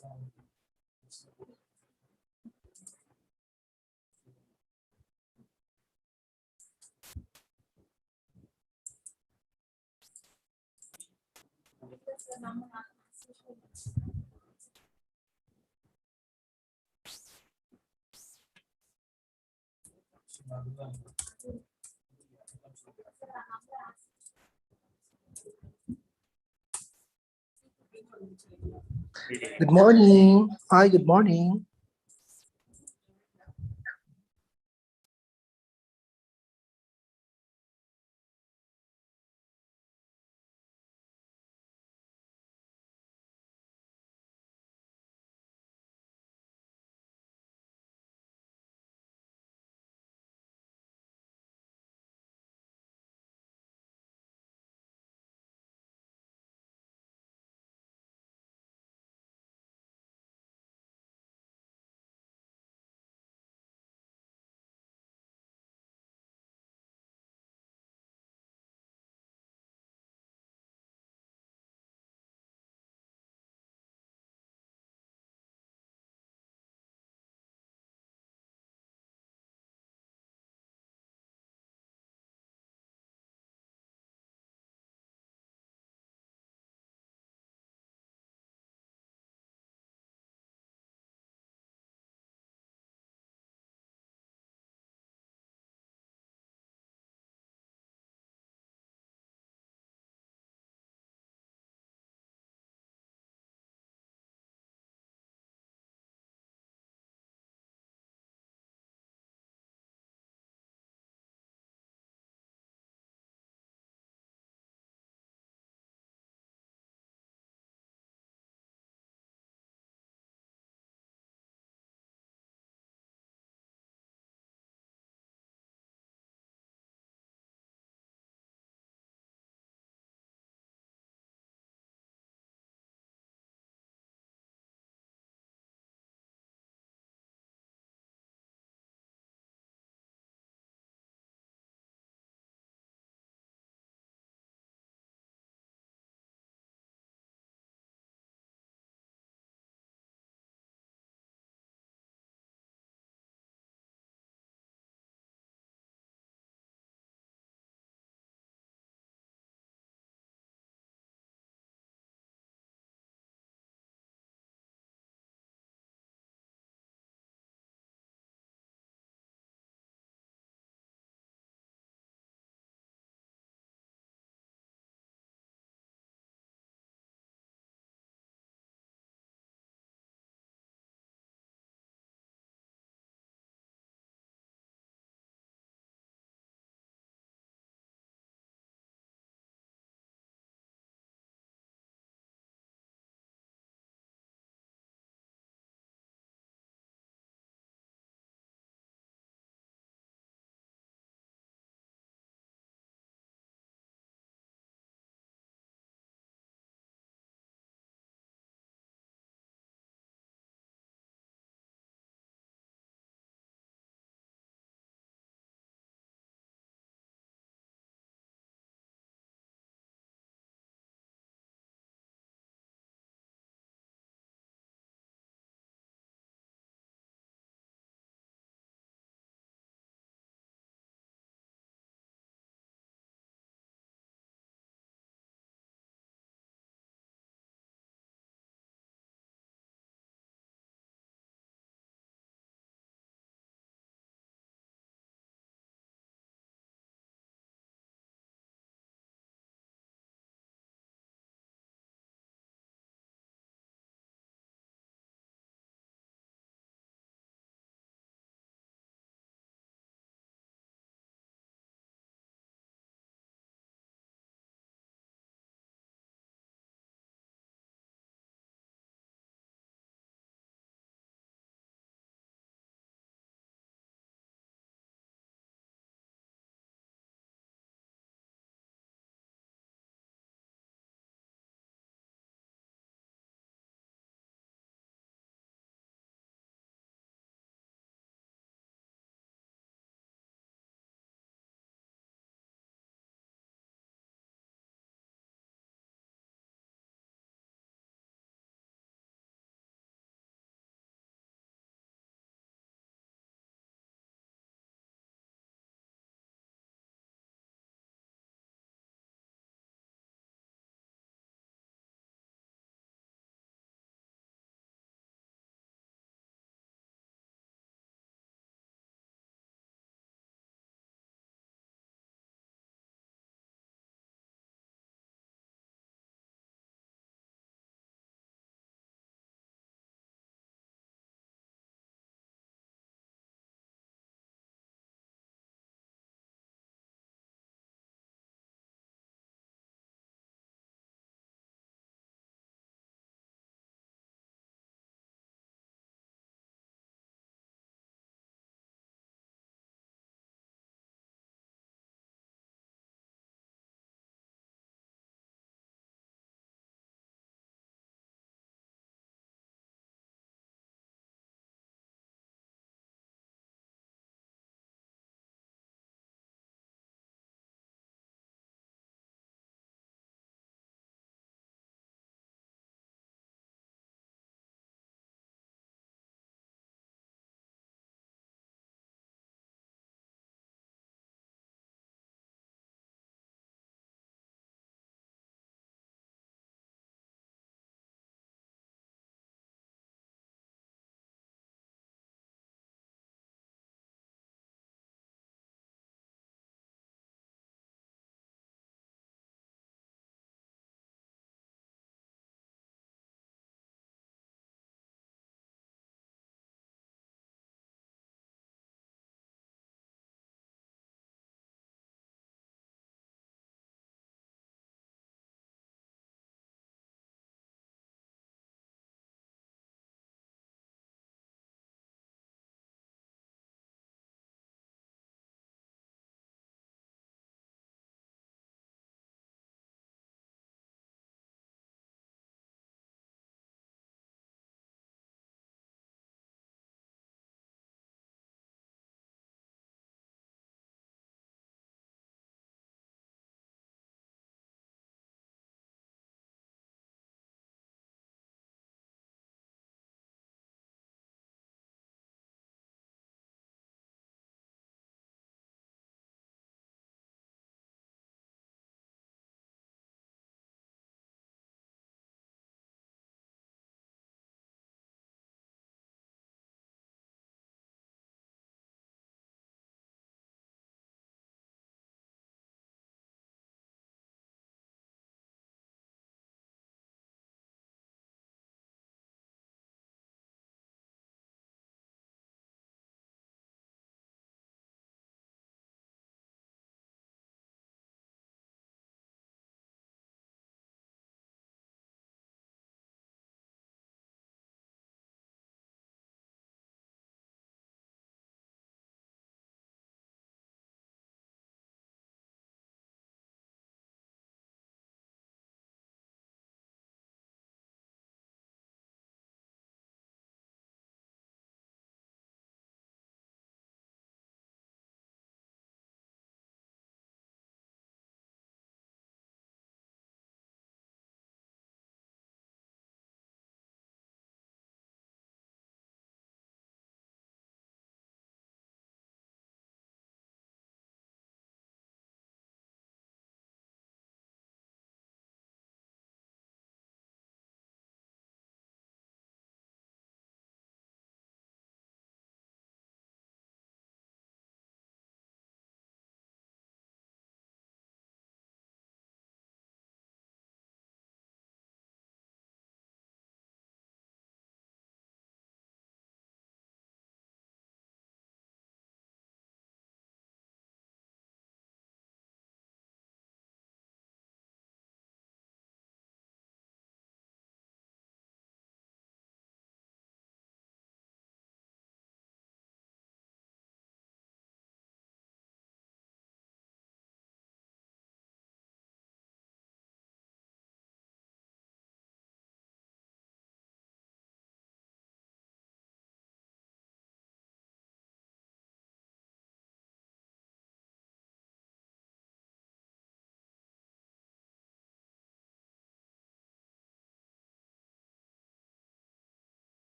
Good morning. Hi, good morning.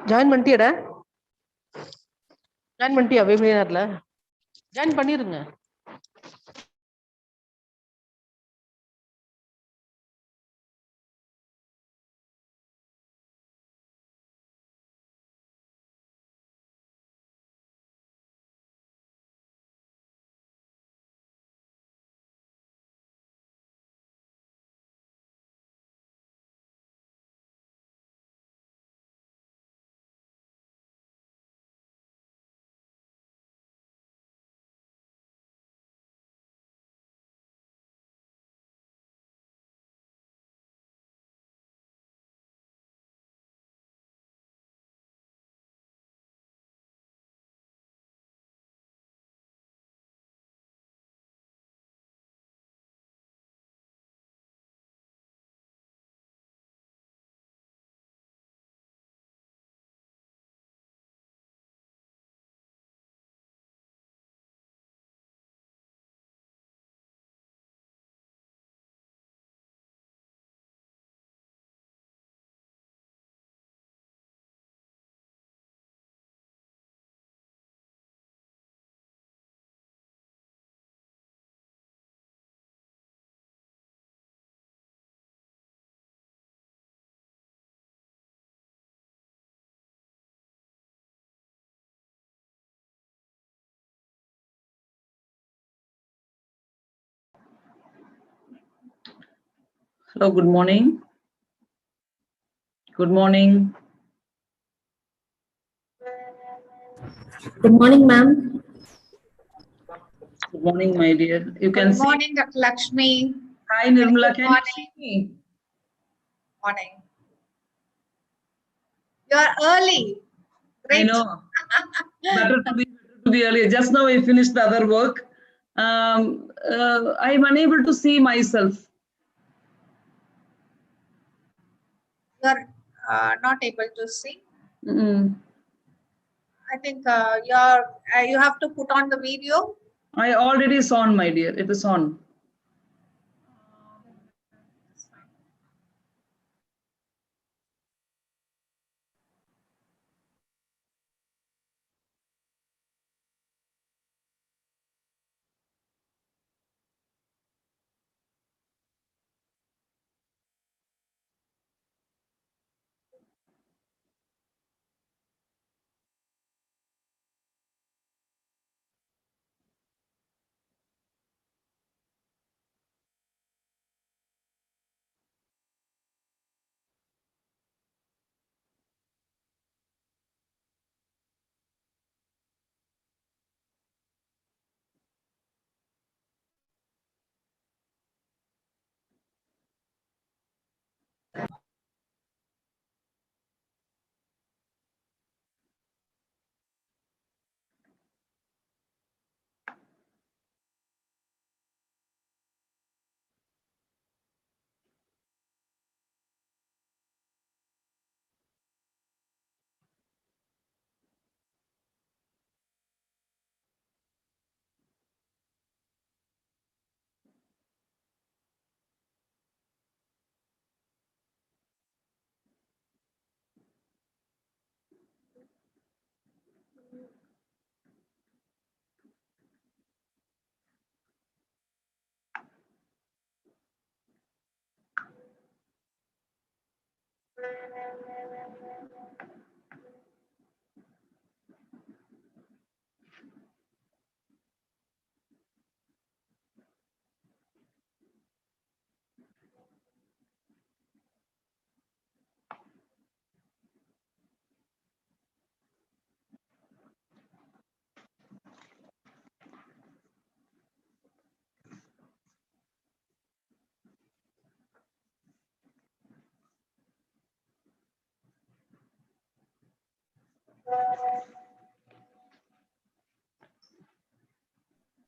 Join பண்ணிட்டியாடா? Join பண்ணிட்டியா வெபினார்ல? ஜாயின் பண்ணிருங்க. Hello, good morning. Good morning. Good morning, ma'am. Good morning, my dear. You can Good morning, Dr. Lakshmi. Hi, Nirmala. Good Can you morning. see me? Morning. You are early. I Great. know. Better to be early. Just now I finished the other work. I'm unable to see myself. You are not able to see. Mm-mm. I think you have to put on the video. I already saw on, my dear. It is on.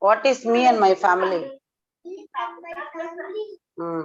What is me and my family? Hmm.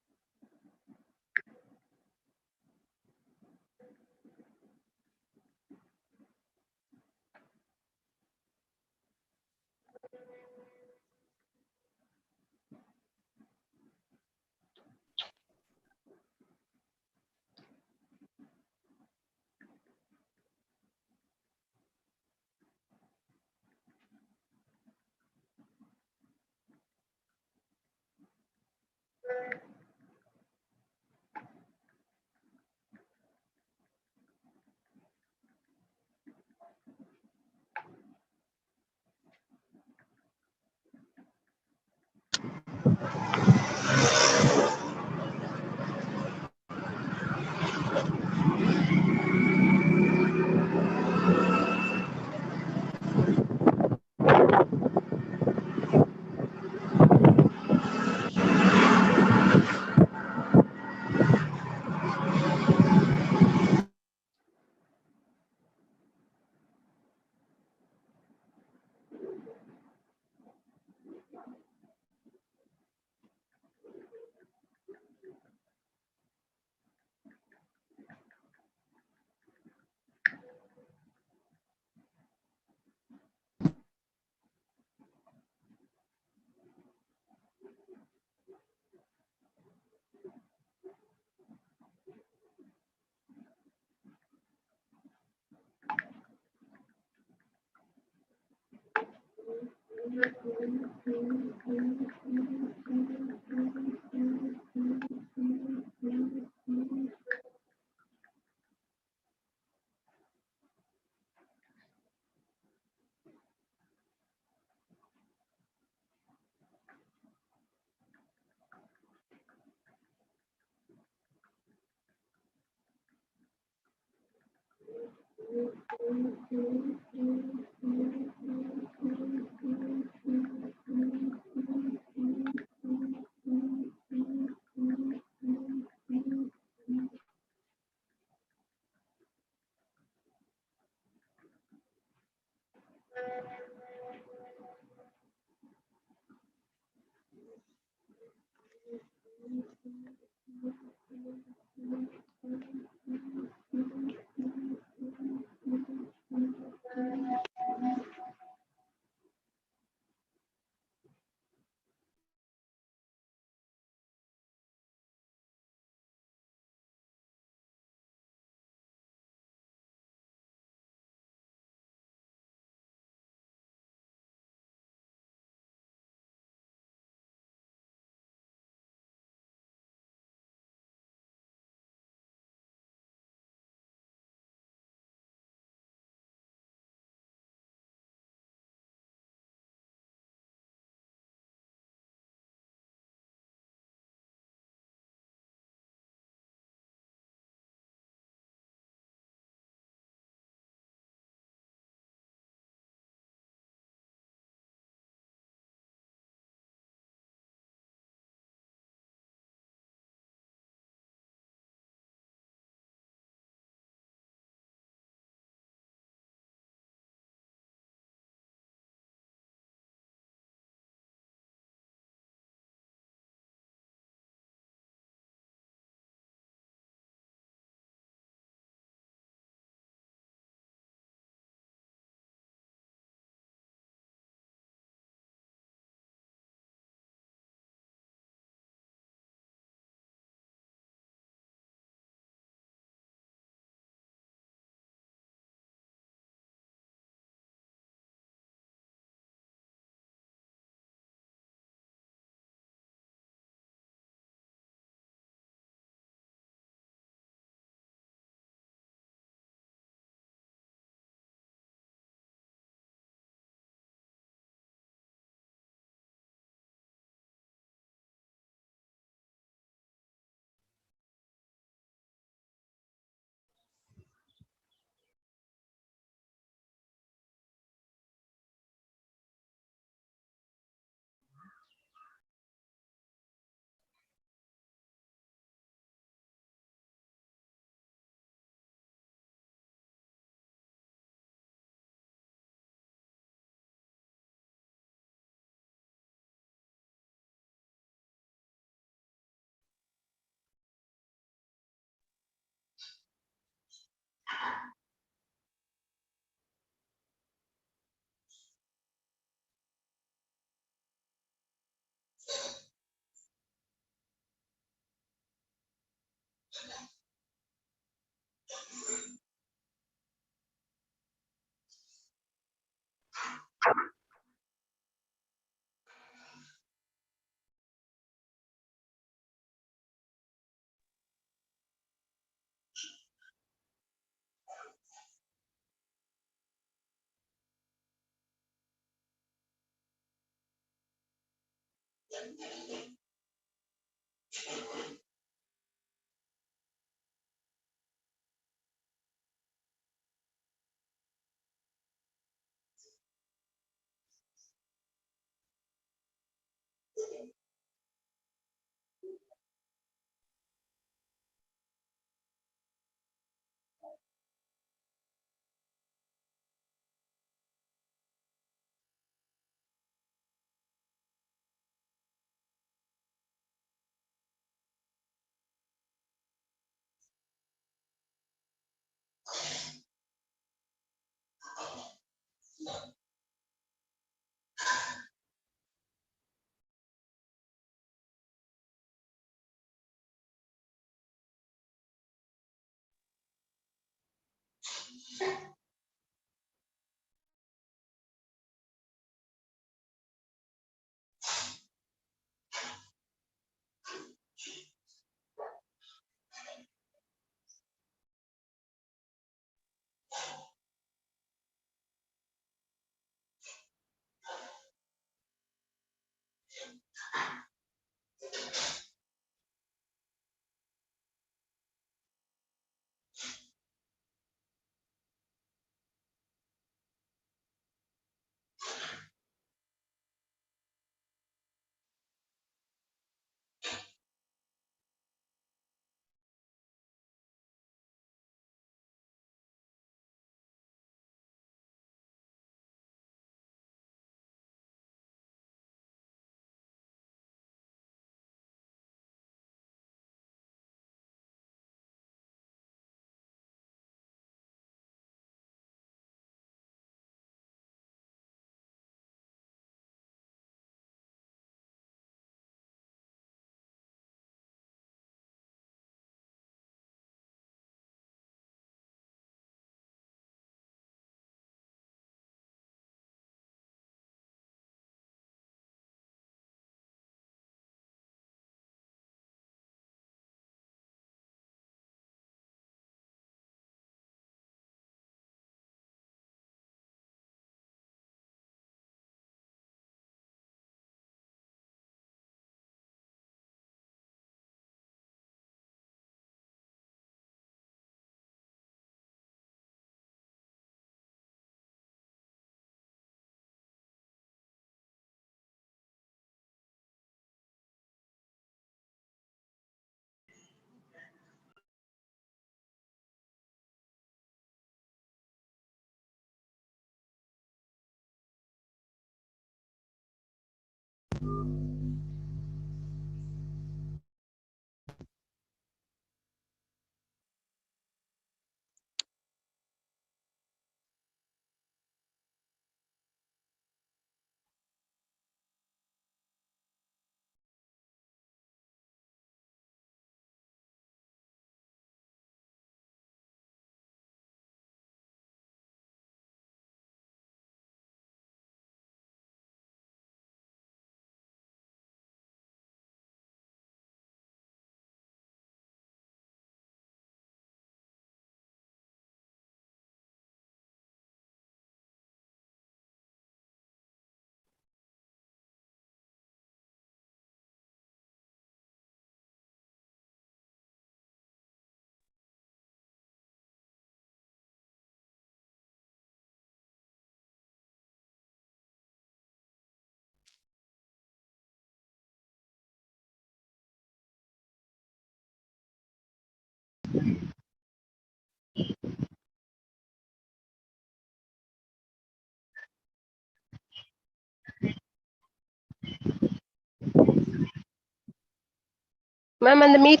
Ma'am, அந்த meet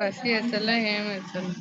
పసి ఎసలా ఏం ఎసలు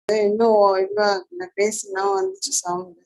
இன்னும் நான் பேசினா வந்துச்சு sound.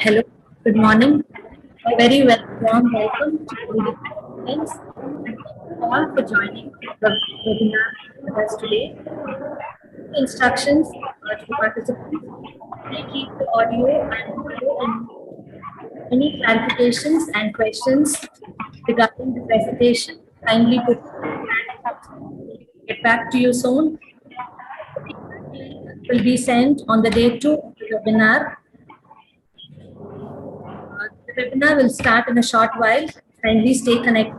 Hello, good morning. A very warm welcome to Qualitative. Thank you all for joining the webinar with us today. Instructions to the participants. Please keep the audio and video and any clarifications and questions regarding the presentation, kindly put get back to you soon. Will be sent on the day 2 of the webinar. The webinar will start in a short while. Kindly stay connected.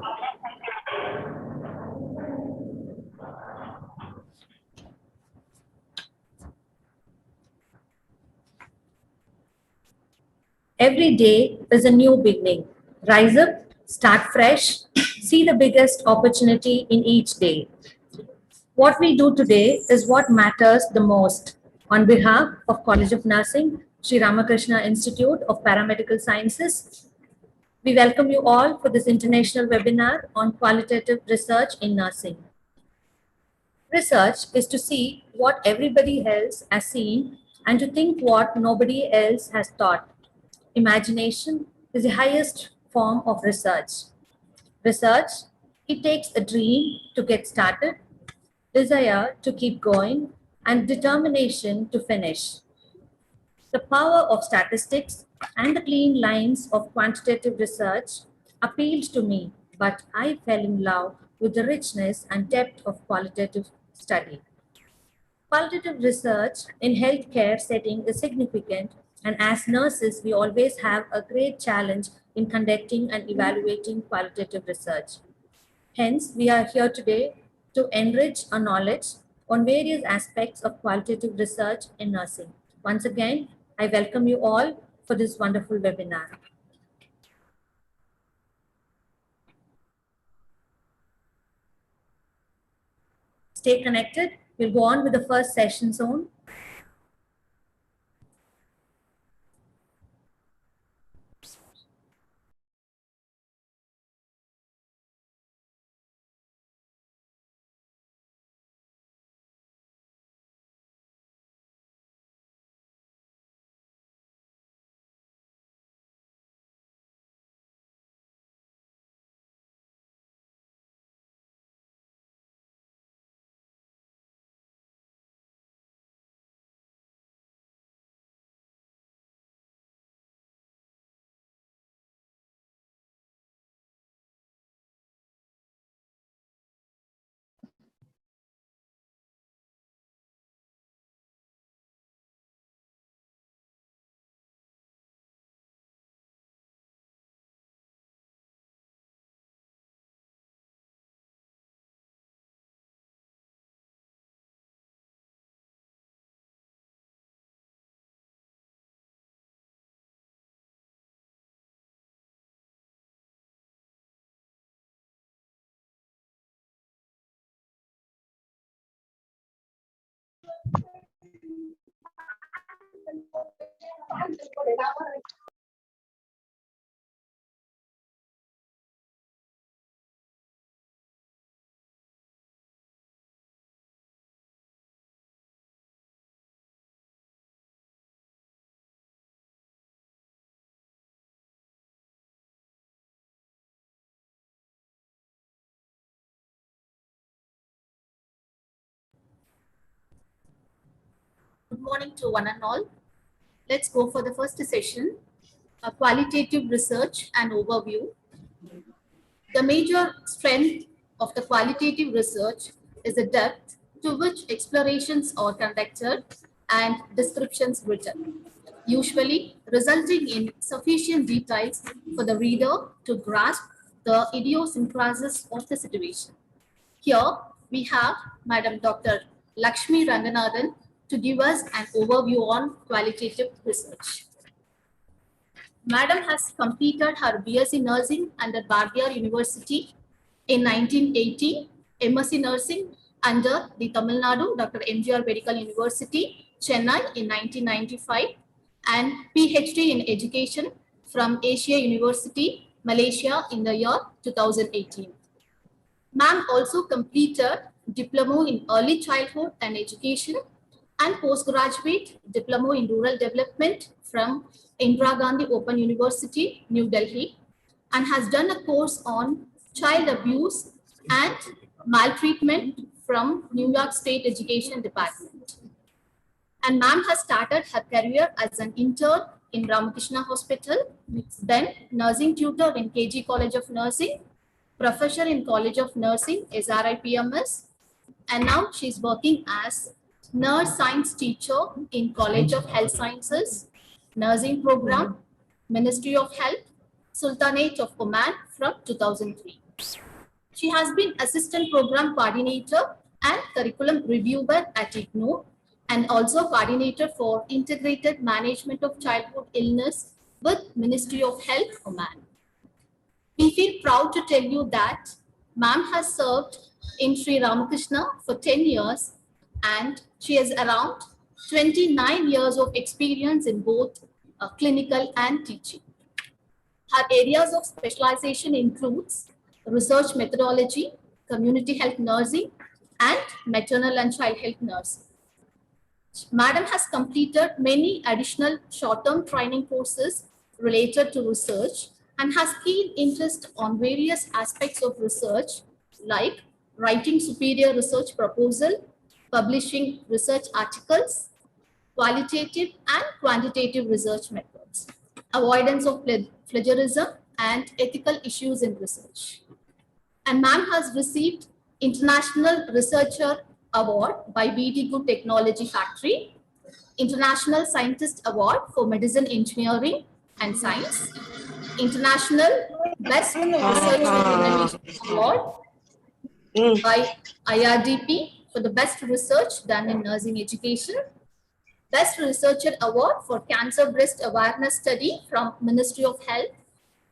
Every day is a new beginning. Rise up, start fresh, see the biggest opportunity in each day. What we do today is what matters the most. On behalf of College of Nursing, Sri Ramakrishna Institute of Paramedical Sciences, we welcome you all for this international webinar on qualitative research in nursing. Research is to see what everybody else has seen and to think what nobody else has thought. Imagination is the highest form of research. Research, it takes a dream to get started, desire to keep going, and determination to finish. The power of statistics and the clean lines of quantitative research appealed to me, but I fell in love with the richness and depth of qualitative study. Qualitative research in healthcare setting is significant, and as nurses, we always have a great challenge in conducting and evaluating qualitative research. Hence, we are here today to enrich our knowledge on various aspects of qualitative research in nursing. Once again, I welcome you all for this wonderful webinar. Stay connected. We'll go on with the first session soon. Good morning to one and all. Let's go for the first session, a qualitative research and overview. The major strength of the qualitative research is the depth to which explorations are conducted and descriptions written, usually resulting in sufficient details for the reader to grasp the idiosyncrasies of the situation. Here we have Madam Dr. Lakshmi Ranganathan to give us an overview on qualitative research. Madam has completed her BSc Nursing under Bardiyar University in 1980, MSc Nursing under the Tamil Nadu Dr. MGR Medical University, Chennai in 1995, and PhD in Education from Asia University, Malaysia in the year 2018. Ma'am also completed Diploma in Early Childhood and Education and Postgraduate Diploma in Rural Development from Indira Gandhi Open University, New Delhi, and has done a course on child abuse and maltreatment from New York State Education Department. And ma'am has started her career as an intern in Ramakrishna Hospital, then nursing tutor in KG College of Nursing, professor in College of Nursing, SRI-PMS, and now she's working as nurse science teacher in College of Health Sciences, nursing program, Ministry of Health, Sultanate of Oman from 2003. She has been assistant program coordinator and curriculum reviewer at IGNOU and also coordinator for integrated management of childhood illness with Ministry of Health, Oman. We feel proud to tell you that ma'am has served in Sri Ramakrishna for 10 years and she has around 29 years of experience in both clinical and teaching. Her areas of specialization includes research methodology, community health nursing, and maternal and child health nursing. Madam has completed many additional short-term training courses related to research and has keen interest on various aspects of research like writing superior research proposal, publishing research articles, qualitative and quantitative research methods, avoidance of plagiarism, and ethical issues in research. And ma'am has received International Researcher Award by BD Good Technology Factory, International Scientist Award for Medicine Engineering and Science, International Best Research Innovation Award by IRDP for the best research done in nursing education, Best Researcher Award for Cancer Breast Awareness Study from Ministry of Health,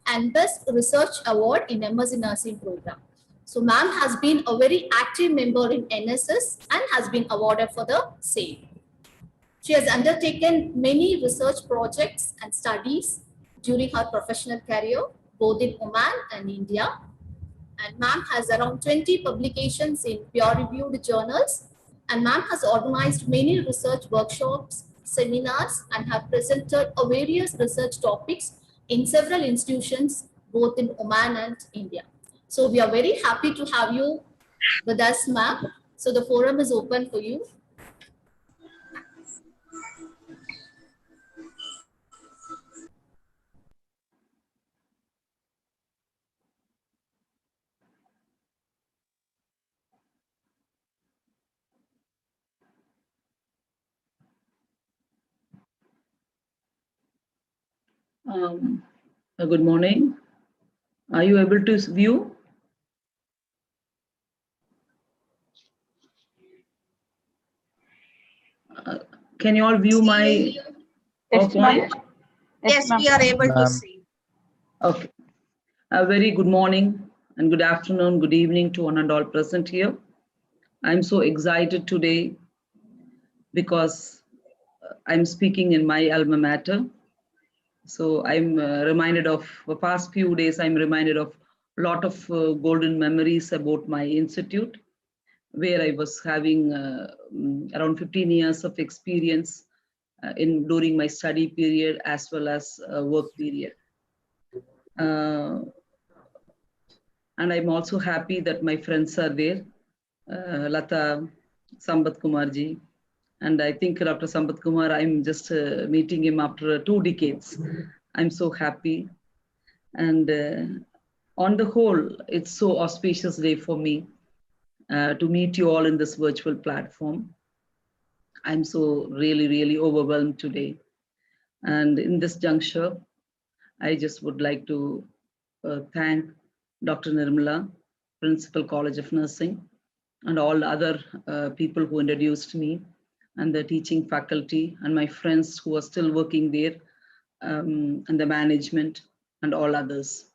and Best Research Award in MSc Nursing Program. So ma'am has been a very active member in NSS and has been awarded for the same. She has undertaken many research projects and studies during her professional career, both in Oman and India. And ma'am has around 20 publications in peer-reviewed journals. And ma'am has organized many research workshops, seminars, and have presented various research topics in several institutions, both in Oman and India. So we are very happy to have you with us, ma'am. So the forum is open for you. Good morning. Are you able to view? Can you all view my PowerPoint? Yes, we are able to see. Okay. A very good morning and good afternoon, good evening to one and all present here. I'm so excited today because I'm speaking in my alma mater. So I'm reminded of the past few days, I'm reminded of a lot of golden memories about my institute, where I was having around 15 years of experience during my study period as well as work period. And I'm also happy that my friends are there, Lata, Sambat Kumarji, and I think Dr. Sambat Kumar, I'm just meeting him after 2 decades. I'm so happy. And on the whole, it's so auspicious day for me to meet you all in this virtual platform. I'm so really overwhelmed today. And in this juncture, I just would like to thank Dr. Nirmala, Principal College of Nursing, and all other people who introduced me, and the teaching faculty, and my friends who are still working there, and the management, and all others.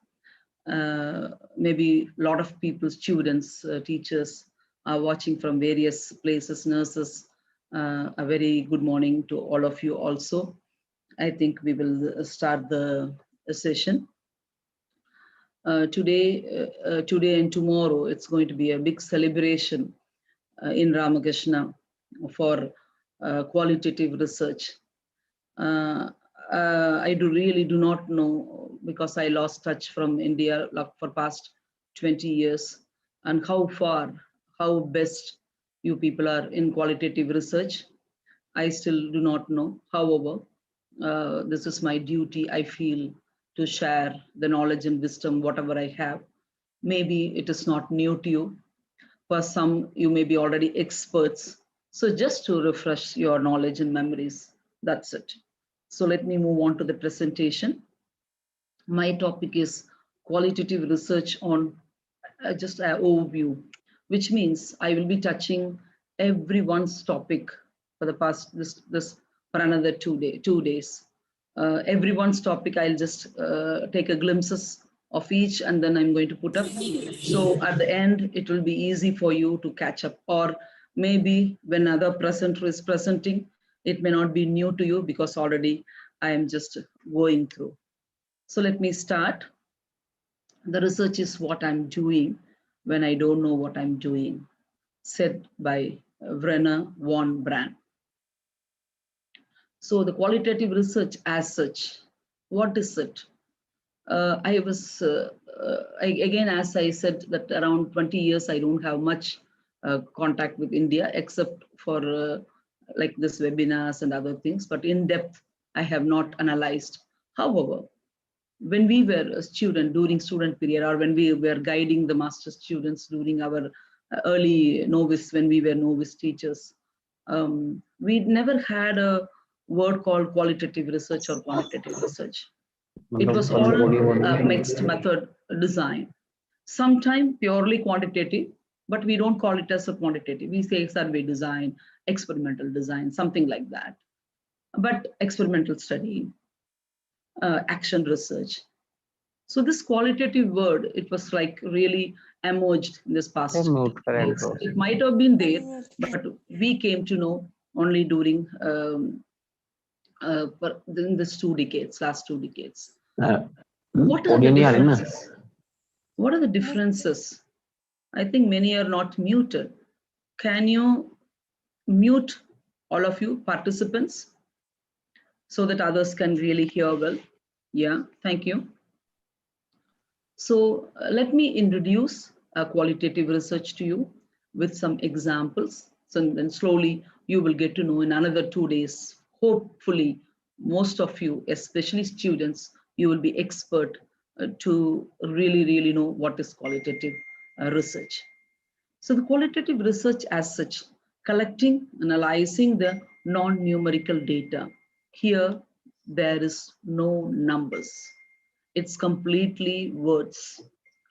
Maybe a lot of people, students, teachers are watching from various places, nurses. A very good morning to all of you also. I think we will start the session. Today and tomorrow, it's going to be a big celebration in Ramakrishna for qualitative research. I really do not know, because I lost touch from India for past 20 years, and how best you people are in qualitative research. I still do not know. However, this is my duty, I feel, to share the knowledge and wisdom, whatever I have. Maybe it is not new to you. For some, you may be already experts. So just to refresh your knowledge and memories, that's it. So let me move on to the presentation. My topic is qualitative research on just an overview, which means I will be touching everyone's topic for the past for another 2 days. everyone's topic. I'll just take a glimpses of each, and then I'm going to put up. So at the end, it will be easy for you to catch up, or maybe when other presenter is presenting, it may not be new to you because already I am just going through. So let me start. The research is what I'm doing when I don't know what I'm doing, said by Werner von Braun. So the qualitative research as such, what is it? Again, as I said, that around 20 years, I don't have much contact with India, except for like this webinars and other things, but in depth, I have not analyzed. However, when we were a student during student period, or when we were guiding the master students during our early novice, when we were novice teachers, we never had a word called qualitative research or quantitative research. It was all mixed method design. Sometimes purely quantitative, but we don't call it as a quantitative. We say survey design, experimental design, something like that. But experimental study, action research. So this qualitative word, it was like really emerged in this past decades. It might have been there, but we came to know only during in this 2 decades, last 2 decades. What are the differences? What are the differences? I think many are not muted. Can you mute all of you participants so that others can really hear well? Yeah, thank you. So let me introduce qualitative research to you with some examples. So then slowly you will get to know in another 2 days. Hopefully, most of you, especially students, you will be expert to really know what is qualitative research. So the qualitative research as such, collecting, analyzing the non-numerical data. Here, there is no numbers. It's completely words,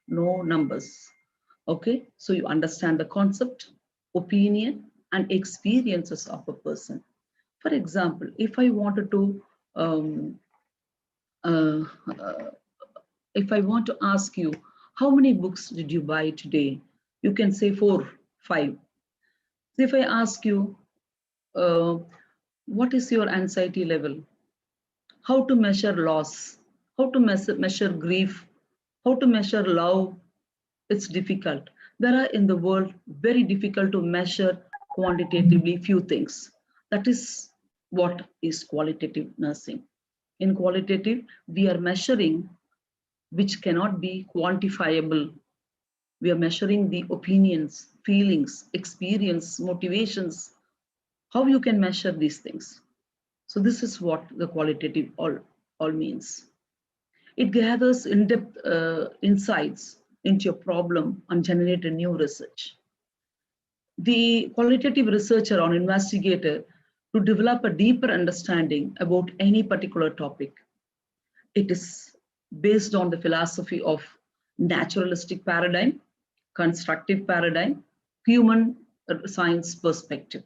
no numbers. Okay, so you understand the concept, opinion, and experiences of a person. For example, if I wanted to, if I want to ask you, how many books did you buy today? You can say 4, 5. If I ask you, what is your anxiety level? How to measure loss? How to measure grief? How to measure love? It's difficult. There are in the world very difficult to measure quantitatively few things. That is what is qualitative nursing. In qualitative, we are measuring which cannot be quantifiable. We are measuring the opinions, feelings, experience, motivations, how you can measure these things. So this is what the qualitative all means. It gathers in-depth insights into your problem and generate a new research. The qualitative researcher or investigator to develop a deeper understanding about any particular topic. It is based on the philosophy of naturalistic paradigm, constructive paradigm, human science perspective.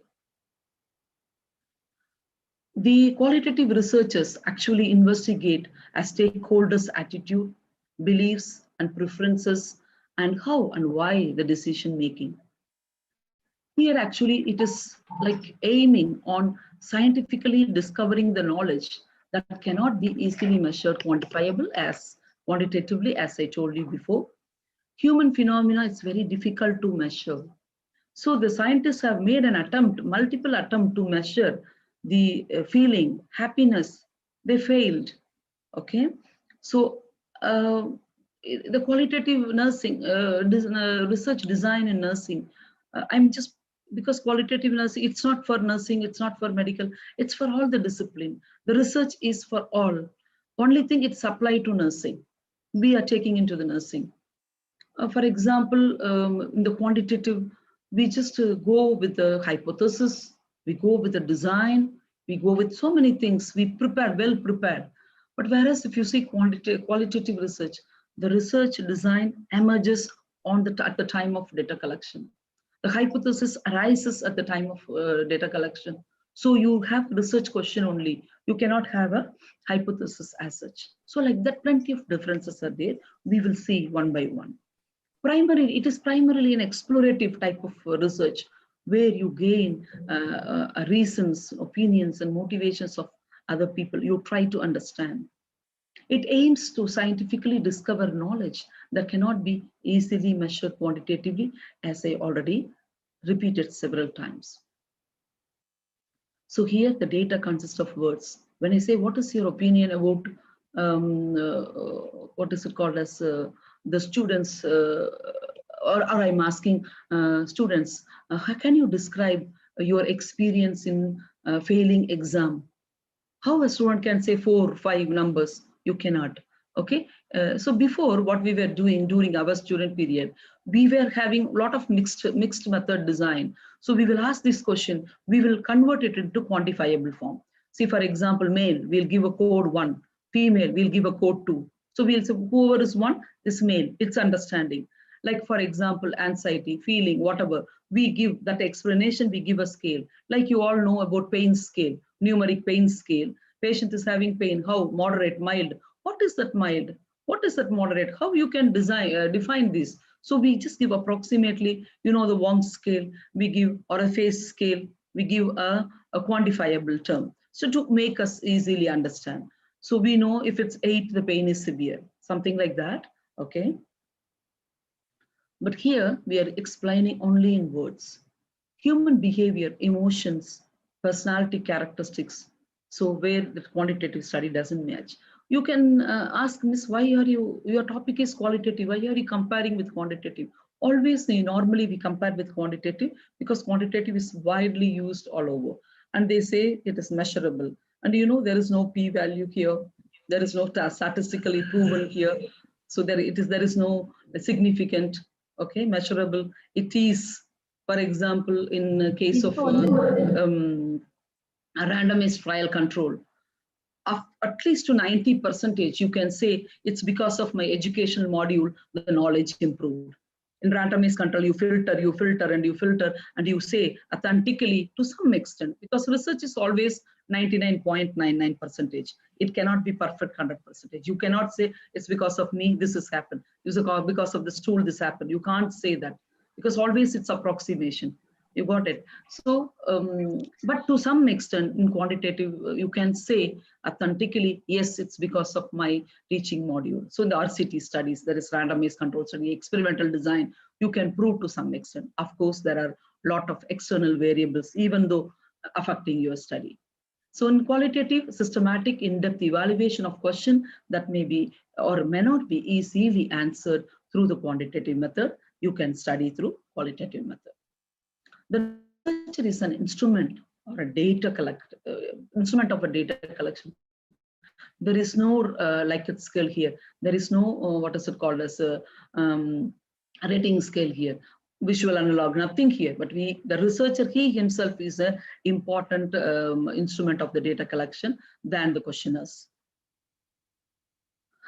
The qualitative researchers actually investigate a stakeholders' attitude, beliefs, and preferences, and how and why the decision making. Here, actually, it is like aiming on scientifically discovering the knowledge that cannot be easily measured quantitatively, as I told you before. Human phenomena is very difficult to measure. So the scientists have made an attempt, multiple attempt to measure the feeling, happiness. They failed. Okay, so the qualitative nursing, research design in nursing, I'm just, because qualitative nursing, it's not for nursing, it's not for medical, it's for all the discipline. The research is for all. Only thing it's applied to nursing. We are taking into the nursing. For example, in the quantitative, we just go with the hypothesis, we go with the design, we go with so many things, we prepare, well prepared. But whereas if you see qualitative research, the research design emerges at the time of data collection. The hypothesis arises at the time of data collection. So you have research question only. You cannot have a hypothesis as such. So like that, plenty of differences are there. We will see one by one. Primarily, it is primarily an explorative type of research where you gain reasons, opinions, and motivations of other people. You try to understand. It aims to scientifically discover knowledge that cannot be easily measured quantitatively, as I already repeated several times. So here the data consists of words. When I say, what is your opinion about what is it called as the students, or I'm asking students, how can you describe your experience in failing exam? How a student can say 4 or 5 numbers? You cannot. Okay. So before, what we were doing during our student period, we were having a lot of mixed method design. So we will ask this question, we will convert it into quantifiable form. See, for example, male, we'll give a code 1, female, we'll give a code 2. So we'll say whoever is 1 is male, it's understanding. Like, for example, anxiety, feeling, whatever, we give that explanation, we give a scale. Like you all know about pain scale, numeric pain scale. Patient is having pain, how? Moderate, mild. What is that mild? What is that moderate? How you can define this? So we just give approximately, the Wong scale, we give, or a phase scale, we give a quantifiable term. So to make us easily understand. So we know if it's 8, the pain is severe, something like that, okay? But here we are explaining only in words. Human behavior, emotions, personality characteristics. So where the quantitative study doesn't match. You can ask, Miss, why are your topic is qualitative, why are you comparing with quantitative? Always, normally we compare with quantitative because quantitative is widely used all over. And they say it is measurable. And there is no p-value here. There is no statistically proven here. So there is no significant, okay, measurable. It is, for example, in the case of a randomized trial control, at least to 90%, you can say it's because of my educational module, the knowledge improved. In randomized control, you filter, and you say authentically to some extent, because research is always 99.99%. It cannot be perfect 100%. You cannot say it's because of me, this has happened. It's because of the stool, this happened. You can't say that because always it's approximation. You got it. So, but to some extent in quantitative, you can say authentically, yes, it's because of my teaching module. So in the RCT studies, there is randomized control study, experimental design, you can prove to some extent. Of course, there are a lot of external variables, even though affecting your study. So in qualitative, systematic, in-depth evaluation of question that may be or may not be easily answered through the quantitative method, you can study through qualitative method. The researcher is an instrument or a data instrument of a data collection. There is no like a scale here. There is no what is it called as a rating scale here, visual analog, nothing here. But the researcher, he himself is an important instrument of the data collection than the questioners.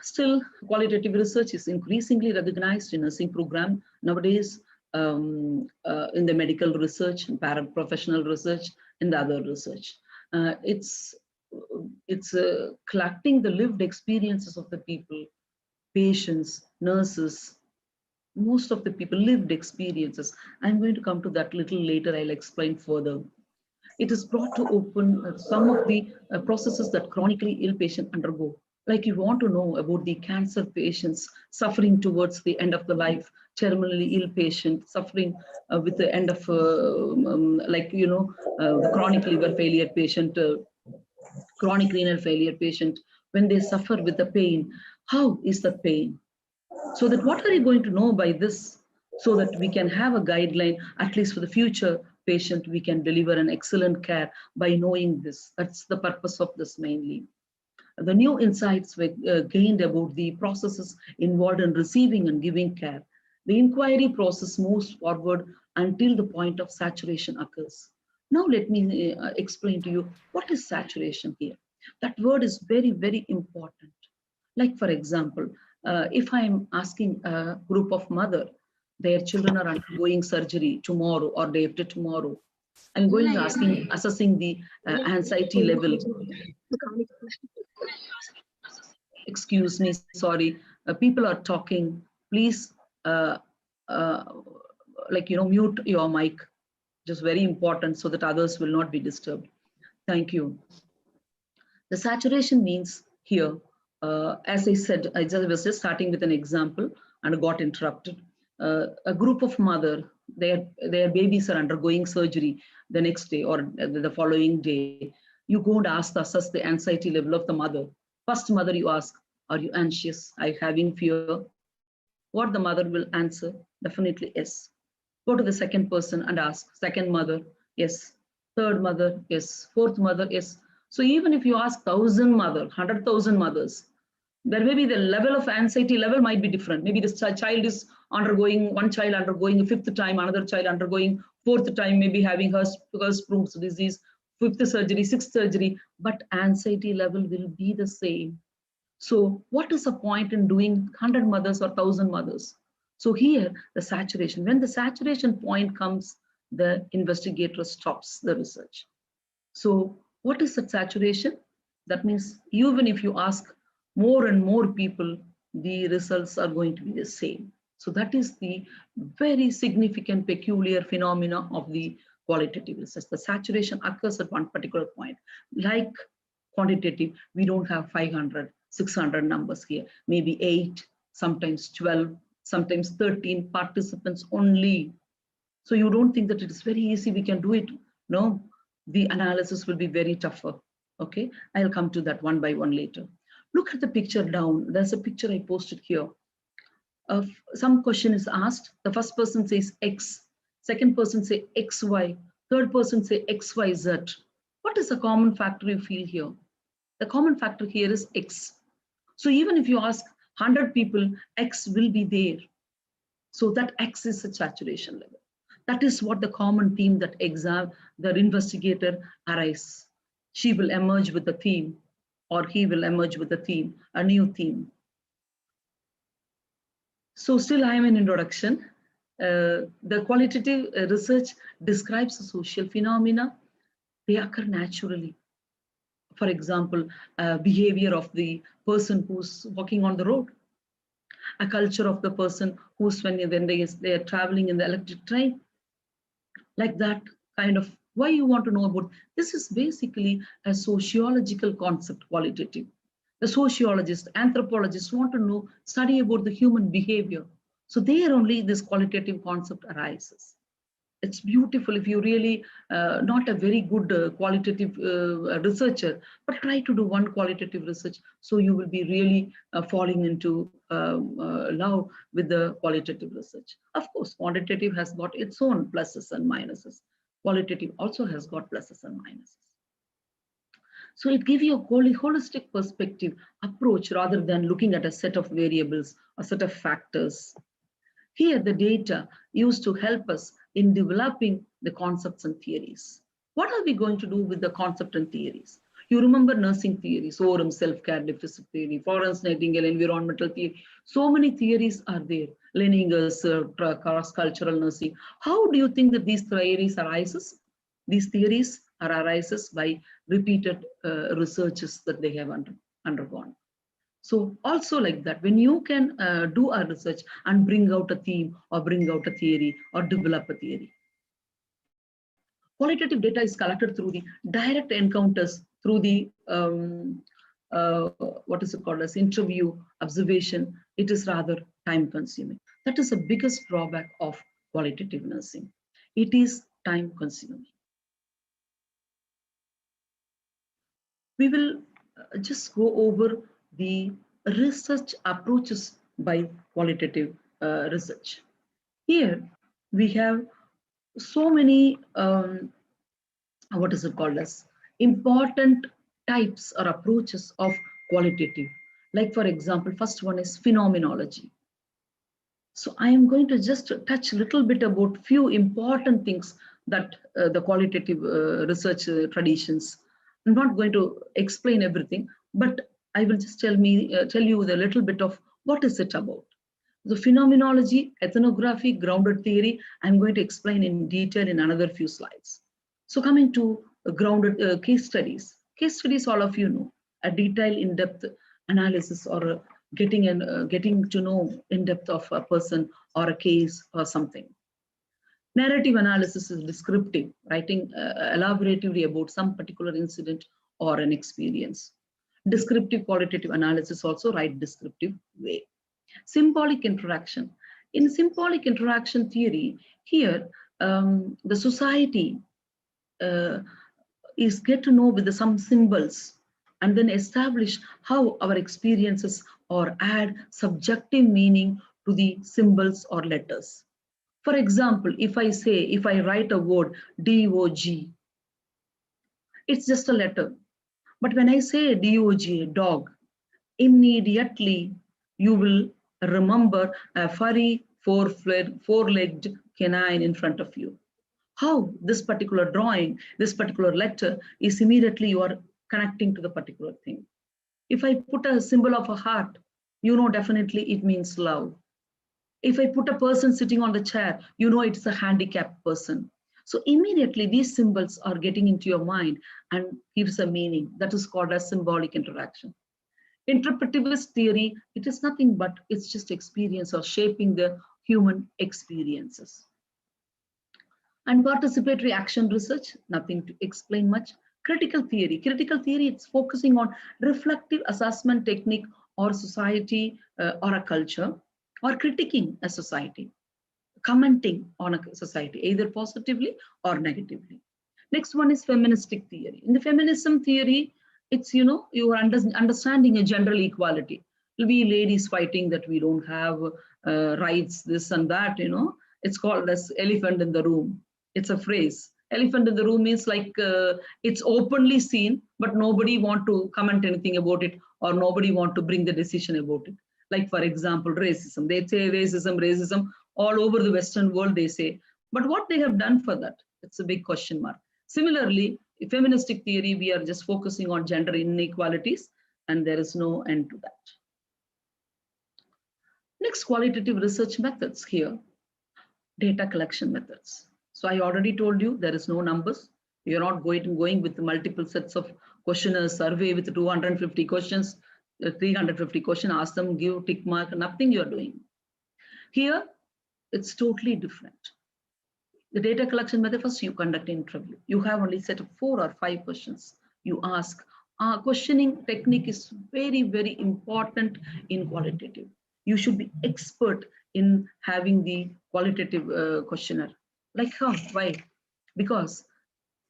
Still, qualitative research is increasingly recognized in nursing program nowadays, in the medical research and paraprofessional research and the other research. It's collecting the lived experiences of the people, patients, nurses, most of the people lived experiences. I'm going to come to that little later. I'll explain further. It is brought to open some of the processes that chronically ill patients undergo. Like you want to know about the cancer patients suffering towards the end of the life, terminally ill patient suffering with the end of the chronic liver failure patient, chronic renal failure patient, when they suffer with the pain, how is the pain? So that what are you going to know by this, so that we can have a guideline, at least for the future patient, we can deliver an excellent care by knowing this. That's the purpose of this mainly. The new insights were gained about the processes involved in receiving and giving care. The inquiry process moves forward until the point of saturation occurs. Now let me explain to you what is saturation here. That word is very, very important. Like for example, if I'm asking a group of mother, their children are undergoing surgery tomorrow or day after tomorrow, I'm going to assessing the anxiety level. Excuse me, sorry. People are talking. Please, mute your mic. Just very important so that others will not be disturbed. Thank you. The saturation means here, as I said, I was just starting with an example and got interrupted. A group of mother, their babies are undergoing surgery the next day or the following day. You go and assess the anxiety level of the mother. First mother you ask, are you anxious? Are you having fear? What the mother will answer, definitely yes. Go to the second person and ask, second mother, yes. Third mother, yes. Fourth mother, yes. So even if you ask 1,000 mother, 100,000 mothers, there may be the level of anxiety level might be different. Maybe this child is undergoing, one child undergoing a fifth time, another child undergoing fourth time, maybe having Hirschsprung's disease, fifth surgery, sixth surgery, but anxiety level will be the same. So what is the point in doing 100 mothers or 1,000 mothers? So here, the saturation, when the saturation point comes, the investigator stops the research. So what is that saturation? That means even if you ask more and more people, the results are going to be the same. So that is the very significant peculiar phenomena of the qualitative research. The saturation occurs at one particular point. Like quantitative, we don't have 500, 600 numbers here, maybe 8, sometimes 12, sometimes 13 participants only. So you don't think that it is very easy, we can do it. No, the analysis will be very tougher. Okay, I'll come to that one by one later. Look at the picture down. There's a picture I posted here. Some question is asked. The first person says X, second person say XY, third person say XYZ. What is the common factor you feel here? The common factor here is X. So even if you ask 100 people, X will be there. So that X is a saturation level. That is what the common theme that the investigator arises. She will emerge with a theme, or he will emerge with a theme, a new theme. So still I am in introduction. The qualitative research describes the social phenomena. They occur naturally. For example, behavior of the person who's walking on the road, a culture of the person who's when they are traveling in the electric train, like that kind of. Why you want to know about this is basically a sociological concept, qualitative. The sociologists, anthropologists want to know, study about the human behavior. So there only this qualitative concept arises. It's beautiful if you really not a very good qualitative researcher, but try to do one qualitative research, so you will be really falling into love with the qualitative research. Of course, quantitative has got its own pluses and minuses. Qualitative also has got pluses and minuses. So it gives you a holistic perspective approach rather than looking at a set of variables, a set of factors. Here, the data used to help us in developing the concepts and theories. What are we going to do with the concept and theories? You remember nursing theories, Oram self-care deficit theory, Florence Nightingale environmental theory. So many theories are there. Leninger's cross-cultural nursing. How do you think that these theories arises? These theories arises by repeated researches that they have undergone. So also like that, when you can do a research and bring out a theme or bring out a theory or develop a theory. Qualitative data is collected through the direct encounters, through the, what is it called as interview, observation. It is rather time consuming. That is the biggest drawback of qualitative nursing. It is time consuming. We will just go over the research approaches by qualitative research. Here we have so many, what is it called as, important types or approaches of qualitative. Like for example, first one is phenomenology. So I am going to just touch a little bit about few important things that the qualitative research traditions. I'm not going to explain everything, but I will just tell you the little bit of what is it about. The phenomenology, ethnography, grounded theory, I'm going to explain in detail in another few slides. So coming to grounded case studies. Case studies, all of you know, a detailed in-depth analysis or getting to know in depth of a person or a case or something. Narrative analysis is descriptive, writing elaboratively about some particular incident or an experience. Descriptive qualitative analysis also write descriptive way. Symbolic interaction. In symbolic interaction theory, here the society is get to know with some symbols and then establish how our experiences or add subjective meaning to the symbols or letters. For example, if I write a word DOG, it's just a letter. But when I say DOG, dog, immediately you will remember a furry four-legged canine in front of you. How this particular drawing, this particular letter is immediately you are connecting to the particular thing. If I put a symbol of a heart, you know definitely it means love. If I put a person sitting on the chair, you know it's a handicapped person. So immediately these symbols are getting into your mind and gives a meaning. That is called as symbolic interaction. Interpretivist theory, it is nothing but it's just experience or shaping the human experiences. And participatory action research, nothing to explain much. Critical theory, it's focusing on reflective assessment technique or society or a culture, or critiquing a society, commenting on a society, either positively or negatively. Next one is feministic theory. In the feminism theory, it's, you know, you are understanding a general equality. We ladies fighting that we don't have rights, this and that, you know. It's called as elephant in the room. It's a phrase. Elephant in the room means like it's openly seen, but nobody want to comment anything about it, or nobody want to bring the decision about it. Like, for example, racism. They say racism all over the Western world, they say. But what they have done for that? It's a big question mark. Similarly, in feministic theory, we are just focusing on gender inequalities, and there is no end to that. Next, qualitative research methods here. Data collection methods. So I already told you there is no numbers. You're not going with multiple sets of questionnaire survey with 250 questions, 350 questions, ask them, give tick mark, nothing you're doing. Here, it's totally different. The data collection method, first you conduct an interview. You have only set of 4 or 5 questions. You ask. Questioning technique is very, very important in qualitative. You should be expert in having the qualitative questionnaire. Like how? Why? Because,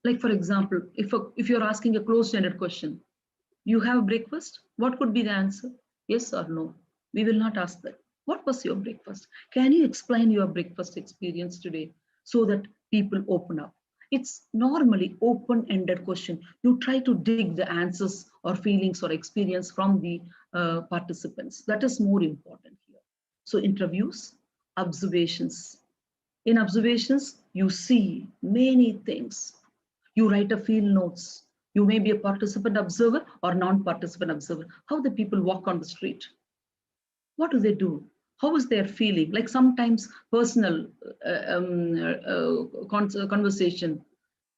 like for example, if you're asking a closed-ended question, you have breakfast? What could be the answer? Yes or no? We will not ask that. What was your breakfast? Can you explain your breakfast experience today so that people open up? It's normally open-ended question. You try to dig the answers or feelings or experience from the participants. That is more important here. So interviews, observations. In observations, you see many things. You write a field notes. You may be a participant observer or non-participant observer. How the people walk on the street. What do they do? How is their feeling? Like sometimes personal conversation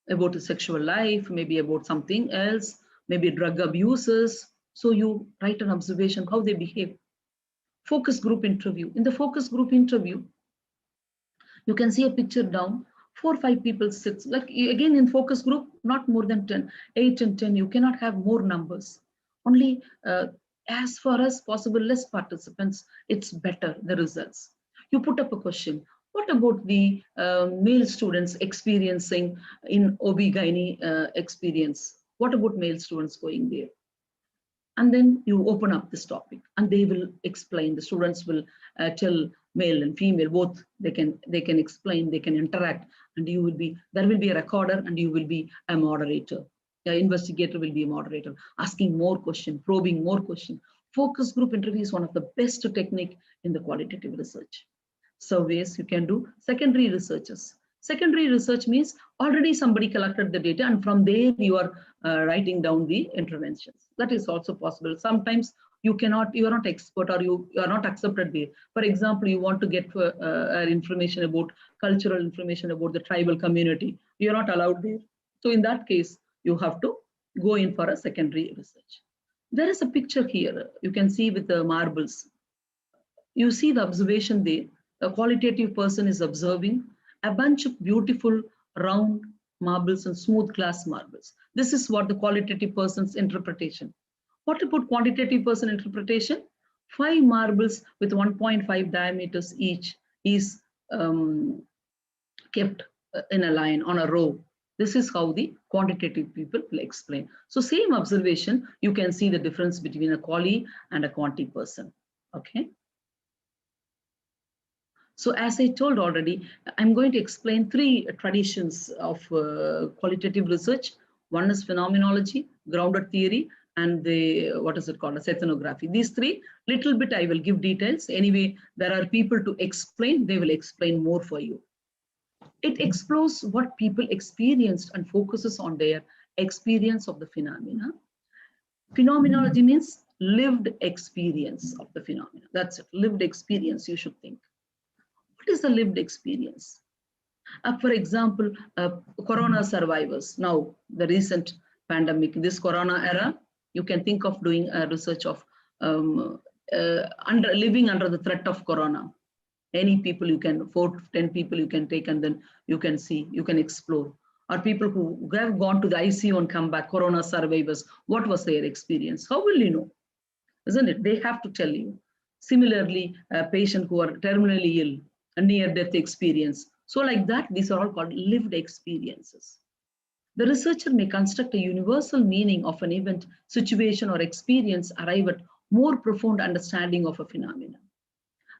about the sexual life, maybe about something else, maybe drug abusers. So you write an observation, how they behave. Focus group interview. In the focus group interview, you can see a picture down, 4 or 5 people sit. Like again in focus group, not more than 10, 8 and 10, you cannot have more numbers. Only as far as possible, less participants, it's better, the results. You put up a question. What about the male students experiencing in OB-GYN experience? What about male students going there? And then you open up this topic and they will explain. The students will tell male and female, both they can explain, they can interact, and there will be a recorder and you will be a moderator. The investigator will be a moderator, asking more question, probing more question. Focus group interview is one of the best technique in the qualitative research. Surveys you can do. Secondary researches. Secondary research means already somebody collected the data and from there you are writing down the interventions. That is also possible. Sometimes you are not expert or you are not accepted there. For example, you want to get information about cultural information about the tribal community. You are not allowed there. So in that case, you have to go in for a secondary research. There is a picture here. You can see with the marbles. You see the observation there. A qualitative person is observing a bunch of beautiful round marbles and smooth glass marbles. This is what the qualitative person's interpretation. What about quantitative person interpretation? 5 marbles with 1.5 diameters each is kept in a line on a row. This is how the quantitative people will explain. So same observation, you can see the difference between a quali and a quanti person. Okay. So as I told already, I'm going to explain 3 traditions of qualitative research. One is phenomenology, grounded theory, and the, what is it called, as ethnography. These 3, little bit I will give details. Anyway, there are people to explain, they will explain more for you. It explores what people experienced and focuses on their experience of the phenomena. Phenomenology means lived experience of the phenomena. That's it, lived experience, you should think. What is the lived experience? For example, corona survivors. Now, the recent pandemic, this corona era, you can think of doing a research of living under the threat of corona. Any people you can, 4 to 10 people you can take, and then you can see, you can explore. Or people who have gone to the ICU and come back, corona survivors, what was their experience? How will you know? Isn't it? They have to tell you. Similarly, a patient who are terminally ill, a near-death experience. So like that, these are all called lived experiences. The researcher may construct a universal meaning of an event, situation, or experience, arrive at more profound understanding of a phenomenon.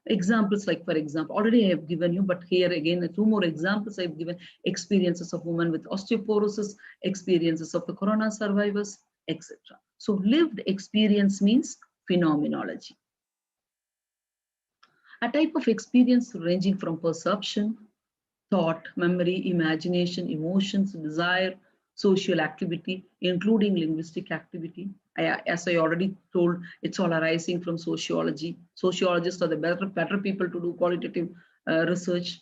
Examples like, for example, already I have given you, but here again, 2 more examples I've given: experiences of women with osteoporosis, experiences of the corona survivors, etc. So lived experience means phenomenology. A type of experience ranging from perception, thought, memory, imagination, emotions, desire, social activity, including linguistic activity. As I already told, it's all arising from sociology. Sociologists are the better people to do qualitative research.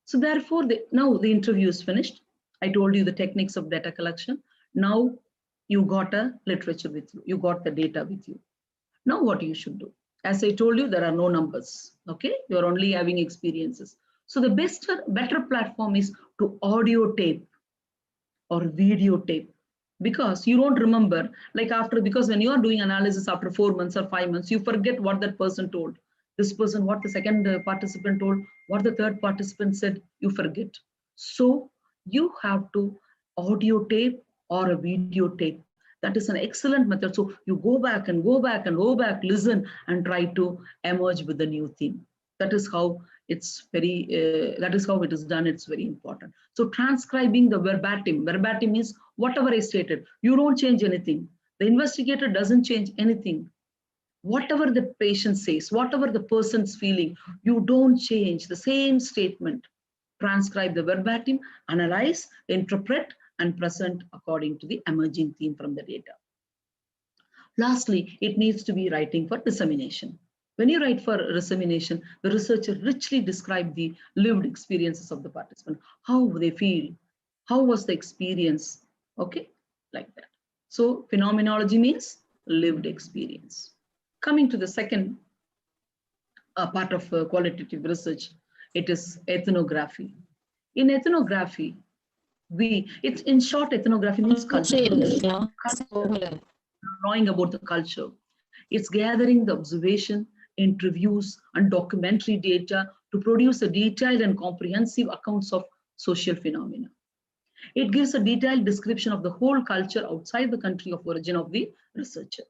So therefore, now the interview is finished. I told you the techniques of data collection. Now you got a literature with you. You got the data with you. Now what you should do? As I told you, there are no numbers. Okay, you're only having experiences. So the better platform is to audio tape or videotape, because you don't remember, like because when you are doing analysis after 4 months or 5 months, you forget what that person told. This person, what the second participant told, what the third participant said, you forget. So you have to audio tape or a videotape. That is an excellent method. So you go back and go back and go back, listen, and try to emerge with the new theme. That is how it's that is how it is done. It's very important. So transcribing the verbatim means whatever I stated, you don't change anything. The investigator doesn't change anything. Whatever the patient says, whatever the person's feeling, you don't change the same statement. Transcribe the verbatim, analyze, interpret, and present according to the emerging theme from the data. Lastly, it needs to be writing for dissemination. When you write for dissemination, the researcher richly describes the lived experiences of the participant, how they feel, how was the experience, okay, like that. So phenomenology means lived experience. Coming to the second part of qualitative research, it is ethnography. In ethnography, it's in short, ethnography means culture. Knowing about the culture. It's gathering the observation, interviews, and documentary data to produce a detailed and comprehensive accounts of social phenomena. It gives a detailed description of the whole culture outside the country of origin of the researcher.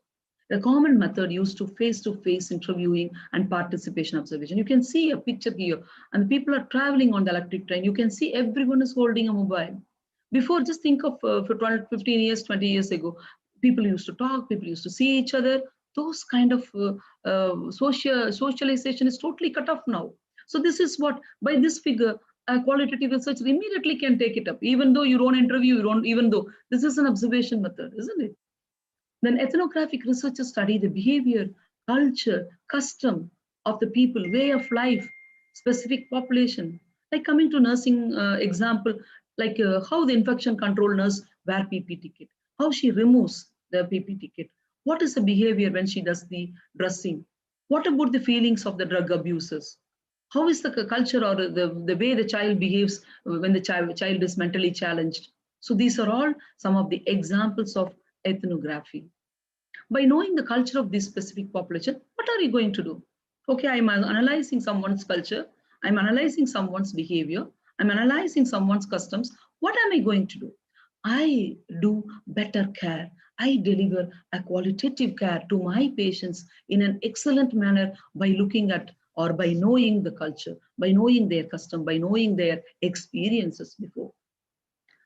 A common method used to face-to-face interviewing and participation observation. You can see a picture here, and the people are traveling on the electric train. You can see everyone is holding a mobile. Before, just think of for 12, 15 years, 20 years ago, people used to talk, people used to see each other. Those kind of socialization is totally cut off now. So this is what, by this figure, a qualitative researcher immediately can take it up, even though you don't interview, even though this is an observation method, isn't it? Then ethnographic researchers study the behavior, culture, custom of the people, way of life, specific population. Like coming to nursing example, like how the infection control nurse wear PPT kit, how she removes the PPT kit, what is the behavior when she does the dressing, what about the feelings of the drug abusers, how is the culture or the way the child behaves when the child is mentally challenged. So these are all some of the examples of ethnography. By knowing the culture of this specific population, what are you going to do? Okay, I'm analyzing someone's culture, I'm analyzing someone's behavior, I'm analyzing someone's customs. What am I going to do? I do better care. I deliver a qualitative care to my patients in an excellent manner by looking at or by knowing the culture, by knowing their custom, by knowing their experiences before.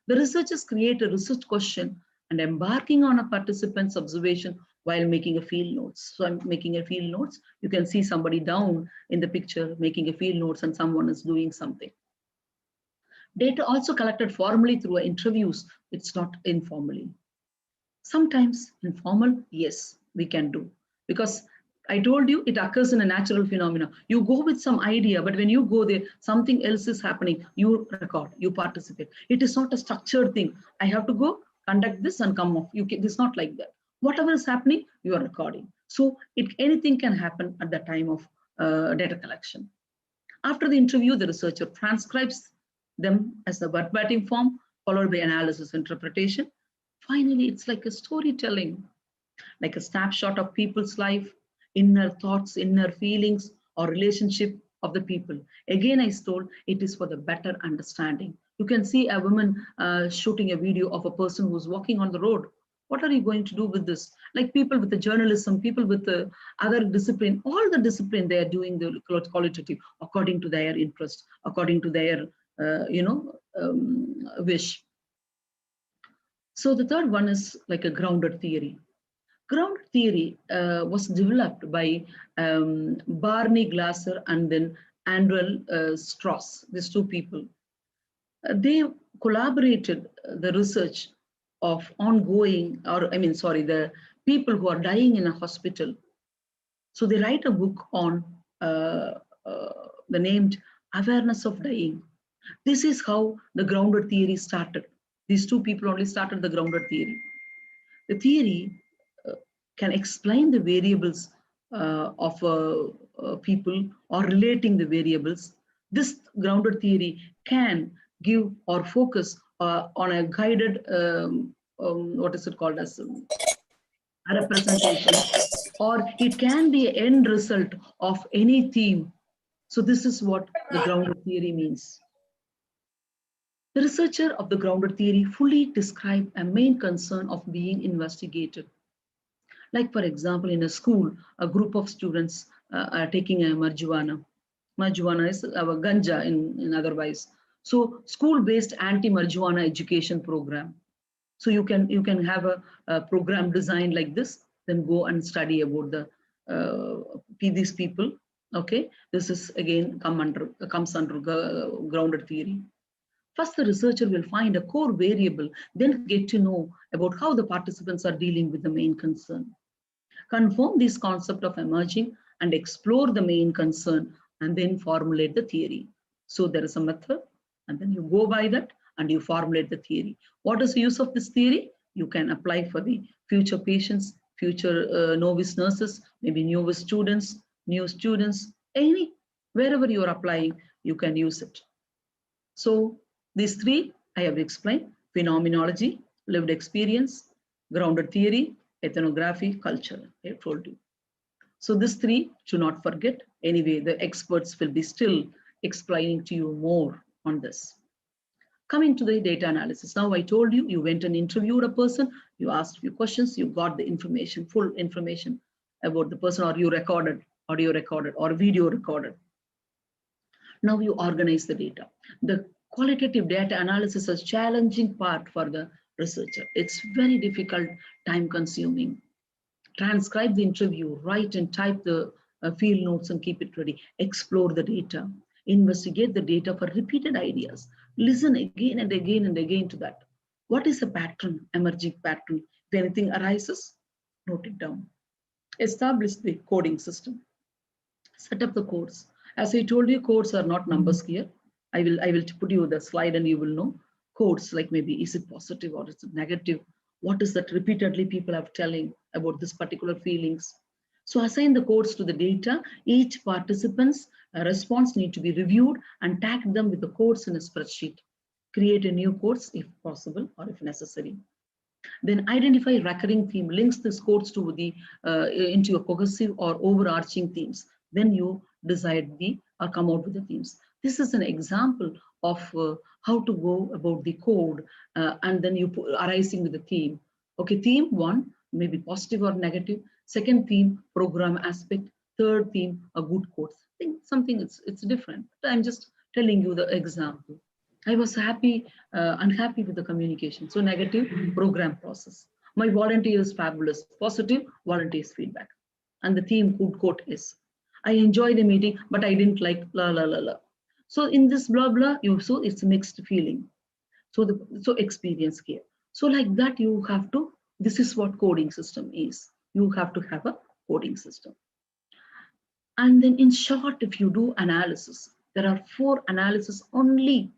The researchers create a research question and embarking on a participant's observation while making a field notes. So I'm making a field notes. You can see somebody down in the picture making a field notes and someone is doing something. Data also collected formally through interviews. It's not informally. Sometimes informal, yes, we can do. Because I told you it occurs in a natural phenomena. You go with some idea, but when you go there, something else is happening. You record, you participate. It is not a structured thing. I have to go conduct this and come off. It's not like that. Whatever is happening, you are recording. So anything can happen at the time of data collection. After the interview, the researcher transcribes them as a verbatim form, followed by analysis, interpretation. Finally, it's like a storytelling, like a snapshot of people's life, inner thoughts, inner feelings, or relationship of the people. Again, I told it is for the better understanding. You can see a woman shooting a video of a person who's walking on the road. What are you going to do with this? Like people with the journalism, people with the other discipline, all the discipline, they are doing the qualitative according to their interest, according to their, wish. So the third one is like a grounded theory. Grounded theory was developed by Barney Glasser and then Andrel Strauss, these two people. They collaborated the research of the people who are dying in a hospital. So they write a book on the named Awareness of Dying. This is how the grounded theory started. These two people only started the grounded theory. The theory can explain the variables of people or relating the variables. This grounded theory can give or focus on a guided, what is it called as a representation, or it can be an end result of any theme. So this is what the grounded theory means. The researcher of the grounded theory fully described a main concern of being investigated. Like for example, in a school, a group of students are taking a marijuana. Marijuana is our ganja in otherwise. So school-based anti-marijuana education program. So you can have a program designed like this, then go and study about these people. Okay, this is again comes under grounded theory. First, the researcher will find a core variable, then get to know about how the participants are dealing with the main concern. Confirm this concept of emerging and explore the main concern and then formulate the theory. So there is a method and then you go by that and you formulate the theory. What is the use of this theory? You can apply for the future patients, future novice nurses, maybe new students, wherever you are applying, you can use it. So these three I have explained: phenomenology, lived experience, grounded theory, ethnography, culture. I have told you. So these three, do not forget. Anyway, the experts will be still explaining to you more on this. Coming to the data analysis. Now I told you, you went and interviewed a person, you asked a few questions, you got the information, full information about the person, or you recorded, audio recorded, or video recorded. Now you organize the data. The qualitative data analysis is a challenging part for the researcher. It's very difficult, time consuming. Transcribe the interview, write and type the field notes and keep it ready. Explore the data, investigate the data for repeated ideas. Listen again and again and again to that. What is a pattern, emerging pattern? If anything arises, note it down. Establish the coding system. Set up the codes. As I told you, codes are not numbers here. I will put you the slide and you will know. codes, like maybe is it positive or is it negative? What is that repeatedly people are telling about this particular feelings? So assign the codes to the data. Each participant's response need to be reviewed and tag them with the codes in a spreadsheet. Create a new codes if possible or if necessary. Then identify recurring theme, links these codes to the into a cohesive or overarching themes. Then you decide the or come out with the themes. This is an example of how to go about the code, and then you put arising with the theme. Okay, theme one, maybe positive or negative. Second theme, program aspect. Third theme, a good code. I think something it's different. I'm just telling you the example. I was unhappy with the communication. So negative, program process. My volunteer is fabulous. Positive, volunteers feedback. And the theme good quote is, I enjoyed the meeting, but I didn't like la la la la. So in this blah blah, so it's a mixed feeling. So experience here. So like that you have to, this is what coding system is. You have to have a coding system. And then in short, if you do analysis, there are 4 analysis only.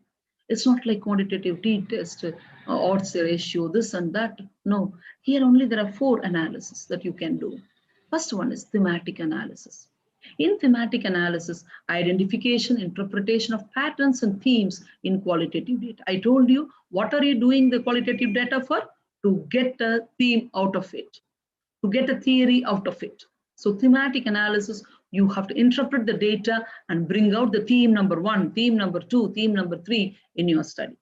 It's not like quantitative t-test, odds ratio, this and that. No, here only there are 4 analysis that you can do. First one is thematic analysis. In thematic analysis, identification, interpretation of patterns and themes in qualitative data. I told you, what are you doing the qualitative data for? To get a theme out of it, to get a theory out of it. So thematic analysis, you have to interpret the data and bring out the theme number 1, theme number 2, theme number 3 in your study.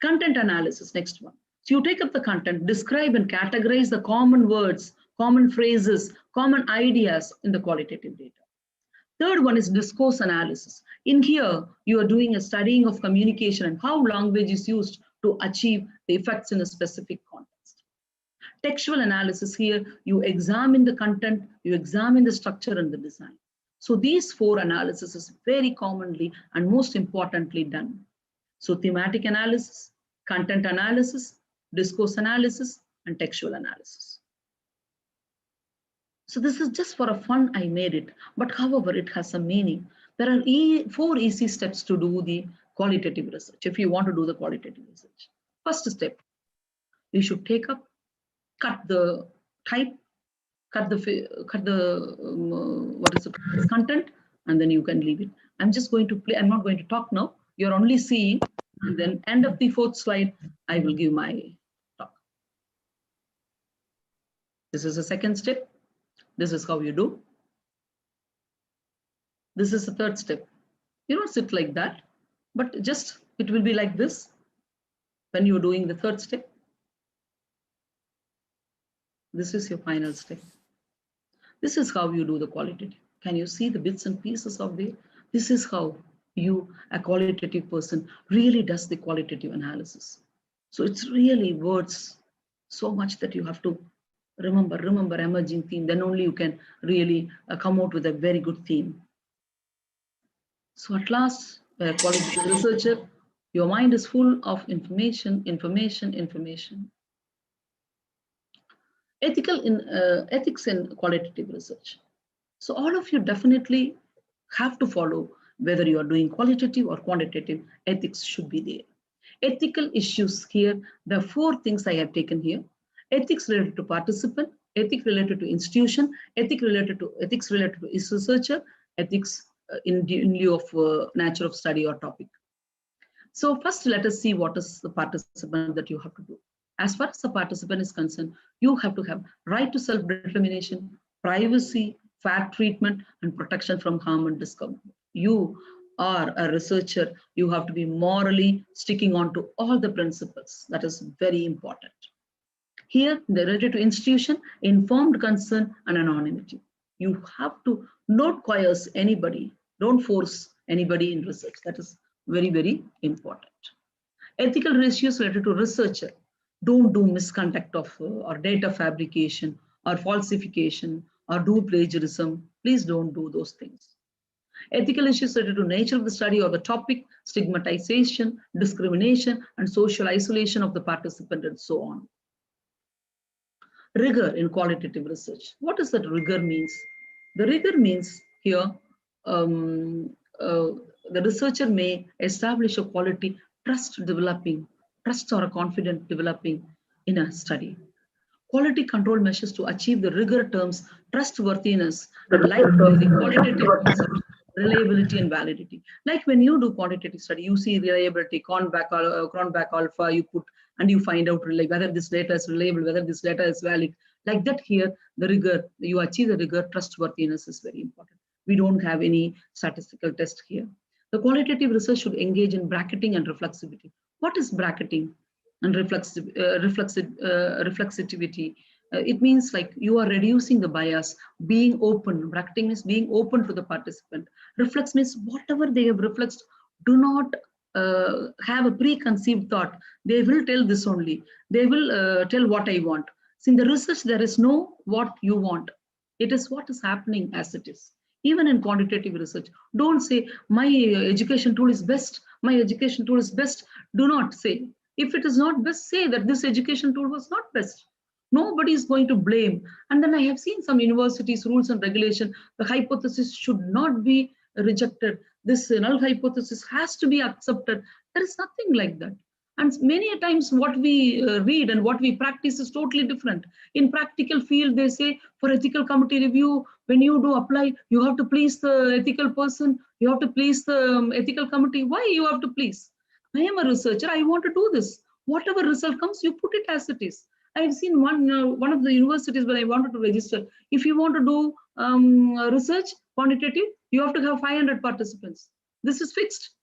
Content analysis, next one. So you take up the content, describe and categorize the common words, common phrases, common ideas in the qualitative data. Third one is discourse analysis. In here, you are doing a studying of communication and how language is used to achieve the effects in a specific context. Textual analysis, here you examine the content, you examine the structure and the design. So these 4 analysis is very commonly and most importantly done. So thematic analysis, content analysis, discourse analysis, and textual analysis. So this is just for a fun, I made it, but however, it has a meaning. There are 4 easy steps to do the qualitative research if you want to do the qualitative research. First step, you should take up, cut the type, cut the content, and then you can leave it. I'm just going to play. I'm not going to talk now. You're only seeing, and then end of the 4th slide, I will give my talk. This is the 2nd step. This is how you do. This is the 3rd step. You don't sit like that, but just it will be like this when you're doing the 3rd step. This is your final step. This is how you do the qualitative. Can you see the bits and pieces of it? This is how you, a qualitative person, really does the qualitative analysis. So it's really words so much that you have to remember emerging theme. Then only you can really come out with a very good theme. So at last, a qualitative researcher, your mind is full of information. Ethics in qualitative research. So all of you definitely have to follow, whether you are doing qualitative or quantitative, ethics should be there. Ethical issues here, there are 4 things I have taken here. Ethics related to participant, ethics related to institution, ethics related to researcher, ethics in lieu of nature of study or topic. So first, let us see what is the participant that you have to do. As far as the participant is concerned, you have to have right to self-determination, privacy, fair treatment, and protection from harm and discomfort. You are a researcher, you have to be morally sticking on to all the principles. That is very important. Here, related to institution, informed consent and anonymity. You have to not coerce anybody, don't force anybody in research. That is very, very important. Ethical issues related to researcher. Don't do misconduct of or data fabrication or falsification or do plagiarism. Please don't do those things. Ethical issues related to nature of the study or the topic, stigmatization, discrimination, and social isolation of the participant, and so on. Rigor in qualitative research. What does that rigor means? The rigor means here, the researcher may establish a quality trust developing, trust or a confidence developing in a study. Quality control measures to achieve the rigor terms, trustworthiness, and like the qualitative concept, reliability and validity. Like when you do quantitative study, you see reliability, Cronbach alpha, you put and you find out whether this data is reliable, whether this data is valid. Like that here, the rigor, you achieve the rigor, trustworthiness is very important. We don't have any statistical test here. The qualitative research should engage in bracketing and reflexivity. What is bracketing and reflexivity? It means like you are reducing the bias, being open. Bracketing is being open to the participant. Reflex means whatever they have reflexed, do not have a preconceived thought. They will tell this only. They will tell what I want. So in the research, there is no what you want. It is what is happening as it is. Even in quantitative research, don't say my education tool is best. My education tool is best. Do not say. If it is not best, say that this education tool was not best. Nobody is going to blame. And then I have seen some universities, rules and regulation, the hypothesis should not be rejected. This null hypothesis has to be accepted. There is nothing like that. And many times what we read and what we practice is totally different. In practical field, they say for ethical committee review, when you do apply, you have to please the ethical person, you have to please the ethical committee. Why you have to please? I am a researcher, I want to do this. Whatever result comes, you put it as it is. I've seen one of the universities where I wanted to register. If you want to do research, quantitative, you have to have 500 participants. This is fixed.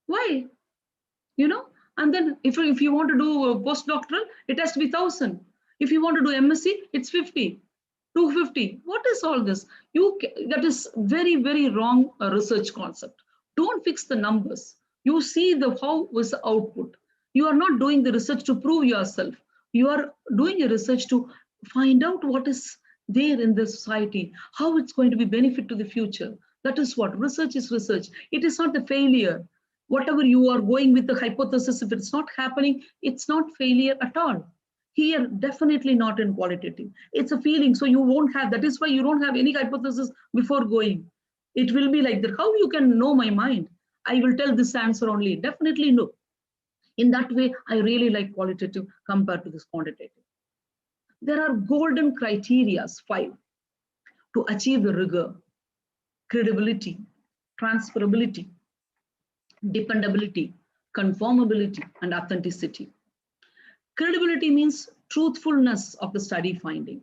Why? You know, and then if you want to do postdoctoral, it has to be 1,000. If you want to do MSc, it's 50, 250. What is all this? That is very, very wrong research concept. Don't fix the numbers. You see how was the output. You are not doing the research to prove yourself. You are doing a research to find out what is there in the society, how it's going to be benefit to the future. That is what research is. Research. It is not the failure. Whatever you are going with the hypothesis, if it's not happening, it's not failure at all. Here, definitely not in qualitative. It's a feeling, so you won't have, that is why you don't have any hypothesis before going. It will be like that. How you can know my mind? I will tell this answer only. Definitely no. In that way, I really like qualitative compared to this quantitative. There are golden criteria, 5, to achieve the rigor, credibility, transferability, dependability, conformability, and authenticity. Credibility means truthfulness of the study finding.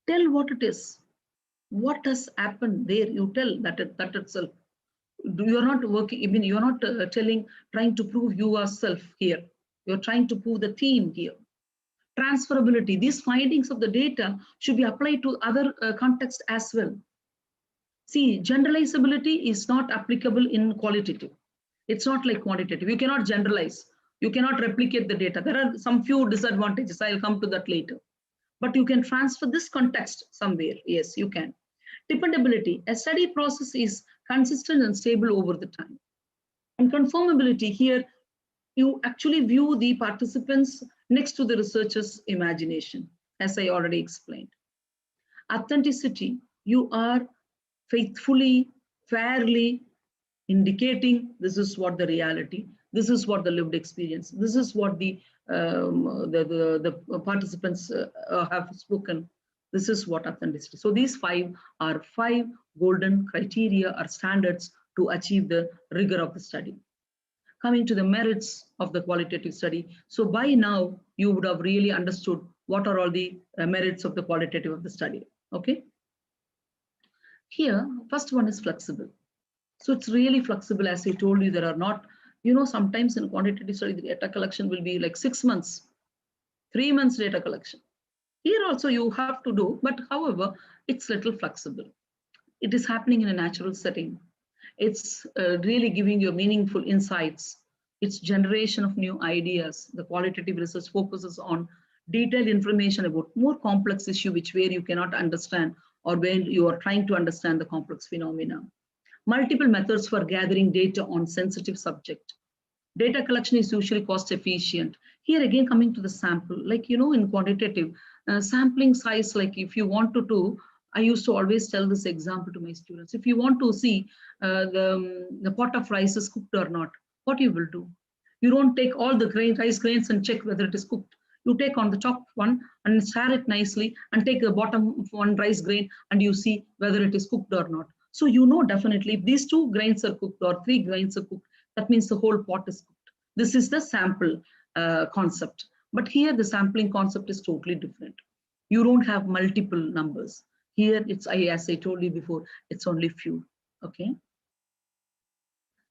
Tell what it is. What has happened there? You tell that itself. You're not working, even you're not trying to prove yourself here. You're trying to prove the theme here. Transferability. These findings of the data should be applied to other contexts as well. See, generalizability is not applicable in qualitative. It's not like quantitative. You cannot generalize. You cannot replicate the data. There are some few disadvantages. I'll come to that later. But you can transfer this context somewhere. Yes, you can. Dependability. A study process is consistent and stable over the time. And conformability, here, you actually view the participants next to the researcher's imagination, as I already explained. Authenticity, you are faithfully, fairly indicating this is what the reality, this is what the lived experience, this is what the participants have spoken, this is what authenticity. So these 5 are 5 golden criteria or standards to achieve the rigor of the study. Coming to the merits of the qualitative study. So by now, you would have really understood what are all the merits of the qualitative of the study, okay? Here, first one is flexible. So it's really flexible. As I told you, there are not, sometimes in quantitative study, the data collection will be like 6 months, 3 months data collection. Here also you have to do, but however, it's little flexible. It is happening in a natural setting. It's really giving you meaningful insights. It's generation of new ideas. The qualitative research focuses on detailed information about more complex issue, where you cannot understand or when you are trying to understand the complex phenomena. Multiple methods for gathering data on sensitive subject. Data collection is usually cost efficient. Here again, coming to the sample, like, in quantitative, sampling size, like if you want to do, I used to always tell this example to my students. If you want to see the pot of rice is cooked or not, what you will do? You don't take all the rice grains and check whether it is cooked. You take on the top one and stir it nicely and take the bottom one rice grain and you see whether it is cooked or not. So you know definitely if these 2 grains are cooked or 3 grains are cooked, that means the whole pot is cooked. This is the sample concept. But here the sampling concept is totally different. You don't have multiple numbers. Here it's, as I told you before, it's only few. Okay.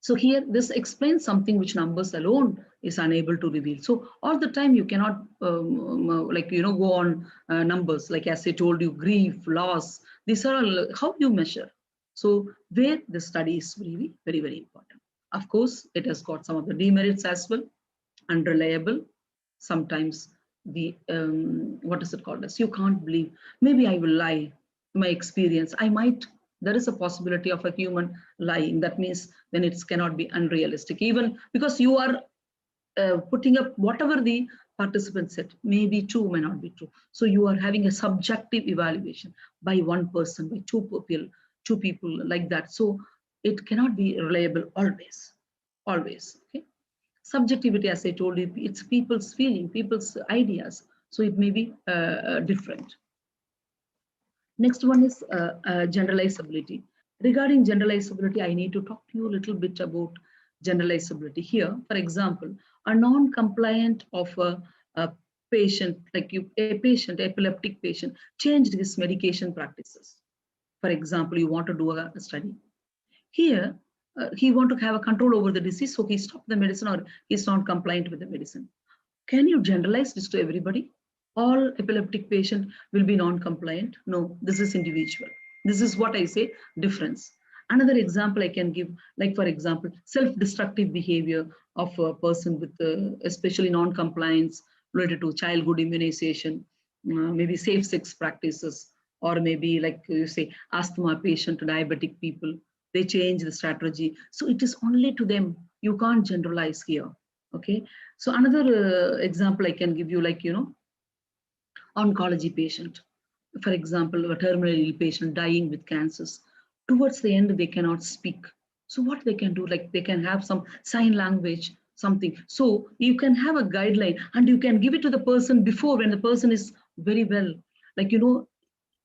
So here, this explains something which numbers alone is unable to reveal. So all the time you cannot go on numbers, like as I told you, grief, loss, these are all how you measure. So where the study is really very, very important. Of course, it has got some of the demerits as well, unreliable. Sometimes the, what is it called as, you can't believe, maybe I will lie, my experience, I might, there is a possibility of a human lying. That means then it cannot be unrealistic, even because you are putting up whatever the participants said, maybe true, may not be true. So you are having a subjective evaluation by one person, by two people like that. So it cannot be reliable always, okay? Subjectivity, as I told you, it's people's feeling, people's ideas. So it may be different. Next one is generalizability. Regarding generalizability, I need to talk to you a little bit about generalizability here. For example, a non-compliant of a patient, like a patient, epileptic patient, changed his medication practices. For example, you want to do a study. Here, he want to have a control over the disease, so he stopped the medicine or he's not compliant with the medicine. Can you generalize this to everybody? All epileptic patient will be non-compliant? No, this is individual. This is what I say, difference. Another example I can give, like for example, self-destructive behavior of a person with especially non-compliance related to childhood immunization, maybe safe sex practices, or maybe like you say, asthma patient, diabetic people, they change the strategy. So it is only to them. You can't generalize here. Okay. So another example I can give you, like, oncology patient. For example, a terminally ill patient dying with cancers. Towards the end, they cannot speak. So what they can do, like they can have some sign language, something. So you can have a guideline and you can give it to the person before when the person is very well. Like,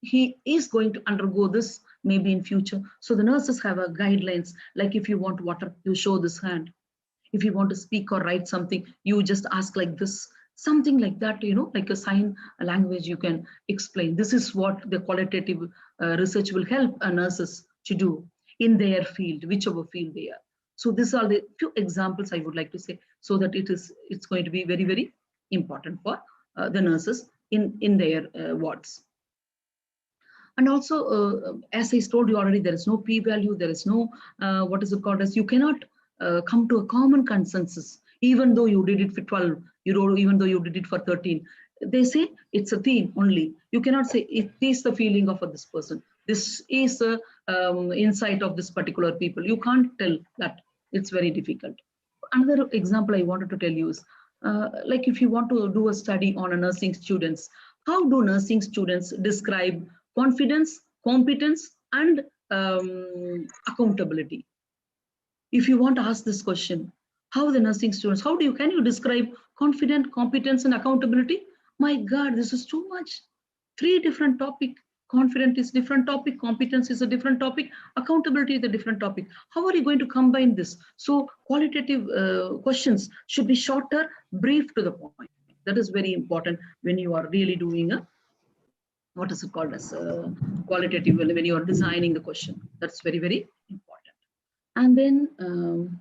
he is going to undergo this maybe in future. So the nurses have a guidelines, like if you want water, you show this hand. If you want to speak or write something, you just ask like this, something like that, like a sign language you can explain. This is what the qualitative research will help nurses to do in their field, whichever field they are. So these are the few examples I would like to say, so that it's going to be very, very important for the nurses in their wards. And also, as I told you already, there is no p-value, there is no, what is it called as, you cannot come to a common consensus, even though you did it for 12, even though you did it for 13. They say it's a theme only. You cannot say it is the feeling of this person. This is the insight of this particular people. You can't tell that. It's very difficult. Another example I wanted to tell you is, like if you want to do a study on a nursing students, how do nursing students describe confidence, competence, and accountability? If you want to ask this question, how the nursing students, can you describe confidence, competence, and accountability? My God, this is too much. 3 different topics. Confidence is different topic, competence is a different topic, accountability is a different topic. How are you going to combine this? So qualitative questions should be shorter, brief to the point. That is very important when you are really doing a, what is it called as qualitative, when you are designing the question. That's very, very important. And then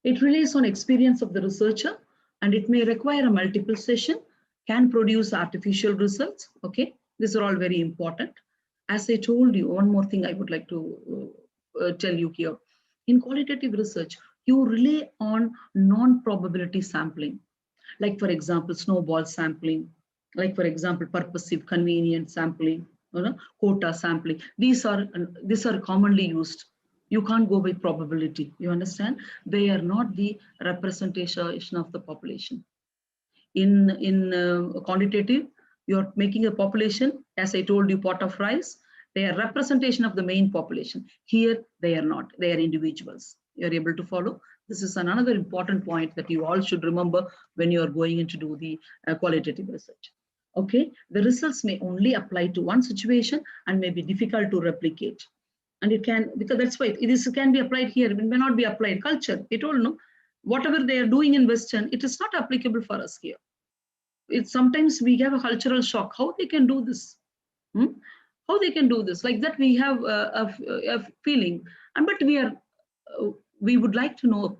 it relies on experience of the researcher, and it may require a multiple session, can produce artificial results. Okay, these are all very important. As I told you, one more thing I would like to tell you here. In qualitative research, you rely on non-probability sampling, like for example, snowball sampling, like for example, purposive convenient sampling, quota sampling. These are commonly used. You can't go by probability. You understand? They are not the representation of the population. In quantitative, you're making a population, as I told you, pot of rice. They are representation of the main population. Here, they are not. They are individuals. You're able to follow? This is another important point that you all should remember when you are going in to do the qualitative research. Okay, the results may only apply to one situation and may be difficult to replicate. And it can, because that's why it can be applied here, it may not be applied. Culture, it all know, whatever they are doing in Western, it is not applicable for us here. It's sometimes we have a cultural shock, how they can do this. How they can do this, like that we have a feeling, and but we would like to know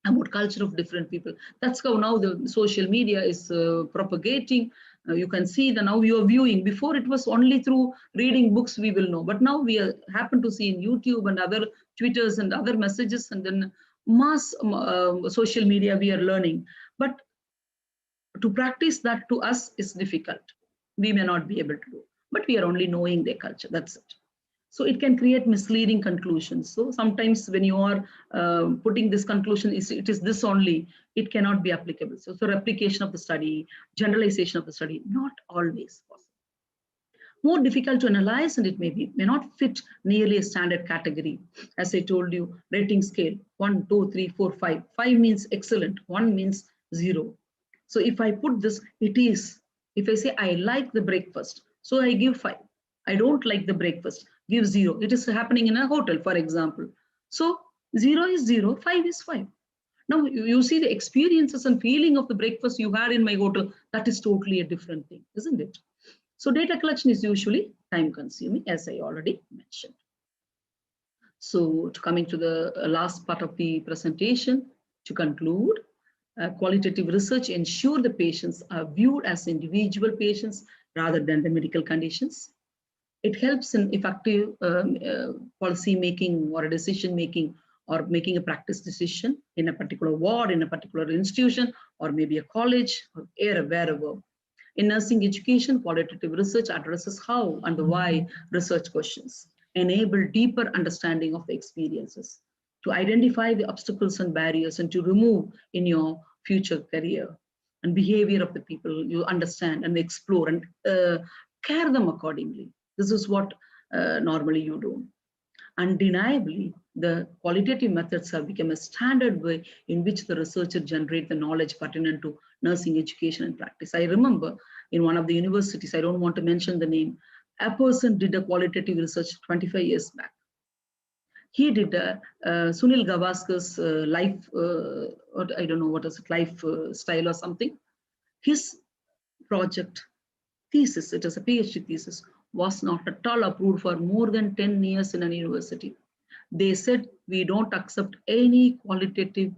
about culture of different people. That's how now the social media is propagating. You can see that now you are viewing. Before it was only through reading books we will know, but now we happen to see in YouTube and other Twitters and other messages, and then mass social media we are learning. But to practice that to us is difficult. We may not be able to do, but we are only knowing their culture, that's it. So it can create misleading conclusions. So sometimes when you are putting this conclusion, it is this only, it cannot be applicable. So replication of the study, generalization of the study, not always possible. More difficult to analyze, and it may not fit nearly a standard category. As I told you, rating scale, 1, 2, 3, 4, 5. 5 means excellent, 1 means 0. So if I put this, it is, if I say I like the breakfast, so I give 5. I don't like the breakfast, give 0. It is happening in a hotel, for example. So 0 is 0, 5 is 5. Now you see the experiences and feeling of the breakfast you had in my hotel, that is totally a different thing, isn't it? So data collection is usually time consuming, as I already mentioned. So coming to the last part of the presentation, to conclude, qualitative research ensure the patients are viewed as individual patients rather than the medical conditions. It helps in effective policy making or decision making, or making a practice decision in a particular ward, in a particular institution, or maybe a college, or wherever. In nursing education, qualitative research addresses how and why research questions, enable deeper understanding of the experiences, to identify the obstacles and barriers, and to remove in your future career and behavior of the people you understand and explore, and care them accordingly. This is what normally you do. Undeniably, the qualitative methods have become a standard way in which the researcher generates the knowledge pertinent to nursing education and practice. I remember in one of the universities, I don't want to mention the name, a person did a qualitative research 25 years back. He did Sunil Gavaskar's life, I don't know what is it, life style or something. His project thesis, it is a PhD thesis, was not at all approved for more than 10 years in a university. They said, we don't accept any qualitative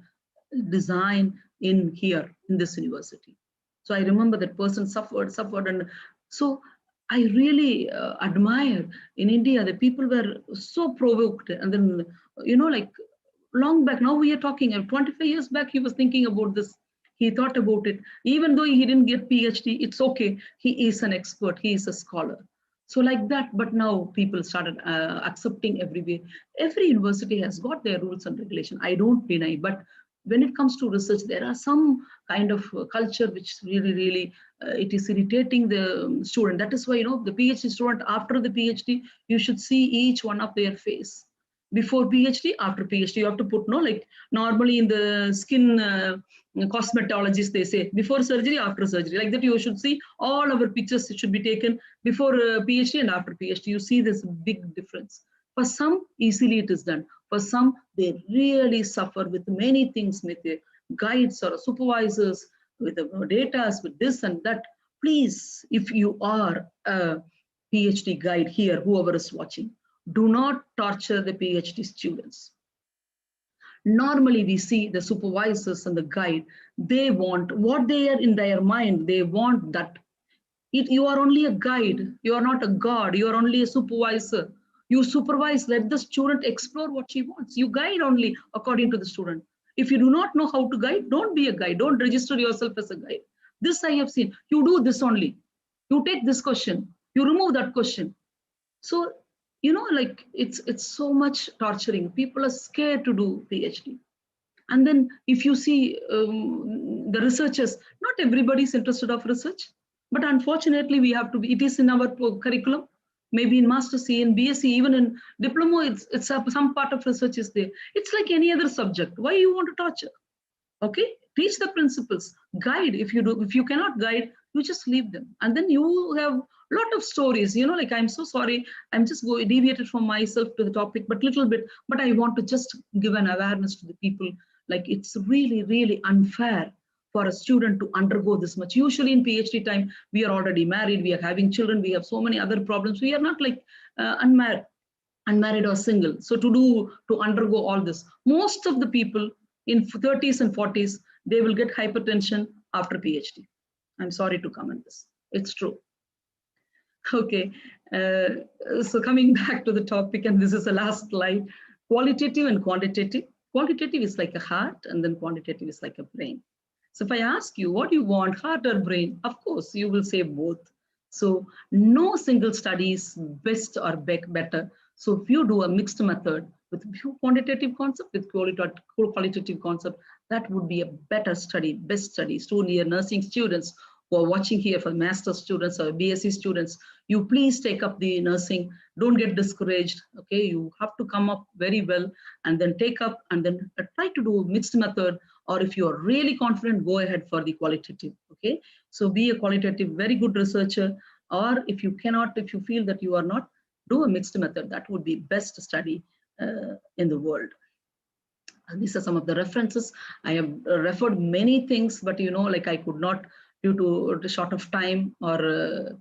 design in here, in this university. So I remember that person suffered. And so I really admire in India, the people were so provoked. And then, like long back, now we are talking, 25 years back, he was thinking about this. He thought about it. Even though he didn't get PhD, it's okay. He is an expert, he is a scholar. So like that, but now people started accepting everywhere. Every university has got their rules and regulation. I don't deny, but when it comes to research, there are some kind of culture which really, it is irritating the student. That is why, the PhD student, after the PhD, you should see each one of their face. Before PhD, after PhD, you have to put, like normally in the skin cosmetologists, they say before surgery, after surgery, like that you should see all our pictures should be taken before PhD and after PhD. You see this big difference. For some, easily it is done. For some, they really suffer with many things, with guides or supervisors, with the data, with this and that. Please, if you are a PhD guide here, whoever is watching, do not torture the PhD students. Normally, we see the supervisors and the guide, they want what they are in their mind, they want that. You are only a guide, you are not a god, you are only a supervisor. You supervise, let the student explore what she wants. You guide only according to the student. If you do not know how to guide, don't be a guide, don't register yourself as a guide. This I have seen, you do this only. You take this question, you remove that question. So, like it's so much torturing. People are scared to do PhD. And then if you see the researchers, not everybody is interested of research, but unfortunately we have to be, it is in our curriculum. maybe in Master C, in BSc, even in Diploma, some part of research is there. It's like any other subject. Why you want to torture? Okay, teach the principles, guide. If you cannot guide, you just leave them. And then you have a lot of stories, like, I'm so sorry, I'm just deviated from myself to the topic, but little bit, but I want to just give an awareness to the people. Like, it's really, really unfair for a student to undergo this much. Usually in PhD time, we are already married, we are having children, we have so many other problems. We are not like unmarried or single. So to undergo all this, most of the people in 30s and 40s, they will get hypertension after PhD. I'm sorry to comment this. It's true. Okay, so coming back to the topic, and this is the last slide, qualitative and quantitative. Quantitative is like a heart, and then quantitative is like a brain. So if I ask you, what do you want, heart or brain? Of course, you will say both. So no single study is best or better. So if you do a mixed method with quantitative concept, with qualitative concept, that would be a better study, best study. Student nursing students who are watching here, for master students or BSc students, you please take up the nursing. Don't get discouraged. Okay, you have to come up very well and then take up and then try to do mixed method. Or if you are really confident, go ahead for the qualitative. Okay, so be a qualitative, very good researcher. Or if you cannot, if you feel that you are not, do a mixed method. That would be best study in the world. And these are some of the references. I have referred many things, but like, I could not, due to the short of time, or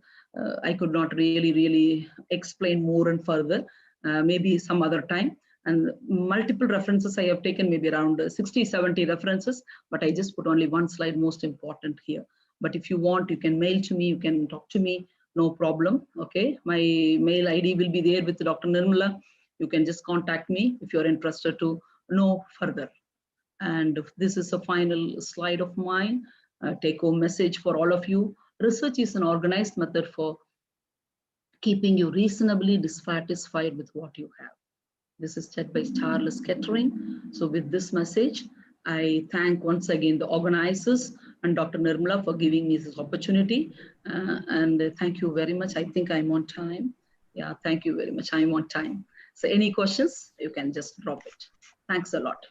I could not really explain more and further. Maybe some other time. And multiple references I have taken, maybe around 60, 70 references, but I just put only one slide, most important here. But if you want, you can mail to me, you can talk to me, no problem. Okay, my mail ID will be there with Dr. Nirmala. You can just contact me if you're interested to know further. And this is a final slide of mine. Take home message for all of you. Research is an organized method for keeping you reasonably dissatisfied with what you have. This is said by Charles Kettering. So with this message, I thank once again the organizers and Dr. Nirmala for giving me this opportunity. And thank you very much. I think I'm on time. Yeah, thank you very much. I'm on time. So any questions, you can just drop it. Thanks a lot.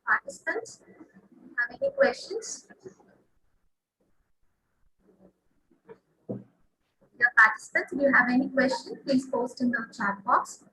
Participants, have any questions? Dear participants, if you have any question, please post in the chat box.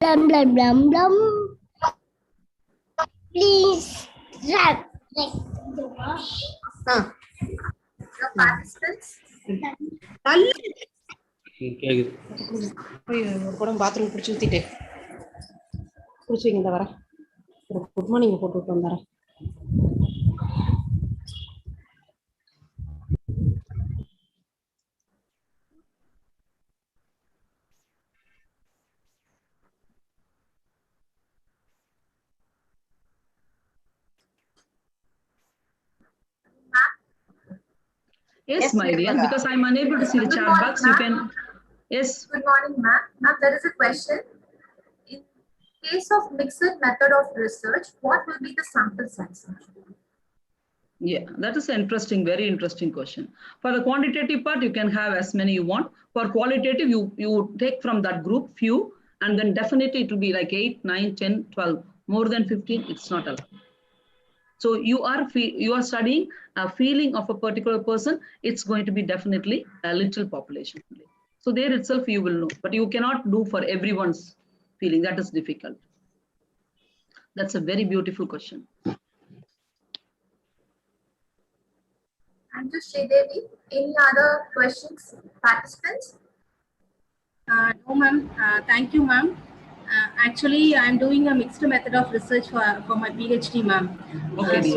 Blum blum blum blum. Please run. Dear participants, போய் ஒரு குடம் bathroom பிடிச்சி ஊற்றிட்டு பிடிச்சி வைங்க. இந்த வரேன். ஒரு குட் மார்னிங் போட்டு விட்டு வந்துடுறேன். Yes, my dear, because I'm unable to see the chat box, you can, yes. good morning, ma'am. Ma'am, there is a question. In case of mixed method of research, what will be the sample size? Yeah, that is an interesting, very interesting question. For the quantitative part, you can have as many you want. For qualitative, you take from that group few, and then definitely it will be like 8, 9, 10, 12. More than 15, it's not allowed. So you are studying a feeling of a particular person. It's going to be definitely a little population. So there itself you will know, but you cannot do for everyone's feeling. That is difficult. That's a very beautiful question. And to Sridevi, any other questions, participants? No, ma'am. Thank you, ma'am. Actually, I'm doing a mixed method of research for my PhD, ma'am. Okay, dear.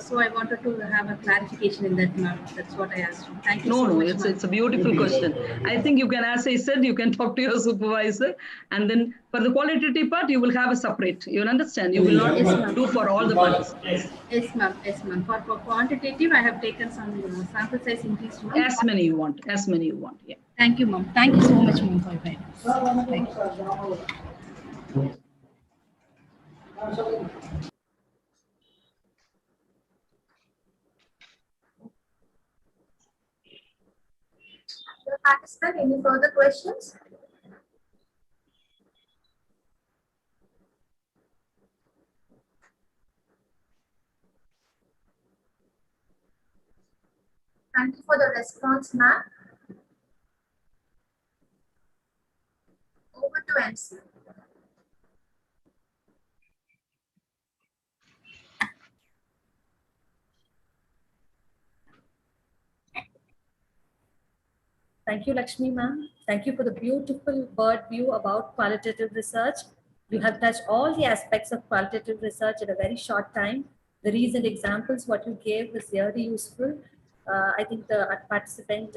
So I wanted to have a clarification in that, ma'am. That's what I asked. Thank you No, so no, much, it's ma'am. a beautiful question. I think you can, as I said, you can talk to your supervisor, and then for the qualitative part, you will have a separate. You understand? You will not do for all the participants. Yes, ma'am. Yes, ma'am. For quantitative, I have taken some sample size increased, ma'am. As many you want, as many you want. Yeah. Thank you, ma'am. Thank you so much, ma'am, for your guidance. Thank you. The participant, any further questions? Thank you for the response, ma'am. Over to MC. Thank you, Lakshmi ma'am. Thank you for the beautiful bird view about qualitative research. You have touched all the aspects of qualitative research in a very short time. The recent examples, what you gave was very useful. I think the participant,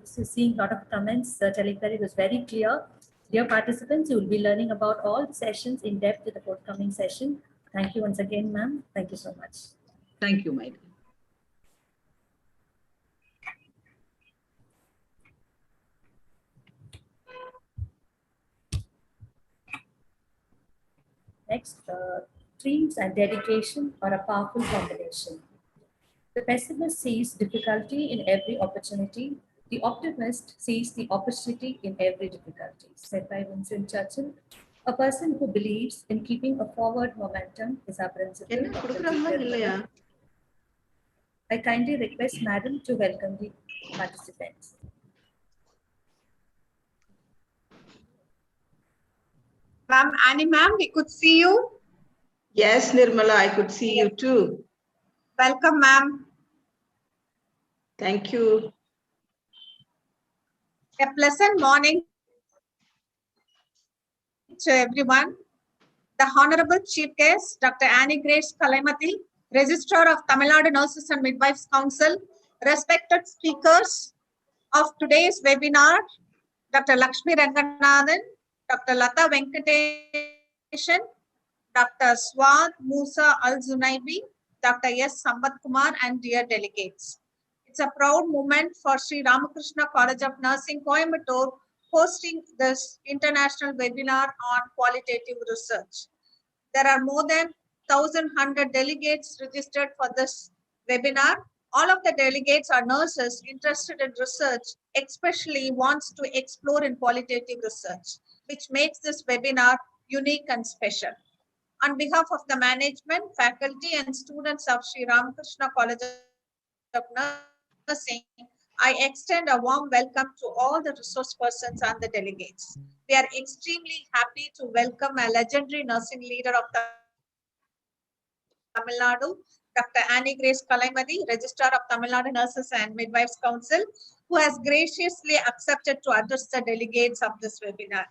seeing a lot of comments telling that it was very clear. Dear participants, you will be learning about all the sessions in depth in the forthcoming session. Thank you once again, ma'am. Thank you so much. Thank you, my dear. Next, dreams and dedication are a powerful combination. The pessimist sees difficulty in every opportunity. The optimist sees the opportunity in every difficulty. Said by Winston Churchill, a person who believes in keeping a forward momentum is our principle. I kindly request Madam to welcome the participants. Ma'am, Annie ma'am, we could see you. Yes, Nirmala, I could see you too. Welcome, ma'am. Thank you. A pleasant morning to everyone. The Honorable Chief Guest, Dr. Annie Grace Kalaimati, Registrar of Tamil Nadu Nurses and Midwives Council, respected speakers of today's webinar, Dr. Lakshmi Ranganathan, Dr. Lata Venkateshan, Dr. Swad Musa Al-Zunaibi, Dr. S. Sambat Kumar, and dear delegates. It's a proud moment for Sri Ramakrishna College of Nursing, Coimbatore, hosting this international webinar on qualitative research. There are more than 1,100 delegates registered for this webinar. All of the delegates are nurses interested in research, especially wants to explore in qualitative research, which makes this webinar unique and special. On behalf of the management, faculty, and students of Sri Ramakrishna College of Nursing, I extend a warm welcome to all the resource persons and the delegates. We are extremely happy to welcome a legendary nursing leader of Tamil Nadu, Dr. Annie Grace Kalaimati, Registrar of Tamil Nadu Nurses and Midwives Council, who has graciously accepted to address the delegates of this webinar.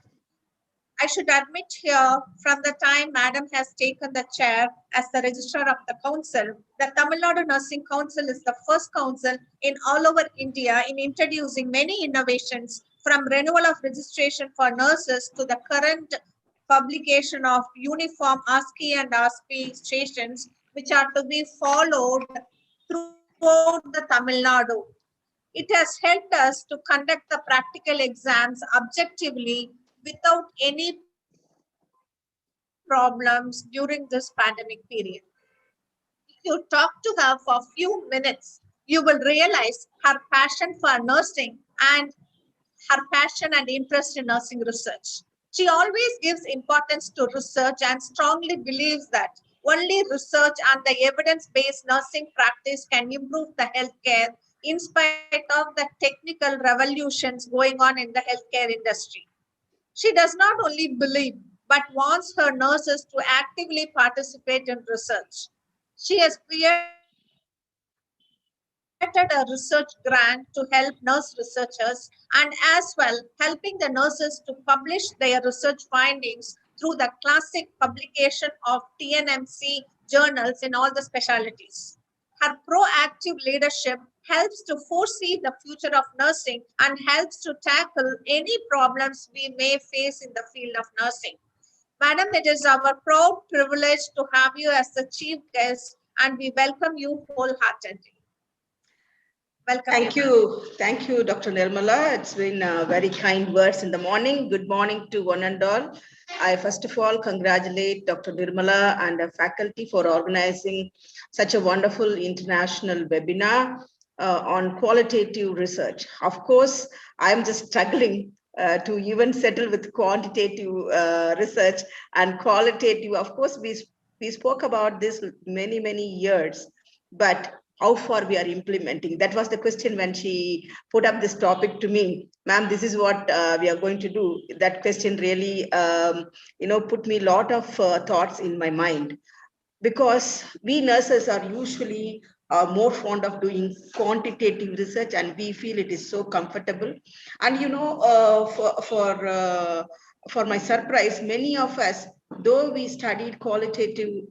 I should admit here, from the time Madam has taken the chair as the Registrar of the Council, the Tamil Nadu Nursing Council is the first council in all over India in introducing many innovations, from renewal of registration for nurses to the current publication of uniform ASCII and ASPI stations, which are to be followed throughout the Tamil Nadu. It has helped us to conduct the practical exams objectively without any problems during this pandemic period. If you talk to her for a few minutes, you will realize her passion for nursing and her passion and interest in nursing research. She always gives importance to research and strongly believes that only research and the evidence-based nursing practice can improve the healthcare in spite of the technical revolutions going on in the healthcare industry. She does not only believe, but wants her nurses to actively participate in research. She has created a research grant to help nurse researchers and as well helping the nurses to publish their research findings through the classic publication of TNMC journals in all the specialties. Her proactive leadership helps to foresee the future of nursing and helps to tackle any problems we may face in the field of nursing. Madam, it is our proud privilege to have you as the chief guest and we welcome you wholeheartedly. Welcome. Thank you, Dr. Nirmala. It's been very kind words in the morning. Good morning to one and all. I first of all congratulate Dr. Nirmala and the faculty for organizing such a wonderful international webinar on qualitative research. Of course, I'm just struggling to even settle with quantitative research and qualitative. Of course, we spoke about this many years, but how far we are implementing. That was the question when she put up this topic to me. Ma'am, this is what we are going to do. That question really, put me a lot of thoughts in my mind. Because we nurses are usually more fond of doing quantitative research and we feel it is so comfortable. And for my surprise, many of us, though we studied qualitative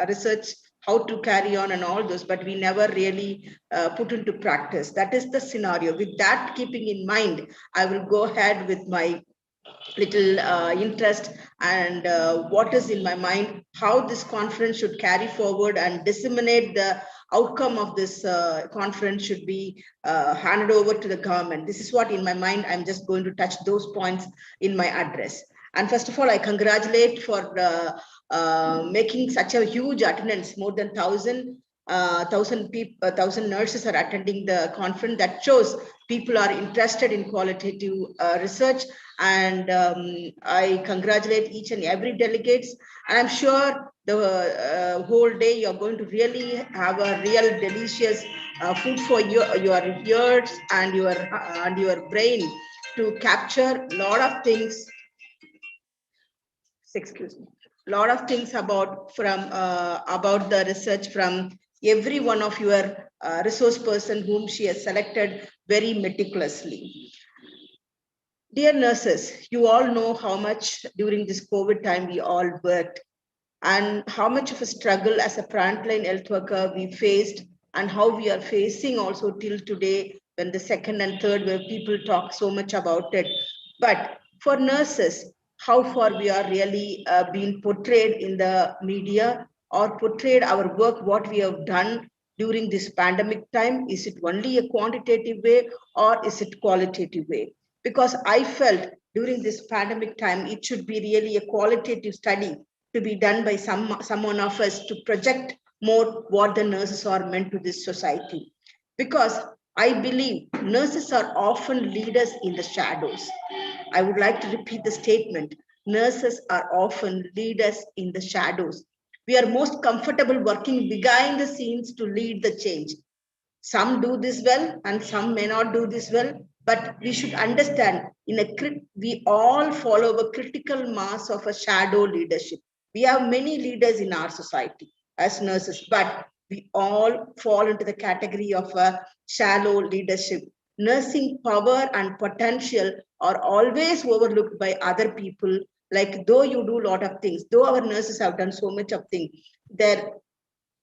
research, how to carry on and all those, but we never really put into practice. That is the scenario. With that keeping in mind, I will go ahead with my little interest and what is in my mind, how this conference should carry forward and disseminate the outcome of this conference should be handed over to the government. This is what in my mind, I'm just going to touch those points in my address. And first of all, I congratulate for making such a huge attendance, more than 1,000 nurses are attending the conference. That shows people are interested in qualitative research. And I congratulate each and every delegates. And I'm sure the whole day you're going to really have a real delicious food for your ears and your brain to capture a lot of things. Excuse me. Lot of things about the research from every one of your resource person whom she has selected very meticulously. Dear nurses, you all know how much during this COVID time we all worked and how much of a struggle as a frontline health worker we faced and how we are facing also till today when the second and third wave people talk so much about it. But for nurses, how far we are really being portrayed in the media or portrayed our work, what we have done during this pandemic time. Is it only a quantitative way or is it qualitative way? Because I felt during this pandemic time, it should be really a qualitative study to be done by someone of us to project more what the nurses are meant to this society. Because I believe nurses are often leaders in the shadows. I would like to repeat the statement. Nurses are often leaders in the shadows. We are most comfortable working behind the scenes to lead the change. Some do this well and some may not do this well, but we should understand we all follow a critical mass of a shadow leadership. We have many leaders in our society as nurses, but we all fall into the category of a shallow leadership. Nursing power and potential are always overlooked by other people. Like though you do a lot of things, though our nurses have done so much of things, their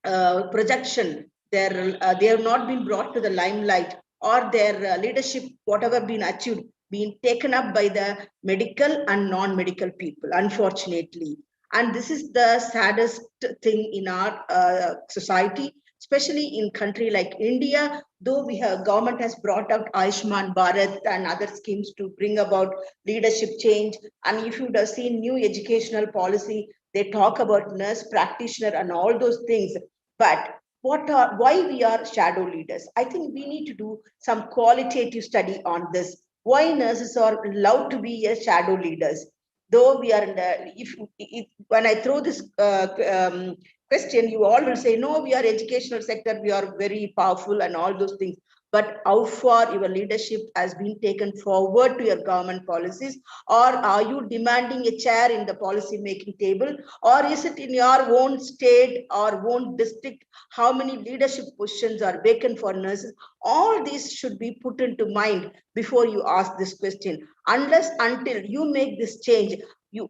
projection, they have not been brought to the limelight or their leadership, whatever been achieved, being taken up by the medical and non-medical people, unfortunately. And this is the saddest thing in our society, especially in country like India, though government has brought out Ayushman Bharat and other schemes to bring about leadership change. And if you would have seen new educational policy, they talk about nurse practitioner and all those things. But why we are shadow leaders? I think we need to do some qualitative study on this. Why nurses are allowed to be a shadow leaders? Though we are in the, when I throw this question, you all will say, no, we are educational sector, we are very powerful and all those things. but how far your leadership has been taken forward to your government policies, or are you demanding a chair in the policy making table, or is it in your own state or own district, how many leadership positions are vacant for nurses? All these should be put into mind before you ask this question. Unless until you make this change, you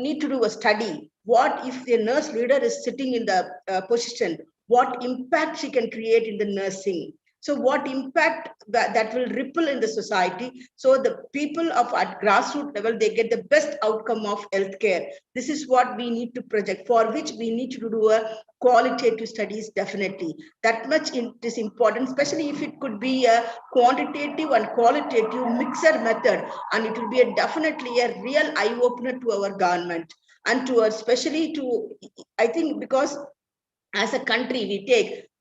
need to do a study. What if the nurse leader is sitting in the position? What impact she can create in the nursing? So what impact that will ripple in the society? So the people at grassroots level, they get the best outcome of healthcare. This is what we need to project, for which we need to do a qualitative studies. Definitely, that much it is important, especially if it could be a quantitative and qualitative mixed method, and it will be definitely a real eye opener to our government and to especially to, I think, because as a country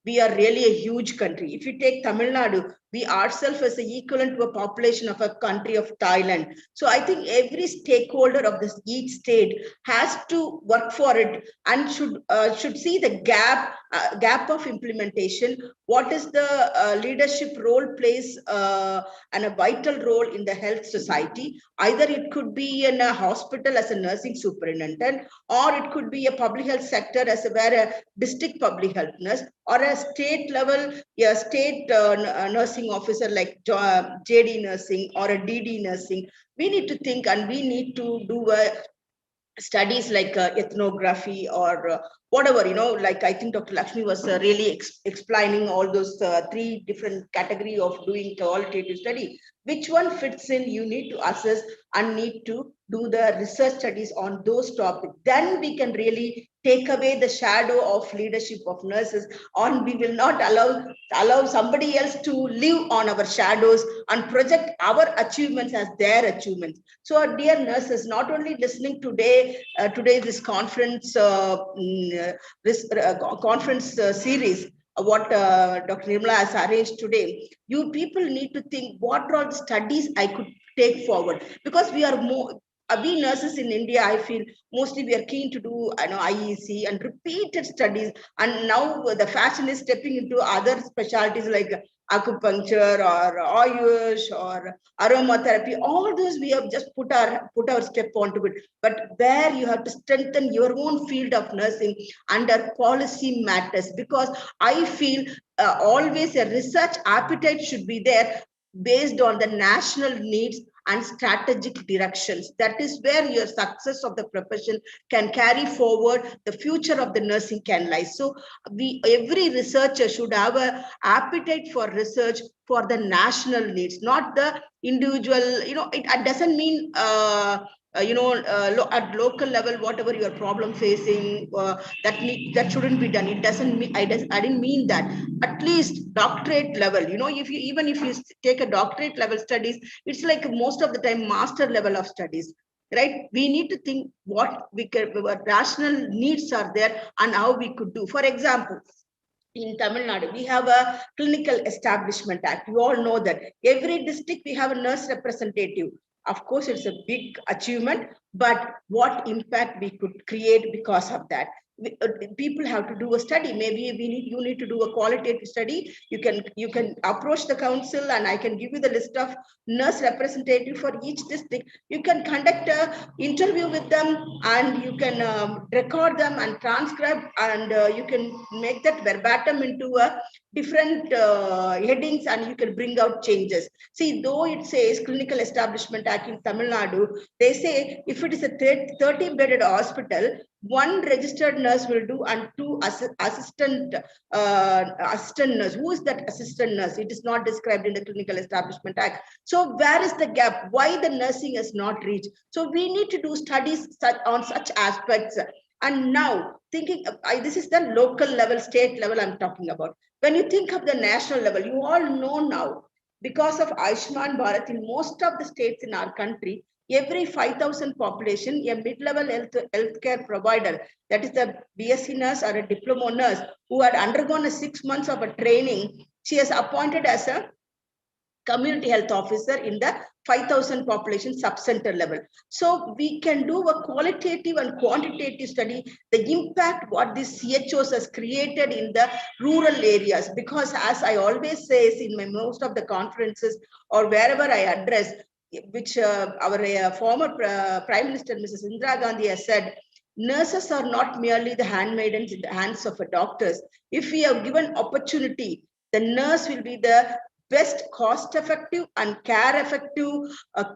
we are really a huge country. If you take Tamil Nadu, we ourselves as equivalent to a population of a country of Thailand. So I think every stakeholder of this each state has to work for it and should see the gap of implementation. What is the leadership role plays and a vital role in the health society? Either it could be in a hospital as a nursing superintendent, or it could be a public health sector as a district public health nurse, or a state level, a state nursing officer like JD nursing or a DD nursing. We need to think, and we need to do studies like ethnography or whatever, like I think Dr. Lakshmi was really explaining all those three different category of doing qualitative study. Which one fits in, you need to assess and need to do the research studies on those topics. Then we can really take away the shadow of leadership of nurses, or we will not allow somebody else to live on our shadows and project our achievements as their achievements. So dear nurses, not only listening today this conference series, what Dr. Nirmala has arranged today, you people need to think what are the studies I could take forward, because we nurses in India, I feel mostly we are keen to do IEC and repeated studies, and now the fashion is stepping into other specialties like acupuncture or Ayush or aromatherapy. All those we have just put our step onto it. But where you have to strengthen your own field of nursing under policy matters, because I feel always a research appetite should be there based on the national needs and strategic directions. That is where your success of the profession can carry forward, the future of the nursing can lie. So every researcher should have an appetite for research for the national needs, not the individual. It doesn't mean at local level, whatever your problem facing, that shouldn't be done. It doesn't mean, I didn't mean that. At least doctorate level, if you take a doctorate level studies, it's like most of the time master level of studies, right? We need to think what rational needs are there and how we could do. For example, in Tamil Nadu, we have a Clinical Establishment Act. You all know that every district we have a nurse representative. Of course, it's a big achievement, but what impact we could create because of that? People have to do a study. Maybe you need to do a qualitative study. You can approach the council, and I can give you the list of nurse representative for each district. You can conduct a interview with them, and you can record them and transcribe, and you can make that verbatim into a different headings, and you can bring out changes. See, though it says Clinical Establishment Act in Tamil Nadu, they say if it is a 30-bedded hospital, one registered nurse will do and two assistant nurse. Who is that assistant nurse? It is not described in the Clinical Establishment Act. So where is the gap? Why the nursing is not reached? So we need to do studies on such aspects. And now thinking, this is the local level, state level I'm talking about. When you think of the national level, you all know now, because of Ayushman Bharat, in most of the states in our country, every 5,000 population, a mid-level healthcare provider, that is the BSc nurse or a diploma nurse who had undergone 6 months of a training, she is appointed as a community health officer in the 5,000 population sub-center level. So we can do a qualitative and quantitative study, the impact what these CHOs has created in the rural areas. Because as I always say in my most of the conferences or wherever I address, which our former Prime Minister, Mrs. Indira Gandhi, has said, nurses are not merely the handmaidens in the hands of doctors. If we are given opportunity, the nurse will be the best cost-effective and care-effective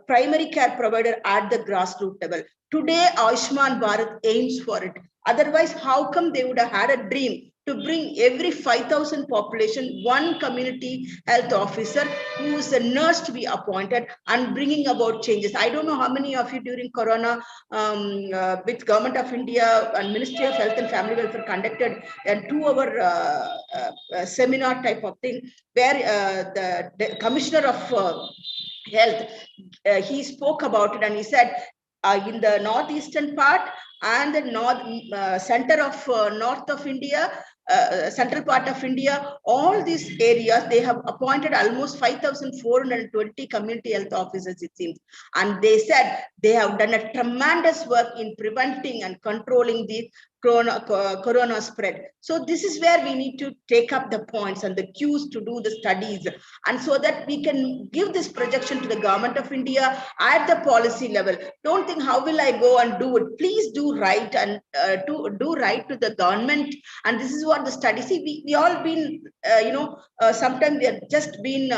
primary care provider at the grassroots level. Today, Ayushman Bharat aims for it. Otherwise, how come they would have had a dream to bring every 5,000 population, one community health officer who is a nurse to be appointed and bringing about changes. I don't know how many of you during Corona with Government of India and Ministry of Health and Family Welfare conducted a 2-hour seminar type of thing where the Commissioner of Health, he spoke about it and he said, in the northeastern part and the center of north of India, central part of India, all these areas, they have appointed almost 5,420 community health officers, it seems. And they said they have done a tremendous work in preventing and controlling the corona spread. So this is where we need to take up the points and the cues to do the studies, and so that we can give this projection to the Government of India at the policy level. Don't think how will I go and do it. Please do right and do right to the government. And this is what the study. See, we all been sometimes we have just been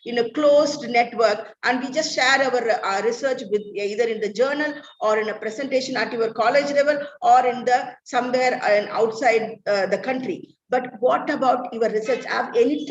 in a closed network, and we just share our research with either in the journal or in a presentation at your college level or in the somewhere outside the country. But what about your research? Have you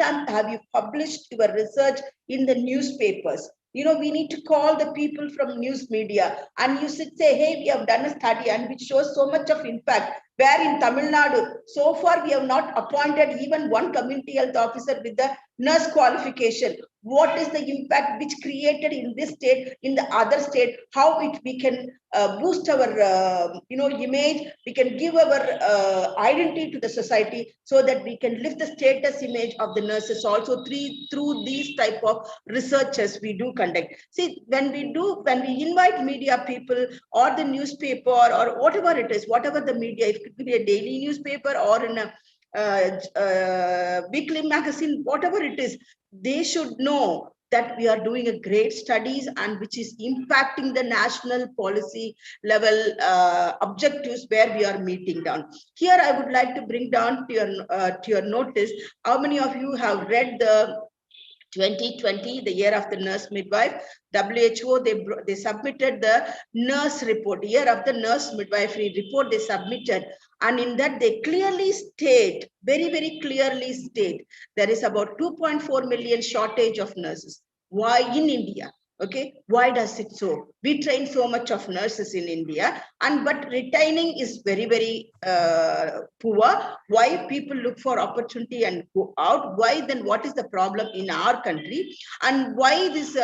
published your research in the newspapers? We need to call the people from news media, and you should say, hey, we have done a study and which shows so much of impact. Where in Tamil Nadu, so far we have not appointed even one community health officer with the nurse qualification. What is the impact which created in this state, in the other state? How we can boost our image, we can give our identity to the society, so that we can lift the status image of the nurses also through these type of researches we do conduct. See, when we invite media people or the newspaper or whatever it is, whatever the media, if it could be a daily newspaper or in a weekly magazine, whatever it is, they should know that we are doing a great studies and which is impacting the national policy level objectives where we are meeting down. Here, I would like to bring down to your notice, how many of you have read the 2020, the year of the nurse midwife? WHO, they submitted the nurse report, year of the nurse midwifery report they submitted. And in that they clearly state, very, very clearly state, there is about 2.4 million shortage of nurses. Why in India? Okay, why does it so? We train so much of nurses in India, but retaining is very, very poor. Why people look for opportunity and go out? Why then? What is the problem in our country? And why this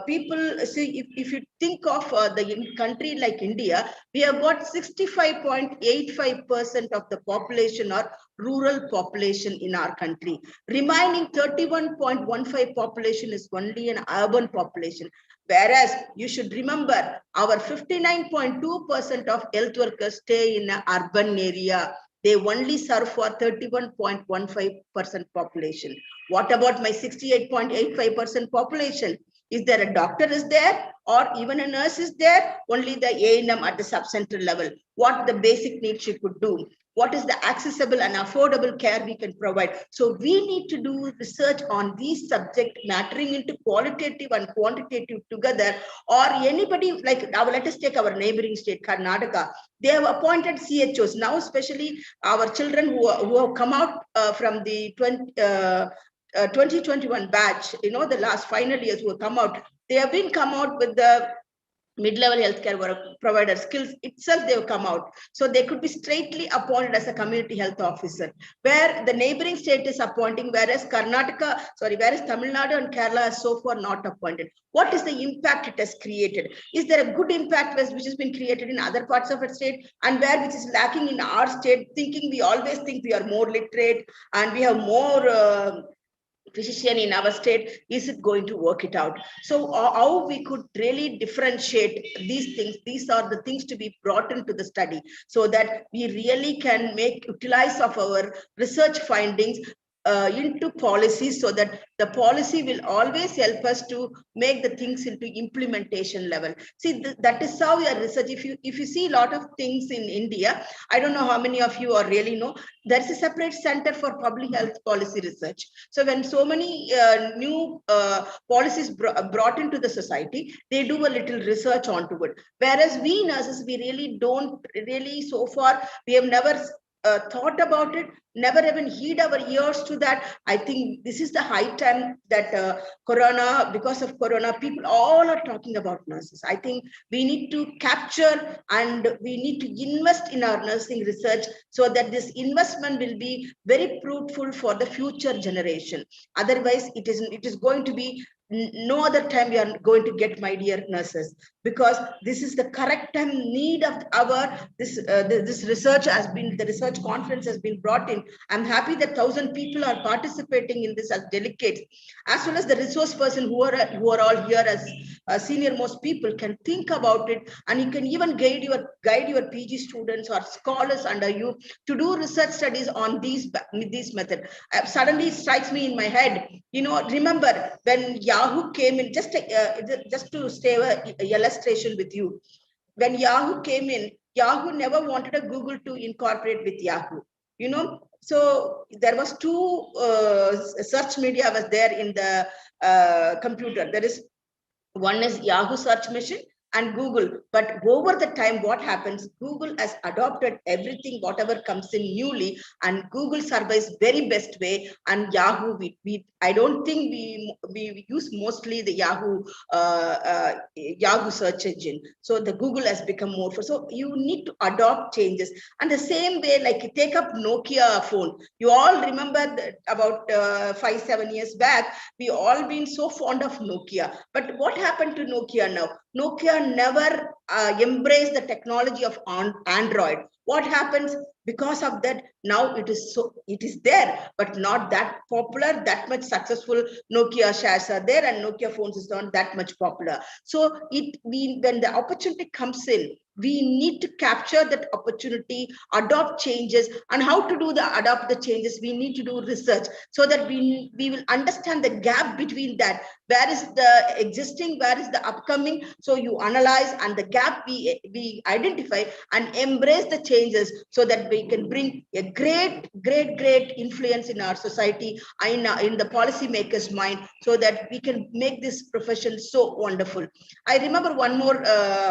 people see? If you think of the country like India, we have got 65.85% of the population or rural population in our country. Remaining 31.15 population is only an urban population. Whereas you should remember, our 59.2% of health workers stay in an urban area. They only serve for 31.15% population. What about my 68.85% population? Is there a doctor is there or even a nurse is there? Only the A&M at the sub-center level. What the basic needs she could do? What is the accessible and affordable care we can provide? So we need to do research on these subjects mattering into qualitative and quantitative together. Or anybody, like now let us take our neighboring state, Karnataka. They have appointed CHOs. Now especially our children who have come out from the 2021 batch, the last final years who have come out, they have been come out with the mid-level healthcare provider skills itself. They have come out, so they could be straightly appointed as a community health officer, where the neighboring state is appointing, whereas Tamil Nadu and Kerala are so far not appointed. What is the impact it has created? Is there a good impact which has been created in other parts of the state, and which is lacking in our state? We always think we are more literate and we have more physician in our state, is it going to work it out? So how we could really differentiate these things, these are the things to be brought into the study, so that we really can make utilize of our research findings into policies, so that the policy will always help us to make the things into implementation level. See, that is how your research, if you see a lot of things in India, I don't know how many of you are really know, there's a separate center for public health policy research. So when so many new policies brought into the society, they do a little research onto it. Whereas we nurses, we really don't really, so far, we have never thought about it, never even heed our ears to that. I think this is the high time that Corona, because of Corona, people all are talking about nurses. I think we need to capture and we need to invest in our nursing research, so that this investment will be very fruitful for the future generation. Otherwise, it is going to be no other time we are going to get, my dear nurses, because this is the correct time need of our this research has been, the research conference has been brought in. I'm happy that 1,000 people are participating in this as delegates, as well as the resource person who are all here as senior most people can think about it, and you can even guide your PG students or scholars under you to do research studies on these method. Suddenly strikes me in my head, remember when Yahoo came in, just to stay a illustration with you. When Yahoo came in, Yahoo never wanted a Google to incorporate with Yahoo, so there was two search media was there in the computer. There is one is Yahoo search machine and Google. But over the time, what happens? Google has adopted everything, whatever comes in newly, and Google survives very best way. And Yahoo, I don't think we use mostly the Yahoo search engine. So the Google has become more for. So you need to adopt changes. And the same way, like take up Nokia phone. You all remember that about 5-7 years back, we all been so fond of Nokia. But what happened to Nokia now? Nokia never embraced the technology of Android. What happens? Because of that, now it is there, but not that popular, that much successful. Nokia shares are there, and Nokia phones is not that much popular. So when the opportunity comes in, we need to capture that opportunity, adopt changes, and how to adopt the changes. We need to do research, so that we will understand the gap between that. Where is the existing? Where is the upcoming? So you analyze, and the gap we identify and embrace the changes, so that we can bring a great influence in our society, in the policymakers' mind, so that we can make this profession so wonderful. I remember one more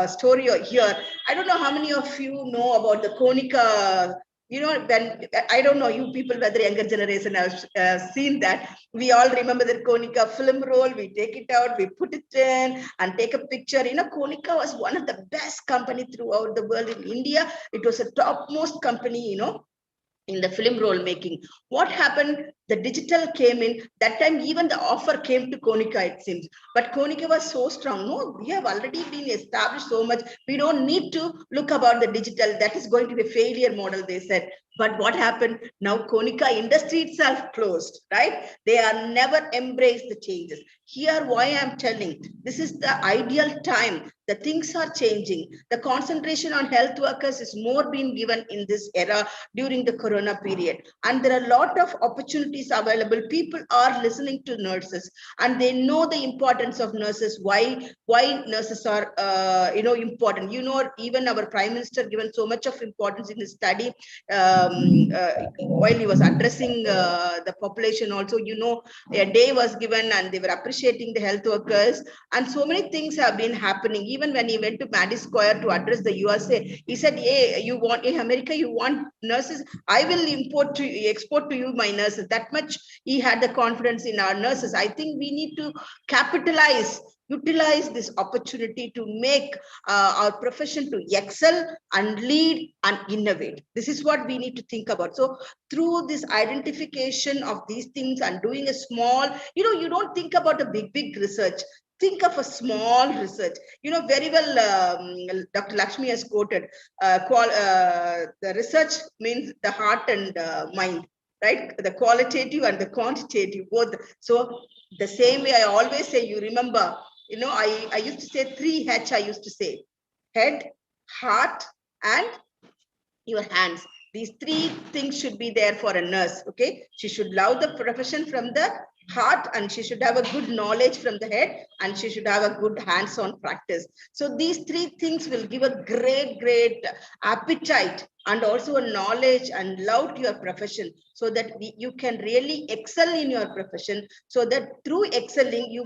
story here. I don't know how many of you know about the Konica. When I don't know you people, whether younger generation has seen that. We all remember that Konica film roll. We take it out, we put it in, and take a picture. Konica was one of the best company throughout the world. In India, it was a topmost company. In the film roll making. What happened? The digital came in. That time, even the offer came to Konica, it seems. But Konica was so strong. No, we have already been established so much. We don't need to look about the digital. That is going to be a failure model, they said. But what happened? Now Konica industry itself closed, right? They are never embraced the changes. Here, why I'm telling, this is the ideal time. The things are changing. The concentration on health workers is more being given in this era during the Corona period. And there are a lot of opportunities available. People are listening to nurses, and they know the importance of nurses, why nurses are important. Even our Prime Minister given so much of importance in his study while he was addressing the population also. A day was given, and they were appreciating the health workers, and so many things have been happening. Even when he went to Madison Square to address the USA, he said, hey, you want in America, you want nurses, I will export to you my nurses. That much he had the confidence in our nurses. I think we need to utilize this opportunity to make our profession to excel and lead and innovate. This is what we need to think about. So through this identification of these things and doing a small, you don't think about a big research. Think of a small research. Very well, Dr. Lakshmi has quoted, the research means the heart and mind. right? The qualitative and the quantitative, both. So the same way I always say, you remember, I used to say 3H, I used to say, head, heart, and your hands. These three things should be there for a nurse. Okay, she should love the profession from the heart, and she should have a good knowledge from the head, and she should have a good hands-on practice. So these three things will give a great appetite and also a knowledge and love to your profession, so that you can really excel in your profession, so that through excelling you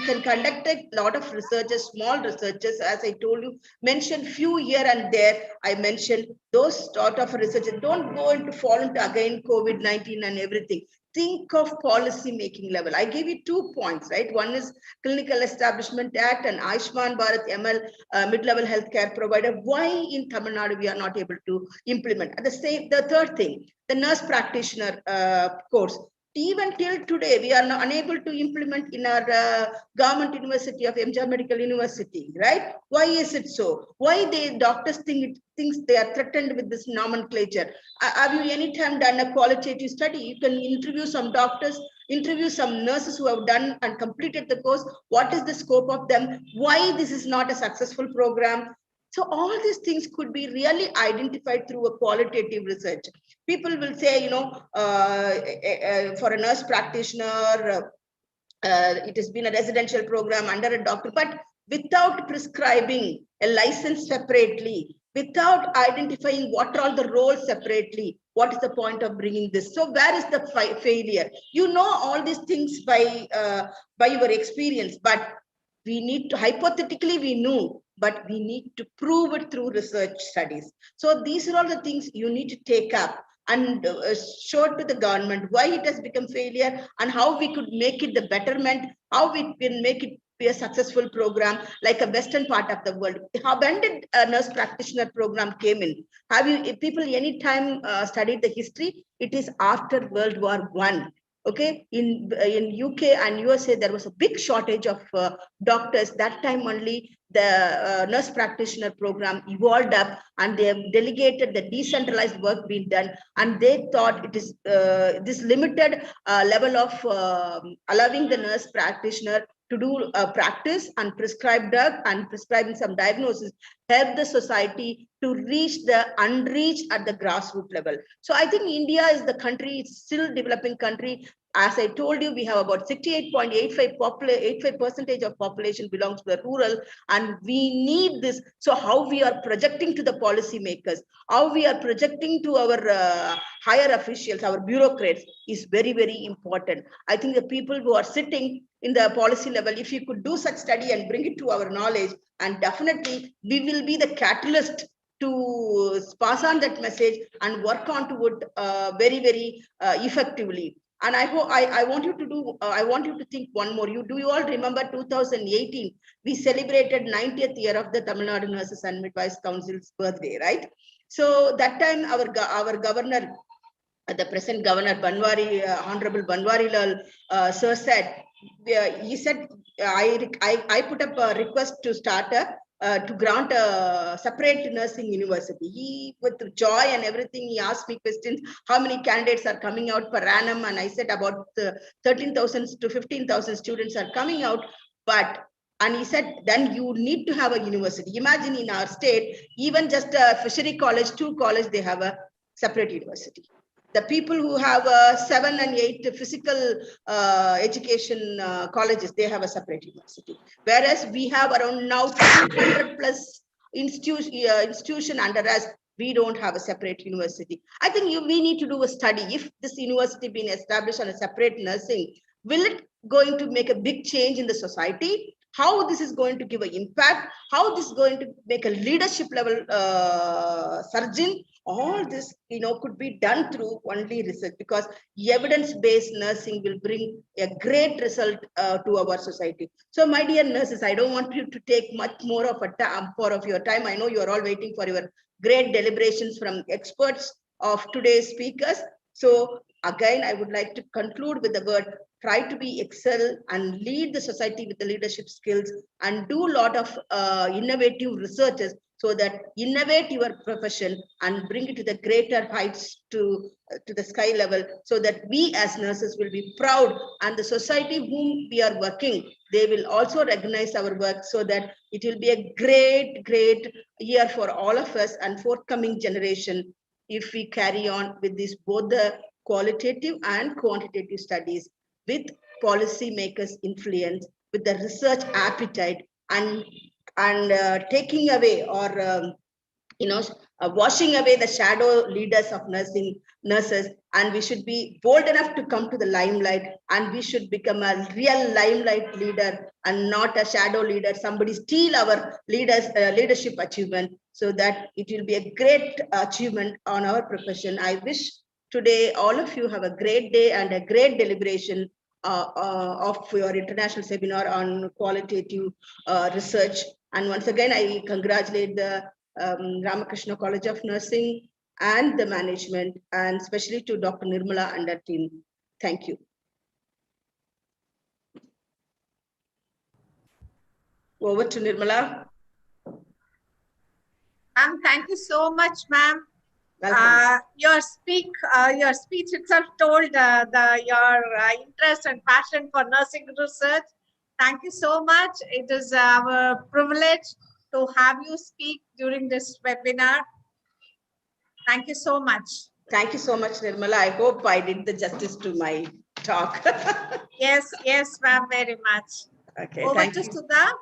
can conduct a lot of researches, small researches, as I told you, mention few here and there. I mentioned those sort of researches. Don't go into fall into again COVID-19 and everything. Think of policy making level. I gave you 2 points, right? One is Clinical Establishment Act and Ayushman Bharat ML, mid-level healthcare provider. Why in Tamil Nadu we are not able to implement? The third thing, the nurse practitioner course. Even till today, we are unable to implement in our government university of MJ Medical University, right? Why is it so? Why doctors thinks they are threatened with this nomenclature? Have you any time done a qualitative study? You can interview some doctors, interview some nurses who have done and completed the course. What is the scope of them? Why this is not a successful program? So all these things could be really identified through a qualitative research. People will say, for a nurse practitioner, it has been a residential program under a doctor, but without prescribing a license separately, without identifying what are all the roles separately, what is the point of bringing this? So where is the failure? You know all these things by your experience, but we need to, hypothetically we know, but we need to prove it through research studies. So these are all the things you need to take up and show to the government why it has become failure and how we could make it the betterment, how we can make it be a successful program like a western part of the world. When did a nurse practitioner program came in? Have you people any time studied the history? It is after World War I. Okay, in UK and USA, there was a big shortage of doctors. That time only the nurse practitioner program evolved up, and they have delegated the decentralized work being done. And they thought it is this limited level of allowing the nurse practitioner to do practice and prescribe drug and prescribing some diagnosis, help the society to reach the unreached at the grassroots level. So I think India is the country, it's still developing country. As I told you, we have about 68.85% of population belongs to the rural, and we need this. So how we are projecting to the policymakers, how we are projecting to our higher officials, our bureaucrats is very important. I think the people who are sitting in the policy level, if you could do such study and bring it to our knowledge, and definitely we will be the catalyst to pass on that message and work on to it very effectively. And I hope I want you to do. I want you to think one more. Do you all remember 2018? We celebrated 90th year of the Tamil Nadu Nurses and Midwives Council's birthday, right? So that time our governor, the present governor Banwari, Honorable Banwari Lal, sir said, he said, I put up a request to start to grant a separate nursing university. He, with joy and everything, he asked me questions, how many candidates are coming out per annum? And I said about 13,000 to 15,000 students are coming out. And he said, then you need to have a university. Imagine in our state, even just a fishery college, 2 college, they have a separate university. The people who have 7 and 8 physical education colleges, they have a separate university. Whereas we have around now 200 plus institution under us, we don't have a separate university. I think we need to do a study. If this university being established on a separate nursing, will it going to make a big change in the society? How this is going to give an impact? How this is going to make a leadership level surgeon? All this, could be done through only research, because evidence-based nursing will bring a great result to our society. So, my dear nurses, I don't want you to take much more of your time. I know you are all waiting for your great deliberations from experts of today's speakers. So, again, I would like to conclude with the word: try to be excel and lead the society with the leadership skills, and do a lot of innovative researches, so that innovate your profession and bring it to the greater heights to the sky level, so that we as nurses will be proud, and the society whom we are working, they will also recognize our work, so that it will be a great year for all of us and forthcoming generation if we carry on with this, both the qualitative and quantitative studies, with policy makers influence, with the research appetite, and taking away or washing away the shadow leaders of nurses, and we should be bold enough to come to the limelight, and we should become a real limelight leader and not a shadow leader, somebody steal our leadership achievement, so that it will be a great achievement on our profession. I wish today all of you have a great day and a great deliberation of your international seminar on qualitative research. And once again, I congratulate the Ramakrishna College of Nursing and the management, and especially to Dr. Nirmala and her team. Thank you. Over to Nirmala. Ma'am, thank you so much, ma'am. Your speech itself told your interest and passion for nursing research. Thank you so much. It is our privilege to have you speak during this webinar. Thank you so much. Thank you so much, Nirmala. I hope I did the justice to my talk. Yes, ma'am, very much. Okay, Over thank to you. Sudha.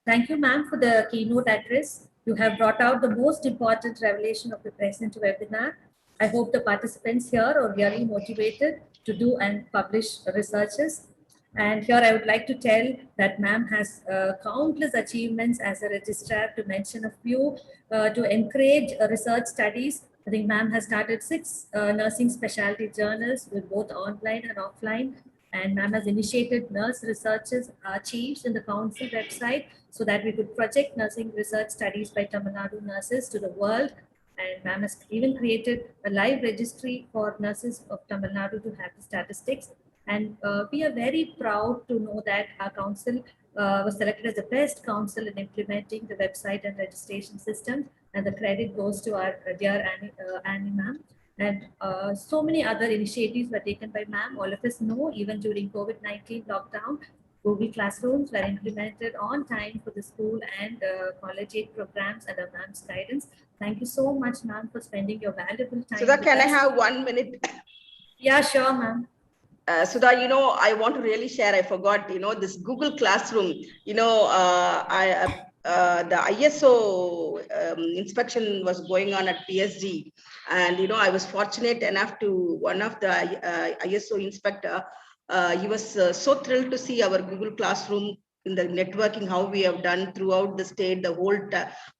Thank you, ma'am, for the keynote address. You have brought out the most important revelation of the present webinar. I hope the participants here are really motivated to do and publish researches. And here I would like to tell that ma'am has countless achievements as a registrar. To mention a few, to encourage research studies, I think ma'am has started 6 nursing specialty journals with both online and offline. And ma'am has initiated nurse researchers chiefs in the council website, so that we could project nursing research studies by Tamil Nadu nurses to the world. And ma'am has even created a live registry for nurses of Tamil Nadu to have the statistics. And we are very proud to know that our council was selected as the best council in implementing the website and registration system. And the credit goes to our dear Annie ma'am. And so many other initiatives were taken by ma'am. All of us know, even during COVID-19 lockdown, Google Classrooms were implemented on time for the school and collegiate programs under ma'am's guidance. Thank you so much, ma'am, for spending your valuable time. Sudha, can I have 1 minute? Yeah, sure, ma'am. Sudha, I want to really share, I forgot, this Google Classroom, the ISO inspection was going on at PSG, and, I was fortunate enough to, one of the ISO inspector, he was so thrilled to see our Google Classroom in the networking, how we have done throughout the state, the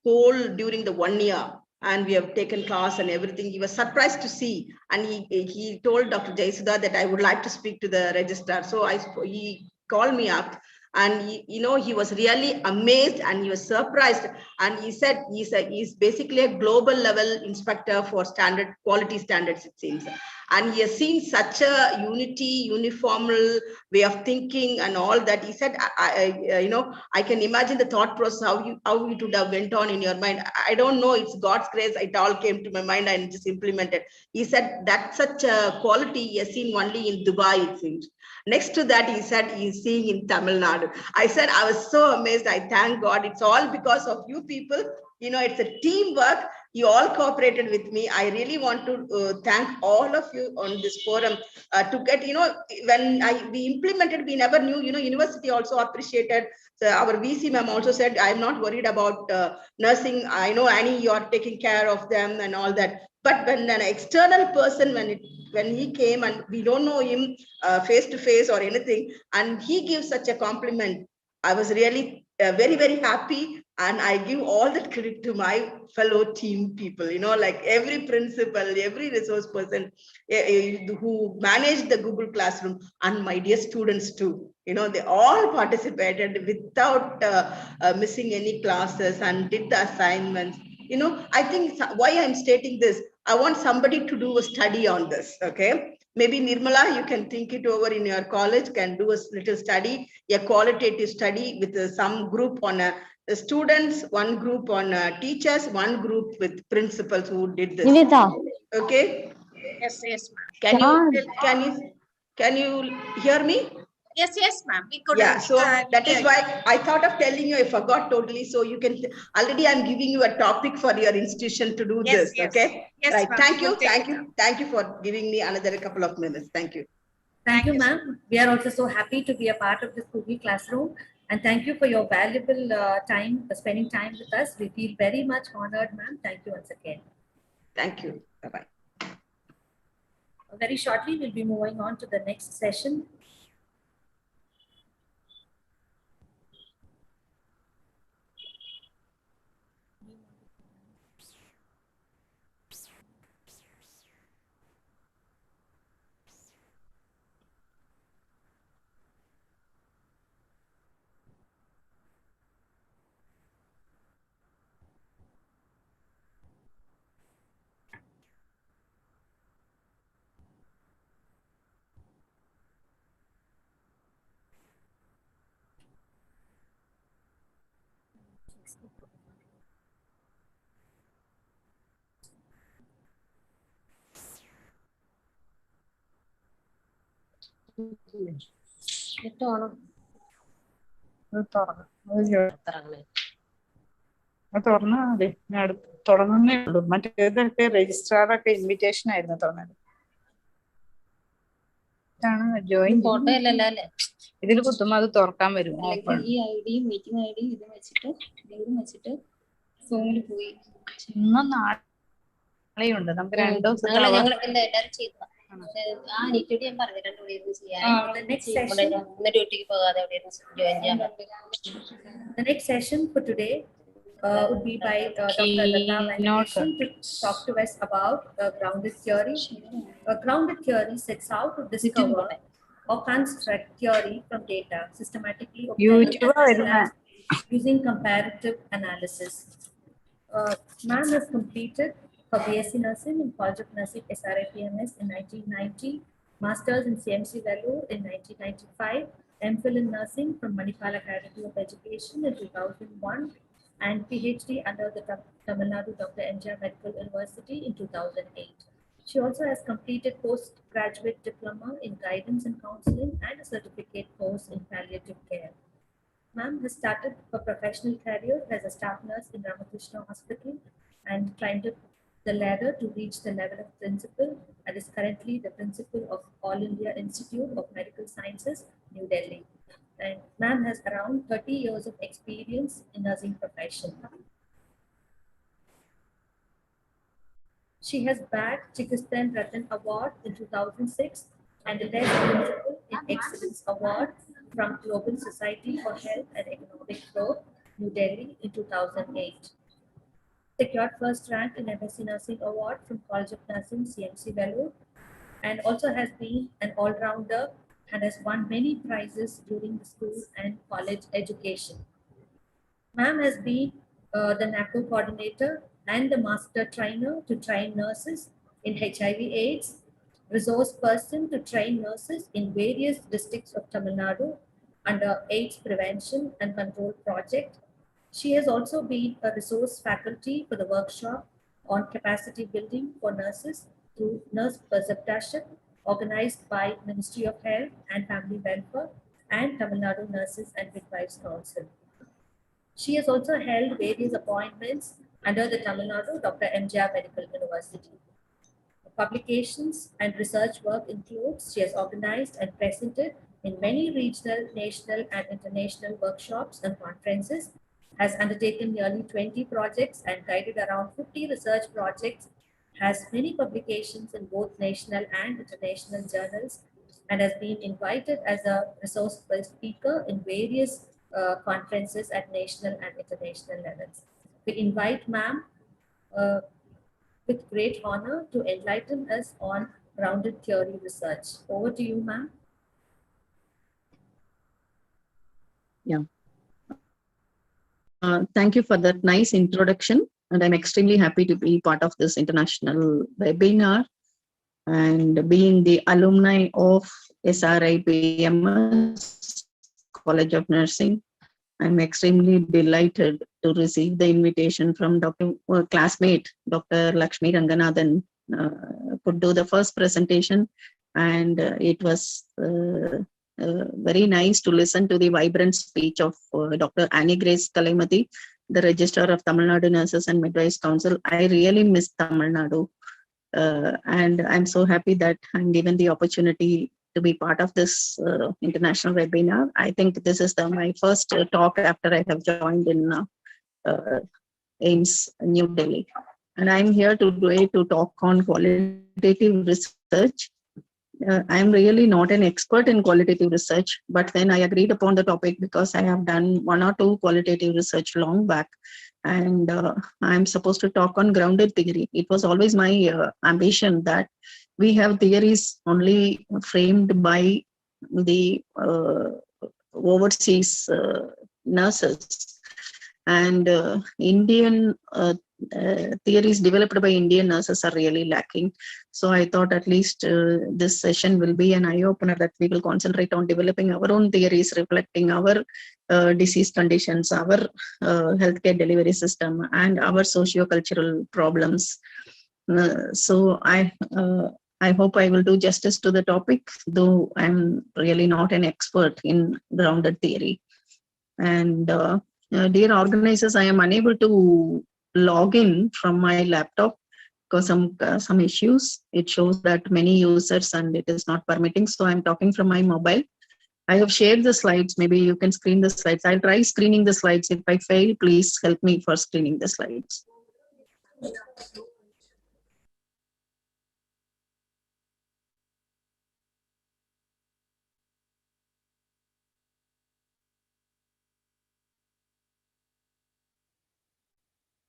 whole during the 1 year. And we have taken class and everything. He was surprised to see, and he told Dr. Jayasudha that I would like to speak to the registrar. So he called me up, and he was really amazed and he was surprised. And he said he's basically a global level inspector for quality standards, it seems. And he has seen such a uniformal way of thinking and all that. He said, I can imagine the thought process, how it would have went on in your mind. I don't know, it's God's grace. It all came to my mind and just implemented. He said that's such a quality he has seen only in Dubai, it seems. Next to that, he said he's seeing in Tamil Nadu. I said, I was so amazed. I thank God. It's all because of you people. It's a teamwork. You all cooperated with me. I really want to thank all of you on this forum to get, when we implemented, we never knew, university also appreciated. So our VC ma'am also said, I'm not worried about nursing. I know, Annie, you are taking care of them and all that. But when an external person, when he came and we don't know him face to face or anything, and he gives such a compliment, I was really very, very happy. And I give all that credit to my fellow team people, like every principal, every resource person who managed the Google Classroom, and my dear students too. They all participated without missing any classes and did the assignments. I think why I'm stating this, I want somebody to do a study on this, okay? Maybe Nirmala, you can think it over in your college, can do a little study, a qualitative study with some group on students, one group on teachers, one group with principals who did this. Nivita. Okay. Yes, yes, ma'am. Can you hear me? Yes, ma'am. We could. Yeah, so that is why I thought of telling you, I forgot totally. So you can, already I'm giving you a topic for your institution to do this, okay? Yes, right, ma'am. thank you for giving me another couple of minutes. Thank you. Thank you, ma'am. We are also so happy to be a part of this Google Classroom. And thank you for your valuable time, spending time with us. We feel very much honored, ma'am. Thank you once again. Thank you. Bye-bye. Very shortly, we'll be moving on to the next session. തുറന്നാ മതി. ഞാൻ തുടങ്ങുന്നേ ഉള്ളൂ. മറ്റേതൊക്കെ രജിസ്ട്രാറൊക്കെ invitation ആയിരുന്നു തുറന്നത്. Join photo അല്ലല്ലോ അല്ലേ? ഇതിൽ കുത്തുമ്പോ അത് തുറക്കാൻ വരും. ഈ ഐഡിയും മീറ്റിംഗ് ഐഡിയും ഇതും വെച്ചിട്ട് സൂമിൽ പോയി. ഇന്നും നാളെയുണ്ട്. നമുക്ക് 2 ദിവസത്തെ എല്ലാവരും ചെയ്തു. ഞാൻ പറഞ്ഞു രണ്ടുപേരും ചെയ്യാൻ ഡ്യൂട്ടിക്ക് പോകാതെ ജോയിൻ ചെയ്യാൻ. The next session for today would be by Dr. Lata Venkatesan to talk to us about grounded theory. Grounded theory sets out to discover or construct theory from data systematically obtained using comparative analysis. Ma'am has completed her BSc Nursing in College of Nursing SRH in 1990, Masters in CMC Vellore in 1995, MPhil in Nursing from Manipal Academy of Education in 2001, and PhD under the Tamil Nadu Dr. MGR Medical University in 2008. She also has completed postgraduate diploma in guidance and counseling and a certificate course in palliative care. Ma'am has started her professional career as a staff nurse in Ramakrishna Hospital and climbed up the ladder to reach the level of principal and is currently the principal of All India Institute of Medical Sciences, New Delhi. And ma'am has around 30 years of experience in nursing profession. She has bagged Chikistan Ratan Award in 2006 and the Best Principal in Excellence Award from Global Society for Health and Economic Growth, New Delhi in 2008. Secured first rank in MSc Nursing Award from College of Nursing CMC Vellore and also has been an all-rounder and has won many prizes during the school and college education. Ma'am has been the NACO coordinator and the master trainer to train nurses in HIV/AIDS, resource person to train nurses in various districts of Tamil Nadu under AIDS prevention and control project. She has also been a resource faculty for the workshop on capacity building for nurses through Nurse Perceptorship organized by Ministry of Health and Family Welfare and Tamil Nadu Nurses and Midwives Council. She has also held various appointments under the Tamil Nadu Dr. MGR Medical University. Publications and research work includes she has organized and presented in many regional, national, and international workshops and conferences, has undertaken nearly 20 projects and guided around 50 research projects, has many publications in both national and international journals, and has been invited as a resource speaker in various conferences at national and international levels. We invite ma'am with great honor to enlighten us on grounded theory research. Over to you, ma'am. Yeah. Thank you for that nice introduction. And I'm extremely happy to be part of this international webinar. and being the alumni of SRI College of Nursing, I'm extremely delighted to receive the invitation from classmate, Dr. Lakshmi Ranganathan, could do the first presentation, and it was very nice to listen to the vibrant speech of Dr. Annie Grace Kalaimati, the Registrar of Tamil Nadu Nurses and Midwives Council. I really miss Tamil Nadu, and I'm so happy that I'm given the opportunity to be part of this international webinar. I think this is my first talk after I have joined in AIMS New Delhi. And I'm here today to talk on qualitative research. I'm really not an expert in qualitative research, but then I agreed upon the topic because I have done 1 or 2 qualitative research long back. And I'm supposed to talk on grounded theory. It was always my ambition that we have theories only framed by the overseas nurses, and Indian theories developed by Indian nurses are really lacking. So I thought at least this session will be an eye-opener, that we will concentrate on developing our own theories reflecting our disease conditions, our healthcare delivery system, and our socio-cultural problems. So I hope I will do justice to the topic, though I'm really not an expert in grounded theory. And dear organizers, I am unable to log in from my laptop because some issues. It shows that many users and it is not permitting. So I'm talking from my mobile. I have shared the slides. Maybe you can screen the slides. I'll try screening the slides. If I fail, please help me for screening the slides.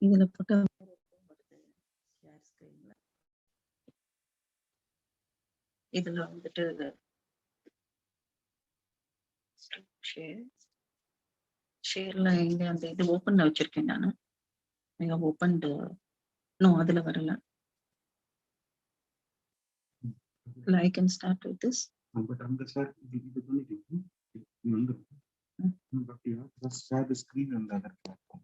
இதுல போட்டா இதுல வந்துட்டு ஷேர்ல இங்க அந்த இது ஓபன்ல வச்சிருக்கேன் நானு. நீங்க ஓபன் நோ அதுல வரல. I can start with this. But on the side, but you have to share the screen on the other platform.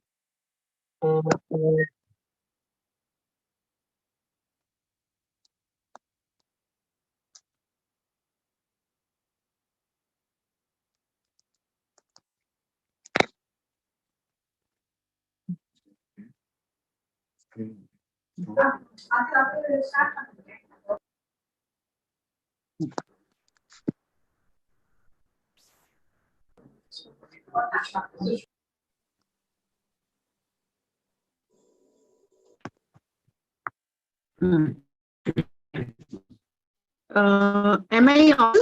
Am I on?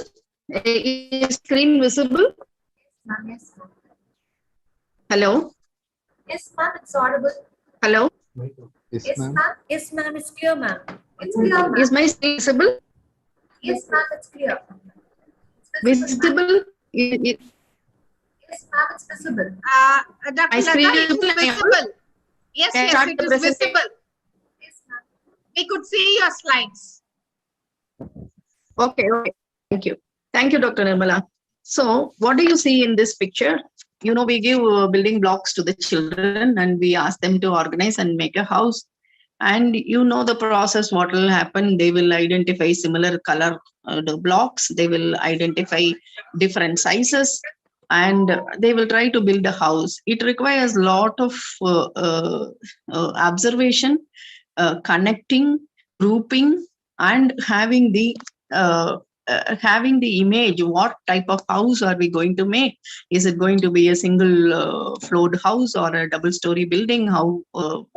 Is screen visible? Yes, Hello? yes, ma'am, it's audible. Hello? Yes, Yes, ma'am. ma'am. Yes, ma'am, it's clear, ma'am. It's clear, ma'am. Is my screen visible? Yes, ma'am, it's clear. It's Visible? Yes, ma'am, it's visible. Dr. My screen Lata, it is visible. Yes, Can I yes, start it the is presentation? visible. Yes, ma'am. We could see your slides. Okay, okay. Thank you, Dr. Nirmala. So, what do you see in this picture? You know, we give building blocks to the children and we ask them to organize and make a house. And you know the process, what will happen. They will identify similar color the blocks. They will identify different sizes and they will try to build a house. It requires a lot of observation, connecting, grouping, and having the image. What type of house are we going to make? Is it going to be a single floored house or a double story building?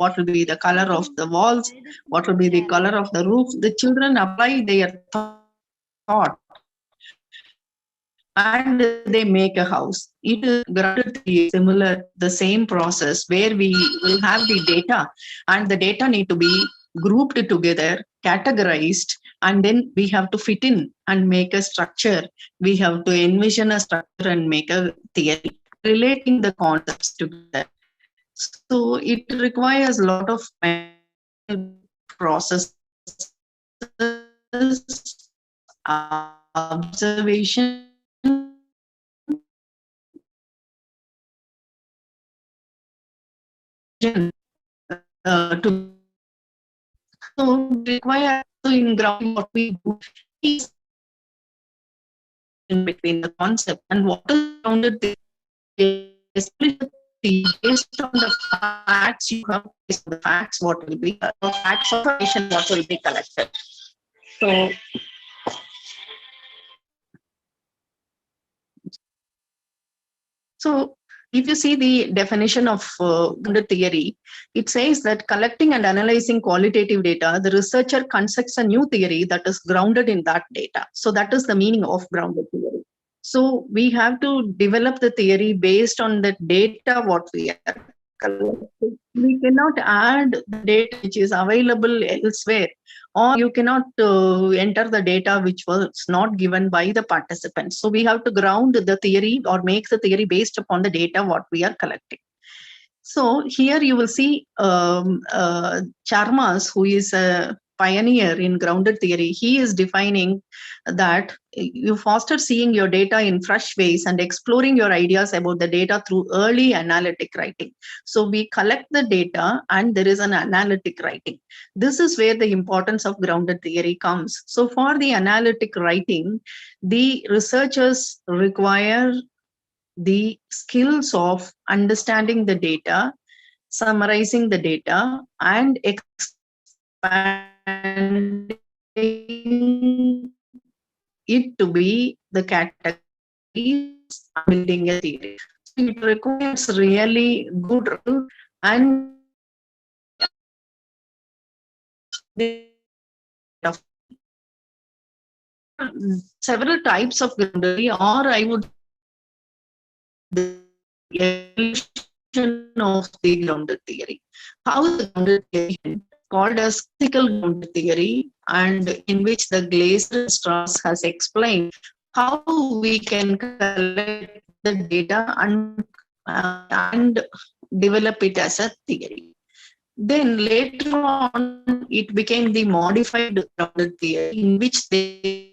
What will be the color of the walls? What will be the color of the roof? The children apply their thought and they make a house. It is grounded similar, the same process where we will have the data and the data need to be grouped together, categorized, and then we have to fit in and make a structure. We have to envision a structure and make a theory, relating the concepts together. So it requires a lot of processes observation to so require in grounding what we do is in between the concept and what is grounded based on the facts you have, based on the facts what will be facts or information what will be collected. So So if you see the definition of grounded theory, it says that collecting and analyzing qualitative data, the researcher constructs a new theory that is grounded in that data. So that is the meaning of grounded theory. So we have to develop the theory based on the data what we are collecting. We cannot add the data which is available elsewhere, or you cannot enter the data which was not given by the participants. So we have to ground the theory or make the theory based upon the data what we are collecting. So here you will see Charmas, who is a pioneer in grounded theory. He is defining that you foster seeing your data in fresh ways and exploring your ideas about the data through early analytic writing. So we collect the data and there is an analytic writing. This is where the importance of grounded theory comes. So for the analytic writing, the researchers require the skills of understanding the data, summarizing the data, and expanding it to be the categories and building a theory. So it requires really good rule and several types of grounded theory, or I would the evolution of the grounded theory. How the grounded theory called as critical grounded theory, and in which the Glaser and Strauss has explained how we can collect the data and develop it as a theory. Then later on, it became the modified grounded theory, in which they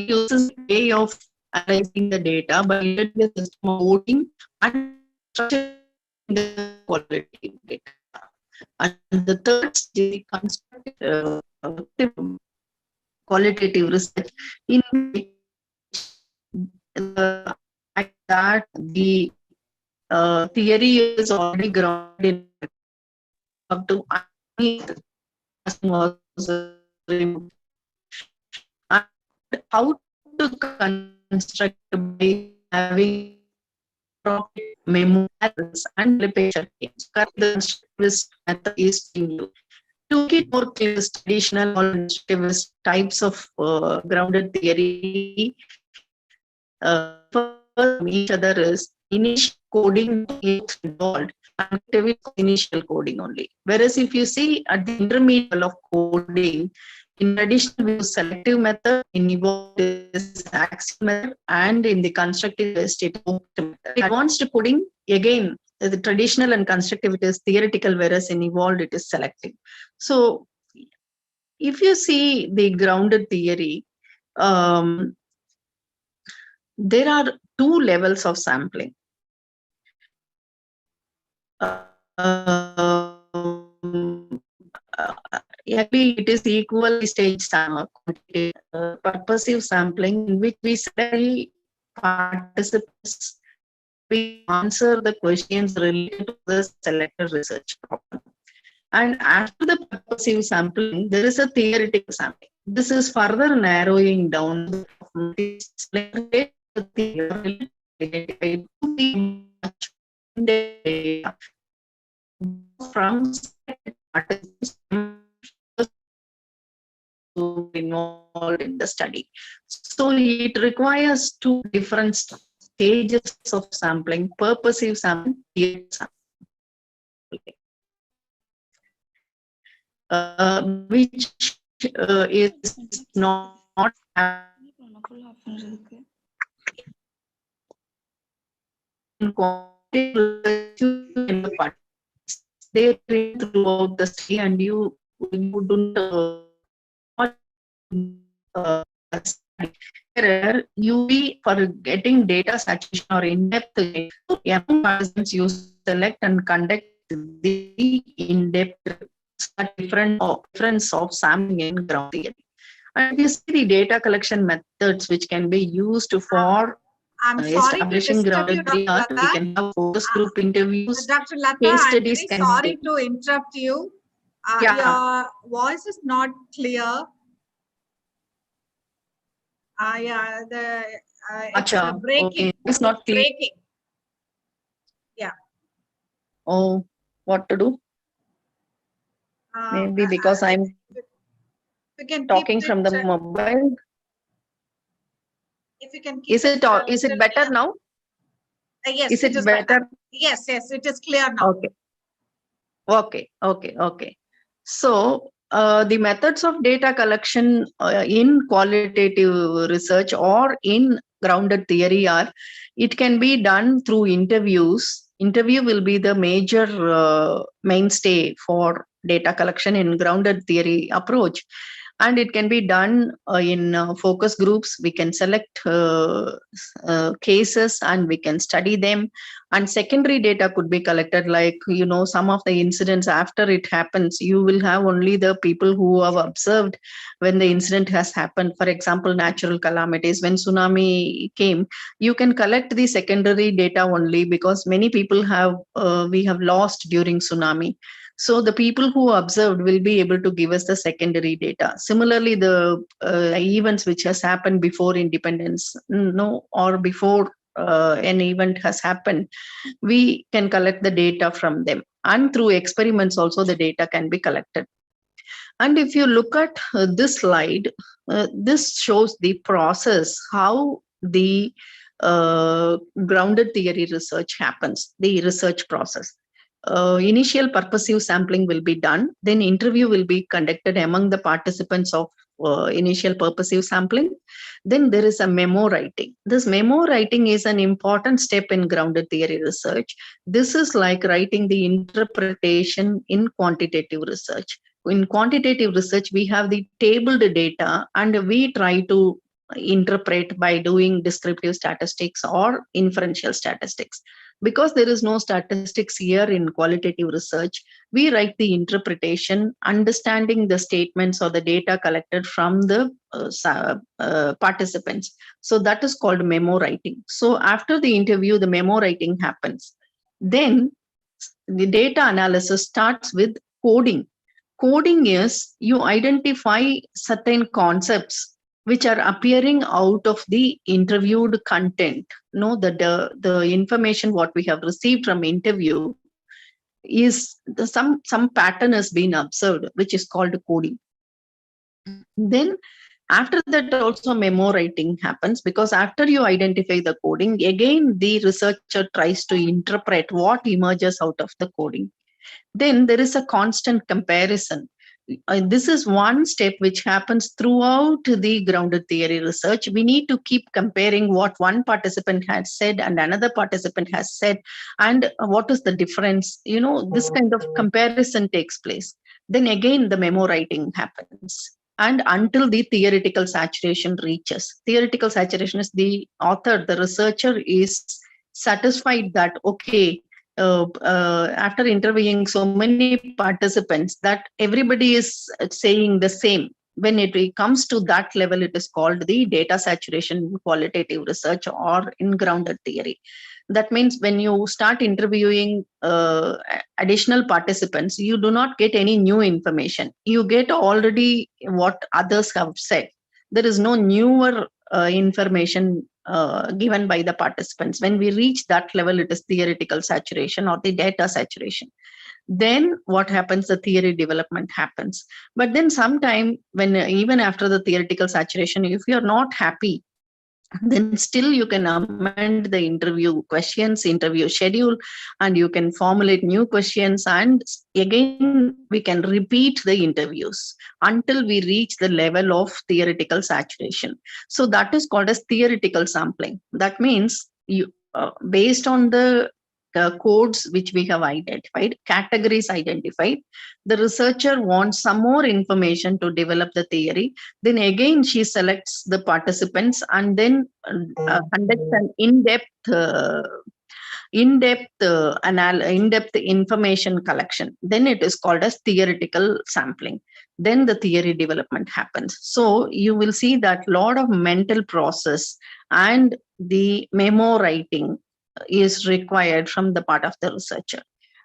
use a way of analyzing the data by building a system of coding and structuring the quality data. And the third stage, constructive qualitative research, in which the fact that the theory is already grounded up to was removed. And how to construct by having memoirs and literature games. The constructivist method is being used. To get more clear, traditional or constructivist types of grounded theory from each other is initial coding involved and initial coding only. Whereas if you see at the intermediate level of coding, in addition we use selective method, in evolved is axial method, and in the constructivist it is method. Advanced coding, again, the traditional and constructive it is theoretical, whereas in evolved it is selective. So if you see the grounded theory, there are two levels of sampling. Actually, it is equal stage purposive sampling, in which we study participants, we answer the questions related to the selected research problem. And after the purposive sampling, there is a theoretical sampling. This is further narrowing down the from participants involved in the study. So it requires two different stages of sampling: purposive sampling, theoretical sampling. Which is not they throughout the study, and you don't study, where you be for getting data saturation or in-depth among participants, you select and conduct the in-depth difference of sampling in ground theory. And you see the data collection methods which can be used for I'm sorry to establishing disturb you, grounded Dr. areas. We Lata. can have focus group interviews, Dr. Lata, case I'm studies very can sorry be. to interrupt you. Yeah. Your voice is not clear. Yeah, it's Acha, breaking. okay. It's not clear. Breaking. Yeah. Oh, what to do? Maybe because I'm we can talking keep from the it, mobile. If you can keep Is it little better near. now? Yes, Is it it is better. better? Yes, it is clear now. Okay. So the methods of data collection in qualitative research or in grounded theory are, it can be done through interviews. Interview will be the major mainstay for data collection in grounded theory approach. And it can be done in focus groups. We can select cases and we can study them. And secondary data could be collected, like, some of the incidents after it happens, you will have only the people who have observed when the incident has happened. For example, natural calamities, when tsunami came, you can collect the secondary data only because many people we have lost during tsunami. So the people who observed will be able to give us the secondary data. Similarly, the events which has happened before independence, or before an event has happened, we can collect the data from them. And through experiments also the data can be collected. And if you look at this slide, this shows the process, how the grounded theory research happens, the research process. Initial purposive sampling will be done, then interview will be conducted among the participants of initial purposive sampling. Then there is a memo writing. This memo writing is an important step in grounded theory research. This is like writing the interpretation in quantitative research. In quantitative research, we have the tabled data and we try to interpret by doing descriptive statistics or inferential statistics. Because there is no statistics here in qualitative research, we write the interpretation, understanding the statements or the data collected from the participants. So that is called memo writing. So after the interview, the memo writing happens. Then the data analysis starts with coding. Coding is, you identify certain concepts which are appearing out of the interviewed content. The information what we have received from interview is some pattern has been observed, which is called coding. Then after that also memo writing happens, because after you identify the coding, again the researcher tries to interpret what emerges out of the coding. Then there is a constant comparison. This is one step which happens throughout the grounded theory research. We need to keep comparing what one participant has said and another participant has said, and what is the difference. This kind of comparison takes place. Then again the memo writing happens, and until the theoretical saturation reaches. Theoretical saturation is the author, the researcher is satisfied that, okay, after interviewing so many participants, that everybody is saying the same. When it comes to that level, it is called the data saturation in qualitative research or in grounded theory. That means when you start interviewing additional participants, you do not get any new information. You get already what others have said. There is no newer information given by the participants. When we reach that level, it is theoretical saturation or the data saturation. Then what happens? The theory development happens. But then sometime, when even after the theoretical saturation, if you are not happy, then still you can amend the interview questions, interview schedule, and you can formulate new questions, and again we can repeat the interviews until we reach the level of theoretical saturation. So that is called as theoretical sampling. That means you based on the codes which we have identified, categories identified. The researcher wants some more information to develop the theory. Then again, she selects the participants and then conducts an in-depth information collection. Then it is called as theoretical sampling. Then the theory development happens. So you will see that lot of mental process and the memo writing is required from the part of the researcher.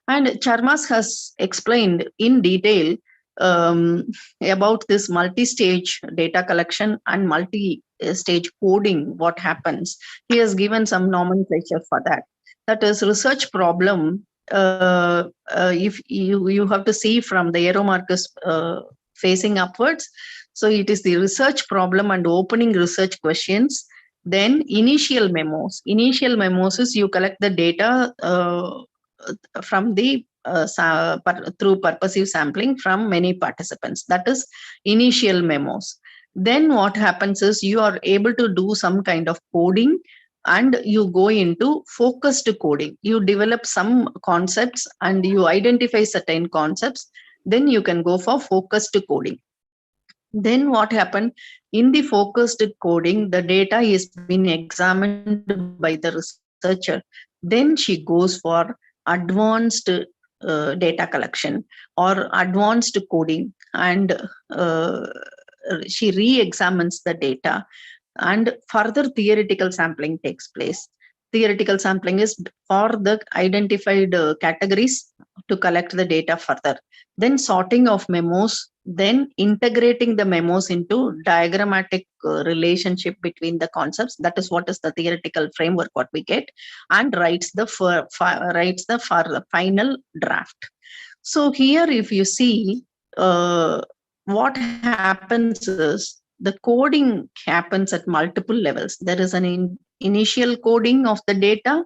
And Charmas has explained in detail about this multi-stage data collection and multi-stage coding, what happens. He has given some nomenclature for that. That is research problem. If you have to see from the arrow markers facing upwards. So it is the research problem and opening research questions. Then initial memos. Initial memos is you collect the data from the through purposive sampling from many participants. That is initial memos. Then what happens is you are able to do some kind of coding and you go into focused coding. You develop some concepts and you identify certain concepts. Then you can go for focused coding. Then what happened in the focused coding, the data is being examined by the researcher. Then she goes for advanced data collection or advanced coding, and she re-examines the data, and further theoretical sampling takes place. Theoretical sampling is for the identified categories to collect the data further. Then sorting of memos, then integrating the memos into diagrammatic relationship between the concepts. That is what is the theoretical framework what we get, and writes the final draft. So here if you see what happens is the coding happens at multiple levels. There is an initial coding of the data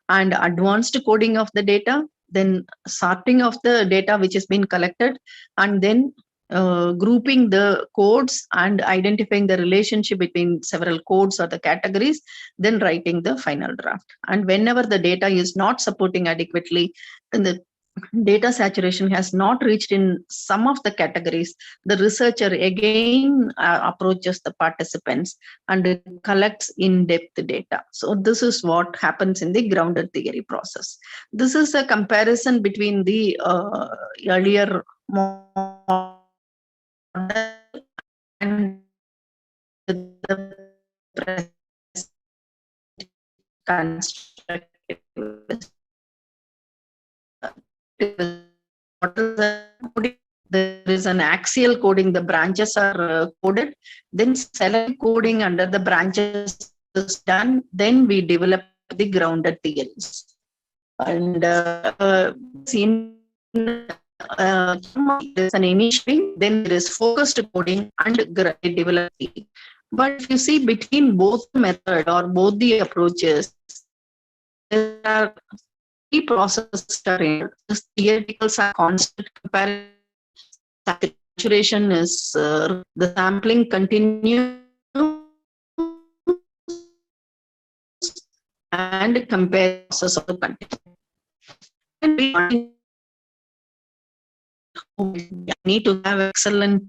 and advanced coding of the data, then sorting of the data which has been collected, and then grouping the codes and identifying the relationship between several codes or the categories, then writing the final draft. And whenever the data is not supporting adequately, then the data saturation has not reached in some of the categories, the researcher again approaches the participants and collects in-depth data. So this is what happens in the grounded theory process. This is a comparison between the earlier model and the present constructive. There is an axial coding, the branches are coded, then select coding under the branches is done, then we develop the grounded theories. And there's an initial, then there is focused coding and development. But if you see between both method or both the approaches, there are three processes are in. This theoreticals are constant comparison. Saturation is the sampling continues and compare process of the content. And we need to have excellent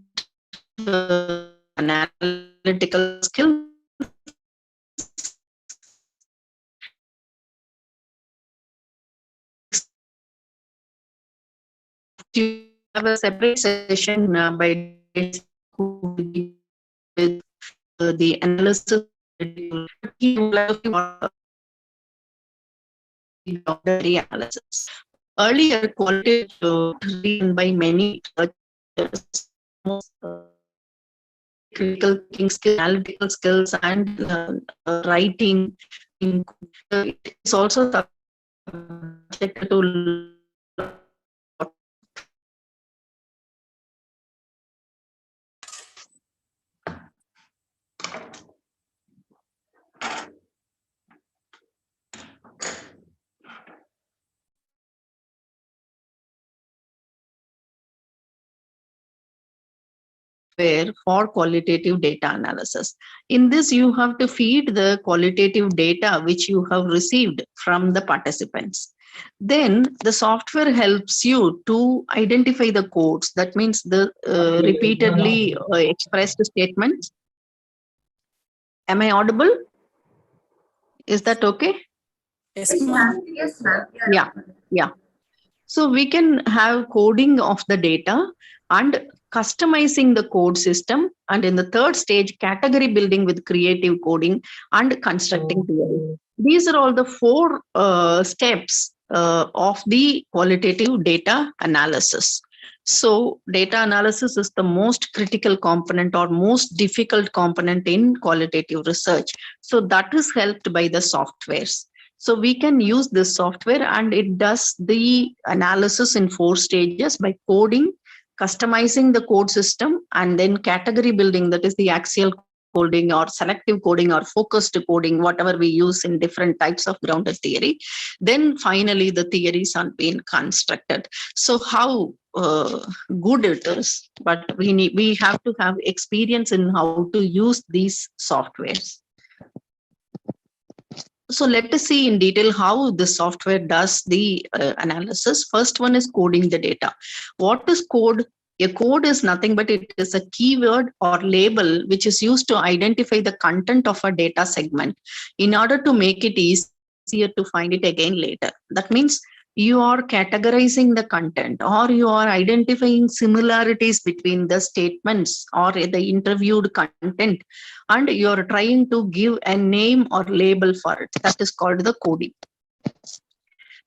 analytical skill. You have a separate session by with the analysis analysis. Earlier, qualitative written by many critical thinking skills, analytical skills, and writing. It's also subject to for qualitative data analysis. In this, you have to feed the qualitative data which you have received from the participants. Then the software helps you to identify the codes. That means the repeatedly expressed statements. Am I audible? Is that okay? Yes, ma'am. Yes, ma'am. Yeah, yeah. So we can have coding of the data and customizing the code system. And in the third stage, category building with creative coding and constructing theory. These are all the four steps of the qualitative data analysis. So data analysis is the most critical component or most difficult component in qualitative research. So that is helped by the softwares. So we can use this software and it does the analysis in 4 stages by coding, customizing the code system, and then category building, that is the axial coding or selective coding or focused coding, whatever we use in different types of grounded theory. Then finally the theories are being constructed. So how good it is, but we have to have experience in how to use these softwares. So let us see in detail how the software does the analysis. First one is coding the data. What is code? A code is nothing but it is a keyword or label which is used to identify the content of a data segment in order to make it easier to find it again later. That means you are categorizing the content or you are identifying similarities between the statements or the interviewed content, and you are trying to give a name or label for it. That is called the coding.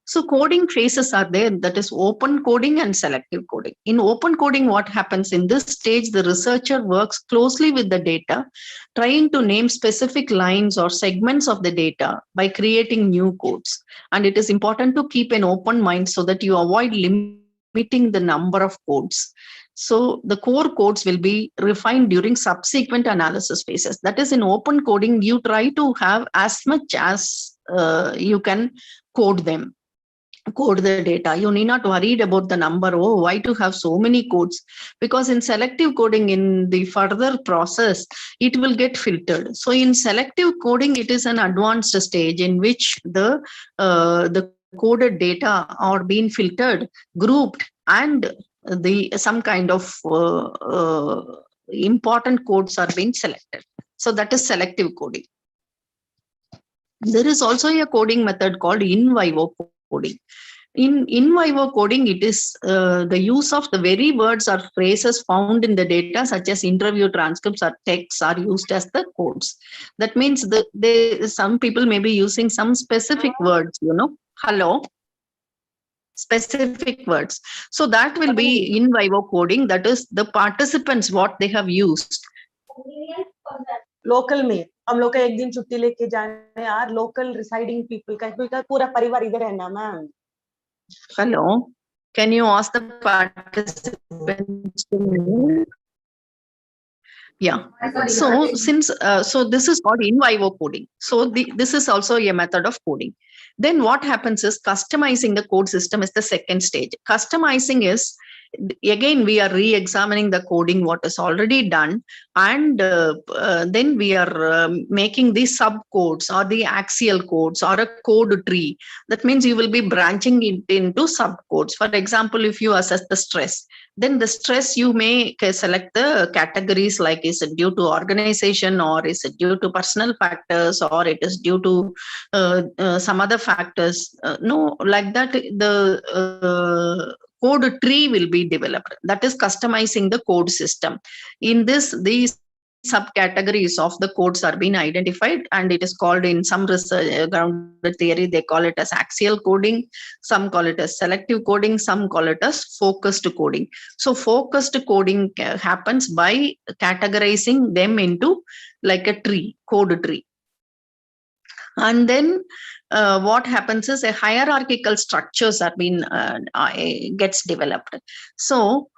So coding phases are there, that is open coding and selective coding. In open coding, what happens in this stage, the researcher works closely with the data, trying to name specific lines or segments of the data by creating new codes. And it is important to keep an open mind so that you avoid limiting the number of codes. So the core codes will be refined during subsequent analysis phases. That is, in open coding, you try to have as much as you can code them. Code the data. You need not worried about the number. Oh, why to have so many codes? Because in selective coding, in the further process, it will get filtered. So in selective coding, it is an advanced stage in which the coded data are being filtered, grouped, and some kind of important codes are being selected. So that is selective coding. There is also a coding method called in vivo coding. In vivo coding, it is the use of the very words or phrases found in the data, such as interview transcripts or texts, are used as the codes. That means some people may be using some specific words, hello, specific words. So that will be in vivo coding. That is the participants, what they have used. Local में हम लोग का एक दिन छुट्टी लेके जाने यार, लोकल रिसाइडिंग पीपल का पूरा परिवार इधर है ना ma'am. Hello, can you ask the participants to move? Yeah. So since so this is called in vivo coding. So this is also a method of coding. Then what happens is customizing the code system is the second stage. Customizing is, again, we are re-examining the coding, what is already done, and then we are making the subcodes or the axial codes or a code tree. That means you will be branching it into subcodes. For example, if you assess the stress, then the stress you may select the categories like, is it due to organization, or is it due to personal factors, or it is due to some other factors. No, like that, the code tree will be developed. That is customizing the code system. In this, these subcategories of the codes are being identified, and it is called, in some research grounded theory, they call it as axial coding, some call it as selective coding, some call it as focused coding. So focused coding happens by categorizing them into like a tree, code tree. And then what happens is a hierarchical structures are being gets developed. So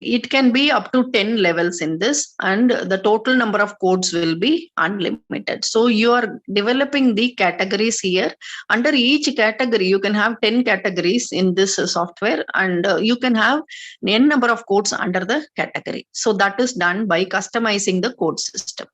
it can be up to 10 levels in this, and the total number of codes will be unlimited. So you are developing the categories here. Under each category, you can have 10 categories in this software, and you can have n number of codes under the category. So that is done by customizing the code system.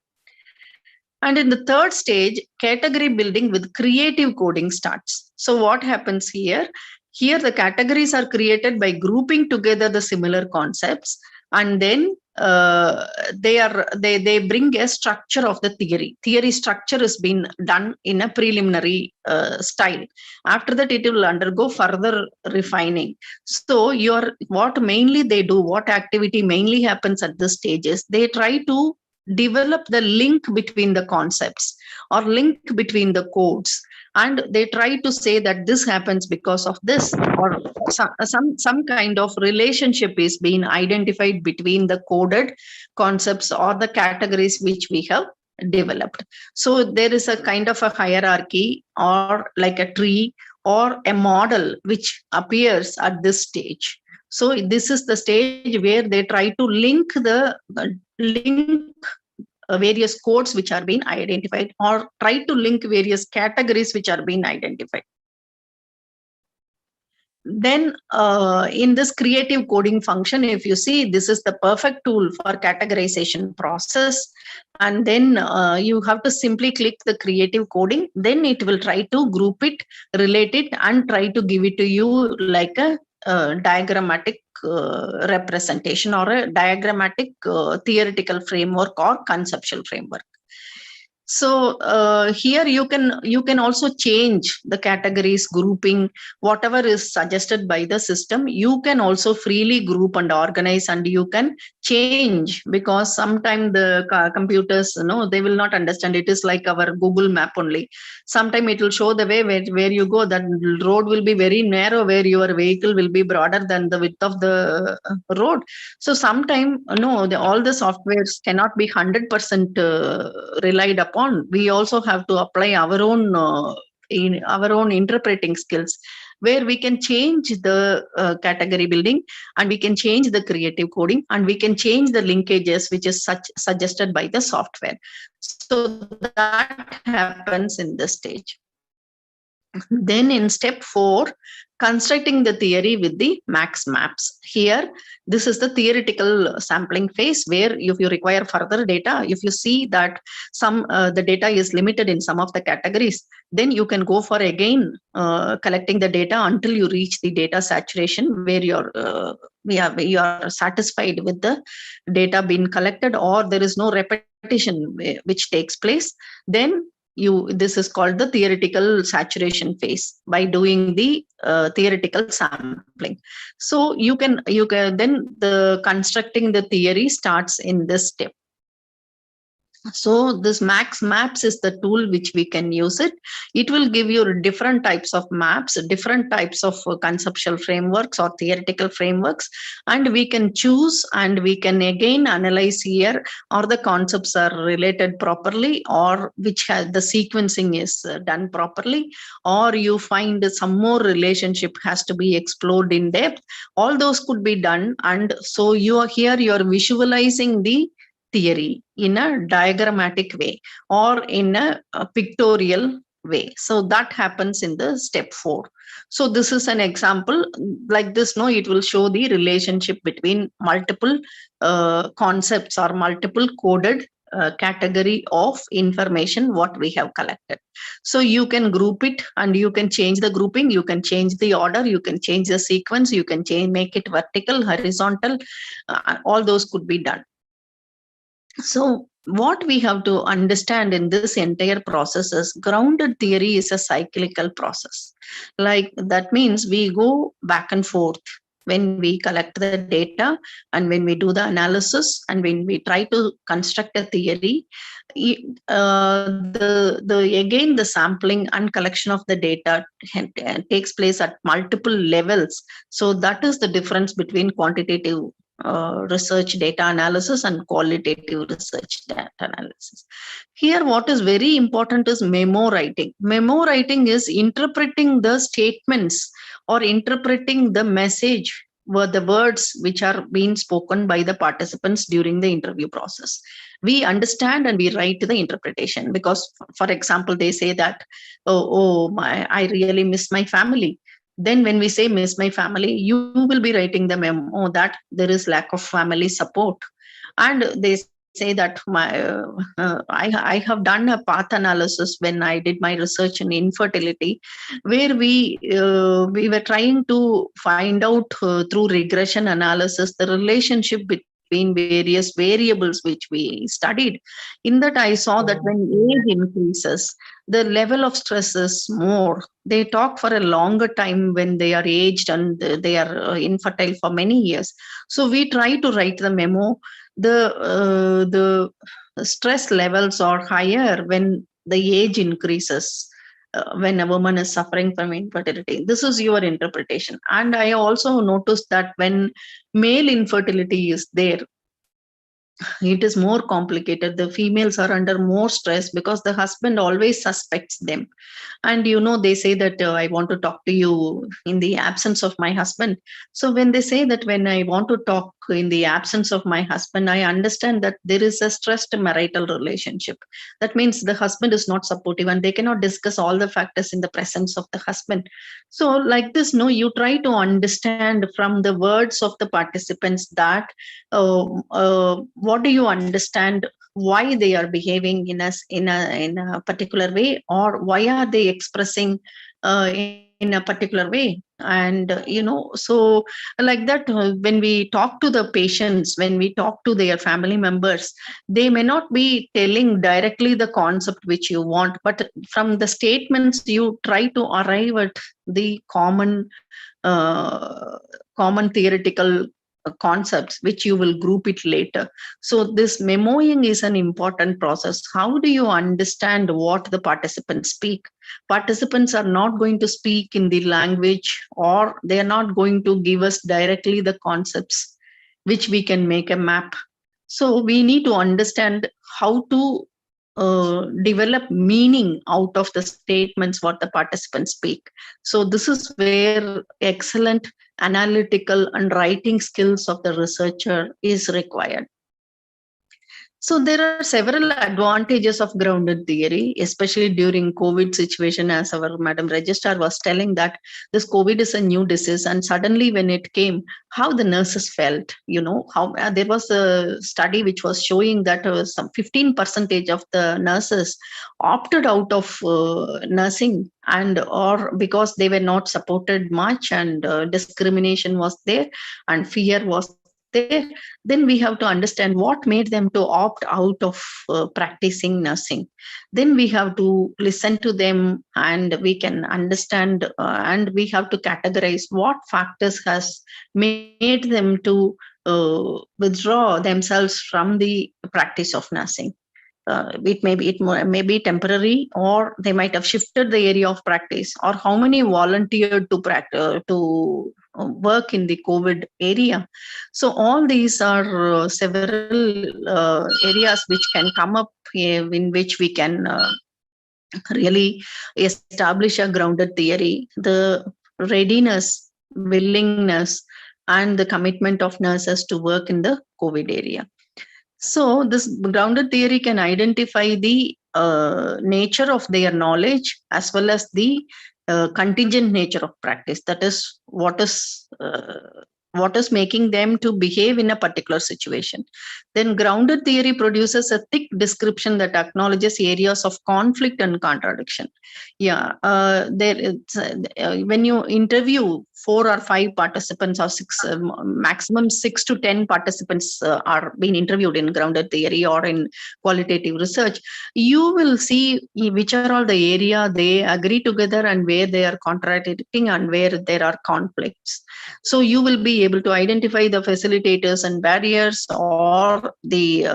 And in the third stage, category building with creative coding starts. So what happens here? Here the categories are created by grouping together the similar concepts, and then they bring a structure of the theory. Theory structure is being done in a preliminary style. After that, it will undergo further refining. So what mainly they do, what activity mainly happens at this stage is they try to develop the link between the concepts or link between the codes, and they try to say that this happens because of this, or some kind of relationship is being identified between the coded concepts or the categories which we have developed. So there is a kind of a hierarchy or like a tree or a model which appears at this stage. So this is the stage where they try to link various codes which are being identified, or try to link various categories which are being identified. Then in this creative coding function, if you see, this is the perfect tool for categorization process. And then you have to simply click the creative coding, then it will try to group it, relate it, and try to give it to you like a diagrammatic representation or a diagrammatic theoretical framework or conceptual framework. So here you can also change the categories, grouping, whatever is suggested by the system. You can also freely group and organize, and you can change, because sometimes the computers, they will not understand. It is like our Google map only. Sometimes it will show the way where you go. That road will be very narrow, where your vehicle will be broader than the width of the road. So sometimes all the softwares cannot be 100% relied upon. We also have to apply our own interpreting skills, where we can change the category building, and we can change the creative coding, and we can change the linkages which is suggested by the software. So that happens in this stage. Then in step 4, constructing the theory with the max maps. Here, this is the theoretical sampling phase, where if you require further data, if you see that the data is limited in some of the categories, then you can go for again collecting the data until you reach the data saturation, where you are satisfied with the data being collected, or there is no repetition which takes place. Then this is called the theoretical saturation phase, by doing the theoretical sampling. So you can then the constructing the theory starts in this step. So this max maps is the tool which we can use it. It will give you different types of maps, different types of conceptual frameworks or theoretical frameworks, and we can choose, and we can again analyze here, or the concepts are related properly, or which has the sequencing is done properly, or you find some more relationship has to be explored in depth. All those could be done, and so you are visualizing the theory in a diagrammatic way or in a pictorial way. So that happens in the step 4. So this is an example like this. It will show the relationship between multiple concepts or multiple coded category of information what we have collected. So you can group it, and you can change the grouping, you can change the order, you can change the sequence, you can make it vertical, horizontal, all those could be done. So what we have to understand in this entire process is grounded theory is a cyclical process. Like that means we go back and forth when we collect the data, and when we do the analysis, and when we try to construct a theory. Again, the sampling and collection of the data takes place at multiple levels. So that is the difference between quantitative research data analysis and qualitative research data analysis. Here, what is very important is memo writing. Memo writing is interpreting the statements or interpreting the message were the words which are being spoken by the participants during the interview process. We understand and we write the interpretation because, for example, they say that, I really miss my family. Then when we say miss my family, you will be writing the memo that there is lack of family support. And they say that I have done a path analysis when I did my research in infertility, where we were trying to find out through regression analysis the relationship between various variables which we studied. In that, I saw that when age increases, the level of stress is more. They talk for a longer time when they are aged and they are infertile for many years. So we try to write the memo. The stress levels are higher when the age increases, when a woman is suffering from infertility. This is your interpretation. And I also noticed that when male infertility is there, it is more complicated. The females are under more stress because the husband always suspects them. And they say that I want to talk to you in the absence of my husband. So when they say that when I want to talk in the absence of my husband, I understand that there is a stressed marital relationship. That means the husband is not supportive and they cannot discuss all the factors in the presence of the husband. So like this, you try to understand from the words of the participants that what do you understand, why they are behaving in a particular way, or why are they expressing in a particular way. And so like that, when we talk to the patients, when we talk to their family members, they may not be telling directly the concept which you want, but from the statements you try to arrive at the common theoretical concepts which you will group it later. So this memoing is an important process. How do you understand what the participants speak? Participants are not going to speak in the language, or they are not going to give us directly the concepts which we can make a map. So we need to understand how to develop meaning out of the statements what the participants speak. So this is where excellent analytical and writing skills of the researcher is required. So there are several advantages of grounded theory, especially during COVID situation, as our Madam Registrar was telling that this COVID is a new disease, and suddenly when it came, how the nurses felt, how there was a study which was showing that some 15% of the nurses opted out of nursing, and or because they were not supported much, and discrimination was there and fear was there. Then we have to understand what made them to opt out of practicing nursing. Then we have to listen to them, and we can understand and we have to categorize what factors has made them to withdraw themselves from the practice of nursing. It may be temporary, or they might have shifted the area of practice, or how many volunteered to practice to work in the COVID area. So all these are several areas which can come up in which we can really establish a grounded theory. The readiness, willingness, and the commitment of nurses to work in the COVID area. So this grounded theory can identify the nature of their knowledge as well as the contingent nature of practice. That is what is making them to behave in a particular situation. Then grounded theory produces a thick description that acknowledges areas of conflict and contradiction. Yeah, when you interview 4 or 5 participants, or 6, maximum 6 to 10 participants are being interviewed in grounded theory or in qualitative research, you will see which are all the area they agree together and where they are contradicting and where there are conflicts. So you will be able to identify the facilitators and barriers, or the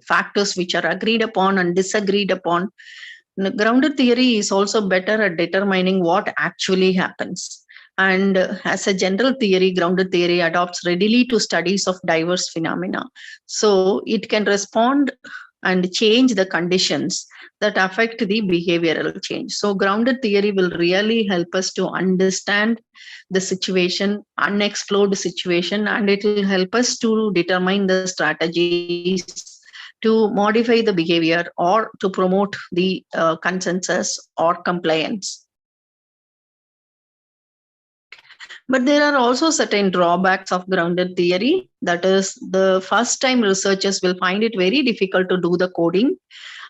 factors which are agreed upon and disagreed upon. Grounded theory is also better at determining what actually happens. And as a general theory, grounded theory adopts readily to studies of diverse phenomena. So it can respond and change the conditions that affect the behavioral change. So grounded theory will really help us to understand the situation, unexplored situation, and it will help us to determine the strategies to modify the behavior or to promote the consensus or compliance. But there are also certain drawbacks of grounded theory. That is, the first time researchers will find it very difficult to do the coding,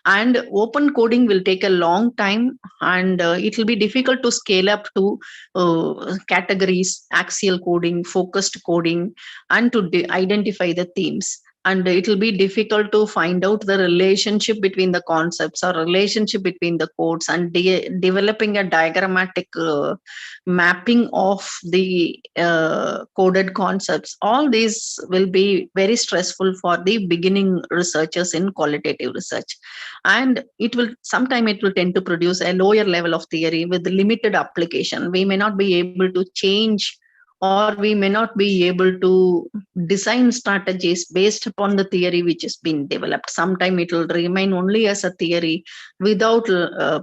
and open coding will take a long time, and it will be difficult to scale up to categories, axial coding, focused coding, and to identify the themes. And it will be difficult to find out the relationship between the concepts or relationship between the codes, and developing a diagrammatic mapping of the coded concepts. All these will be very stressful for the beginning researchers in qualitative research, and it will tend to produce a lower level of theory with limited application. We may not be able to change, or we may not be able to design strategies based upon the theory which has been developed. Sometimes it will remain only as a theory without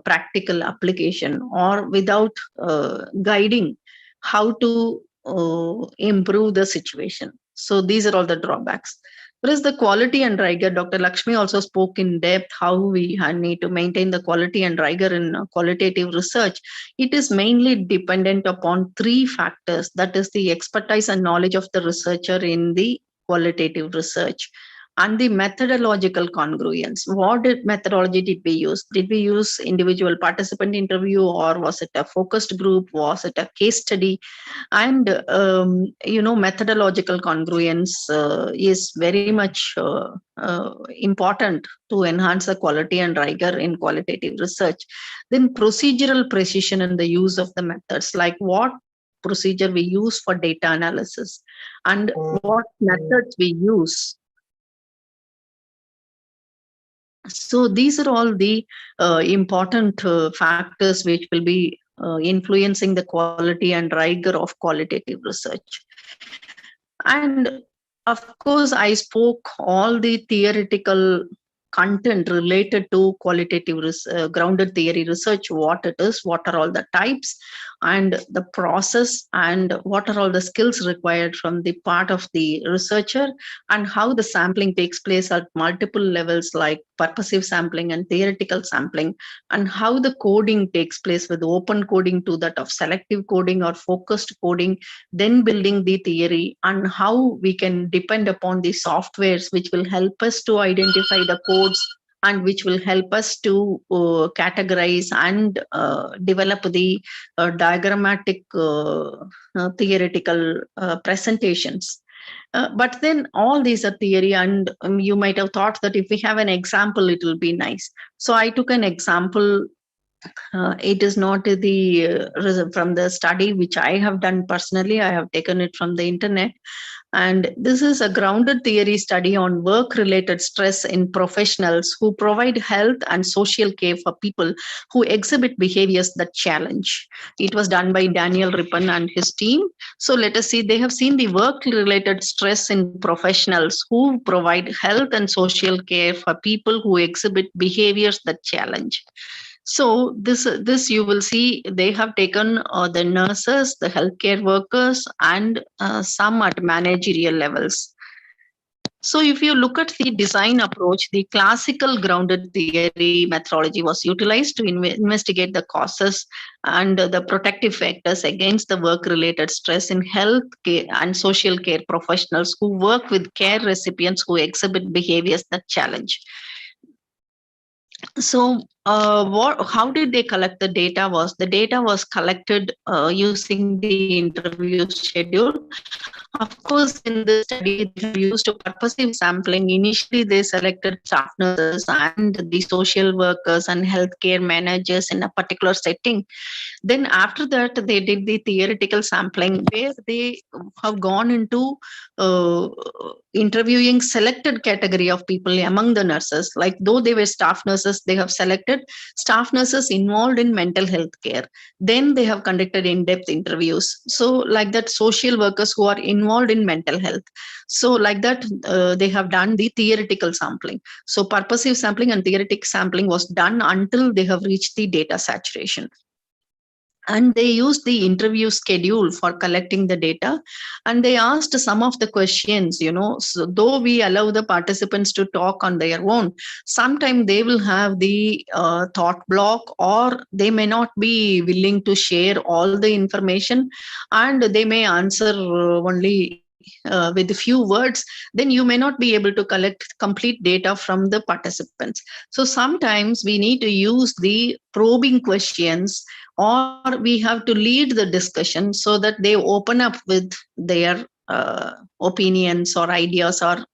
practical application, or without guiding how to improve the situation. So these are all the drawbacks. Whereas the quality and rigor, Dr. Lakshmi also spoke in depth how we need to maintain the quality and rigor in qualitative research. It is mainly dependent upon three factors. That is the expertise and knowledge of the researcher in the qualitative research, and the methodological congruence. What methodology did we use? Did we use individual participant interview, or was it a focused group? Was it a case study? And methodological congruence is very much important to enhance the quality and rigor in qualitative research. Then procedural precision in the use of the methods, like what procedure we use for data analysis and what methods we use. So these are all the important factors which will be influencing the quality and rigor of qualitative research. And of course, I spoke all the theoretical content related to qualitative grounded theory research, what it is, what are all the types and the process, and what are all the skills required from the part of the researcher, and how the sampling takes place at multiple levels like purposive sampling and theoretical sampling, and how the coding takes place with open coding to that of selective coding or focused coding, then building the theory, and how we can depend upon the softwares which will help us to identify the codes and which will help us to categorize and develop the diagrammatic theoretical presentations. But then all these are theory, and you might have thought that if we have an example, it will be nice. So I took an example. It is not from the study which I have done personally. I have taken it from the internet. And this is a grounded theory study on work-related stress in professionals who provide health and social care for people who exhibit behaviors that challenge. It was done by Daniel Rippon and his team. So let us see, they have seen the work-related stress in professionals who provide health and social care for people who exhibit behaviors that challenge. So this you will see they have taken the nurses, the healthcare workers, and some at managerial levels. So if you look at the design approach, the classical grounded theory methodology was utilized to investigate the causes and the protective factors against the work-related stress in health care and social care professionals who work with care recipients who exhibit behaviors that challenge. So how did they collect the data? The data was collected using the interview schedule. Of course, in this study, they have used purposive sampling. Initially, they selected staff nurses and the social workers and healthcare managers in a particular setting. Then after that, they did the theoretical sampling, where they have gone into interviewing selected category of people among the nurses. Like though they were staff nurses, they have selected staff nurses involved in mental health care. Then they have conducted in-depth interviews. So like that, social workers who are involved involved in mental health. So like that, they have done the theoretical sampling. So purposive sampling and theoretic sampling was done until they have reached the data saturation. And they used the interview schedule for collecting the data, and they asked some of the questions, so though we allow the participants to talk on their own, sometimes they will have the thought block, or they may not be willing to share all the information, and they may answer only with a few words. Then you may not be able to collect complete data from the participants. So sometimes we need to use the probing questions, or we have to lead the discussion so that they open up with their opinions or ideas or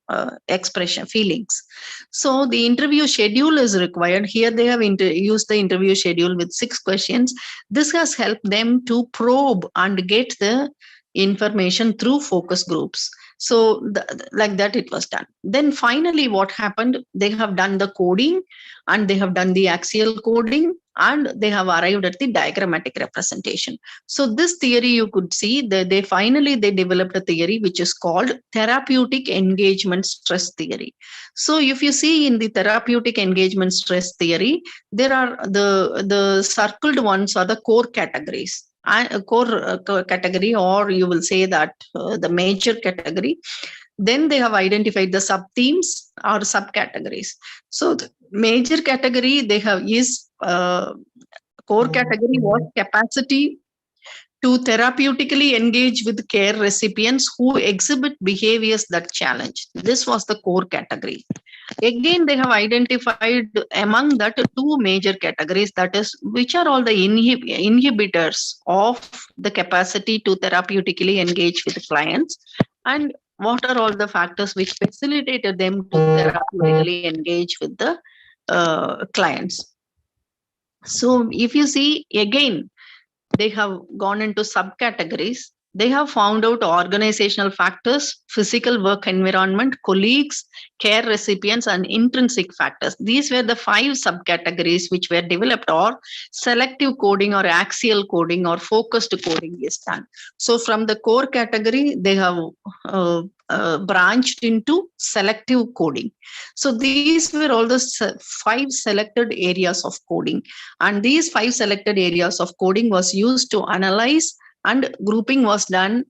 expression feelings. So the interview schedule is required. Here they have used the interview schedule with 6 questions. This has helped them to probe and get the information through focus groups. So like that it was done. Then finally what happened, they have done the coding, and they have done the axial coding, and they have arrived at the diagrammatic representation. So this theory, you could see that they finally developed a theory which is called therapeutic engagement stress theory. So if you see in the therapeutic engagement stress theory, there are the circled ones are the core categories. A core category, or you will say that the major category. Then they have identified the sub themes or subcategories. So the major category they have is core category was capacity to therapeutically engage with care recipients who exhibit behaviors that challenge. This was the core category. Again, they have identified among that 2 major categories, that is, which are all the inhibitors of the capacity to therapeutically engage with clients, and what are all the factors which facilitated them to therapeutically engage with the clients. So if you see, again, they have gone into subcategories. They have found out organizational factors, physical work environment, colleagues, care recipients, and intrinsic factors. These were the 5 subcategories which were developed, or selective coding or axial coding or focused coding is done. So from the core category, they have branched into selective coding. So these were all the 5 selected areas of coding. And these 5 selected areas of coding was used to analyze, and grouping was done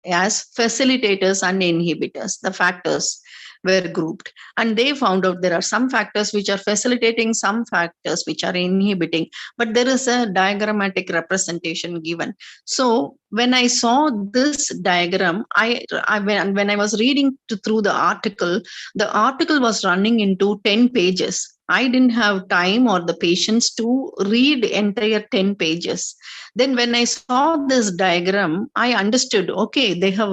as facilitators and inhibitors. The factors were grouped, and they found out there are some factors which are facilitating, some factors which are inhibiting, but there is a diagrammatic representation given. So when I saw this diagram, when I was reading through the article was running into 10 pages. I didn't have time or the patience to read entire 10 pages. Then when I saw this diagram, I understood, okay, they have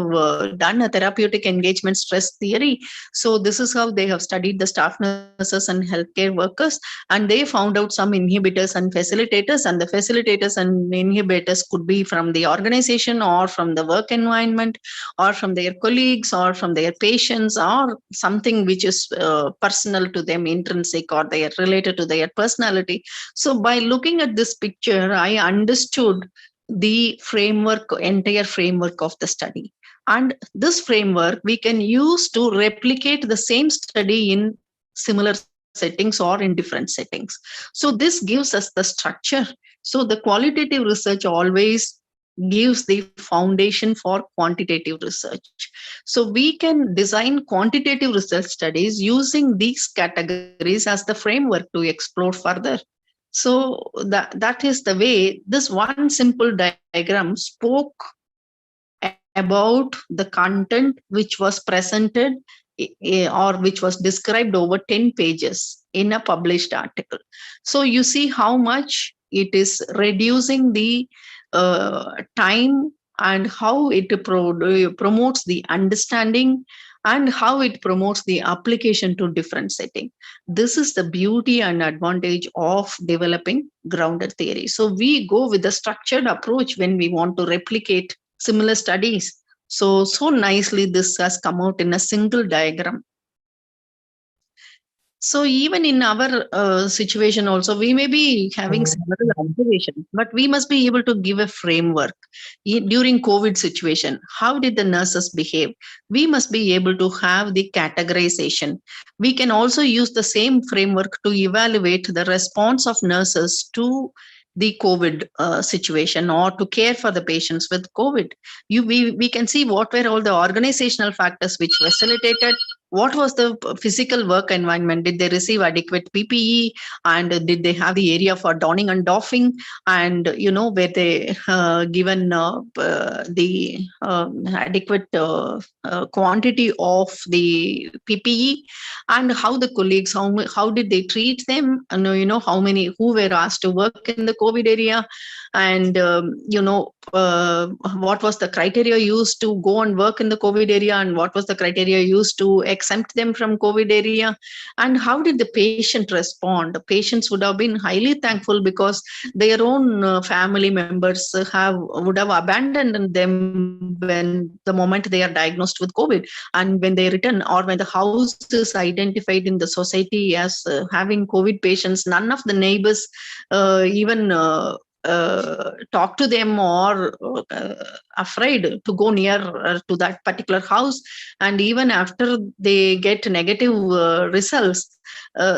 done a therapeutic engagement stress theory. So this is how they have studied the staff nurses and healthcare workers, and they found out some inhibitors and facilitators, and the facilitators and inhibitors could be from the organization, or from the work environment, or from their colleagues, or from their patients, or something which is personal to them, intrinsic, or they are related to their personality. So by looking at this picture, I understood the entire framework of the study. And this framework we can use to replicate the same study in similar settings or in different settings. So this gives us the structure. So the qualitative research always gives the foundation for quantitative research. So we can design quantitative research studies using these categories as the framework to explore further. So that is the way this one simple diagram spoke about the content which was presented or which was described over 10 pages in a published article. So you see how much it is reducing the time, and how it promotes the understanding, and how it promotes the application to different setting. This is the beauty and advantage of developing grounded theory. So we go with a structured approach when we want to replicate similar studies. So nicely this has come out in a single diagram. So even in our situation also, we may be having several observations, but we must be able to give a framework. During COVID situation, how did the nurses behave? We must be able to have the categorization. We can also use the same framework to evaluate the response of nurses to the COVID situation or to care for the patients with COVID. We can see what were all the organizational factors which facilitated. What was the physical work environment? Did they receive adequate PPE, and did they have the area for donning and doffing? And were they given the adequate quantity of the PPE? And how the colleagues, how did they treat them? And how many who were asked to work in the COVID area? And what was the criteria used to go and work in the COVID area, and what was the criteria used to exempt them from COVID area? And how did the patient respond? The patients would have been highly thankful because their own family members would have abandoned them when the moment they are diagnosed with COVID, and when they return, or when the house is identified in the society as having COVID patients, none of the neighbors even talk to them, or afraid to go near to that particular house. And even after they get negative results,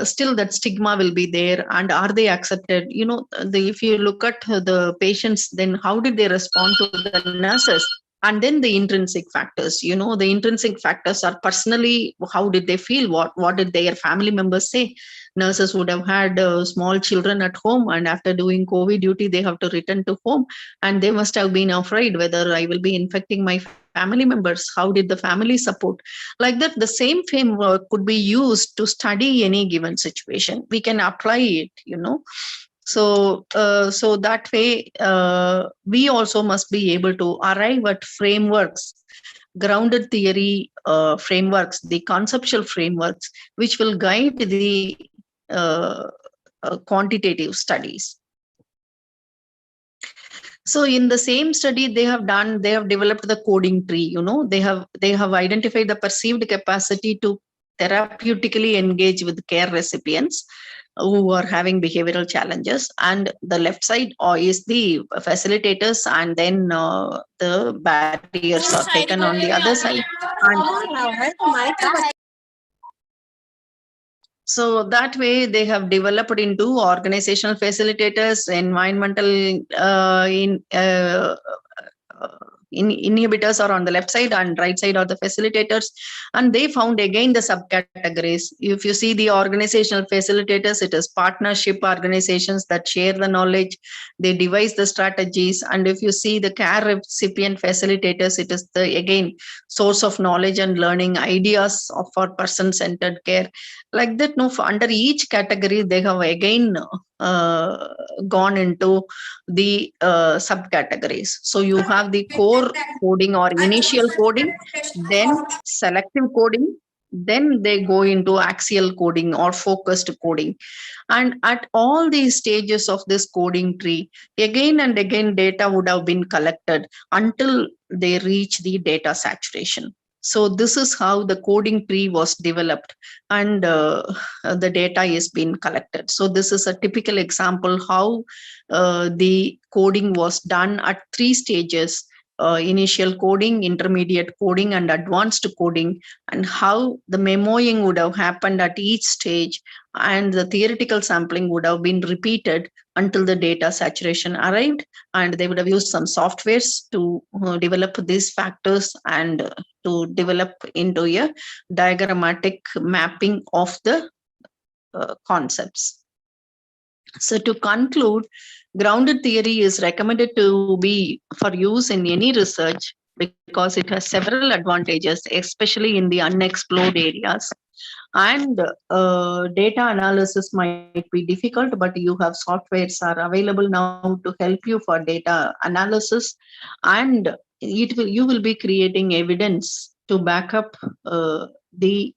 still that stigma will be there. And are they accepted? If you look at the patients, then how did they respond to the nurses? And then the intrinsic factors, the intrinsic factors are personally, how did they feel? What did their family members say? Nurses would have had small children at home, and after doing COVID duty, they have to return to home, and they must have been afraid whether I will be infecting my family members. How did the family support? Like that, the same framework could be used to study any given situation. We can apply it, So, so that way, we also must be able to arrive at frameworks, grounded theory frameworks, the conceptual frameworks, which will guide the quantitative studies. So in the same study they have developed the coding tree. They have identified the perceived capacity to therapeutically engage with care recipients who are having behavioral challenges, and the left side is the facilitators, and then the barriers are taken on the other side. So that way they have developed into organizational facilitators, environmental inhibitors are on the left side, and right side are the facilitators. And they found again the subcategories. If you see the organizational facilitators, it is partnership organizations that share the knowledge, they devise the strategies. And if you see the care recipient facilitators, it is the again source of knowledge and learning, ideas for person-centered care. Like that, under each category they have again gone into the subcategories. So you have the core coding or initial coding, then selective coding, then they go into axial coding or focused coding. And at all these stages of this coding tree, again and again data would have been collected until they reach the data saturation. So this is how the coding tree was developed, and the data is being collected. So this is a typical example how the coding was done at 3 stages: initial coding, intermediate coding, and advanced coding, and how the memoing would have happened at each stage, and the theoretical sampling would have been repeated until the data saturation arrived. And they would have used some softwares to develop these factors and to develop into a diagrammatic mapping of the concepts. So to conclude, grounded theory is recommended to be for use in any research because it has several advantages, especially in the unexplored areas. And data analysis might be difficult, but you have softwares are available now to help you for data analysis, and you will be creating evidence to back up the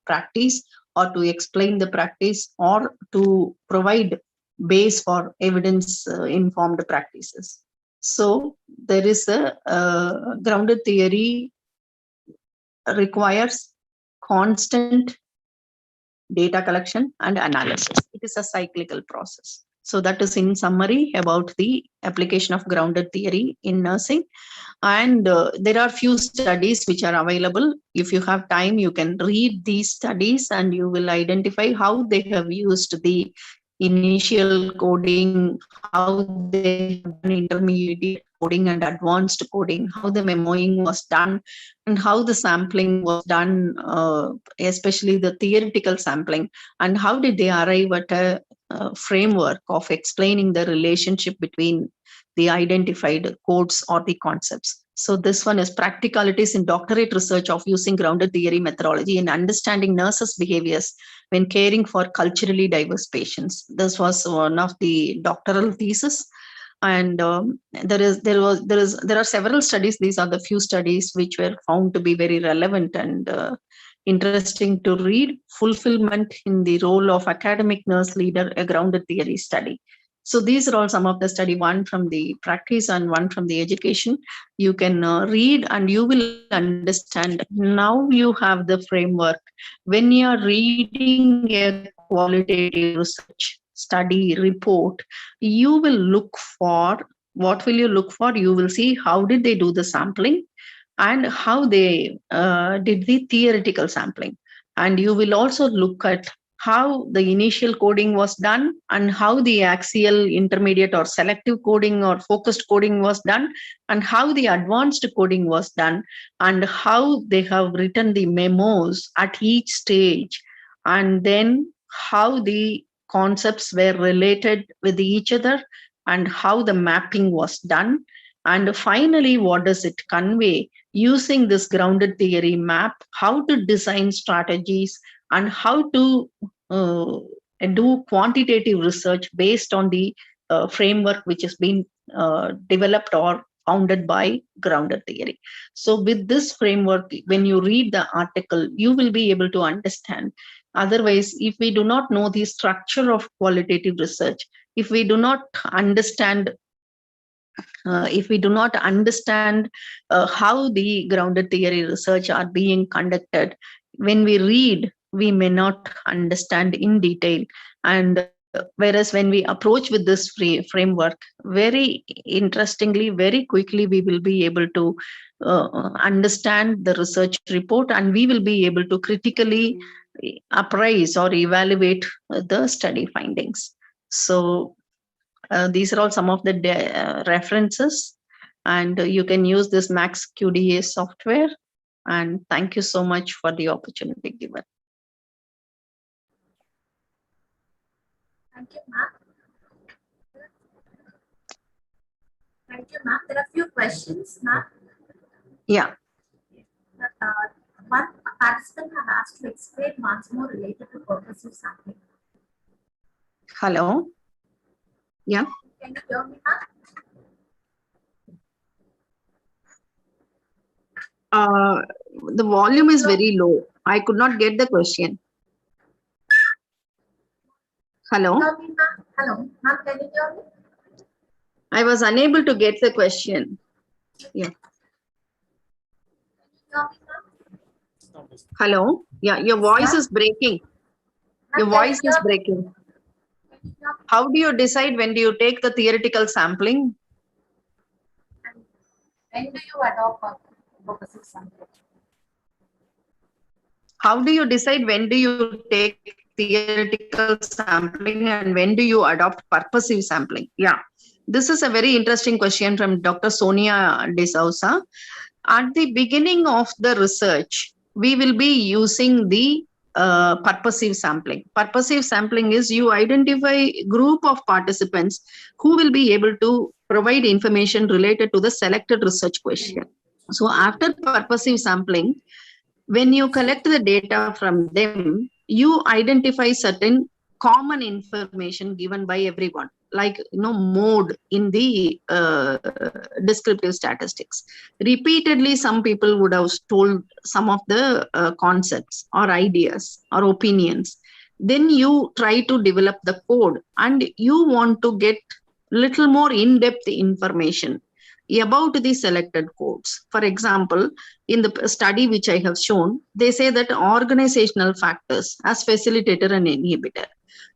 practice, or to explain the practice, or to provide base for evidence informed practices. So there is a grounded theory requires constant data collection and analysis. It is a cyclical process. So that is in summary about the application of grounded theory in nursing. And there are few studies which are available. If you have time, you can read these studies and you will identify how they have used the initial coding, how they have done intermediate coding and advanced coding, how the memoing was done, and how the sampling was done, especially the theoretical sampling, and how did they arrive at a framework of explaining the relationship between the identified codes or the concepts. So this one is practicalities in doctorate research of using grounded theory methodology in understanding nurses' behaviors when caring for culturally diverse patients. This was one of the doctoral thesis. And there are several studies. These are the few studies which were found to be very relevant and interesting to read. Fulfillment in the role of academic nurse leader, a grounded theory study. So these are all some of the study, one from the practice and one from the education. You can read and you will understand. Now you have the framework. When you are reading a qualitative research study report, you will look for, what will you look for? You will see how did they do the sampling and how they did the theoretical sampling. And you will also look at how the initial coding was done and how the axial, intermediate or selective coding or focused coding was done, and how the advanced coding was done, and how they have written the memos at each stage, and then how the concepts were related with each other and how the mapping was done. And finally, what does it convey? Using this grounded theory map, how to design strategies and how to do quantitative research based on the framework which has been developed or founded by grounded theory. So with this framework, when you read the article, you will be able to understand. Otherwise, if we do not know the structure of qualitative research, if we do not understand how the grounded theory research are being conducted, when we read, we may not understand in detail. And whereas when we approach with this framework, very interestingly, very quickly, we will be able to understand the research report, and we will be able to critically appraise or evaluate the study findings. So these are all some of the references, and you can use this Max QDA software. And thank you so much for the opportunity given. Thank you, ma'am. Thank you, ma'am. There are a few questions, ma'am. Yeah. One participant has asked to explain once more related to purposive sampling. Hello. Yeah. Can you hear me, ma'am? The volume is very low. I could not get the question. Hello. Hello, ma'am. Can you hear me? I was unable to get the question. Yeah. Hello. Yeah, your voice is breaking. Your voice is breaking. How do you decide when do you take the theoretical sampling? When do you adopt purposive sampling? How do you decide when do you take theoretical sampling and when do you adopt purposive sampling? Yeah, this is a very interesting question from Dr. Sonia De Souza. At the beginning of the research, we will be using the purposive sampling. Purposive sampling is you identify a group of participants who will be able to provide information related to the selected research question. So after purposive sampling, when you collect the data from them, you identify certain common information given by everyone, like mode in the descriptive statistics. Repeatedly, some people would have told some of the concepts or ideas or opinions. Then you try to develop the code and you want to get little more in-depth information. about the selected codes. For example, in the study which I have shown, they say that organizational factors as facilitator and inhibitor.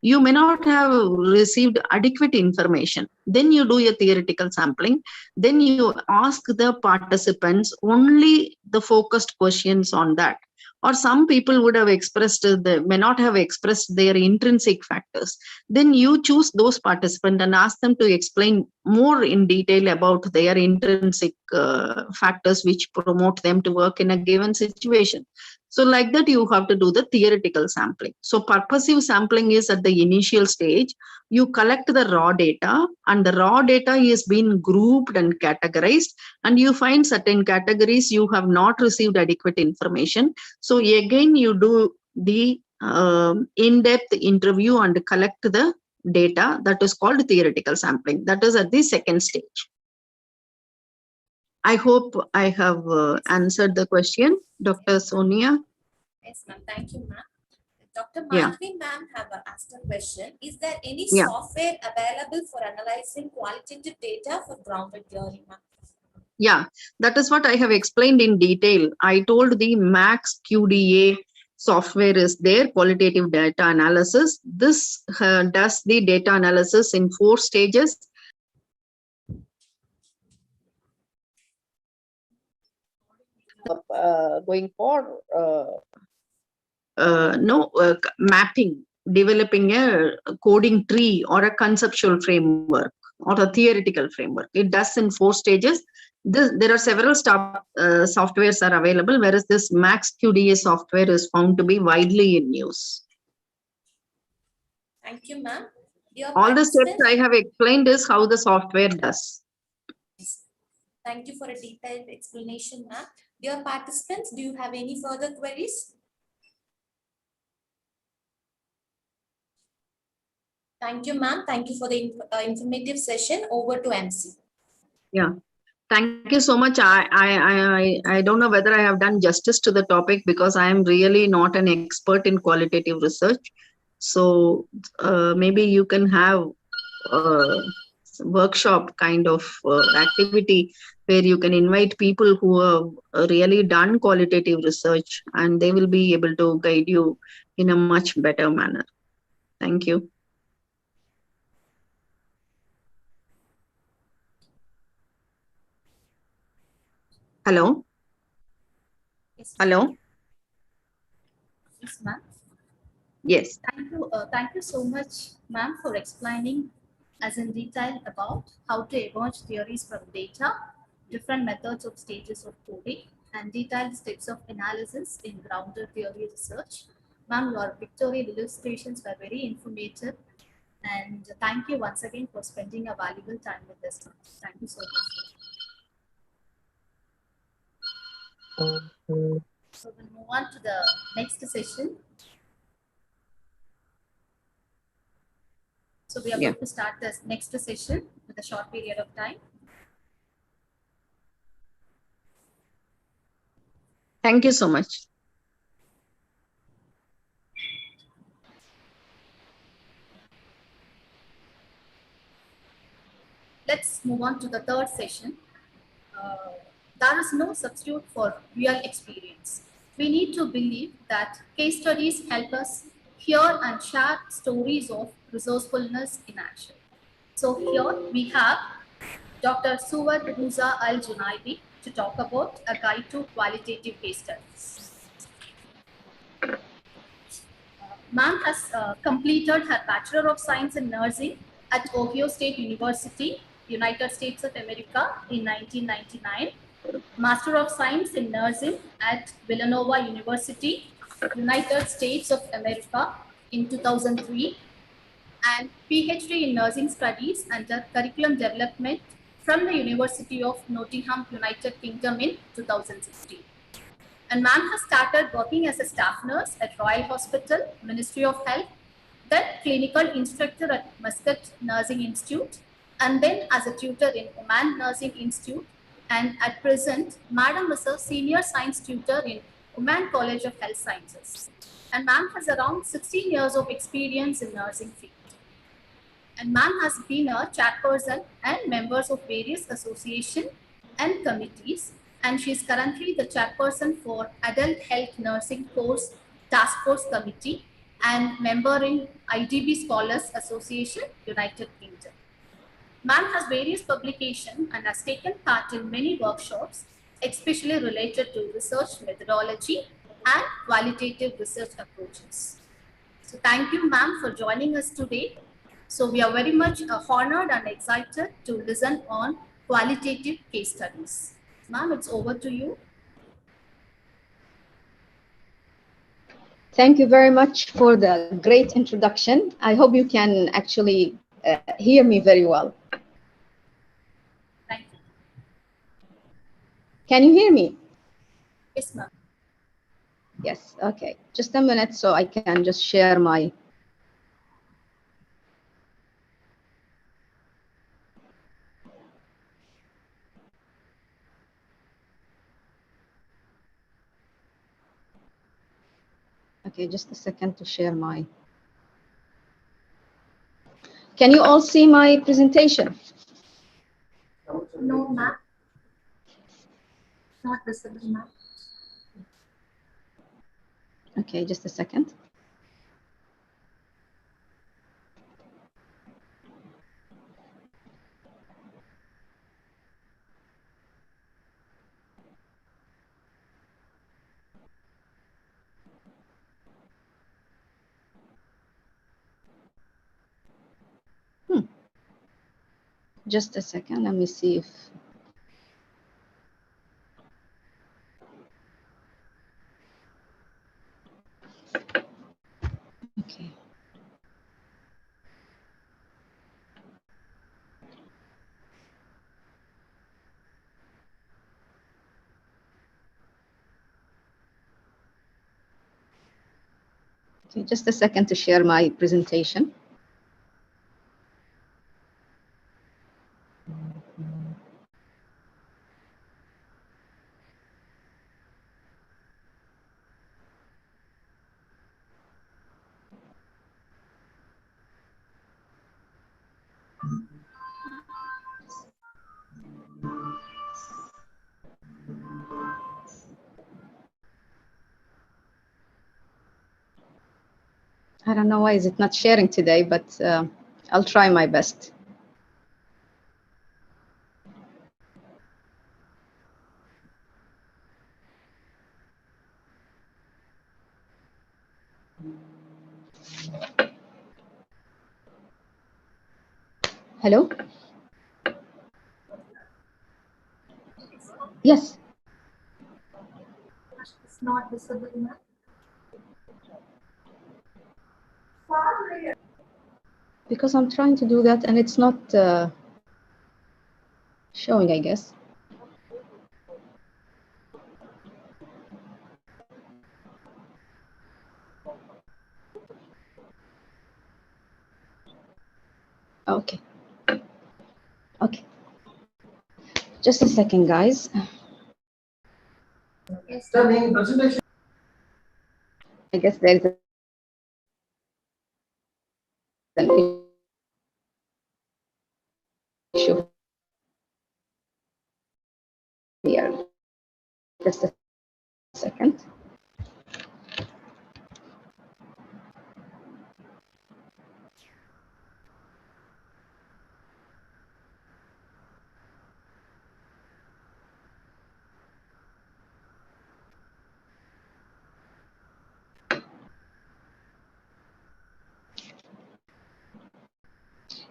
You may not have received adequate information. Then you do a theoretical sampling. Then you ask the participants only the focused questions on that. Or some people would have expressed, may not have expressed their intrinsic factors. Then you choose those participants and ask them to explain more in detail about their intrinsic factors which promote them to work in a given situation. So like that, you have to do the theoretical sampling. So purposive sampling is at the initial stage. You collect the raw data, and the raw data is being grouped and categorized, and you find certain categories you have not received adequate information. So again, you do the in-depth interview and collect the data. That is called theoretical sampling. That is at the second stage. I hope I have answered the question, Dr. Sonia. Yes, ma'am. Thank you, ma'am. Dr. Yeah. Madhvi, ma'am, have asked a question. Is there any Yeah. software available for analyzing qualitative data for grounded theory, ma'am? Yeah, that is what I have explained in detail. I told the Max QDA software is there, qualitative data analysis. This does the data analysis in 4 stages. Going for mapping, developing a coding tree or a conceptual framework or a theoretical framework. It does in 4 stages. There are several softwares are available, whereas this Max QDA software is found to be widely in use. Thank you, ma'am. All the steps I have explained is how the software does. Thank you for a detailed explanation, ma'am. Dear participants, do you have any further queries? Thank you, ma'am. Thank you for the informative session. Over to MC. Yeah. Thank you so much. I don't know whether I have done justice to the topic because I am really not an expert in qualitative research. So maybe you can have a workshop kind of activity where you can invite people who have really done qualitative research, and they will be able to guide you in a much better manner. Thank you. Hello? Yes. Hello? Yes, ma'am. Yes. Thank you so much, ma'am, for explaining as in detail about how to emerge theories from data, different methods of stages of coding, and detailed steps of analysis in grounded theory research. Ma'am, your pictorial illustrations were very informative, and thank you once again for spending a valuable time with us. Thank you so much. So we'll move on to the next session. So we are going to start the next session with a short period of time. Thank you so much. Let's move on to the third session. There is no substitute for real experience. We need to believe that case studies help us hear and share stories of resourcefulness in action. So here we have Dr. Suwad Musa Al-Junaidi to talk about a guide to qualitative case studies. Ma'am has completed her Bachelor of Science in Nursing at Ohio State University, United States of America in 1999, Master of Science in Nursing at Villanova University, United States of America in 2003, and PhD in Nursing Studies under Curriculum Development from the University of Nottingham, United Kingdom in 2016. And ma'am has started working as a staff nurse at Royal Hospital, Ministry of Health, then clinical instructor at Muscat Nursing Institute, and then as a tutor in Oman Nursing Institute. And at present, madam is a senior science tutor in Oman College of Health Sciences. And ma'am has around 16 years of experience in nursing field. And ma'am has been a chairperson and members of various associations and committees, and she is currently the chairperson for Adult Health Nursing Course Task Force Committee and member in IDB Scholars Association, United Kingdom. Ma'am has various publications and has taken part in many workshops, especially related to research methodology and qualitative research approaches. So thank you, ma'am, for joining us today. So we are very much honored and excited to listen on qualitative case studies. Ma'am, it's over to you. Thank you very much for the great introduction. I hope you can actually hear me very well. Thank you. Can you hear me? Yes, ma'am. Yes, okay. Just a minute so I can just share my. Okay, just a second to share my. Can you all see my presentation? No, ma'am. Not visible, ma'am. Okay, just a second. Just a second, let me see if. Okay. Okay, just a second to share my presentation. I don't know why is it not sharing today, but I'll try my best. Hello? Yes. It's not visible, ma'am. Because I'm trying to do that and it's not showing, I guess. Okay. Okay. Just a second, guys. Yes, I guess there is an issue here. Just a second.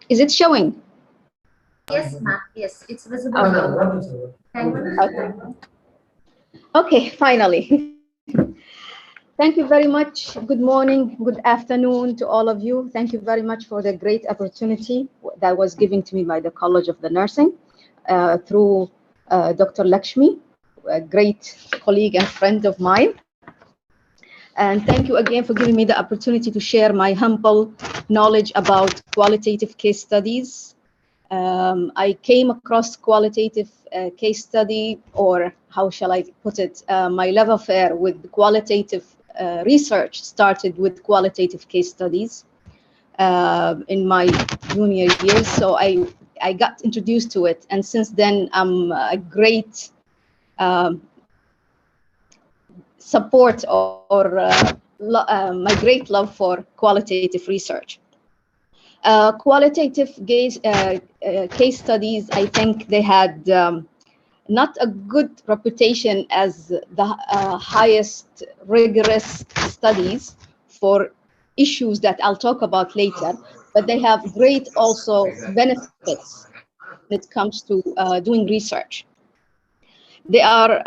Is it showing? Yes, ma'am. Yes, it's visible. Okay. Thank you. Okay. Okay, finally. Thank you very much. Good morning, good afternoon to all of you. Thank you very much for the great opportunity that was given to me by the College of the Nursing through Dr. Lakshmi, a great colleague and friend of mine. And thank you again for giving me the opportunity to share my humble knowledge about qualitative case studies. I came across qualitative case study, or how shall I put it, my love affair with qualitative research started with qualitative case studies in my junior years. So I I got introduced to it, and since then I'm a great support or my great love for qualitative research. Qualitative case studies, I think they had not a good reputation as the highest rigorous studies for issues that I'll talk about later, but they have great also benefits when it comes to doing research. They are,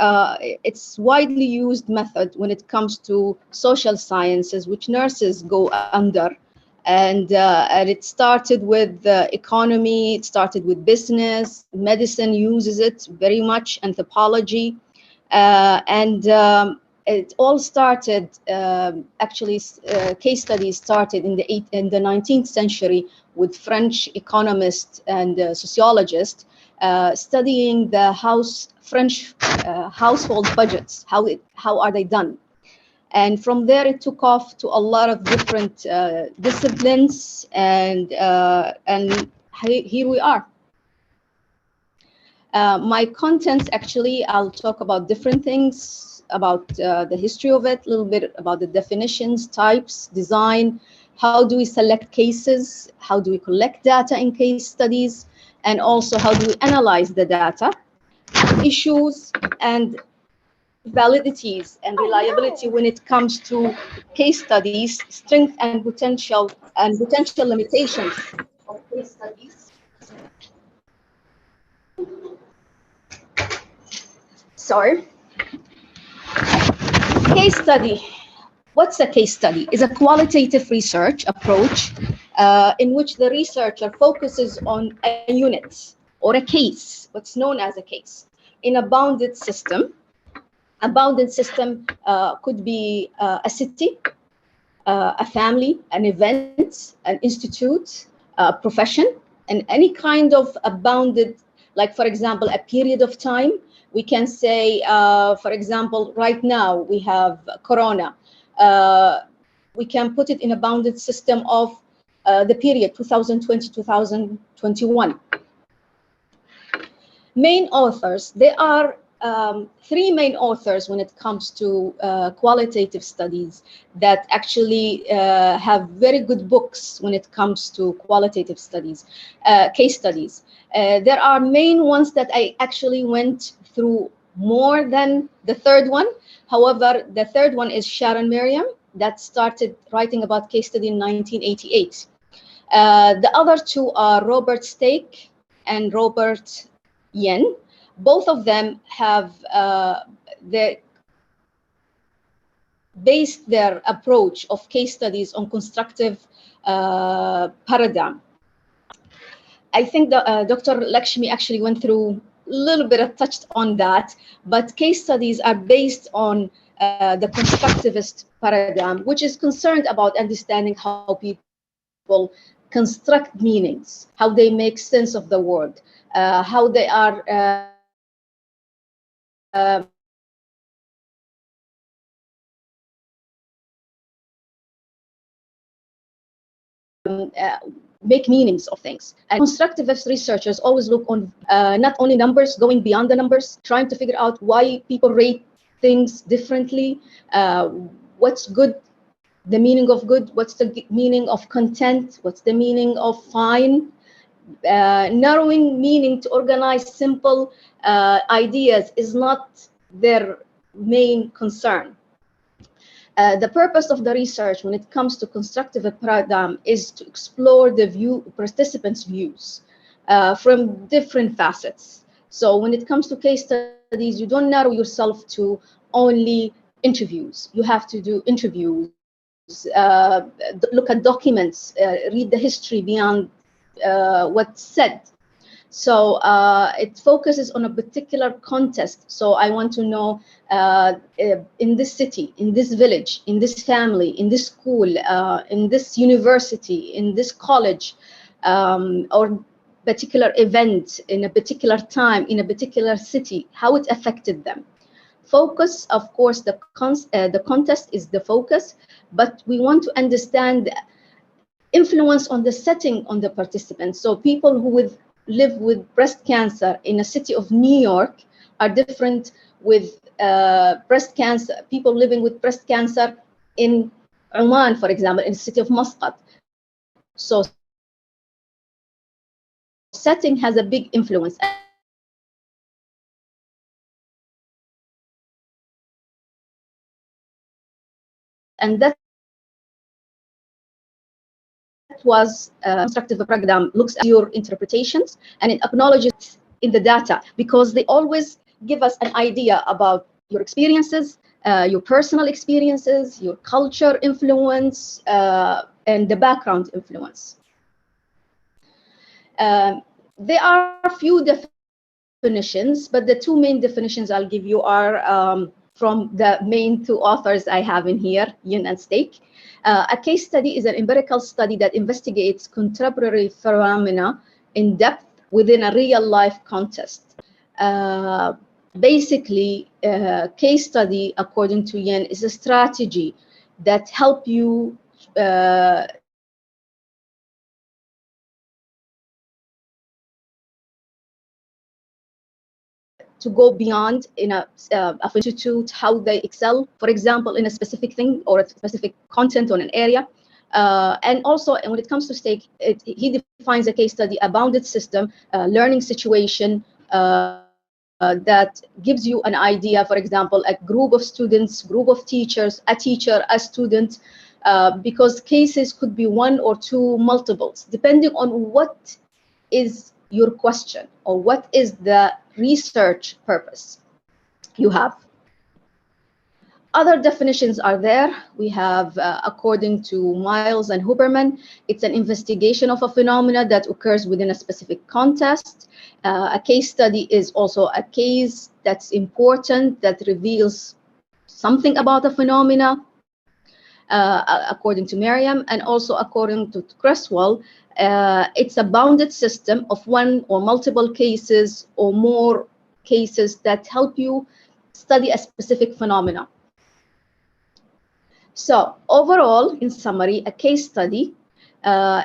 it's widely used method when it comes to social sciences, which nurses go under. And it started with economy, it started with business, medicine uses it very much, anthropology. It all started, actually, case studies started in the 19th century with French economists and sociologists studying the French household budgets, how are they done. And from there, it took off to a lot of different disciplines, and here we are. My contents, actually, I'll talk about different things, about the history of it, a little bit about the definitions, types, design, how do we select cases, how do we collect data in case studies, and also how do we analyze the data, issues, and validities and reliability when it comes to case studies, strength and potential limitations of case studies. Sorry. Case study. What's a case study? Is a qualitative research approach in which the researcher focuses on a unit or a case, what's known as a case, in a bounded system. A bounded system could be a city, a family, an event, an institute, a profession, and any kind of a bounded, like, for example, a period of time. We can say, for example, right now we have Corona. We can put it in a bounded system of the period 2020-2021. Main authors, there are three main authors when it comes to qualitative studies that actually have very good books when it comes to qualitative studies, case studies. There are main ones that I actually went through more than the third one. However, the third one is Sharon Merriam, that started writing about case study in 1988. The other two are Robert Stake and Robert Yen. Both of them have based their approach of case studies on constructive paradigm. I think Dr. Lakshmi actually went through a little bit of touched on that, but case studies are based on the constructivist paradigm, which is concerned about understanding how people construct meanings, how they make sense of the world, how they are make meanings of things. And constructivist researchers always look on not only numbers, going beyond the numbers, trying to figure out why people rate things differently, what's good, the meaning of good, what's the meaning of content, what's the meaning of fine, narrowing meaning to organize simple ideas is not their main concern. The purpose of the research when it comes to constructive paradigm is to explore the participants' views from different facets. So when it comes to case studies, you don't narrow yourself to only interviews. You have to do interviews, look at documents, read the history beyond what's said. So it focuses on a particular context. So I want to know in this city, in this village, in this family, in this school, in this university, in this college, or particular event in a particular time, in a particular city, how it affected them. Focus, of course, the context is the focus, but we want to understand influence on the setting on the participants. So people who with live with breast cancer in a city of New York are different with breast cancer, people living with breast cancer in Oman, for example, in the city of Muscat. So setting has a big influence. And that was constructive program looks at your interpretations and it acknowledges in the data, because they always give us an idea about your experiences, your personal experiences, your culture influence, and the background influence. There are a few definitions, but the two main definitions I'll give you are from the main two authors I have in here, Yin and Steak. A case study is an empirical study that investigates contemporary phenomena in depth within a real-life context. Basically, case study, according to Yin, is a strategy that help you to go beyond in a institute, how they excel, for example, in a specific thing or a specific content on an area. And also, and when it comes to Steak, he defines a case study, a bounded system, learning situation that gives you an idea, for example, a group of students, group of teachers, a teacher, a student, because cases could be one or two multiples, depending on what is your question or what is the research purpose you have. Other definitions are there. We have, according to Miles and Huberman, it's an investigation of a phenomena that occurs within a specific context. A case study is also a case that's important, that reveals something about a phenomena, according to Merriam, and also according to Creswell, it's a bounded system of one or multiple cases or more cases that help you study a specific phenomena. So overall, in summary, a case study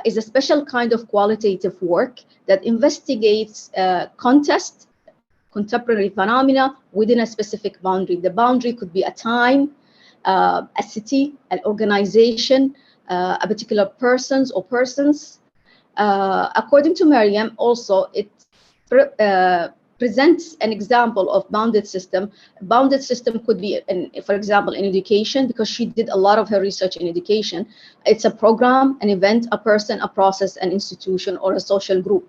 is a special kind of qualitative work that investigates context, contemporary phenomena within a specific boundary. The boundary could be a time, a city, an organization, a particular persons or persons. According to Merriam, also it presents an example of bounded system. A bounded system could be, for example, in education, because she did a lot of her research in education. It's a program, an event, a person, a process, an institution, or a social group.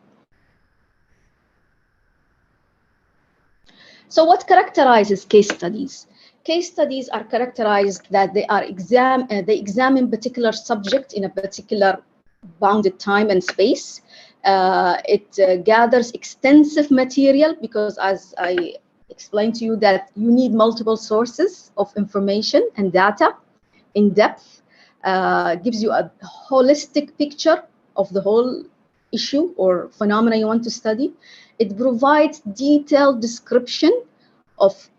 So what characterizes case studies? Case studies are characterized that they are they examine particular subject in a particular bounded time and space. It gathers extensive material, because as I explained to you, that you need multiple sources of information and data in depth, gives you a holistic picture of the whole issue or phenomena you want to study. It provides detailed description of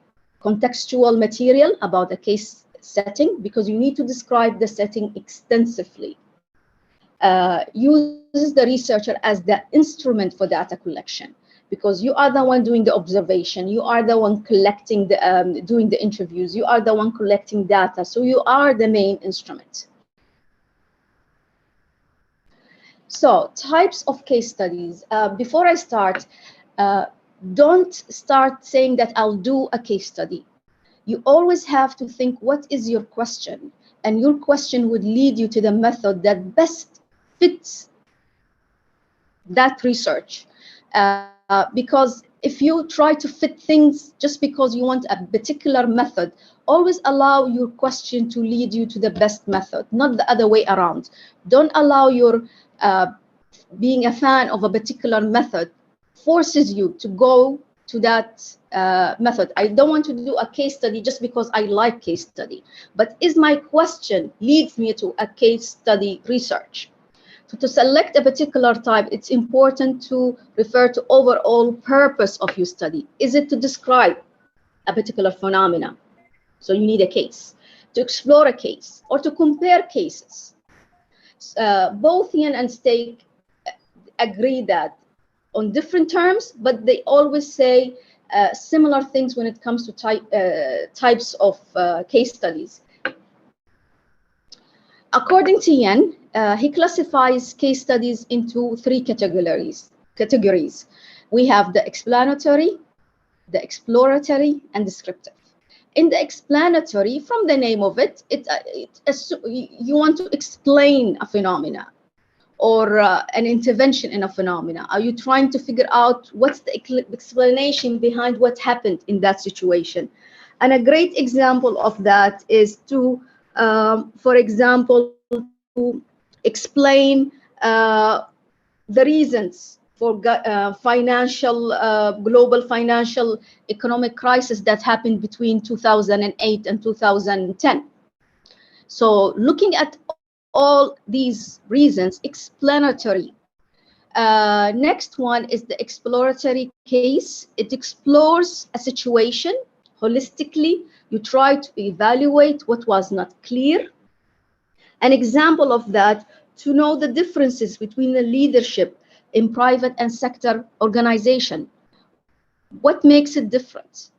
contextual material about a case setting, because you need to describe the setting extensively. Uses the researcher as the instrument for data collection, because you are the one doing the observation, you are the one collecting the, doing the interviews, you are the one collecting data, so you are the main instrument. So types of case studies. Before I start, don't start saying that I'll do a case study. You always have to think, what is your question? And your question would lead you to the method that best fits that research. Because if you try to fit things just because you want a particular method, always allow your question to lead you to the best method, not the other way around. Don't allow your being a fan of a particular method forces you to go to that method. I don't want to do a case study just because I like case study, but is my question leads me to a case study research. So to select a particular type, it's important to refer to overall purpose of your study. Is it to describe a particular phenomena? So you need a case. To explore a case or to compare cases. Both Ian and Steak agree that on different terms, but they always say similar things when it comes to types of case studies. According to Yen, he classifies case studies into three categories. We have the explanatory, the exploratory, and descriptive. In the explanatory, from the name of it, you want to explain a phenomena or an intervention in a phenomena. Are you trying to figure out what's the explanation behind what happened in that situation? And a great example of that is to, for example, to explain the reasons for global financial economic crisis that happened between 2008 and 2010. So looking at all these reasons, explanatory. Next one is the exploratory case. It explores a situation holistically. You try to evaluate what was not clear. An example of that, to know the differences between the leadership in private and sector organization. What makes it different?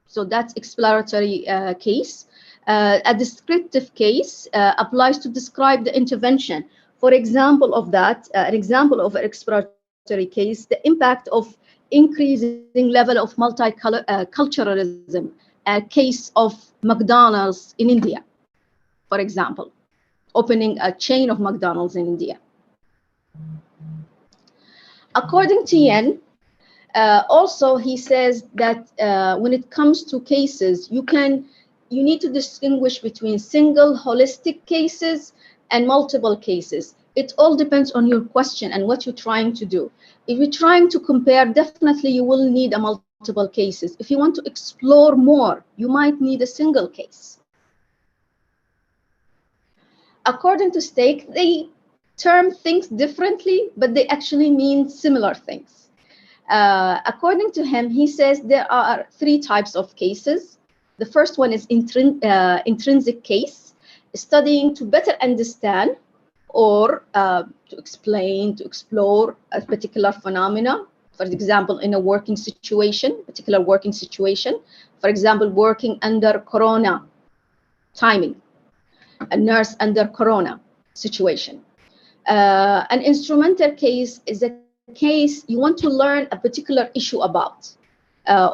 So that's exploratory case. A descriptive case applies to describe the intervention. For example of that, an example of an exploratory case, the impact of increasing level of multiculturalism, a case of McDonald's in India, for example, opening a chain of McDonald's in India. According to Yen, also he says that when it comes to cases, you need to distinguish between single holistic cases and multiple cases. It all depends on your question and what you're trying to do. If you're trying to compare, definitely you will need a multiple cases. If you want to explore more, you might need a single case. According to Stake, they term things differently, but they actually mean similar things. According to him, he says there are three types of cases. The first one is intrinsic case, studying to better understand or to explain, to explore a particular phenomena. For example, in a working situation, particular working situation, for example, working under Corona timing, a nurse under Corona situation. An instrumental case is a case you want to learn a particular issue about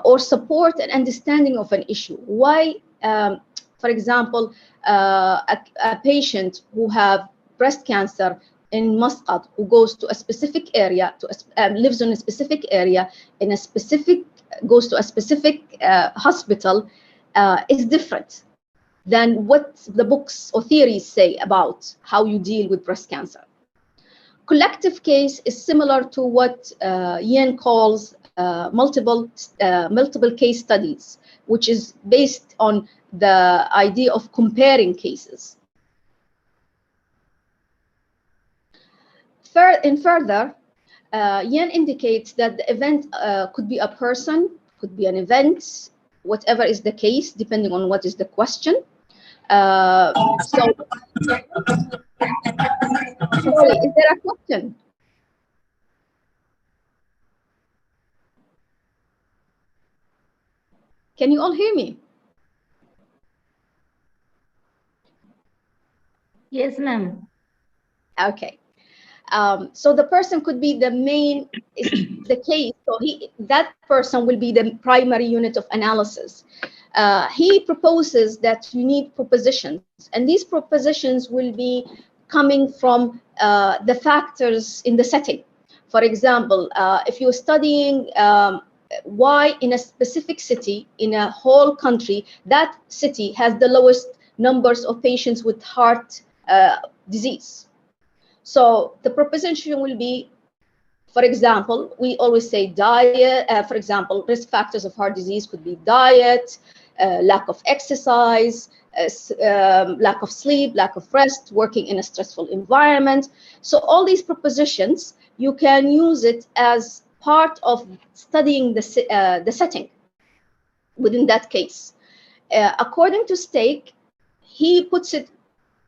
or support an understanding of an issue. Why, for example, a patient who have breast cancer in Muscat, who goes to a specific area, lives in a specific area, goes to a specific hospital, is different than what the books or theories say about how you deal with breast cancer. Collective case is similar to what Yen calls multiple case studies, which is based on the idea of comparing cases. Further, Yen indicates that the event could be a person, could be an event, whatever is the case, depending on what is the question. Sorry, is there a question? Can you all hear me? Yes, ma'am. Okay. So the person could be the main, is the case. So that person will be the primary unit of analysis. He proposes that you need propositions, and these propositions will be coming from the factors in the setting. For example, if you're studying why in a specific city, in a whole country, that city has the lowest numbers of patients with heart disease. So the proposition will be, for example, we always say diet. For example, risk factors of heart disease could be diet, lack of exercise, lack of sleep, lack of rest, working in a stressful environment. So all these propositions, you can use it as part of studying the setting within that case. According to Stake, he puts it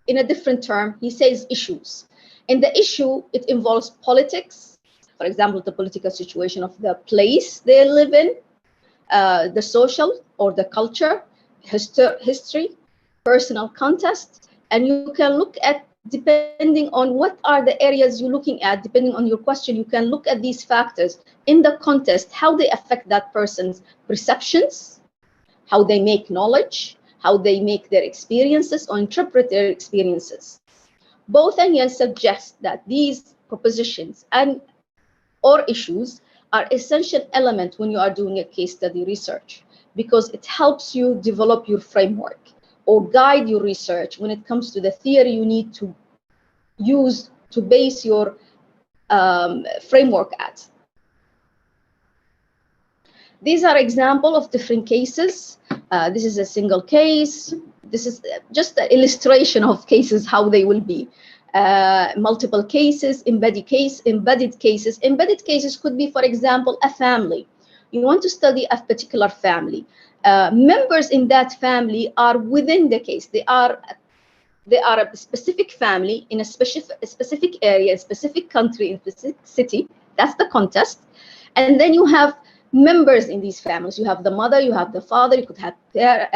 in a different term. He says issues. In the issue, it involves politics. for example, the political situation of the place they live in, the social or the culture, history, personal context, and you can look at, depending on what are the areas you're looking at, depending on your question, you can look at these factors in the context, how they affect that person's perceptions, how they make knowledge, how they make their experiences or interpret their experiences. Both onions suggest that these propositions and or issues are essential element when you are doing a case study research, because it helps you develop your framework or guide your research when it comes to the theory you need to use to base your framework at. These are examples of different cases. This is a single case. This is just an illustration of cases, how they will be. Multiple cases, embedded cases. Embedded cases could be, for example, a family. You want to study a particular family. Members in that family are within the case. They are a specific family in a specific area, a specific country, in a specific city. That's the context. And then you have members in these families. You have the mother, you have the father, you could have their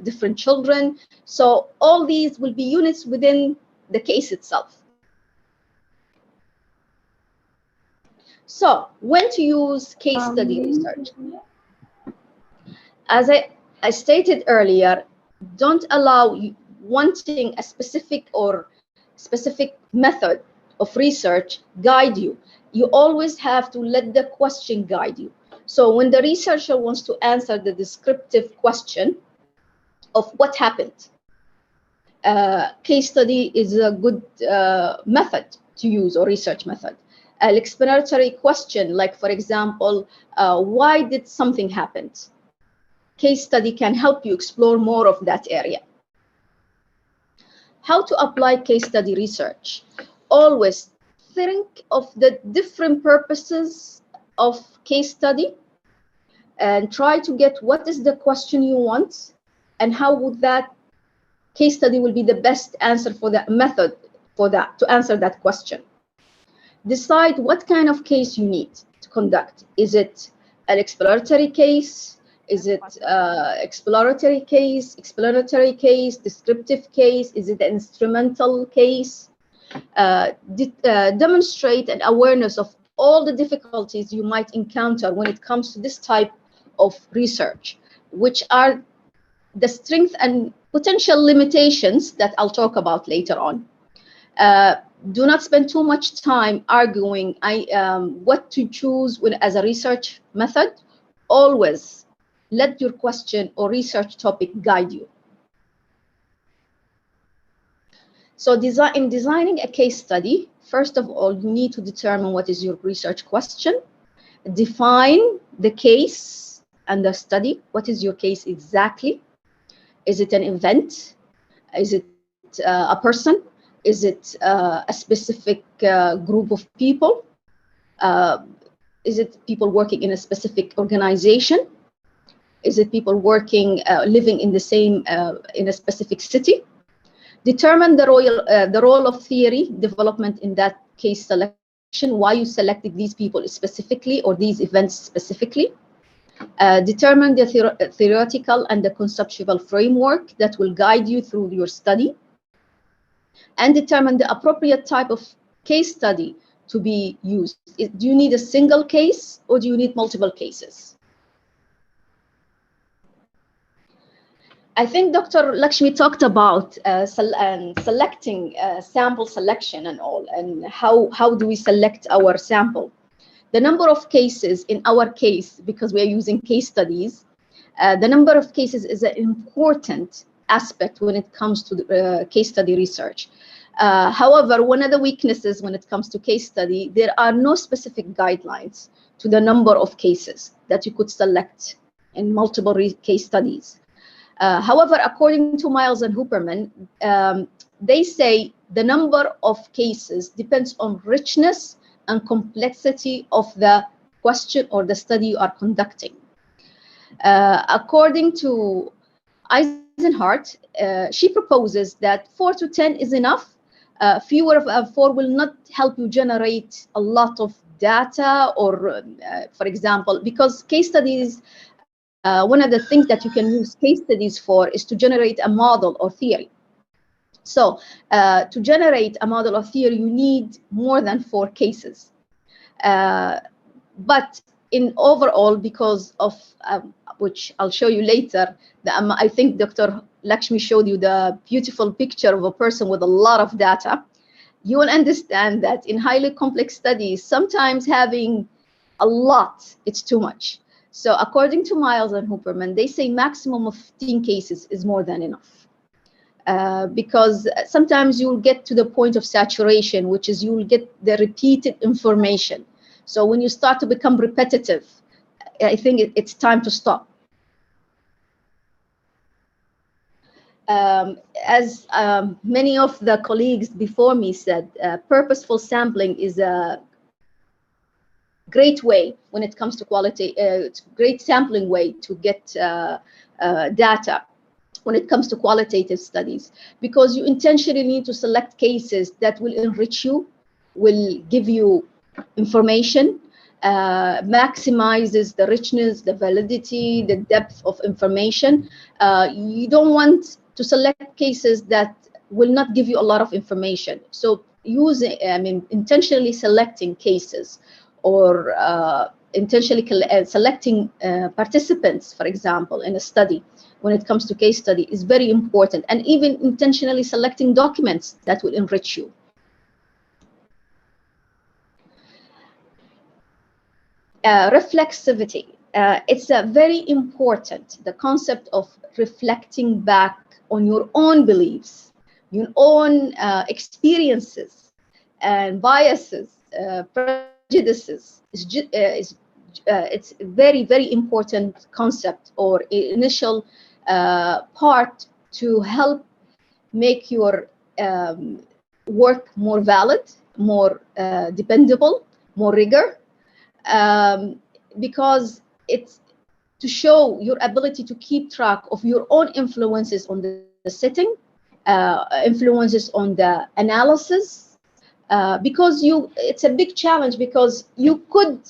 different children. So all these will be units within the case itself. So when to use case study research? As I stated earlier, don't allow wanting a specific method of research guide you. You always have to let the question guide you. So when the researcher wants to answer the descriptive question of what happened, case study is a good method to use, or research method. An explanatory question, like for example, why did something happen? Case study can help you explore more of that area. How to apply case study research? Always think of the different purposes of case study and try to get what is the question you want and how would that case study will be the best answer for that method for that to answer that question. Decide what kind of case you need to conduct. Is it an exploratory case? Is it explanatory case, descriptive case? Is it an instrumental case? Demonstrate an awareness of all the difficulties you might encounter when it comes to this type of research, which are the strengths and potential limitations that I'll talk about later on. Do not spend too much time arguing what to choose as a research method. Always let your question or research topic guide you. So in designing a case study, first of all, you need to determine what is your research question. Define the case and the study. What is your case exactly? Is it an event? Is it a person? Is it a specific group of people? Is it people working in a specific organization? Is it people working, living in the same, in a specific city? Determine the role of theory development in that case selection, why you selected these people specifically or these events specifically. Determine the theoretical and the conceptual framework that will guide you through your study. And determine the appropriate type of case study to be used. Do you need a single case or do you need multiple cases? I think Dr. Lakshmi talked about selecting sample selection and all, and how do we select our sample. The number of cases in our case, because we are using case studies, the number of cases is an important aspect when it comes to case study research. However, one of the weaknesses when it comes to case study, there are no specific guidelines to the number of cases that you could select in multiple case studies. However, according to Miles and Hooperman, they say the number of cases depends on richness and complexity of the question or the study you are conducting. According to Eisenhardt, she proposes that 4 to 10 is enough. Fewer of 4 will not help you generate a lot of data, or for example, because case studies, one of the things that you can use case studies for is to generate a model or theory. So to generate a model or theory, you need more than 4 cases. But in overall, because of which I'll show you later, I think Dr. Lakshmi showed you the beautiful picture of a person with a lot of data. You will understand that in highly complex studies, sometimes having a lot, it's too much. So according to Miles and Hooperman, they say maximum of 15 cases is more than enough. Because sometimes you'll get to the point of saturation, which is you'll get the repeated information. So when you start to become repetitive, I think it's time to stop. As many of the colleagues before me said, purposeful sampling is a great way when it comes to quality. It's a great sampling way to get data when it comes to qualitative studies, because you intentionally need to select cases that will enrich you, will give you information, maximizes the richness, the validity, the depth of information. You don't want to select cases that will not give you a lot of information. So intentionally selecting cases, or intentionally selecting participants, for example, in a study, when it comes to case study, is very important. And even intentionally selecting documents that will enrich you. Reflexivity. It's very important, the concept of reflecting back on your own beliefs, your own experiences and biases, prejudices. It's a very, very important concept, or initial part to help make your work more valid, more dependable, more rigor. Because it's to show your ability to keep track of your own influences on the setting, influences on the analysis, because it's a big challenge, because you could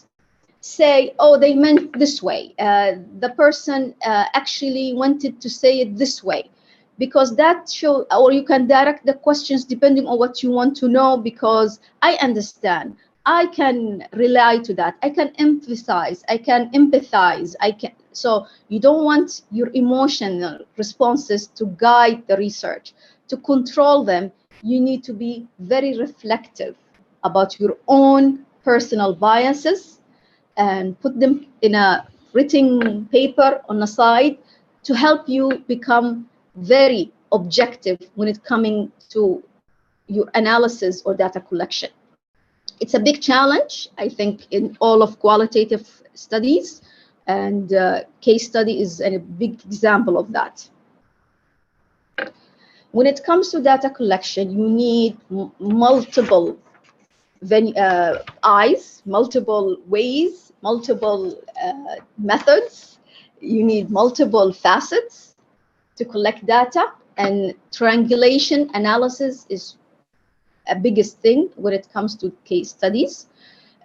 say, oh, they meant this way. The person actually wanted to say it this way, because that show, or you can direct the questions depending on what you want to know, because I understand, I can rely to that, I can emphasize, I can empathize, so you don't want your emotional responses to guide the research. To control them, you need to be very reflective about your own personal biases, and put them in a written paper on the side to help you become very objective when it's coming to your analysis or data collection. It's a big challenge, I think, in all of qualitative studies, and case study is a big example of that. When it comes to data collection, you need multiple eyes, multiple ways, multiple methods. You need multiple facets to collect data, and triangulation analysis is a biggest thing when it comes to case studies.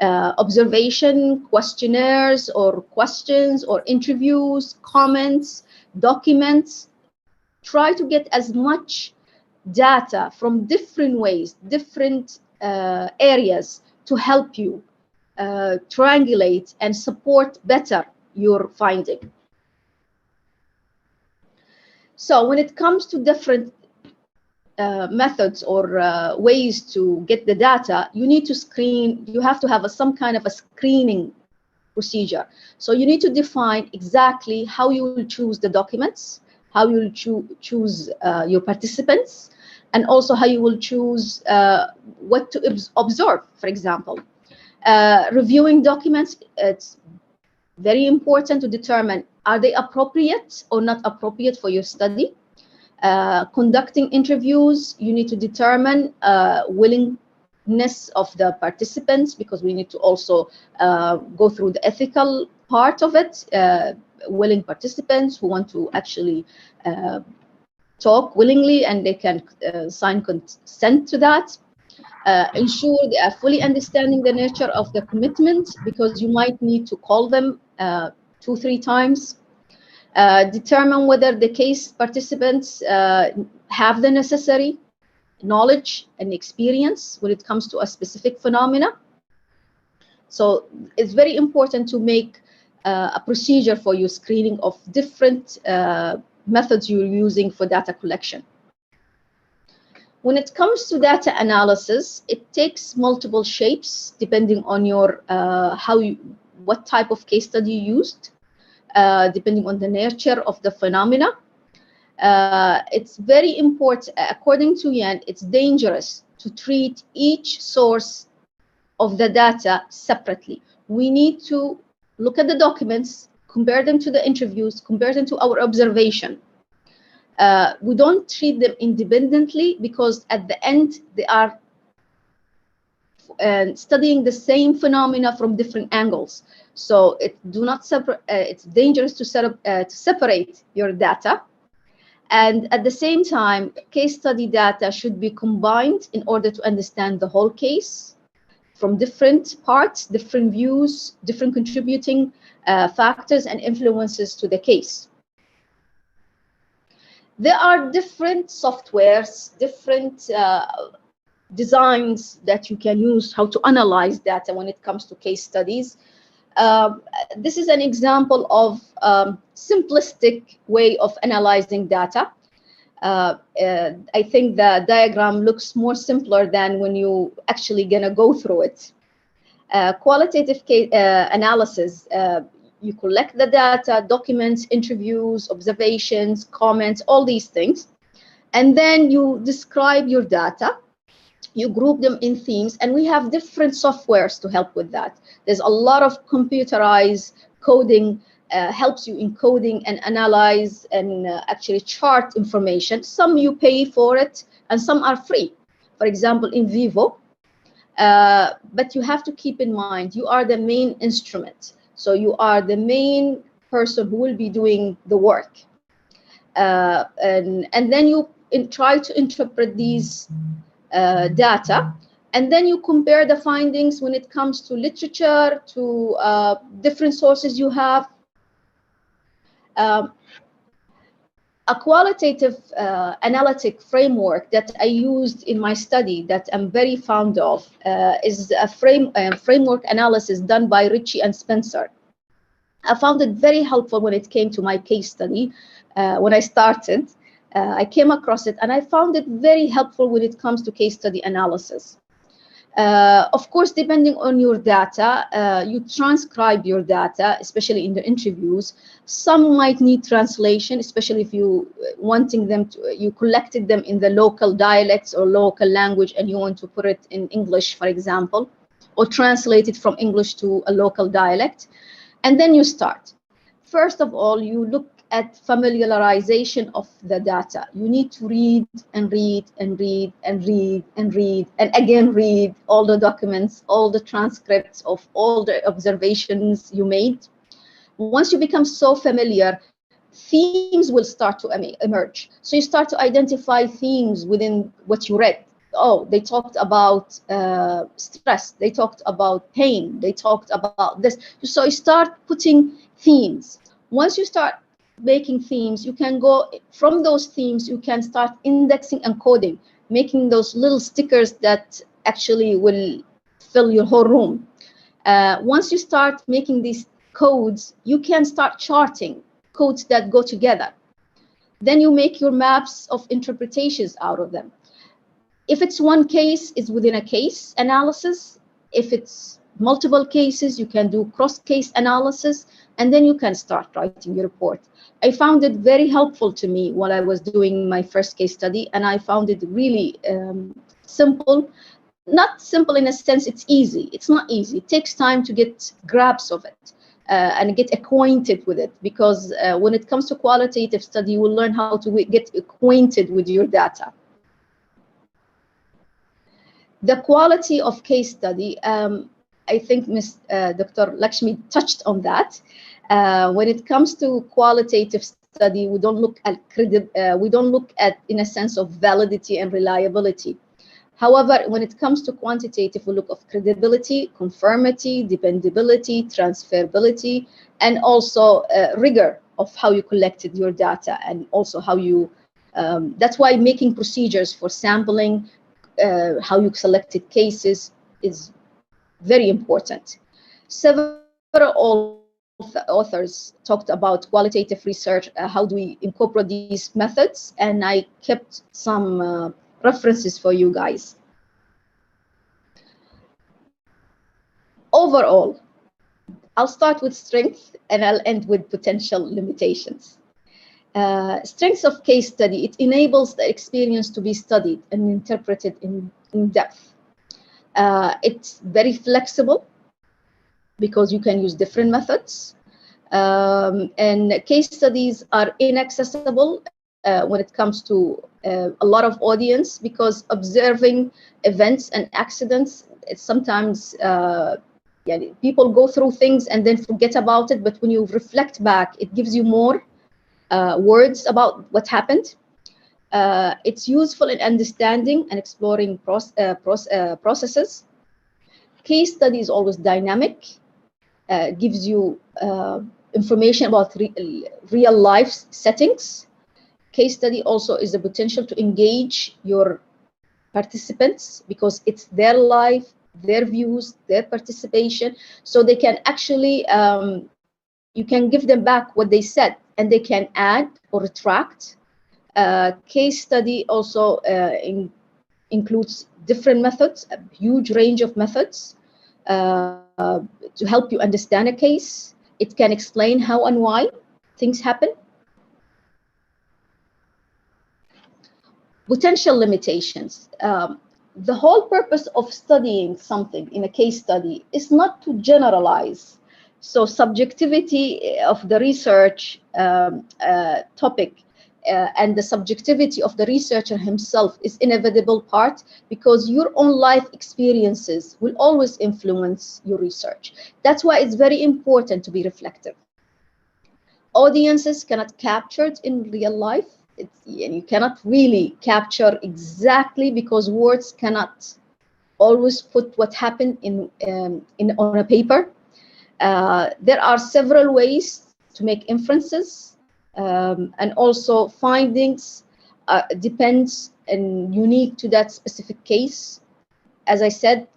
Observation, questionnaires or questions or interviews, comments, documents. Try to get as much data from different ways, different areas, to help you triangulate and support better your finding. So when it comes to different methods or ways to get the data, you need to screen, you have to have some kind of a screening procedure. So you need to define exactly how you will choose the documents, how you will choose your participants, and also how you will choose what to observe, for example. Reviewing documents, it's very important to determine, are they appropriate or not appropriate for your study? Conducting interviews, you need to determine willingness of the participants, because we need to also go through the ethical part of it. Willing participants who want to actually talk willingly, and they can sign consent to that. Ensure they are fully understanding the nature of the commitment, because you might need to call them 2-3 times. Determine whether the case participants have the necessary knowledge and experience when it comes to a specific phenomena. So it's very important to make a procedure for your screening of different methods you're using for data collection. When it comes to data analysis, it takes multiple shapes depending on your what type of case study you used, depending on the nature of the phenomena. It's very important, according to Yan, it's dangerous to treat each source of the data separately. We need to look at the documents, compare them to the interviews, compare them to our observation. We don't treat them independently, because at the end they are studying the same phenomena from different angles. So it's dangerous to separate your data. And at the same time, case study data should be combined in order to understand the whole case from different parts, different views, different contributing factors and influences to the case. There are different softwares, different designs that you can use how to analyze data when it comes to case studies. This is an example of simplistic way of analyzing data. I think the diagram looks more simpler than when you actually gonna go through it. Qualitative case analysis, you collect the data, documents, interviews, observations, comments, all these things, and then you describe your data. You group them in themes, and we have different softwares to help with that. There's a lot of computerized coding, helps you in coding and analyze and actually chart information. Some you pay for it, and some are free. For example, in Vivo. But you have to keep in mind, you are the main instrument. So you are the main person who will be doing the work. And then you try to interpret these data, and then you compare the findings when it comes to literature, to different sources you have. A qualitative analytic framework that I used in my study that I'm very fond of is a framework analysis done by Ritchie and Spencer. I found it very helpful when it came to my case study. When I started, I came across it, and I found it very helpful when it comes to case study analysis. Of course, depending on your data, you transcribe your data, especially in the interviews. Some might need translation, especially if you wanting them to, you collected them in the local dialects or local language, and you want to put it in English, for example, or translate it from English to a local dialect. And then you start. First of all, you look at familiarization of the data. You need to read and read and read and read and read and again read all the documents, all the transcripts of all the observations you made. Once you become so familiar, themes will start to emerge. So you start to identify themes within what you read. Oh, they talked about stress, they talked about pain, they talked about this. So you start putting themes. Once you start making themes, you can go from those themes, you can start indexing and coding, making those little stickers that actually will fill your whole room. Once you start making these codes, you can start charting codes that go together. Then you make your maps of interpretations out of them. If it's one case, it's within a case analysis. If it's multiple cases, you can do cross-case analysis, and then you can start writing your report. I found it very helpful to me while I was doing my first case study, and I found it really simple. Not simple in a sense, it's easy. It's not easy. It takes time to get grabs of it and get acquainted with it, because when it comes to qualitative study, you will learn how to get acquainted with your data. The quality of case study, I think Dr. Lakshmi touched on that. When it comes to qualitative study, we don't look at in a sense of validity and reliability. However, when it comes to quantitative, we look of credibility, conformity, dependability, transferability, and also rigor of how you collected your data, and also how you, that's why making procedures for sampling, how you selected cases is very important. Several authors talked about qualitative research, how do we incorporate these methods, and I kept some references for you guys. Overall, I'll start with strength and I'll end with potential limitations. Strengths of case study, it enables the experience to be studied and interpreted in depth. It's very flexible because you can use different methods. And case studies are inaccessible when it comes to a lot of audience, because observing events and accidents, it's sometimes people go through things and then forget about it, but when you reflect back, it gives you more words about what happened. It's useful in understanding and exploring processes. Case study is always dynamic, gives you information about real life settings. Case study also is the potential to engage your participants because it's their life, their views, their participation. So they can actually, you can give them back what they said and they can add or retract. Case study also includes different methods, a huge range of methods to help you understand a case. It can explain how and why things happen. Potential limitations. The whole purpose of studying something in a case study is not to generalize. So subjectivity of the research topic and the subjectivity of the researcher himself is inevitable part, because your own life experiences will always influence your research. That's why it's very important to be reflective. Audiences cannot capture it in real life. And you cannot really capture exactly, because words cannot always put what happened on a paper. There are several ways to make inferences, and also findings depends and unique to that specific case. As I said,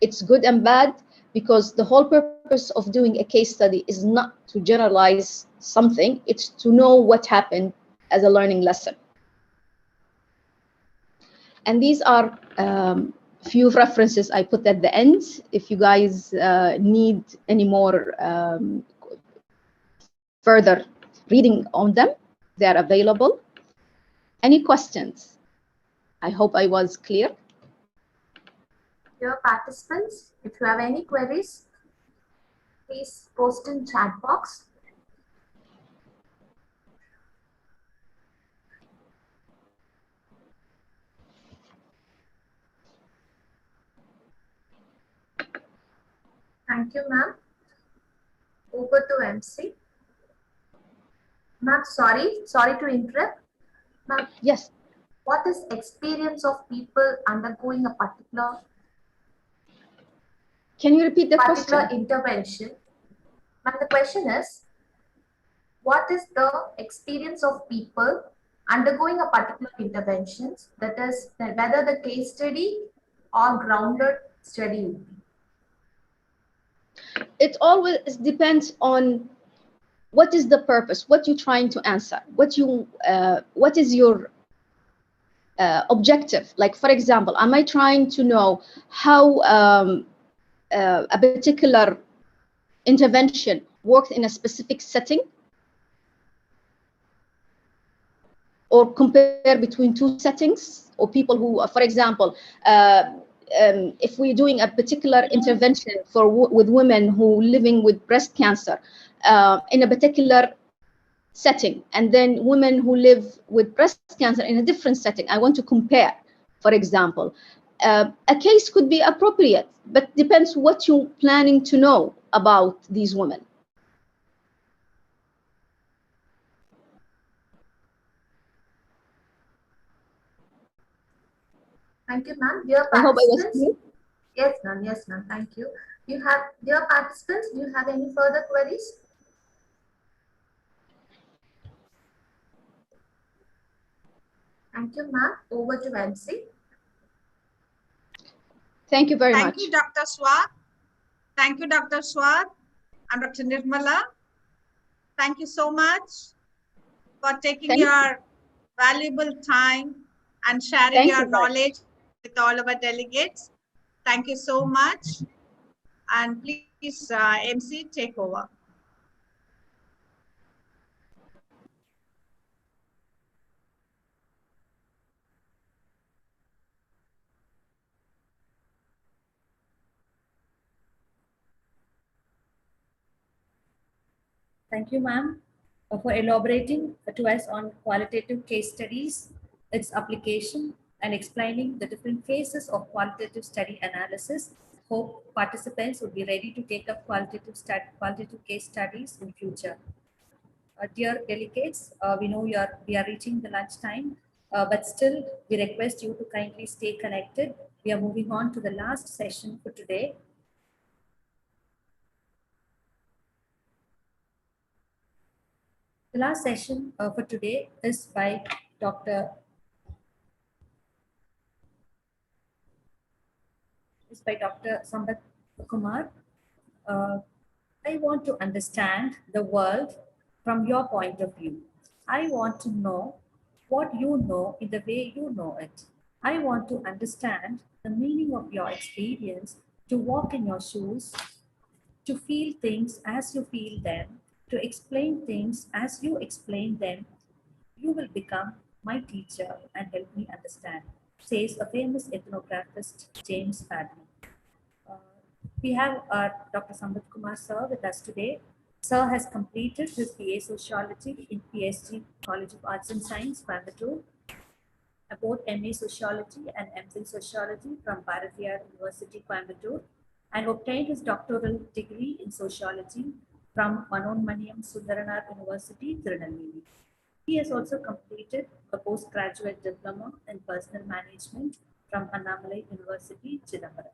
it's good and bad, because the whole purpose of doing a case study is not to generalize something, it's to know what happened as a learning lesson. And these are few references I put at the end. If you guys need any more further reading on them, they are available. Any questions? I hope I was clear. Dear participants, if you have any queries, please post in chat box. Thank you, ma'am. Over to MC. Ma'am, sorry to interrupt. Ma'am, yes. What is experience of people undergoing a particular? Can you repeat the particular question? Intervention? Ma'am, the question is, what is the experience of people undergoing a particular interventions? That is, whether the case study or grounded study. It always depends on what is the purpose, what you're trying to answer, what is your objective. Like, for example, am I trying to know how a particular intervention worked in a specific setting, or compare between two settings, or people who, for example, if we're doing a particular intervention with women who living with breast cancer in a particular setting, and then women who live with breast cancer in a different setting, I want to compare, for example. A case could be appropriate, but depends what you're planning to know about these women. Thank you, ma'am. Dear I hope I was participants. clear. Yes, ma'am. Yes, ma'am. Thank you. Dear participants, do you have any further queries? Thank you, ma'am. Over to MC. Thank you very Thank much. you, Dr. Swat. Thank you, Dr. Swat and Dr. Nirmala. Thank you so much for taking your valuable time and sharing Thank your you very knowledge with all our delegates. Thank you so much. And please, MC, take over. Thank you, ma'am, for elaborating to us on qualitative case studies, its application, and explaining the different phases of qualitative study analysis. Hope participants would be ready to take up qualitative case studies in future. Dear delegates, we know we are reaching the lunch time, but still we request you to kindly stay connected. We are moving on to the last session for today. The last session for today is by Dr. Sambat Kumar. I want to understand the world from your point of view. I want to know what you know in the way you know it. I want to understand the meaning of your experience, to walk in your shoes, to feel things as you feel them, to explain things as you explain them. You will become my teacher and help me understand, says a famous ethnographist, James Padley. We have Dr. Sambat Kumar sir with us today. Sir has completed his BA Sociology in PSG College of Arts and Science, Coimbatore, both MA Sociology and MPhil Sociology from Bharatiyar University, Coimbatore, and obtained his doctoral degree in Sociology from Manonmaniyam Sundaranar University, Tirunelveli. He has also completed a postgraduate diploma in personal management from Annamalai University, Chidambaram.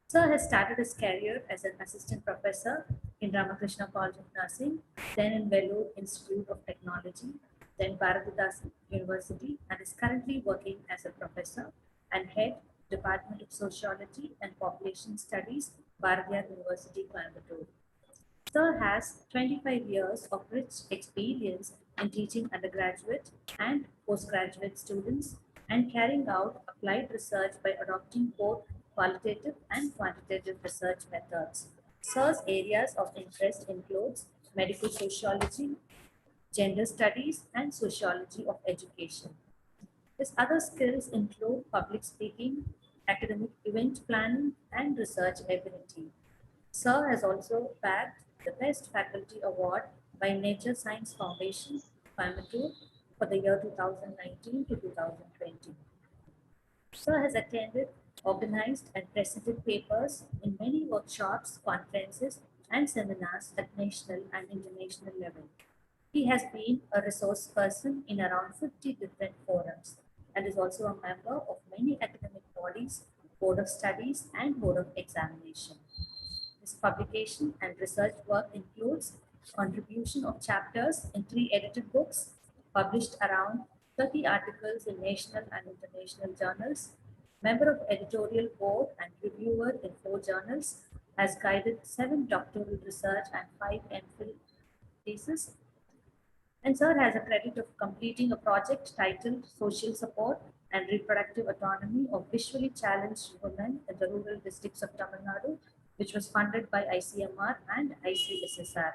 Sir has started his career as an assistant professor in Ramakrishna College of Nursing, then in Vellore Institute of Technology, then Bharathidasan University, and is currently working as a professor and head Department of Sociology and Population Studies, Bharatiyar University, Coimbatore. Sir has 25 years of rich experience in teaching undergraduate and postgraduate students and carrying out applied research by adopting both qualitative and quantitative research methods. Sir's areas of interest includes medical sociology, gender studies, and sociology of education. His other skills include public speaking, academic event planning, and research ability. Sir has also bagged the Best Faculty Award by Nature Science Foundation, Coimbatore, for the year 2019 to 2020. Sir has attended, organized, and presented papers in many workshops, conferences, and seminars at national and international level. He has been a resource person in around 50 different forums and is also a member of many academic bodies, Board of Studies, and Board of Examination. His publication and research work includes contribution of chapters in 3 edited books, published around 30 articles in national and international journals, member of editorial board and reviewer in 4 journals, has guided 7 doctoral research and 5 MPhil theses, and Sir has a credit of completing a project titled Social Support and Reproductive Autonomy of Visually Challenged Women in the Rural Districts of Tamil Nadu, which was funded by ICMR and ICSSR.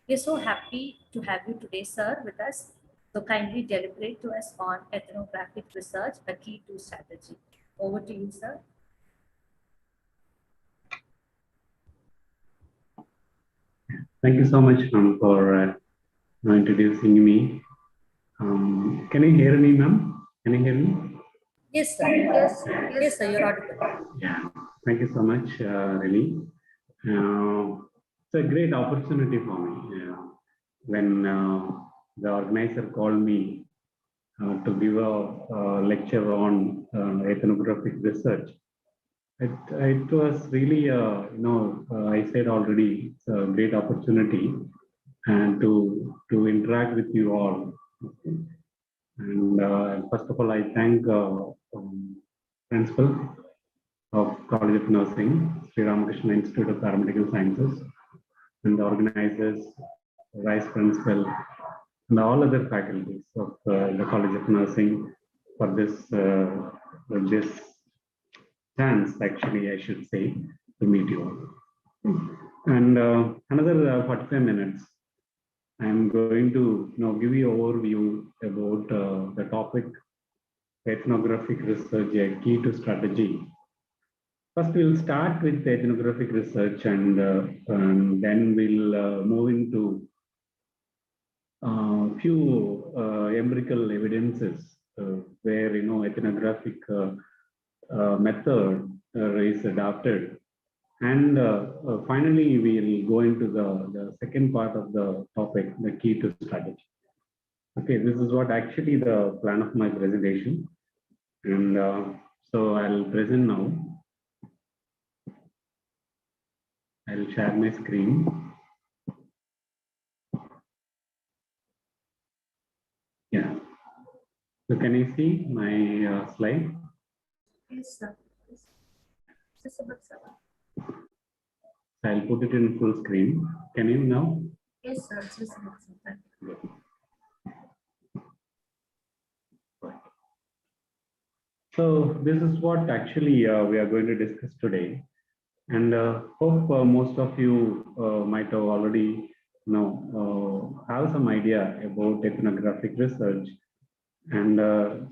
We are so happy to have you today, sir, with us. So kindly deliberate to us on ethnographic research, a key to strategy. Over to you, sir. Thank you so much, ma'am, for introducing me. Can you hear me, ma'am? Can you hear me? Yes, sir. Yes, sir, you're audible. Yeah, thank you so much, really. It's a great opportunity for me. When the organizer called me to give a lecture on ethnographic research. It was really, I said already, it's a great opportunity and to interact with you all. And first of all, I thank Principal of College of Nursing, Sri Ramakrishna Institute of Paramedical Sciences, and the organizers, Vice Principal, and all other faculties of the College of Nursing for this chance, actually, I should say, to meet you all. And another 45 minutes, I'm going to give you an overview about the topic ethnographic research, a key to strategy. First, we'll start with ethnographic research, and then we'll move into few empirical evidences where ethnographic method is adopted, and finally we'll go into the second part of the topic, the key to strategy. Okay, this is what actually the plan of my presentation, and so I'll present now. I'll share my screen. Yeah. So can you see my slide? Yes, sir. Yes, sir. I'll put it in full screen. Can you now? Yes, sir. It's visible, sir. Thank you. So this is what actually we are going to discuss today, and hope most of you might have already have some idea about ethnographic research, and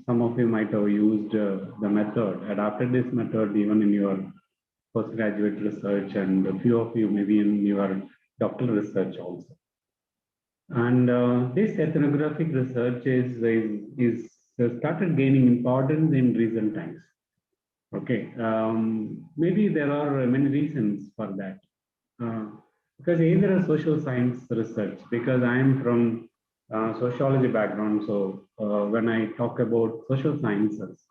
some of you might have used the method, adapted this method even in your postgraduate research, and a few of you maybe in your doctoral research also. And this ethnographic research is started gaining importance in recent times. Okay, maybe there are many reasons for that. Because either a social science research, because I am from sociology background, so when I talk about social sciences,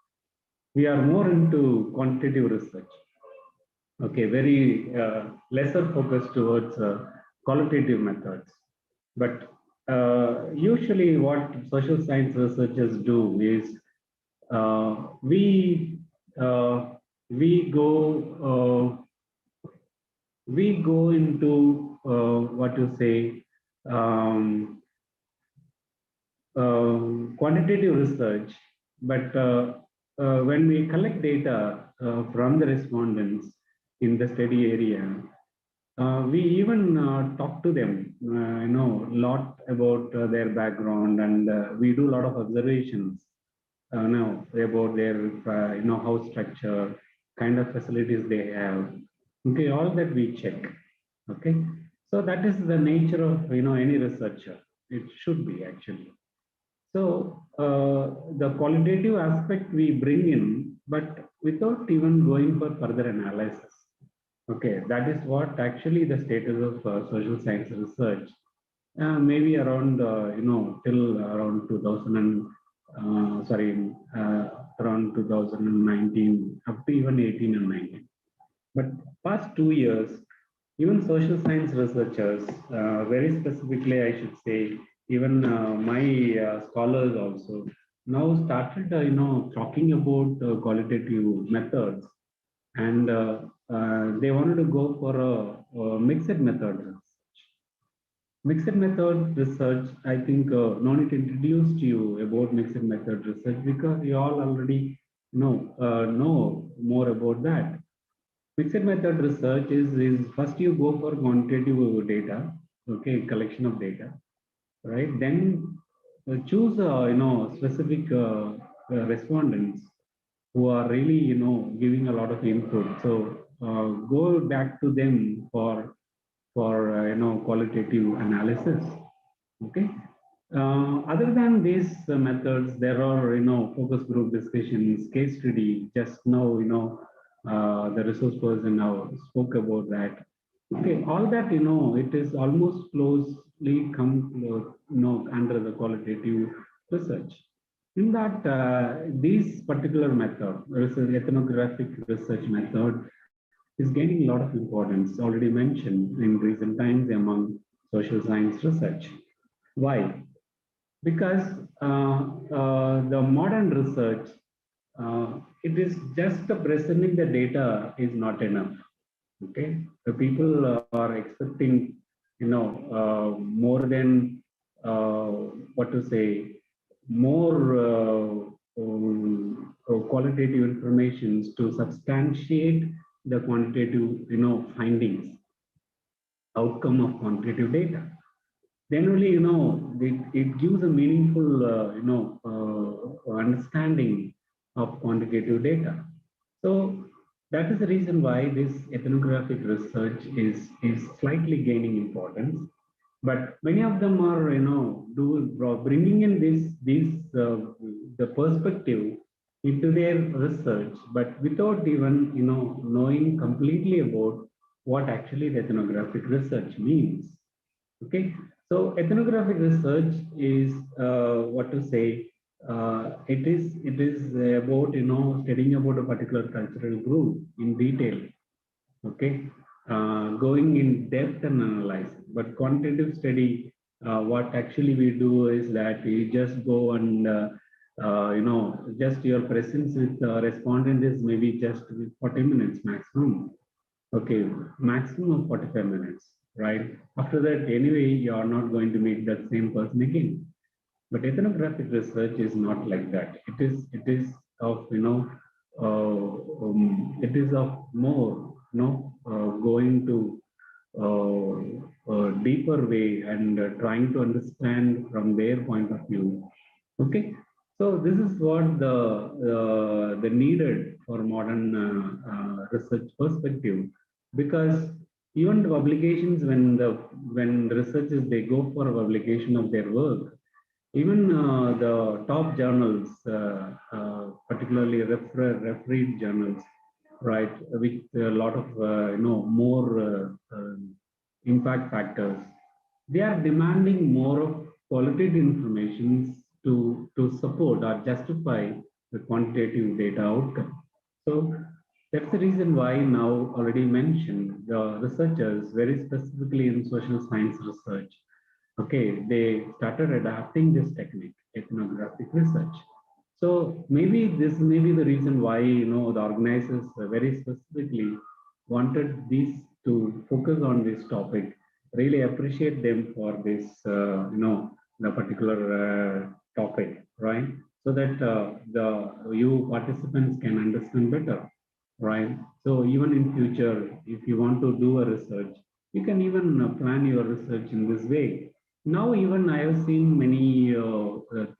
we are more into quantitative research. Okay, very lesser focus towards qualitative methods. But usually what social science researchers do is we go into what you say quantitative research, but when we collect data from the respondents in the study area, we even talk to them, a lot about their background, and we do a lot of observations now about their, house structure, kind of facilities they have. Okay, all that we check. Okay, so that is the nature of any researcher. It should be actually. So the qualitative aspect we bring in, but without even going for further analysis. Okay, that is what actually the status of social science research. Maybe around till around 2000 and around 2019 up to even 18 and 19. But past 2 years, even social science researchers, very specifically, I should say, even my scholars also now started, talking about qualitative methods, and they wanted to go for a mixed method research. Mixed method research, I think no need to introduce to you about mixed method research because you all already know more about that. Mixed method research is first you go for quantitative data, okay, collection of data, right? Then choose specific respondents who are really giving a lot of input. So go back to them for qualitative analysis. Okay. Other than these methods, there are focus group discussions, case study. Just now the resource person now spoke about that. Okay, all that it is almost closely come under the qualitative research. In that, these particular method, ethnographic research method, is gaining a lot of importance, already mentioned in recent times among social science research. Why? Because the modern research, it is just the presenting the data is not enough. Okay, the people are expecting, more than what to say, more qualitative informations to substantiate the quantitative, findings, outcome of quantitative data. Then only, it gives a meaningful, understanding of quantitative data. So that is the reason why this ethnographic research is slightly gaining importance. But many of them are, bringing in the perspective into their research, but without even, knowing completely about what actually the ethnographic research means. Okay, so ethnographic research is what to say. It is about studying about a particular cultural group in detail. Okay, going in depth and analyze. But quantitative study, what actually we do is that we just go and just your presence with respondent is maybe just 40 minutes maximum. Okay, maximum of 45 minutes, right? After that, anyway, you are not going to meet that same person again. But ethnographic research is not like that. It is of, it is of more, going to a deeper way and trying to understand from their point of view. Okay, so this is what the needed for modern research perspective, because even the publications, when researchers they go for a publication of their work, even the top journals, particularly refereed journals, right, with a lot of more impact factors, they are demanding more of qualitative information to support or justify the quantitative data outcome. So that's the reason why now already mentioned the researchers very specifically in social science research. Okay, they started adapting this technique, ethnographic research. So maybe this may be the reason why the organizers very specifically wanted this to focus on this topic. Really appreciate them for this, the particular topic, right? So that the you participants can understand better, right? So even in future, if you want to do a research, you can even plan your research in this way. Now, even I have seen many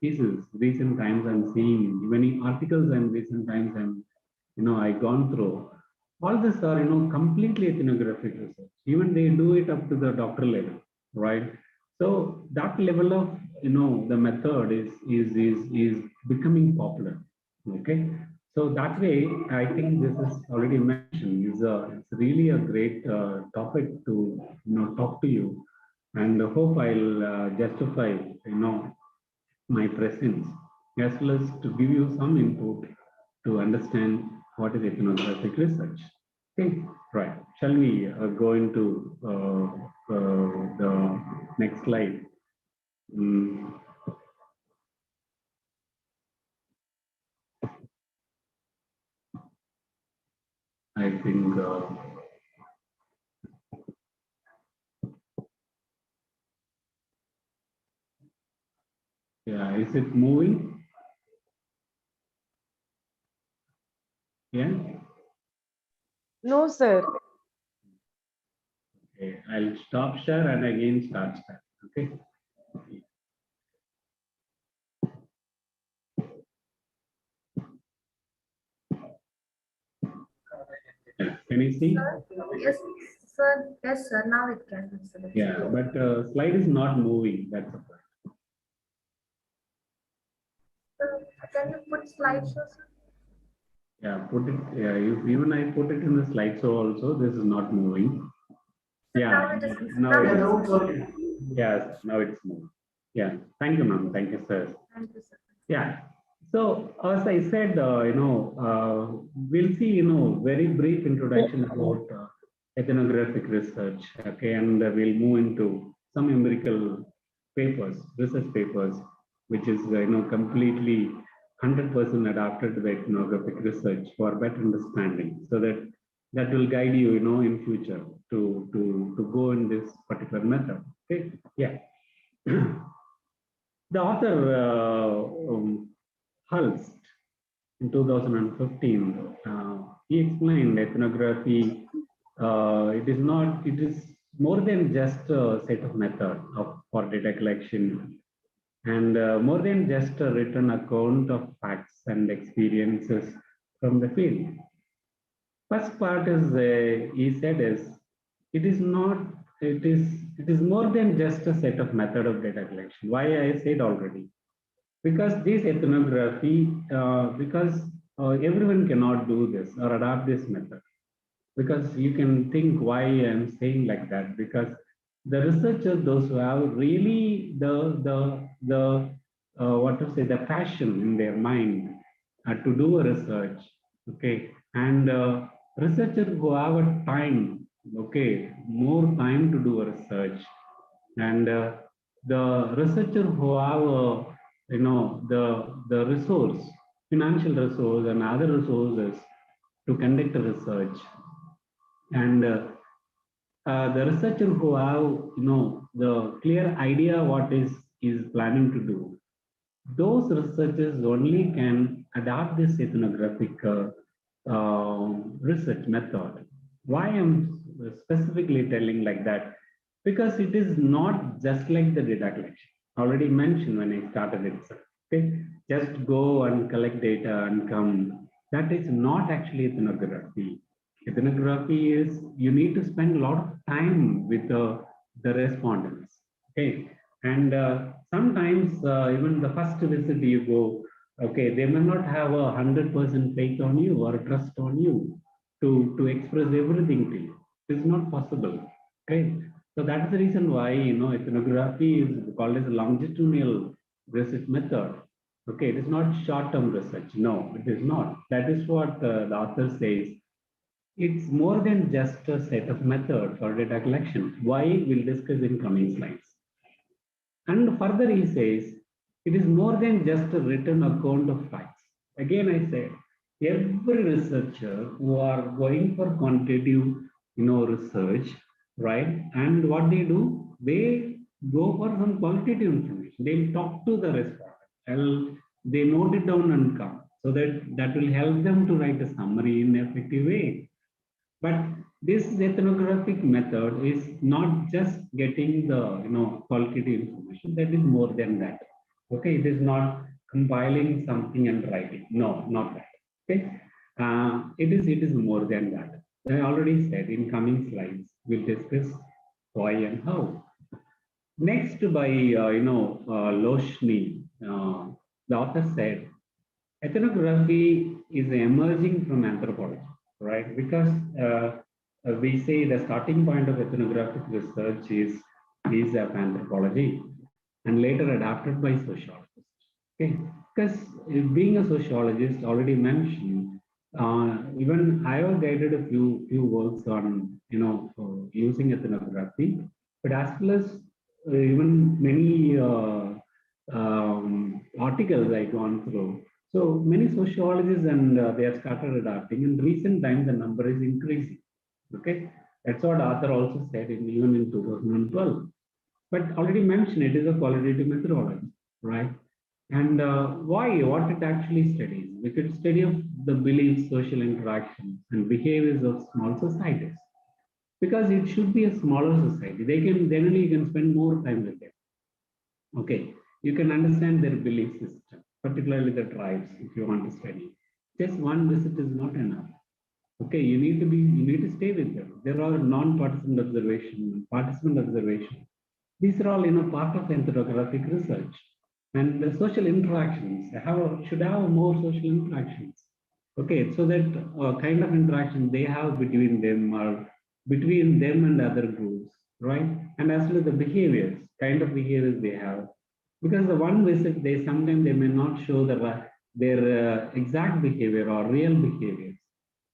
cases. Recent times, I'm seeing many articles, and recent times, I gone through. All this are completely ethnographic research. Even they do it up to the doctor level, right? So that level of the method is becoming popular. Okay, so that way I think this is already mentioned. It's really a great topic to talk to you, and hope I'll justify my presence as well as to give you some input to understand what is ethnographic research. Okay, right. Shall we go into the next slide? Mm, I think, yeah, is it moving? Yeah. No, sir. Okay, I'll stop share and again start share. Okay. Yeah. Can you see? Yes, sir. Yes, sir. Now it can. Yeah, but slide is not moving. That's the point. Can you put slideshow, sir? Yeah, put it. Yeah, even I put it in the slideshow also. This is not moving. Yeah, now it is. Yes, now it's moving. Yeah, thank you, ma'am. Thank you, sir. Thank you, sir. Yeah. So as I said, we'll see, very brief introduction about ethnographic research, okay, and we'll move into some empirical papers, research papers, which is, completely 100% adapted to the ethnographic research for better understanding, so that will guide you, in future to go in this particular method. Okay, yeah. The author Hulst in 2015, he explained ethnography. It is more than just a set of methods for data collection, and more than just a written account of facts and experiences from the field. First part is, he said, is it is not, it is more than just a set of method of data collection. Why I said already? Because this ethnography, because everyone cannot do this or adopt this method. Because you can think why I'm saying like that, because the researchers, those who have really what to say, the passion in their mind to do a research, okay, and researchers who have a time, okay, more time to do a research, and the researcher who have the resource, financial resource and other resources to conduct a research, and the researcher who have the clear idea what is planning to do, those researchers only can adopt this ethnographic research method. Why I'm specifically telling like that? Because it is not just like the data collection. Already mentioned when I started it. Okay, just go and collect data and come. That is not actually ethnography. Ethnography is you need to spend a lot of time with the respondents. Okay, and sometimes even the first visit you go, okay, they may not have 100% faith on you or trust on you to express everything to you. It's not possible. Okay, so that's the reason why ethnography is called as a longitudinal research method. Okay, it is not short-term research. No, it is not. That is what the author says. It's more than just a set of methods for data collection. Why we'll discuss in coming slides. And further, he says it is more than just a written account of facts. Again, I say every researcher who are going for quantitative, research, right? And what they do, they go for some qualitative information. They talk to the respondent, and they note it down and come, so that will help them to write a summary in an effective way. But this ethnographic method is not just getting the qualitative information. That is more than that. Okay, it is not compiling something and writing. No, not that. Okay, it is more than that. I already said in coming slides we'll discuss why and how. Next, by Loshni, the author said ethnography is emerging from anthropology, right? Because we say the starting point of ethnographic research is of anthropology and later adapted by sociologists. Okay, because being a sociologist, already mentioned, even I have guided a few works on using ethnography, but as well as even many articles I've gone through. So many sociologists and they have started adapting. In recent times, the number is increasing. Okay, that's what author also said even in 2012. But already mentioned, it is a qualitative methodology, right? And why? What it actually studies? We could study of the beliefs, social interactions, and behaviors of small societies. Because it should be a smaller society. They can generally you can spend more time with them. Okay, you can understand their belief system, particularly the tribes, if you want to study. Just one visit is not enough. Okay, you need to stay with them. There are non-participant observation, participant observation. These are all part of ethnographic research. And the social interactions should have more social interactions. Okay, so that kind of interaction they have between them or between them and other groups, right? And as well as the behaviors, kind of behaviors they have. Because the one visit, they sometimes they may not show their exact behavior or real behaviors,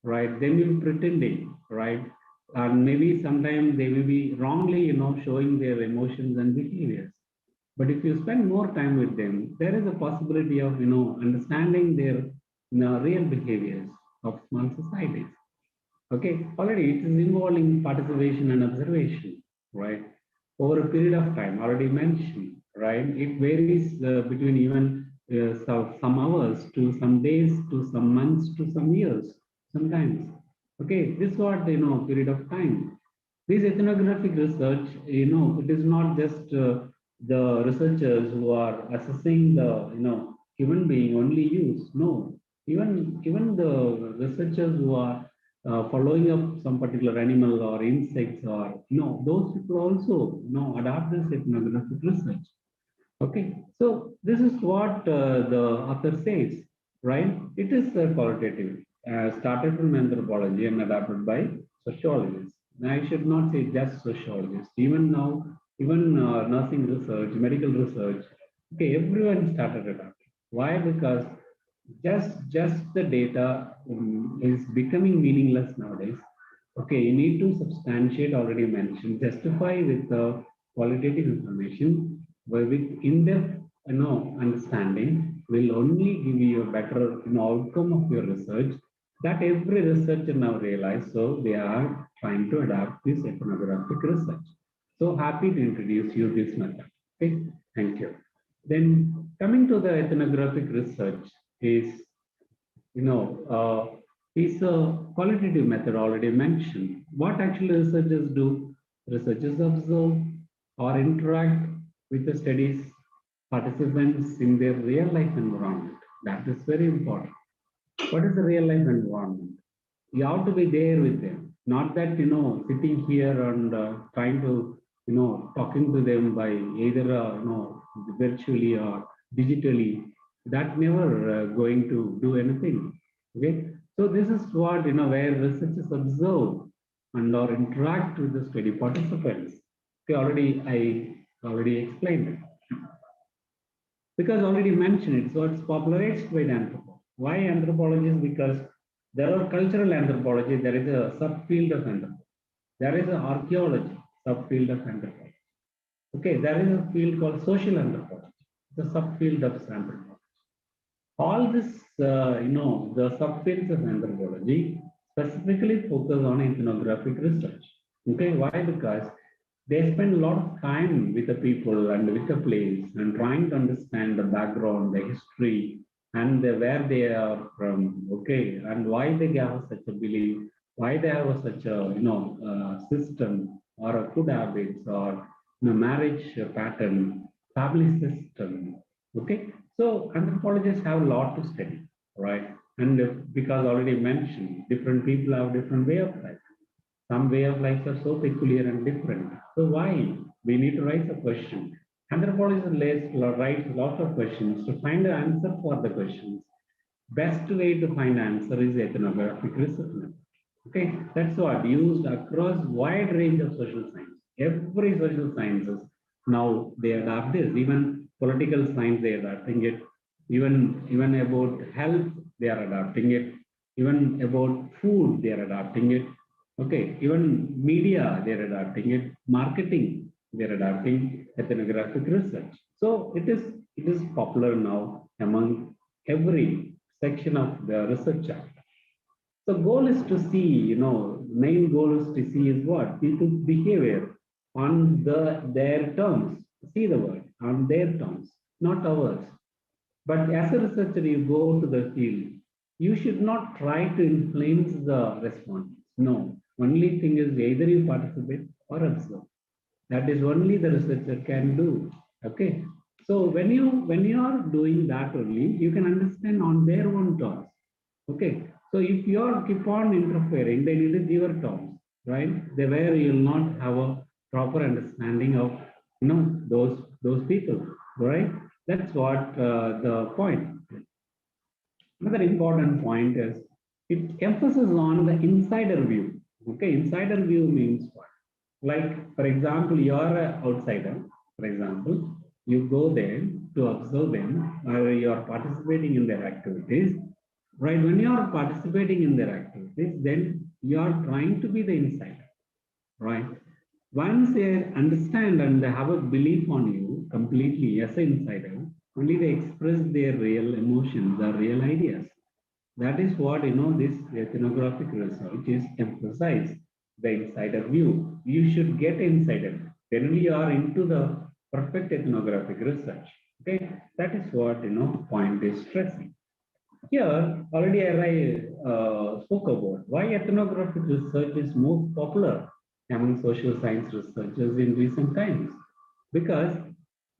right? They may be pretending, right? And maybe sometimes they may be wrongly, showing their emotions and behaviors. But if you spend more time with them, there is a possibility of, understanding their real behaviors of small societies. Okay, already it is involving participation and observation, right? Over a period of time, already mentioned, right? It varies between even some hours to some days to some months to some years, sometimes. Okay, this what, period of time. This ethnographic research, it is not just the researchers who are assessing the, human being only use. No, even the researchers who are following up some particular animal or insects or, those people also, adapt this ethnographic research. Okay, so this is what the author says, right? It is qualitative, started from anthropology and adapted by sociologists. Now, I should not say just sociologists. Even now, even nursing research, medical research, okay, everyone started adapting. Why? Because just the data is becoming meaningless nowadays. Okay, you need to substantiate, already mentioned, justify with the qualitative information, but with in-depth, understanding will only give you a better, outcome of your research. That every researcher now realize. So they are trying to adapt this ethnographic research. So happy to introduce you this method. Okay, thank you. Then coming to the ethnographic research is, is a qualitative method already mentioned. What actually researchers do? Researchers observe or interact with the studies participants in their real life environment. That is very important. What is the real life environment? You have to be there with them, not that, sitting here and trying to, talking to them by either, virtually or digitally. That never going to do anything. Okay, so this is what, where researchers observe and or interact with the study participants. Okay, I already explained it. Because already mentioned it, so it's popularized by the anthropology. Why anthropology? Is because there are cultural anthropology, there is a subfield of anthropology. There is an archaeology subfield of anthropology. Okay, there is a field called social anthropology, the subfield of anthropology. All this, the subfields of anthropology specifically focus on ethnographic research. Okay, why? Because they spend a lot of time with the people and with the place and trying to understand the background, the history, and where they are from. Okay, and why they have such a belief, why they have such a system or a food habits or marriage pattern, family system. Okay, so anthropologists have a lot to study, right? And because already mentioned, different people have different way of life. Some way of life are so peculiar and different. So why? We need to raise a question. Anthropologists writes lots of questions to find an answer for the questions. Best way to find answer is ethnographic research. Okay, that's what used across wide range of social science. Every social sciences now they adapt this. Even political science they are adapting it. Even about health they are adapting it. Even about food they are adapting it. Okay, even media they are adapting it. Marketing they are adapting ethnographic research. So it is popular now among every section of the research. So goal is to see, main goal is to see is what? People's behavior on their terms. See the word, on their terms, not ours. But as a researcher, you go to the field. You should not try to influence the respondents. No, only thing is either you participate or observe. That is only the researcher can do. Okay. So when you are doing that only, you can understand on their own terms. Okay. So if you are keep on interfering, then it is your terms, right? Where you will not have a proper understanding of those people, right? That's what the point. Another important point is it emphasizes on the insider view. Okay, insider view means what? Like, for example, you are an outsider, for example, You go there to observe them, or you are participating in their activities, right? When you are participating in their activities, then you are trying to be the insider, right? Once they understand and they have a belief on you completely as an insider, only they express their real emotions or real ideas. That is what, this ethnographic research is emphasized, the insider view. You should get insider. Then we are into the perfect ethnographic research. Okay, that is what, point is stressing. Here, already I spoke about why ethnographic research is most popular among social science researchers in recent times. Because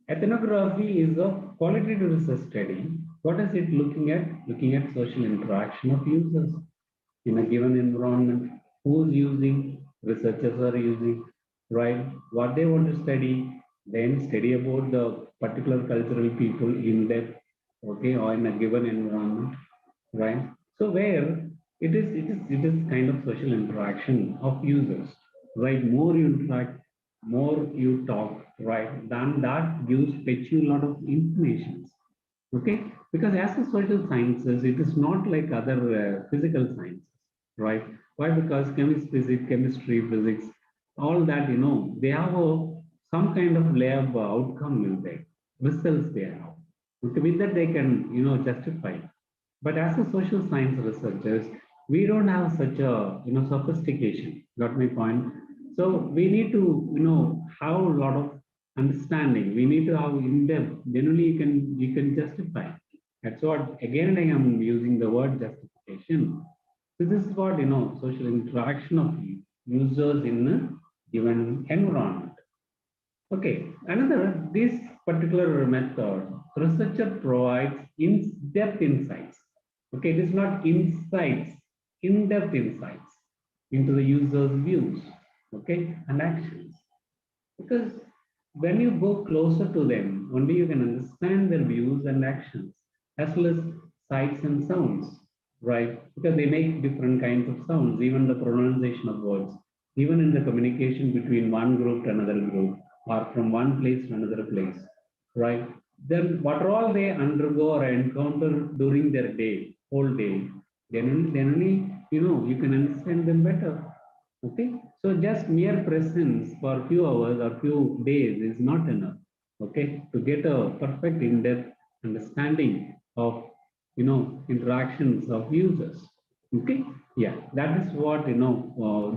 ethnography is a qualitative research study. What is it looking at? Looking at social interaction of users in a given environment. Who's using? Researchers are using, right? What they want to study, then study about the particular cultural people in depth, okay, or in a given environment, right? So where it is kind of social interaction of users, right? More you interact, more you talk, right? Then that gives fetch you a lot of information, okay? Because as a social sciences, it is not like other physical sciences, right? Why? Because chemistry, physics, all that, they have some kind of lab outcome in there, results they have. Okay, with that they can, justify. But as a social science researchers, we don't have such a, sophistication. Got my point? So we need to, have a lot of understanding. We need to have in-depth. Generally, you can justify. That's what, again, I am using the word justification. So this is what, social interaction of users in a given environment. Okay, this particular method, researcher provides in-depth insights. Okay, it is not insights, in-depth insights into the user's views, okay, and actions. Because when you go closer to them, only you can understand their views and actions, as well as sights and sounds, right? Because they make different kinds of sounds, even the pronunciation of words, even in the communication between one group to another group, or from one place to another place, right? Then what all they undergo or encounter during their day, whole day, then only you can understand them better. Okay, so just mere presence for a few hours or few days is not enough. Okay, to get a perfect in-depth understanding of interactions of users. Okay, yeah, that is what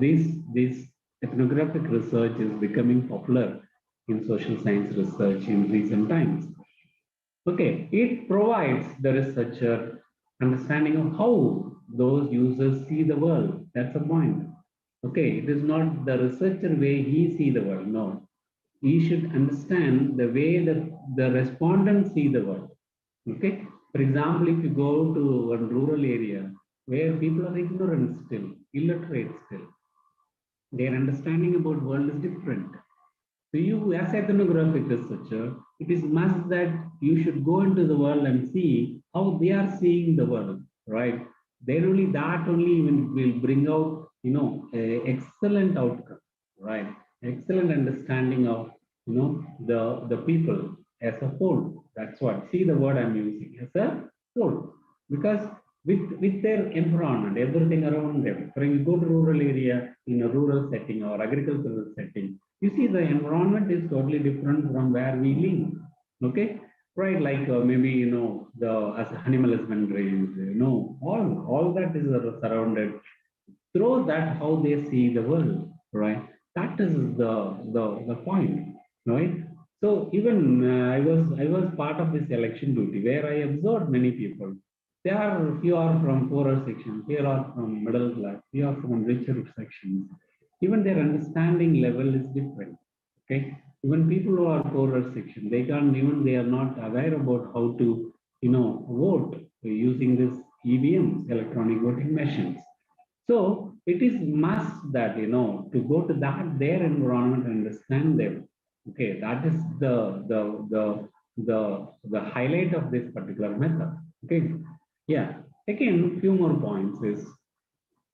this ethnographic research is becoming popular in social science research in recent times. Okay, it provides the researcher understanding of how those users see the world. That's the point. Okay, it is not the researcher way he see the world. No, he should understand the way that the respondents see the world. Okay, for example, if you go to a rural area where people are ignorant still, illiterate still, their understanding about world is different. So you, as ethnographic researcher, it is must that you should go into the world and see how they are seeing the world, right? Then only that only will bring out, a excellent outcome, right? Excellent understanding of, the people as a whole. That's what. See the word I'm using as a whole, because with their environment, everything around them. When you go to rural area in a rural setting or agricultural setting, you see the environment is totally different from where we live. Okay, right? Like maybe the as animal husbandry, all that is surrounded. Through that, how they see the world, right? That is the point, right? So even I was part of this election duty where I observed many people. There are few are from poorer sections, few are from middle class, few are from richer sections. Even their understanding level is different. Okay, even people who are poorer section, they are not aware about how to vote using this EVMs, electronic voting machines. So it is must that to go to that their environment and understand them. Okay, that is the highlight of this particular method. Okay, yeah. Again, few more points is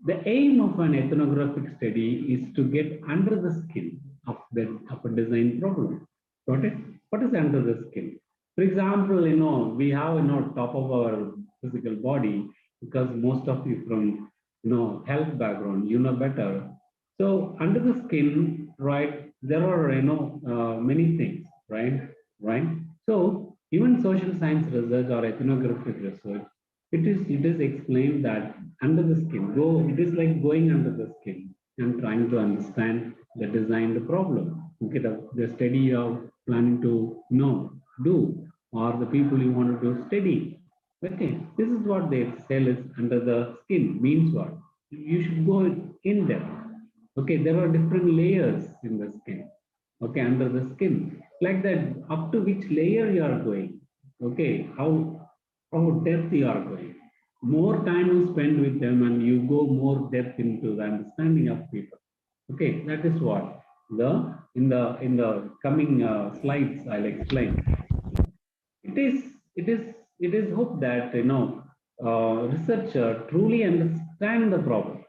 the aim of an ethnographic study is to get under the skin of a design problem. Got it? What is under the skin? For example, we have, top of our physical body, because most of you from, health background, you know better. So under the skin, right, there are, many things, right? Right. So even social science research or ethnographic research, it is explained that under the skin, it is like going under the skin and trying to understand the design, the problem. Okay, the study of planning to do, or the people you want to study. Okay, this is what they sell is under the skin. Means what? You should go in depth. Okay, there are different layers in the skin. Okay, under the skin, like that, up to which layer you are going. Okay, how depth you are going. More time you spend with them, and you go more depth into the understanding of people. Okay, that is what in the coming slides I'll explain. It is hope that researcher truly understand the problem.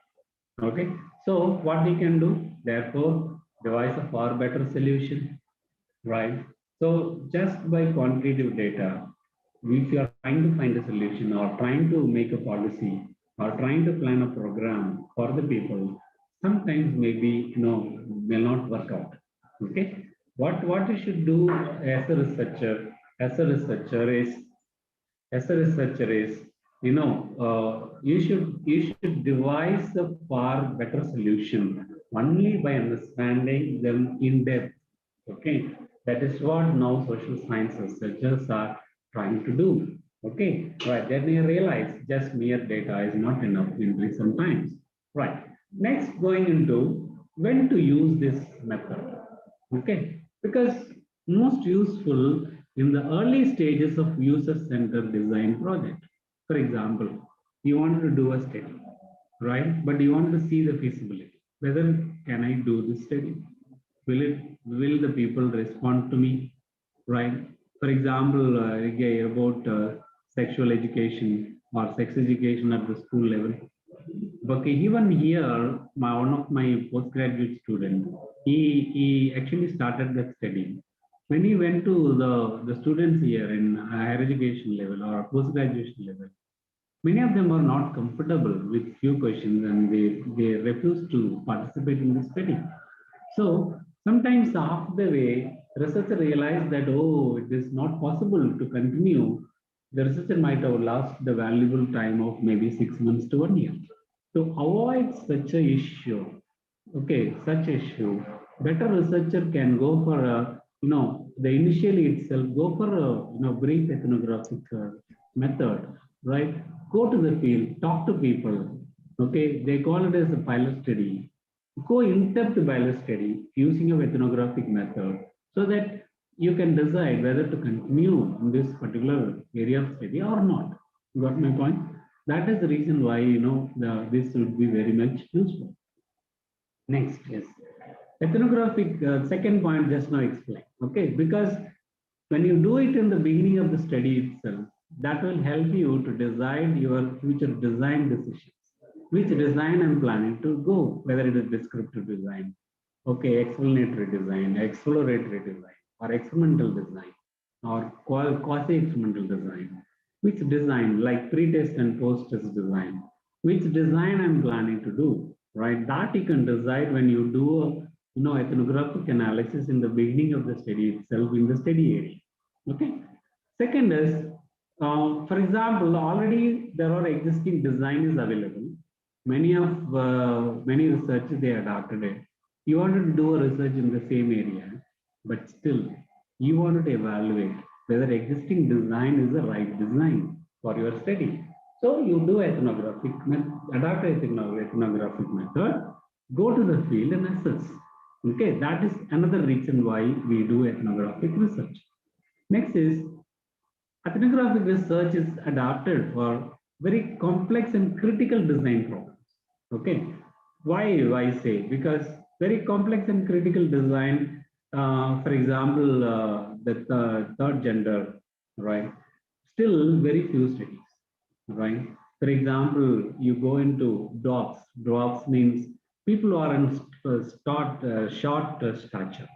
Okay, so what we can do, therefore, devise a far better solution, right? So just by quantitative data, if you are trying to find a solution or trying to make a policy or trying to plan a program for the people, sometimes maybe may not work out. Okay, what you should do as a researcher, as a researcher is as a researcher is, you should devise a far better solution only by understanding them in depth. Okay, that is what now social science researchers are trying to do. Okay, right, then they realize just mere data is not enough in recent times. Right, next, going into when to use this method. Okay, because most useful in the early stages of user-centered design project. For example, you want to do a study, right? But you want to see the feasibility. Whether can I do this study? Will the people respond to me, right? For example, about sexual education or sex education at the school level. Okay, even here, one of my postgraduate students, he actually started that study. When he went to the students here in higher education level or post-graduation level, many of them are not comfortable with few questions, and they refuse to participate in the study. So sometimes half the way, researcher realized that, oh, it is not possible to continue. The researcher might have lost the valuable time of maybe 6 months to 1 year. To avoid such a issue, okay, such issue, better researcher can go for a, the initially itself, go for a, brief ethnographic method, right? Go to the field, talk to people. Okay, they call it as a pilot study. Go in-depth pilot study using a ethnographic method so that you can decide whether to continue in this particular area of study or not. Got my point? That is the reason why, this would be very much useful. Next, yes. Ethnographic, second point just now explained. Okay, because when you do it in the beginning of the study itself, that will help you to decide your future design decisions. Which design I'm planning to go, whether it is descriptive design, okay, explanatory design, exploratory design, or experimental design, or quasi-experimental design. Which design, like pre-test and post-test design, which design I'm planning to do, right? That you can decide when you do a, ethnographic analysis in the beginning of the study itself in the study area. Okay. Second is, for example, already there are existing designs available. Many research they adopted it. You wanted to do a research in the same area, but still you wanted to evaluate whether existing design is the right design for your study. So you do ethnographic, adopt ethnographic method, go to the field and assess. Okay, that is another reason why we do ethnographic research. Next is, ethnographic research is adapted for very complex and critical design problems. Okay, why I say? Because very complex and critical design, for example, the third gender, right? Still very few studies, right? For example, you go into dwarfs. Dwarfs means people who are in short stature.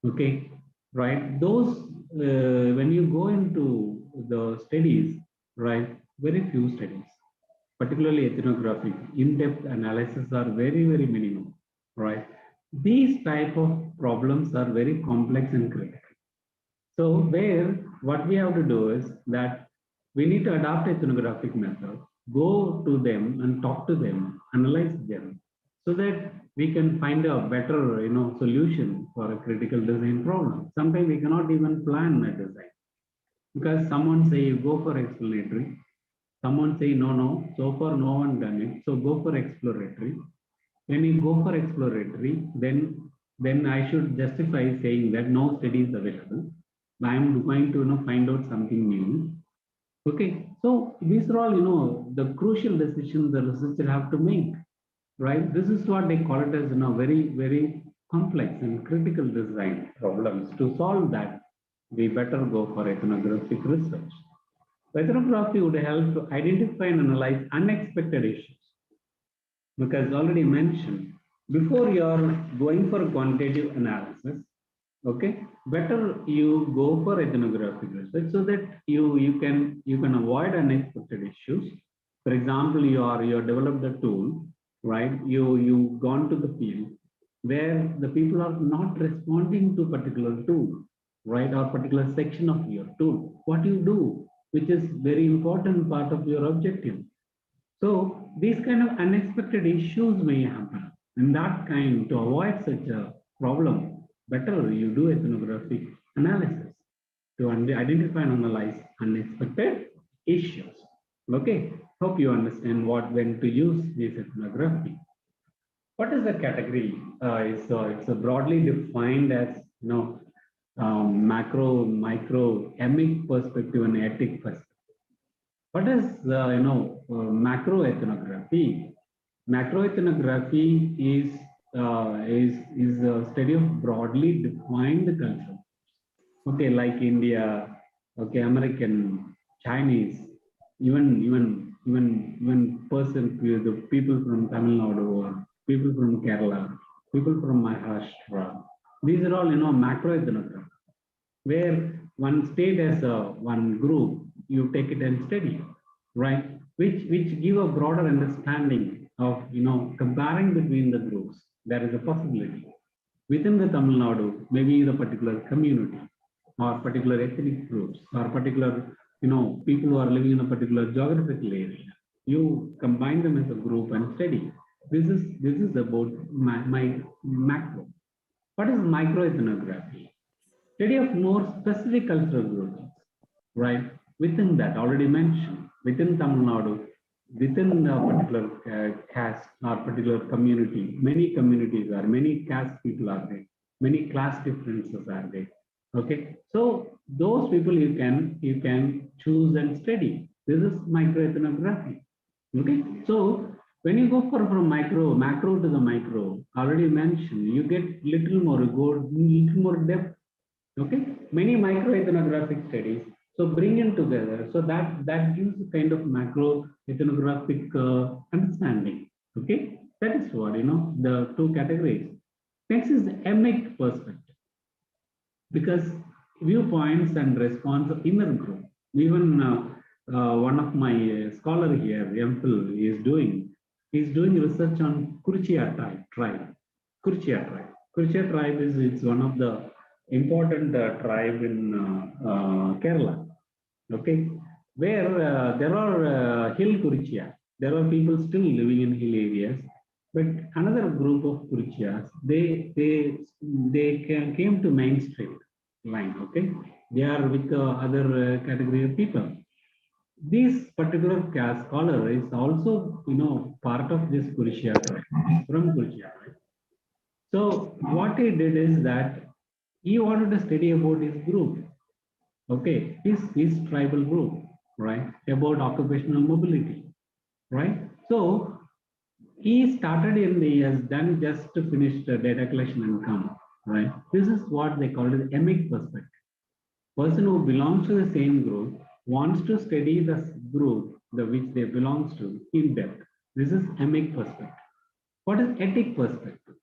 Okay, right? Those, when you go into the studies, right, very few studies, particularly ethnographic, in-depth analysis are very, very minimum, right? These type of problems are very complex and critical. So where what we have to do is that we need to adopt ethnographic method, go to them and talk to them, analyze them, so that we can find a better, solution for a critical design problem. Sometimes we cannot even plan a design because someone say you go for explanatory, someone say no, so far no one done it, so go for exploratory. When you go for exploratory, then I should justify saying that no study is available. I am going to find out something new. Okay, so these are all the crucial decisions the researcher have to make, right? This is what they call it as very, very complex and critical design problems. To solve that, we better go for ethnographic research. Ethnography would help to identify and analyze unexpected issues, because already mentioned, before you're going for quantitative analysis, okay, better you go for ethnographic research so that you can avoid unexpected issues. For example, you developed a tool, right? You gone to the field where the people are not responding to particular tool, right, or particular section of your tool. What you do, which is very important part of your objective. So these kind of unexpected issues may happen. And that kind, to avoid such a problem, better you do ethnographic analysis to identify and analyze unexpected issues. Okay, hope you understand when to use this ethnography. What is the category? It's broadly defined as macro, micro, emic perspective and etic perspective. What is macroethnography? Macroethnography is a study of broadly defined culture. Okay, like India, okay, American, Chinese, even the people from Tamil Nadu or people from Kerala, people from Maharashtra. These are all macroethnography, where one state as one group, you take it and study, right? Which give a broader understanding of comparing between the groups. There is a possibility within the Tamil Nadu, maybe the particular community or particular ethnic groups or particular people who are living in a particular geographical area. You combine them as a group and study. This is about my macro. What is microethnography? Study of more specific cultural groupings, right? Within that, already mentioned, within Tamil Nadu, within a particular caste or particular community, many communities are, many caste people are there, many class differences are there. Okay, so those people you can choose and study. This is microethnography. Okay, so when you go from macro to the micro, already mentioned, you get little more, you go little more depth. Okay, many microethnographic studies. So bring them together. So that gives a kind of macro ethnographic understanding. Okay, that is what the two categories. Next is the emic perspective, because viewpoints and response of inner group. Even one of my scholar here, MPhil, is doing research on Kurchia tribe. Kurchia tribe. Kurchia tribe is one of the important tribe in Kerala. Okay, where there are hill Kurchia. There are people still living in hill areas, but another group of Kurchias, they came to mainstream line. Okay, they are with the other category of people. This particular caste scholar is also part of this Kurchia tribe, from Kurchia. Right? So what he did is that he wanted to study about his group. Okay, his tribal group, right? About occupational mobility, right? So he started he has done just to finish the data collection and come, right? This is what they call it emic perspective. Person who belongs to the same group wants to study the group which they belongs to in depth. This is emic perspective. What is etic perspective?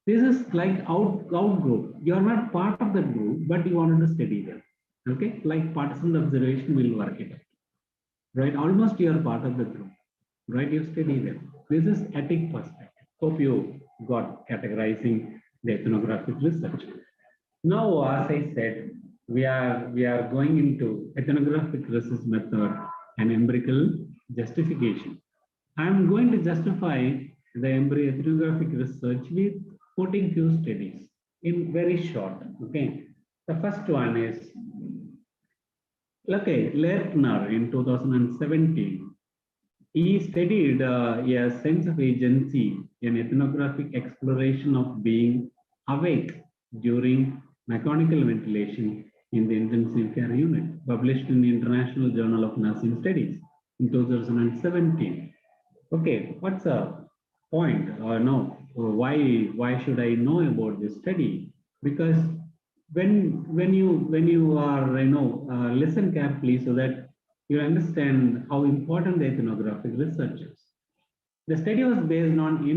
This is like out group. You are not part of that group, but you wanted to study them. Okay, like partisan observation will work it out, right? Almost you are part of the group, right? You study them. This is ethic perspective. Hope you got categorizing the ethnographic research. Now, as I said, we are going into ethnographic research method and empirical justification. I'm going to justify the ethnographic research with quoting few studies in very short. Okay, the first one is Lerner in 2017. He studied a sense of agency, an ethnographic exploration of being awake during mechanical ventilation in the intensive care unit, published in the International Journal of Nursing Studies in 2017. Okay, what's the point? No, why should I know about this study? Because when you are listen carefully so that you understand how important the ethnographic research is. The study was based on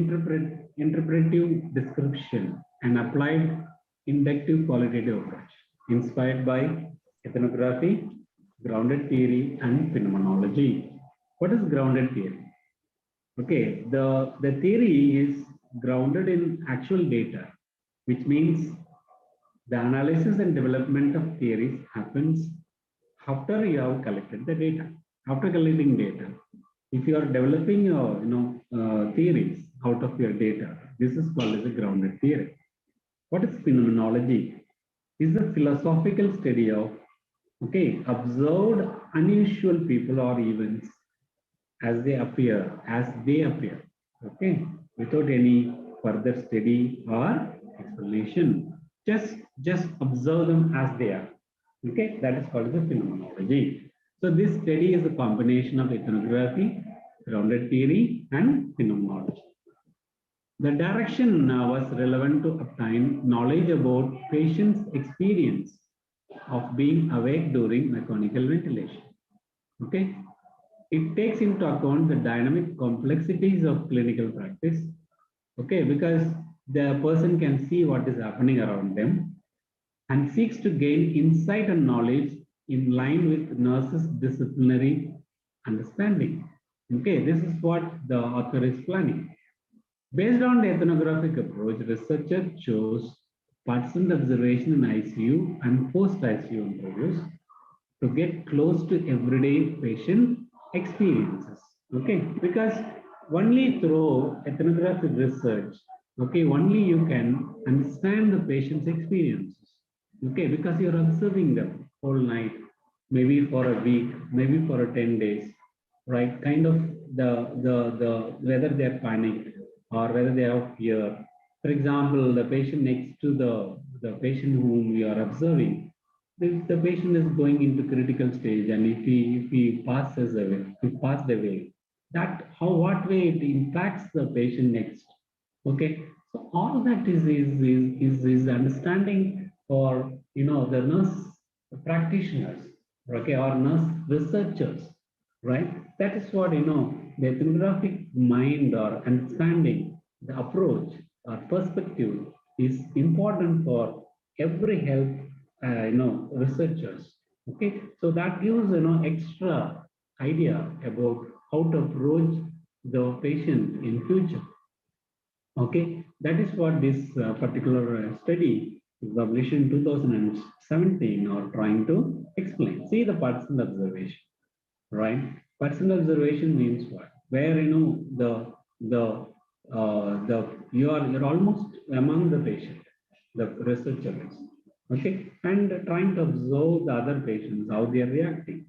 interpretive description and applied inductive qualitative approach, inspired by ethnography, grounded theory, and phenomenology. What is grounded theory? Okay, the theory is grounded in actual data, which means the analysis and development of theories happens after you have collected the data. After collecting data, if you are developing your theories out of your data, this is called as a grounded theory. What is phenomenology? Is a philosophical study of observed unusual people or events as they appear, okay, without any further study or explanation. Just observe them as they are. Okay, that is called the phenomenology. So this study is a combination of ethnography, grounded theory, and phenomenology. The direction was relevant to obtain knowledge about patients' experience of being awake during mechanical ventilation. Okay, it takes into account the dynamic complexities of clinical practice. Okay, because the person can see what is happening around them and seeks to gain insight and knowledge in line with nurses' disciplinary understanding. Okay, this is what the author is planning. Based on the ethnographic approach, researcher chose partisan observation in ICU and post-ICU interviews to get close to everyday patient experiences. Okay, because only through ethnographic research, only you can understand the patient's experiences. Okay, because you're observing them whole night, maybe for a week, maybe for 10 days, right? Kind of the whether they're panicked or whether they have fear. For example, the patient next to the patient whom we are observing, if the patient is going into critical stage and if he passes away, passed away, that what way it impacts the patient next. Okay, so all that is understanding for the nurse practitioners, okay, or nurse researchers, right? That is what the ethnographic mind or understanding, the approach or perspective is important for every health researchers. Okay, so that gives extra idea about how to approach the patient in future. Okay, that is what this particular study published in 2017 are trying to explain. See the partisan observation, right? Partisan observation means what? Where you're almost among the patient, the researcher is, okay, and trying to observe the other patients how they are reacting.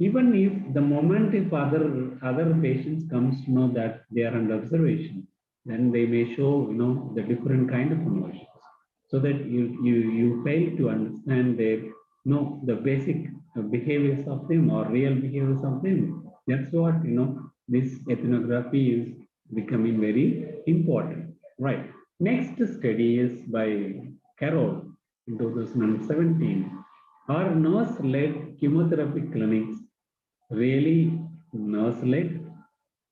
Even if the moment if other patients comes to know that they are under observation, then they may show the different kind of emotions, so that you fail to understand their the basic behaviors of them or real behaviors of them. That's what this ethnography is becoming very important, right? Next study is by Carroll in 2017. Are nurse-led chemotherapy clinics really nurse-led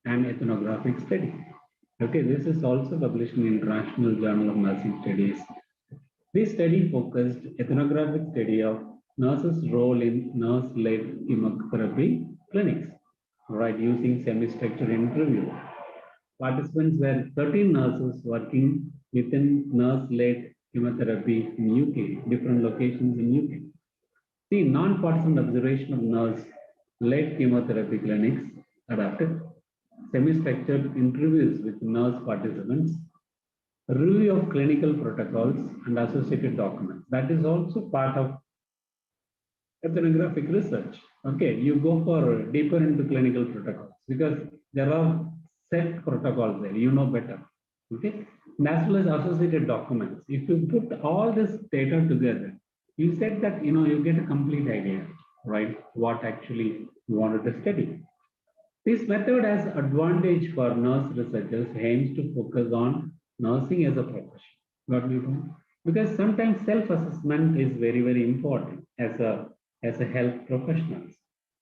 and ethnographic study? Okay, this is also published in International Journal of Nursing Studies. This study focused ethnographic study of nurses' role in nurse-led chemotherapy clinics, right, using semi-structured interview. Participants were 13 nurses working within nurse-led chemotherapy in UK, different locations in UK. See, non-partisan observation of nurse-led chemotherapy clinics adapted, semi-structured interviews with nurse participants, review of clinical protocols and associated documents. That is also part of ethnographic research. Okay, you go for deeper into clinical protocols because there are set protocols there, you know better. Okay, and as well as associated documents. If you put all this data together, you said that you get a complete idea, right? What actually you wanted to study. This method has advantage for nurse researchers aims to focus on nursing as a profession. Got me wrong? Because sometimes self-assessment is very, very important as a health professionals.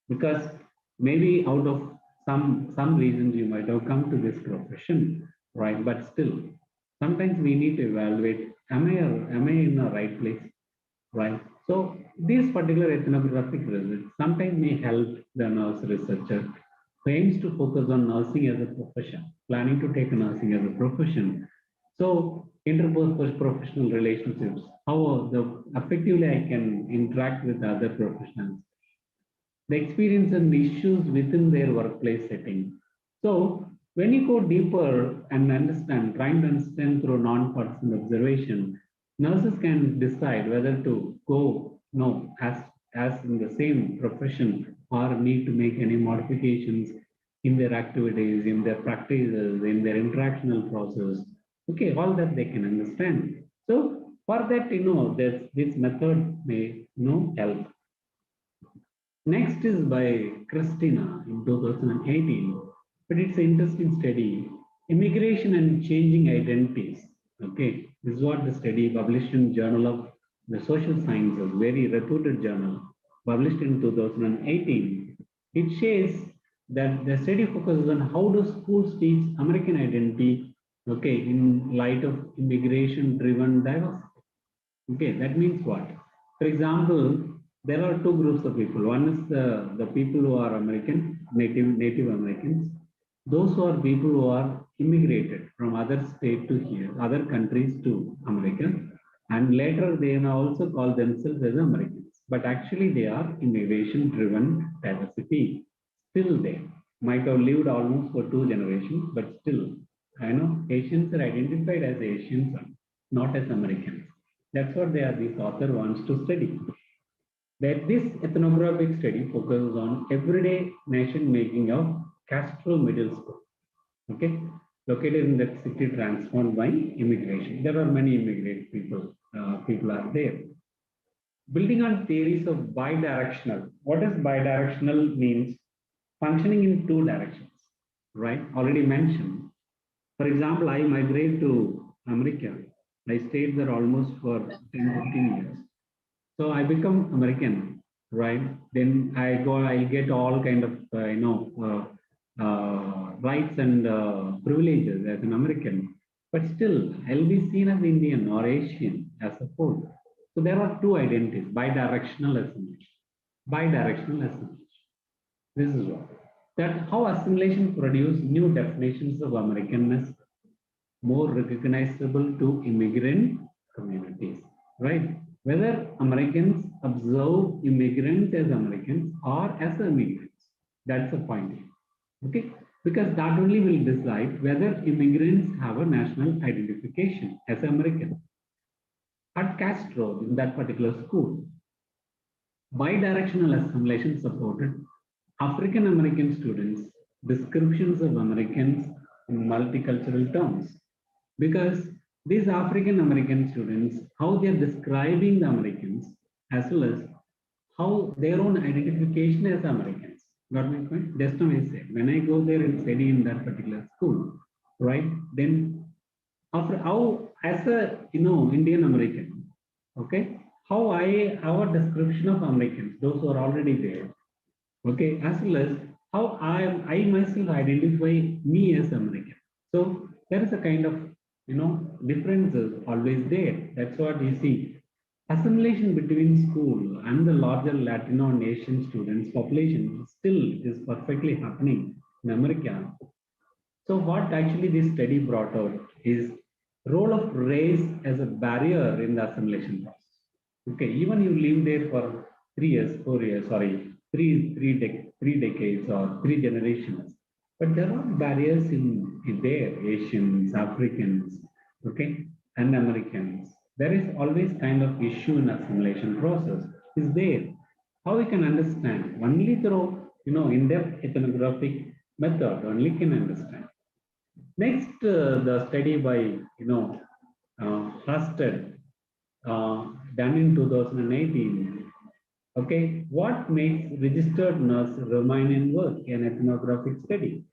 Because maybe out of some reasons you might have come to this profession, right? But still, sometimes we need to evaluate, am I in the right place? Right. So this particular ethnographic research sometimes may help the nurse researcher who aims to focus on nursing as a profession, planning to take nursing as a profession. So interprofessional relationships, how effectively I can interact with other professionals, the experience and issues within their workplace setting. So when you go deeper and understand, trying to understand through non-partisan observation, nurses can decide whether to go as in the same profession or need to make any modifications in their activities, in their practices, in their interactional process. Okay, all that they can understand. So for that, this method may help. Next is by Christina in 2018, but it's an interesting study, Immigration and Changing Identities. Okay, this is what the study published in Journal of the Social Sciences, very reputed journal, published in 2018. It says that the study focuses on how do schools teach American identity, okay, in light of immigration-driven diversity. Okay, that means what? For example, there are two groups of people. One is the people who are American, Native Americans. Those who are people who are immigrated from other state to here, other countries to America. And later they may also call themselves as Americans. But actually they are immigration-driven diversity. Still they might have lived almost for 2 generations, but still, Asians are identified as Asians, not as Americans. That's what this author wants to study. That this ethnographic study focuses on everyday nation making of Castro Middle School. Okay, located in that city transformed by immigration. There are many immigrant people. People are there. Building on theories of bidirectional. What does bidirectional means? Functioning in two directions, right? Already mentioned. For example, I migrated to America. I stayed there almost for 10, 15 years. So I become American, right? Then I get all kind of, rights and privileges as an American. But still, I'll be seen as Indian or Asian as a whole. So there are two identities, bidirectional assimilation. Bidirectional assimilation. This is what. That how assimilation produce new definitions of Americanness, more recognizable to immigrant communities, right? Whether Americans observe immigrants as Americans or as immigrants, that's the point. Okay, because that only will decide whether immigrants have a national identification as American. At Castro, in that particular school, bidirectional assimilation supported African American students' descriptions of Americans in multicultural terms. Because these African American students, how they are describing the Americans as well as how their own identification as Americans. Got my point? Just now I said, when I go there and study in that particular school, right? Then after how as a Indian American, okay, how our description of Americans, those who are already there, okay, as well as how I myself identify me as American. So there is a kind of, differences always there. That's what you see. Assimilation between school and the larger Latino and Asian students population still is perfectly happening in America. So what actually this study brought out is role of race as a barrier in the assimilation process. Okay, even you live there for 3 years, 4 years, sorry, three decades or three generations, but there are barriers in there, Asians, Africans, okay, and Americans. There is always kind of issue in assimilation process is there. How we can understand? Only through, in-depth ethnographic method only can understand. Next, the study by, Husted, done in 2018. Okay, what makes registered nurse remain in work? An ethnographic study.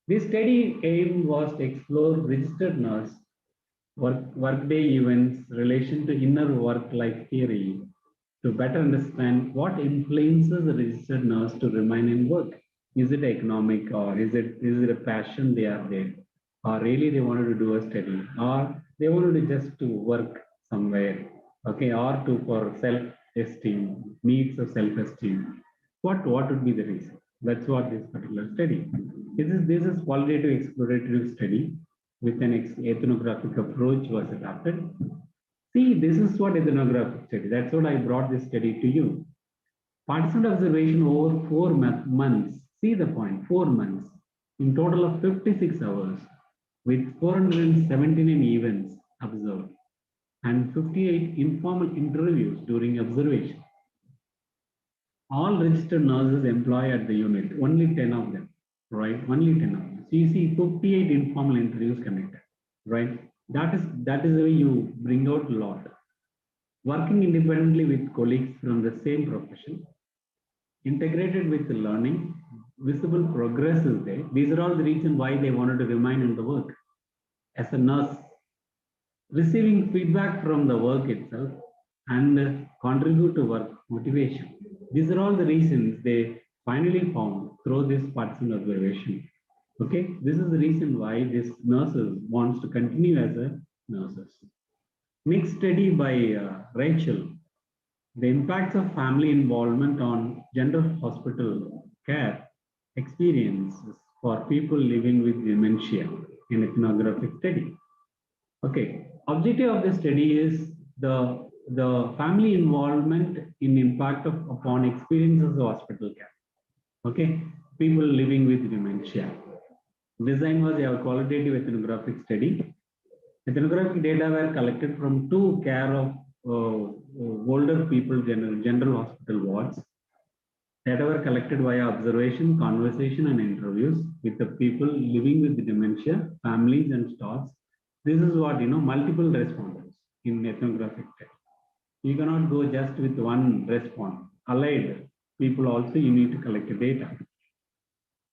This study aim was to explore registered nurse workday events relation to inner work life theory to better understand what influences a registered nurse to remain in work. Is it economic, or is it a passion they are there, or really they wanted to do a study, or they wanted to just to work somewhere, okay, or to for self-esteem, needs of self-esteem. What would be the reason? That's what this particular study. This is qualitative explorative study with an ethnographic approach was adopted. See, this is what ethnographic study. That's what I brought this study to you. Participant observation over 4 months. See the point, 4 months. In total of 56 hours with 479 events observed and 58 informal interviews during observation. All registered nurses employed at the unit, only 10 of them, right? Only 10 of them. So you see 58 informal interviews conducted, right? That is the way you bring out a lot. Working independently with colleagues from the same profession, integrated with the learning, visible progress is there. These are all the reasons why they wanted to remain in the work. As a nurse, receiving feedback from the work itself and contribute to work motivation. These are all the reasons they finally found through this participant observation. Okay, this is the reason why this nurses wants to continue as a nurses. Next study by Rachel, the impacts of family involvement on general hospital care experiences for people living with dementia in ethnographic study. Okay, objective of the study is the family involvement in impact upon experiences of hospital care. Okay, people living with dementia. Design was a qualitative ethnographic study. Ethnographic data were collected from 2 care of older people general hospital wards. Data were collected via observation, conversation, and interviews with the people living with dementia, families, and staffs. This is what, multiple respondents in ethnographic study. You cannot go just with one response. Allied people also, you need to collect the data.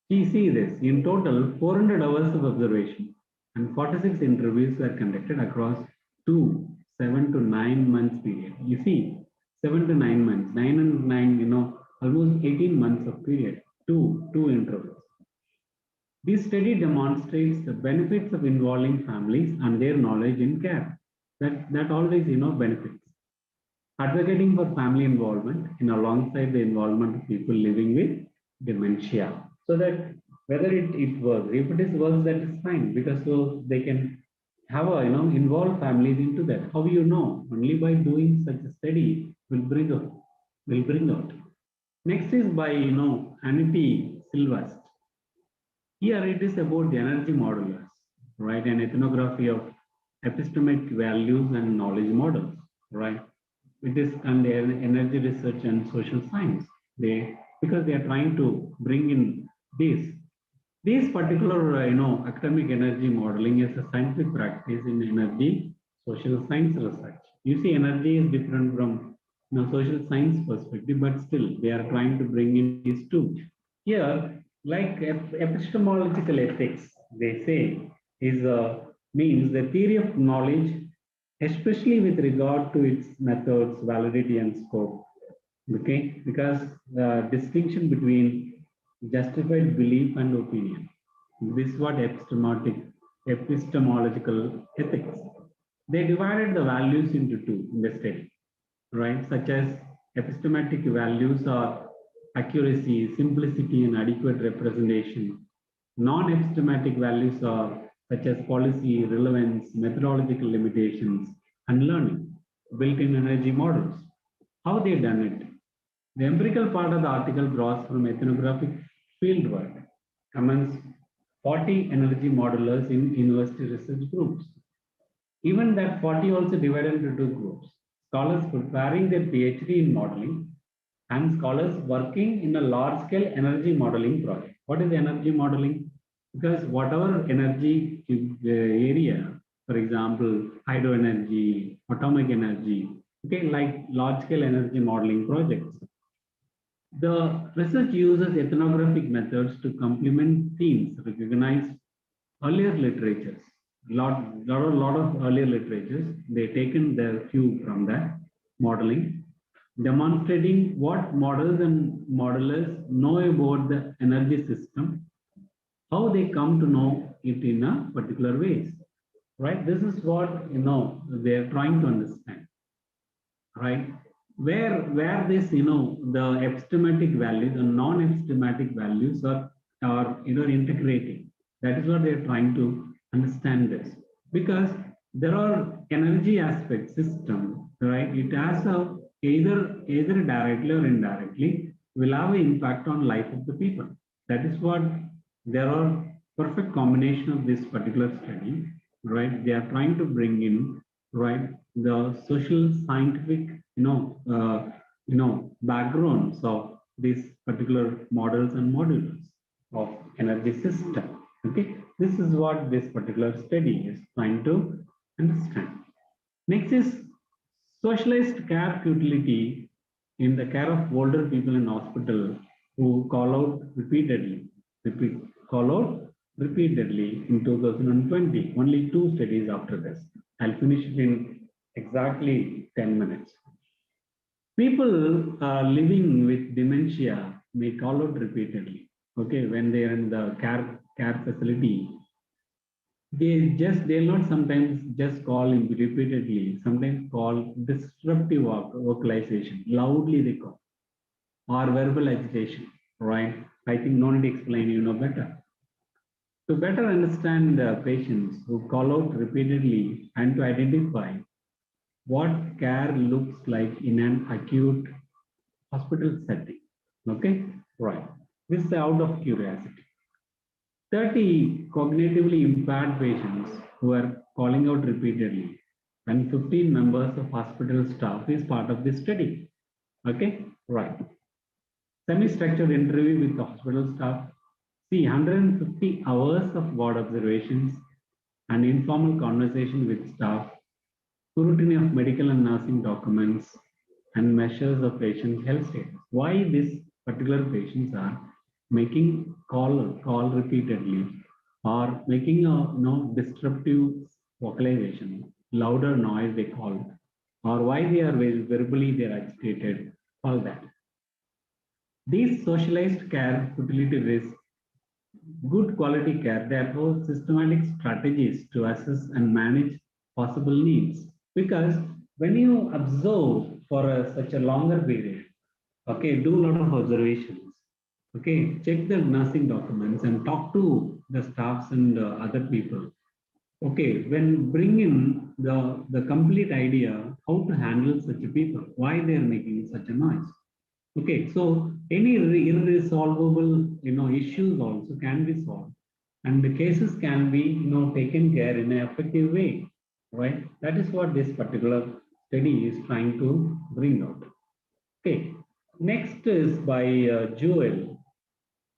You see this, in total, 400 hours of observation and 46 interviews were conducted across 7 to 9 months period. You see, 7 to 9 months, 9 and 9, almost 18 months of period, two interviews. This study demonstrates the benefits of involving families and their knowledge in care. That always, benefits. Advocating for family involvement in alongside the involvement of people living with dementia. So that whether it works, if it is works, that is fine, because so they can have a, involve families into that. How you know? Only by doing such a study will bring out. Next is by, Anity Silvast. Here it is about the energy modelers, right? An ethnography of epistemic values and knowledge models, right? It is under energy research and social science. Because they are trying to bring in these particular, academic energy modeling is a scientific practice in energy social science research. You see, energy is different from social science perspective, but still they are trying to bring in these two. Here, like epistemological ethics, they say, is means the theory of knowledge, especially with regard to its methods, validity, and scope. Okay, because the distinction between justified belief and opinion. This is what epistemological ethics. They divided the values into two in the study, right? Such as epistematic values are accuracy, simplicity, and adequate representation. Non-epistematic values are such as policy, relevance, methodological limitations, and learning, built-in energy models. How they done it? The empirical part of the article draws from ethnographic fieldwork amongst 40 energy modelers in university research groups. Even that 40 also divided into two groups. Scholars preparing their PhD in modeling and scholars working in a large-scale energy modeling project. What is energy modeling? Because whatever energy area, for example, hydro energy, atomic energy, okay, like large-scale energy modeling projects. The research uses ethnographic methods to complement themes recognized earlier literatures. Lot of earlier literatures. They taken their cue from that modeling, demonstrating what models and modelers know about the energy system, how they come to know it in a particular ways. Right? This is what they are trying to understand. Right? Where this the epistematic values and non-epistematic values are integrating. That is what they are trying to understand this, because there are energy aspect system, right? It has a either directly or indirectly will have an impact on life of the people. That is what there are perfect combination of this particular study, right? They are trying to bring in, right, the social scientific backgrounds of these particular models and modules of energy system. Okay, this is what this particular study is trying to understand. Next is socialized care utility in the care of older people in hospital who call out repeatedly. Call out repeatedly in 2020. Only 2 studies after this. I'll finish it in exactly 10 minutes. People living with dementia may call out repeatedly. Okay, when they are in the care facility, they'll not sometimes just call repeatedly, sometimes call disruptive vocalization, loudly they call, or verbal agitation, right? I think no need to explain, you know better. To better understand the patients who call out repeatedly and to identify what care looks like in an acute hospital setting. Okay, right. This is out of curiosity. 30 cognitively impaired patients who are calling out repeatedly, and 15 members of hospital staff is part of this study. Okay, right. Semi-structured interview with the hospital staff. See, 150 hours of ward observations and informal conversation with staff, scrutiny of medical and nursing documents, and measures of patient health status. Why these particular patients are making call repeatedly or making a disruptive vocalization, louder noise they call, or why they are verbally they are agitated, all that. These socialized care utility risk good quality care, therefore systematic strategies to assess and manage possible needs. Because when you observe for such a longer period, okay, do a lot of observations, okay, check the nursing documents and talk to the staffs and other people. Okay, when bring in the complete idea how to handle such a people, why they are making such a noise. Okay, so any irresolvable issues also can be solved, and the cases can be taken care in an effective way, right? That is what this particular study is trying to bring out. Okay, next is by Joel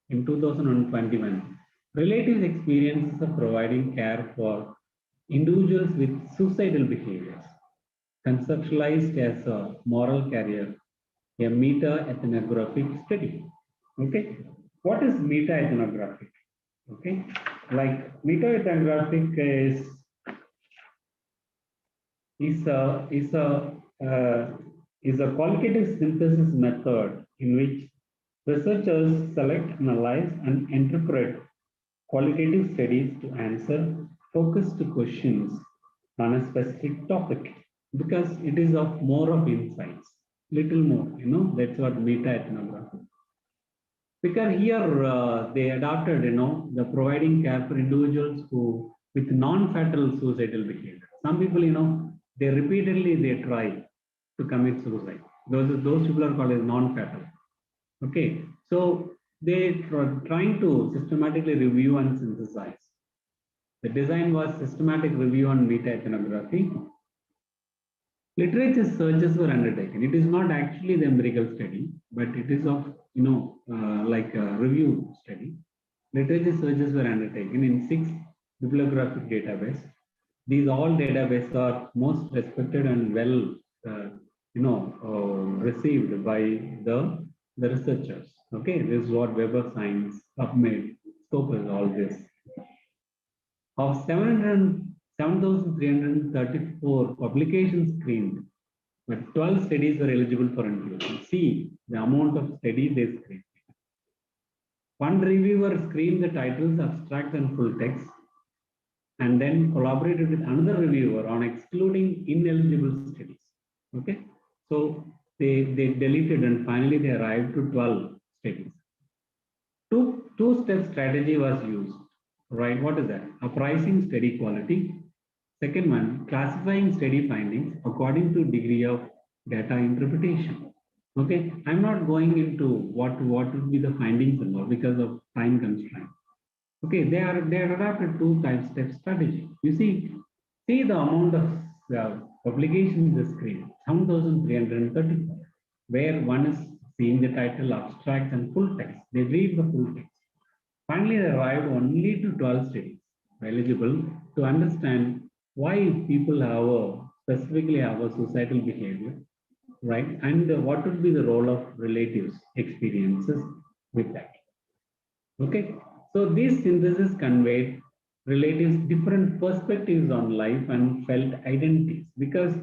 in 2021. Relative experiences of providing care for individuals with suicidal behaviors, conceptualized as a moral carrier, a meta-ethnographic study. Okay, what is meta-ethnographic? Okay, like meta-ethnographic is a qualitative synthesis method in which researchers select, analyze, and interpret qualitative studies to answer focused questions on a specific topic because it is of more of insights, little more, that's what meta-ethnography. Because here they adopted, the providing care for individuals who with non-fatal suicidal behavior. Some people, they repeatedly they try to commit suicide. Those people are called as non-fatal. Okay, so they are trying to systematically review and synthesize. The design was systematic review on meta-ethnography. Literature searches were undertaken. It is not actually the empirical study, but it is of, like a review study. Literature searches were undertaken in 6 bibliographic databases. These all databases are most respected and well, received by the researchers. Okay, this is what Web of Science, PubMed, Scopus, all this. Of 7,334 publications screened, but 12 studies were eligible for inclusion. See the amount of studies they screened. One reviewer screened the titles, abstract and full text, and then collaborated with another reviewer on excluding ineligible studies. Okay, so they deleted and finally they arrived to 12 studies. Two-step strategy was used, right? What is that? Appraising study quality. Second one, classifying study findings according to degree of data interpretation. Okay, I'm not going into what would be the findings and all because of time constraint. Okay, they are adapted two-step strategy. You see the amount of publications in the screen, 7,334, where one is seeing the title, abstract, and full text. They read the full text. Finally, they arrived only to 12 studies eligible to understand why people specifically have a suicidal behavior, right? And what would be the role of relatives' experiences with that. Okay, so this synthesis conveyed relatives' different perspectives on life and felt identities because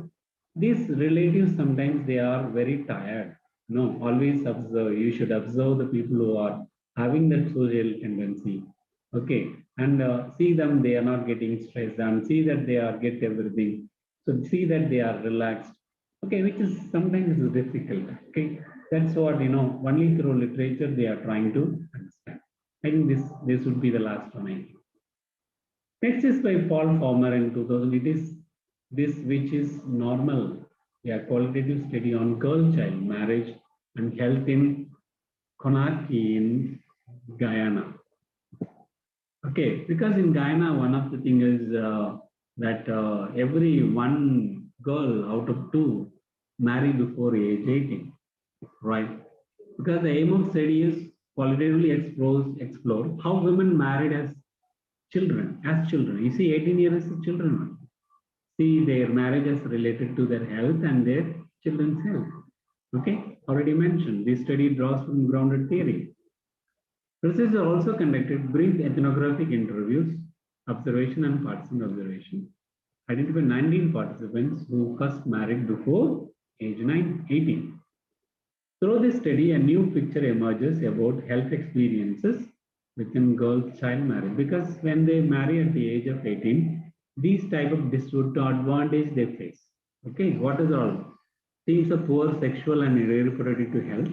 these relatives sometimes they are very tired. No, always observe. You should observe the people who are having that social tendency. Okay, and see them they are not getting stressed and see that they are get everything. So see that they are relaxed. Okay, which is sometimes is difficult. Okay, that's what only through literature they are trying to understand. I think this would be the last one. I think. Next is by Paul Farmer in 2000. It is this which is normal. Yeah, qualitative study on girl-child marriage and health in Conakry in Guyana. Okay, because in Guyana, one of the things is that every one girl out of 2 marry before age 18, right? Because the aim of study is qualitatively explore how women married as children. You see, 18 years of children. See their marriages related to their health and their children's health. Okay, already mentioned. This study draws from grounded theory. Researchers also conducted brief ethnographic interviews, observation and partisan observation. Identified 19 participants who first married before age 18. Through this study, a new picture emerges about health experiences within girl-child marriage. Because when they marry at the age of 18, these type of disadvantage they face. Okay, what is all? Themes of poor sexual and reproductive health,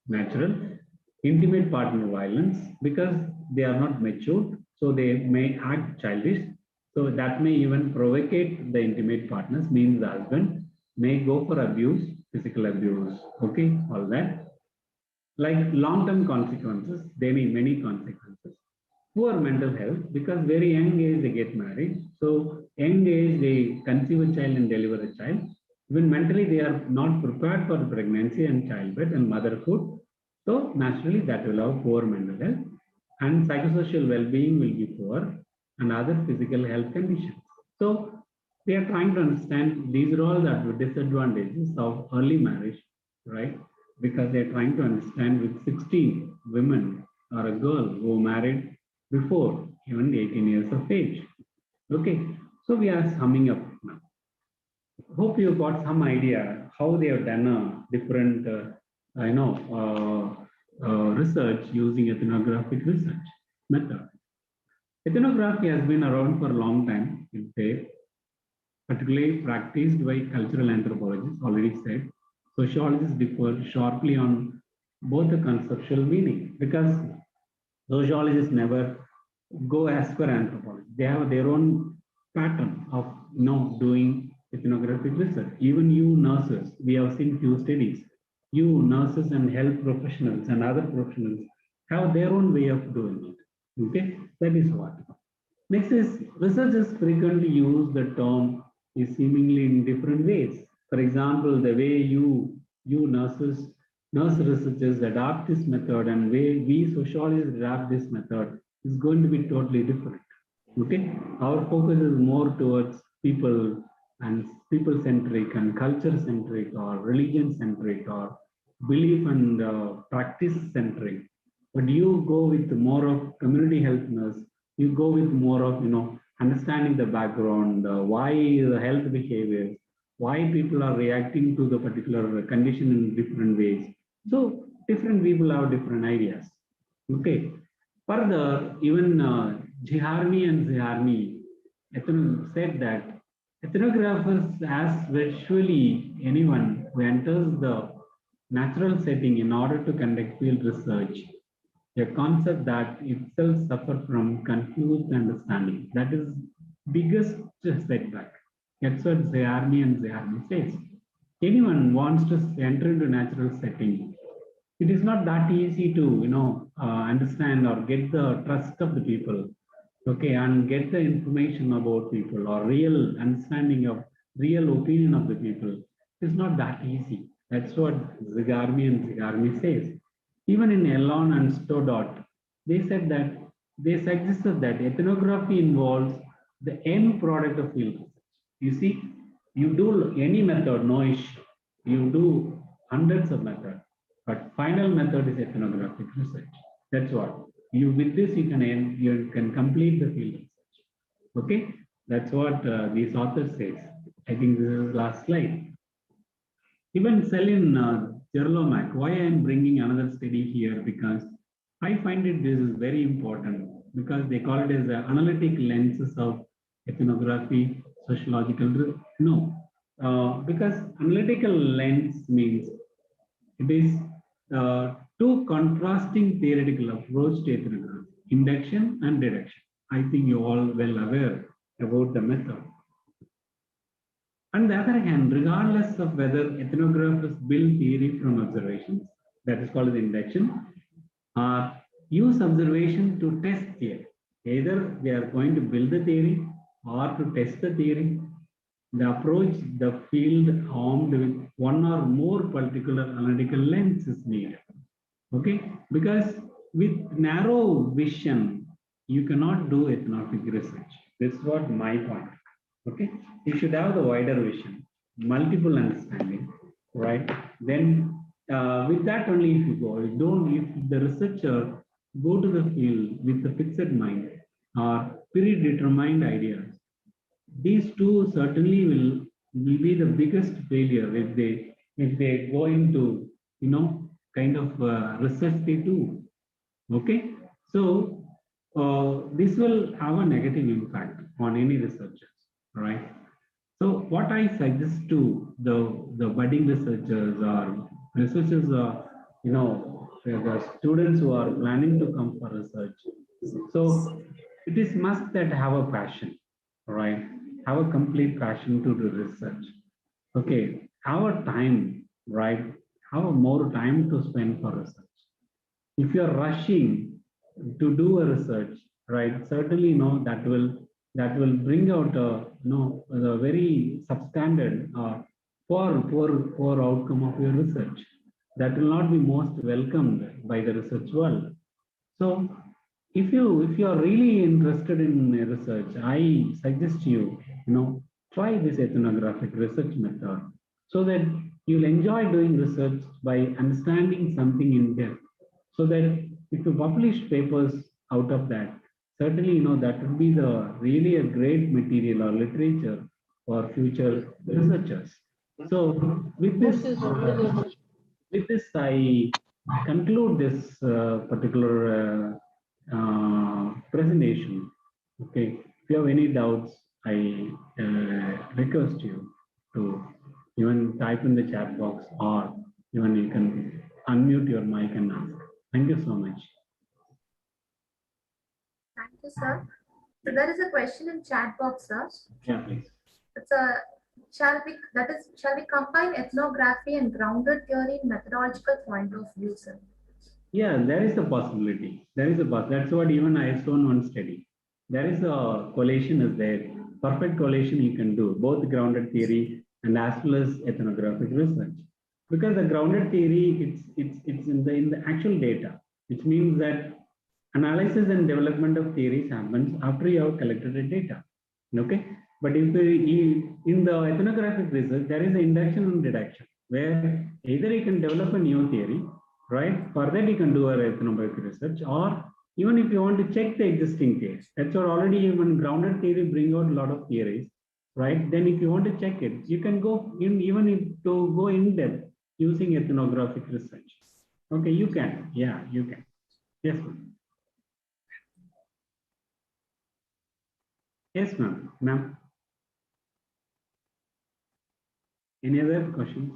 natural, intimate partner violence, because they are not mature, so they may act childish. So that may even provocate the intimate partners, means the husband may go for abuse, physical abuse, okay, all that. Like long-term consequences, there may be many consequences. Poor mental health, because very young age they get married. So young age they conceive a child and deliver a child. Even mentally they are not prepared for pregnancy and childbirth and motherhood. So naturally that will have poor mental health and psychosocial well-being will be poor and other physical health conditions. So they are trying to understand these are all the disadvantages of early marriage, right? Because they are trying to understand with 16 women or a girl who married before even 18 years of age. Okay, so we are summing up now. Hope you got some idea how they have done a different, research using ethnographic research method. Ethnography has been around for a long time, in fact, particularly practiced by cultural anthropologists, already said. Sociologists differ sharply on both the conceptual meaning because sociologists never go as per anthropology. They have their own pattern of doing ethnographic research. Even you nurses, we have seen few studies. You nurses and health professionals and other professionals have their own way of doing it. Okay, that is what. Next is researchers frequently use the term is seemingly in different ways. For example, the way nurse researchers adopt this method and way we sociologists adopt this method is going to be totally different. Okay, our focus is more towards people and people centric and culture centric or religion centric or belief and practice centric. But you go with more of community health nurse, you go with more of understanding the background, why the health behaviors, why people are reacting to the particular condition in different ways. So different people have different ideas. Okay. Further, even Jiharni and Ziharni said that ethnographers ask virtually anyone who enters the natural setting in order to conduct field research, a concept that itself suffers from confused understanding. That is biggest setback. That's what Ziharni and Ziharni says. Anyone wants to enter into natural setting, it is not that easy to understand or get the trust of the people, okay, and get the information about people or real understanding of real opinion of the people. It's not that easy. That's what Zigarmi and Zigarmi says. Even in Elon and Stoddart, they said that they suggested that ethnography involves the end product of field research. You see, you do any method, no issue. You do hundreds of methods, but final method is ethnographic research. That's what. You with this you can complete the field research. Okay, that's what these authors says. I think this is the last slide. Even Selin Jerlomak, why I am bringing another study here, because I find it this is very important because they call it as the analytic lenses of ethnography, sociological. No, because analytical lens means it is two contrasting theoretical approach to ethnography, induction and deduction. I think you all well aware about the method. On the other hand, regardless of whether ethnographers build theory from observations, that is called induction, or use observation to test theory. Either they are going to build the theory or to test the theory. The approach, the field armed with one or more particular analytical lens is needed. Okay, because with narrow vision, you cannot do ethnographic research. This is what my point. Okay, you should have the wider vision, multiple understanding, right? Then with that only if you go, if the researcher go to the field with a fixed mind or predetermined ideas, these two certainly will be the biggest failure if they go into kind of research they do. Okay, so this will have a negative impact on any researchers, right? So what I suggest to the budding researchers or researchers or the students who are planning to come for research, so it is must that have a passion, right? Have a complete passion to do research. Okay, have a time, right? Have more time to spend for research. If you are rushing to do a research, right? Certainly, that will bring out a very substandard poor outcome of your research. That will not be most welcomed by the research world. So if you are really interested in research, I suggest try this ethnographic research method so that you'll enjoy doing research by understanding something in depth. So that if you publish papers out of that, certainly that would be the really a great material or literature for future researchers. So with this, I conclude this particular presentation. Okay, if you have any doubts, I request you to even type in the chat box, or even you can unmute your mic and ask. Thank you so much. Thank you, sir. So there is a question in chat box, sir. Yeah, please. It's a shall we combine ethnography and grounded theory in methodological point of view, sir? Yeah, there is a possibility. There is a That's what even I have shown one study. There is a correlation is there. Perfect correlation you can do both grounded theory and as well as ethnographic research. Because the grounded theory, it's in the actual data, which means that analysis and development of theories happens after you have collected the data. Okay, but if in the ethnographic research there is an induction and deduction, where either you can develop a new theory, right? For that you can do a ethnographic research, or even if you want to check the existing theory, that's what already even grounded theory bring out a lot of theories, right? Then if you want to check it, you can go in even if to go in depth using ethnographic research. Okay, you can. Yeah, you can. Yes, ma'am. Yes, ma'am. Ma'am. Any other questions?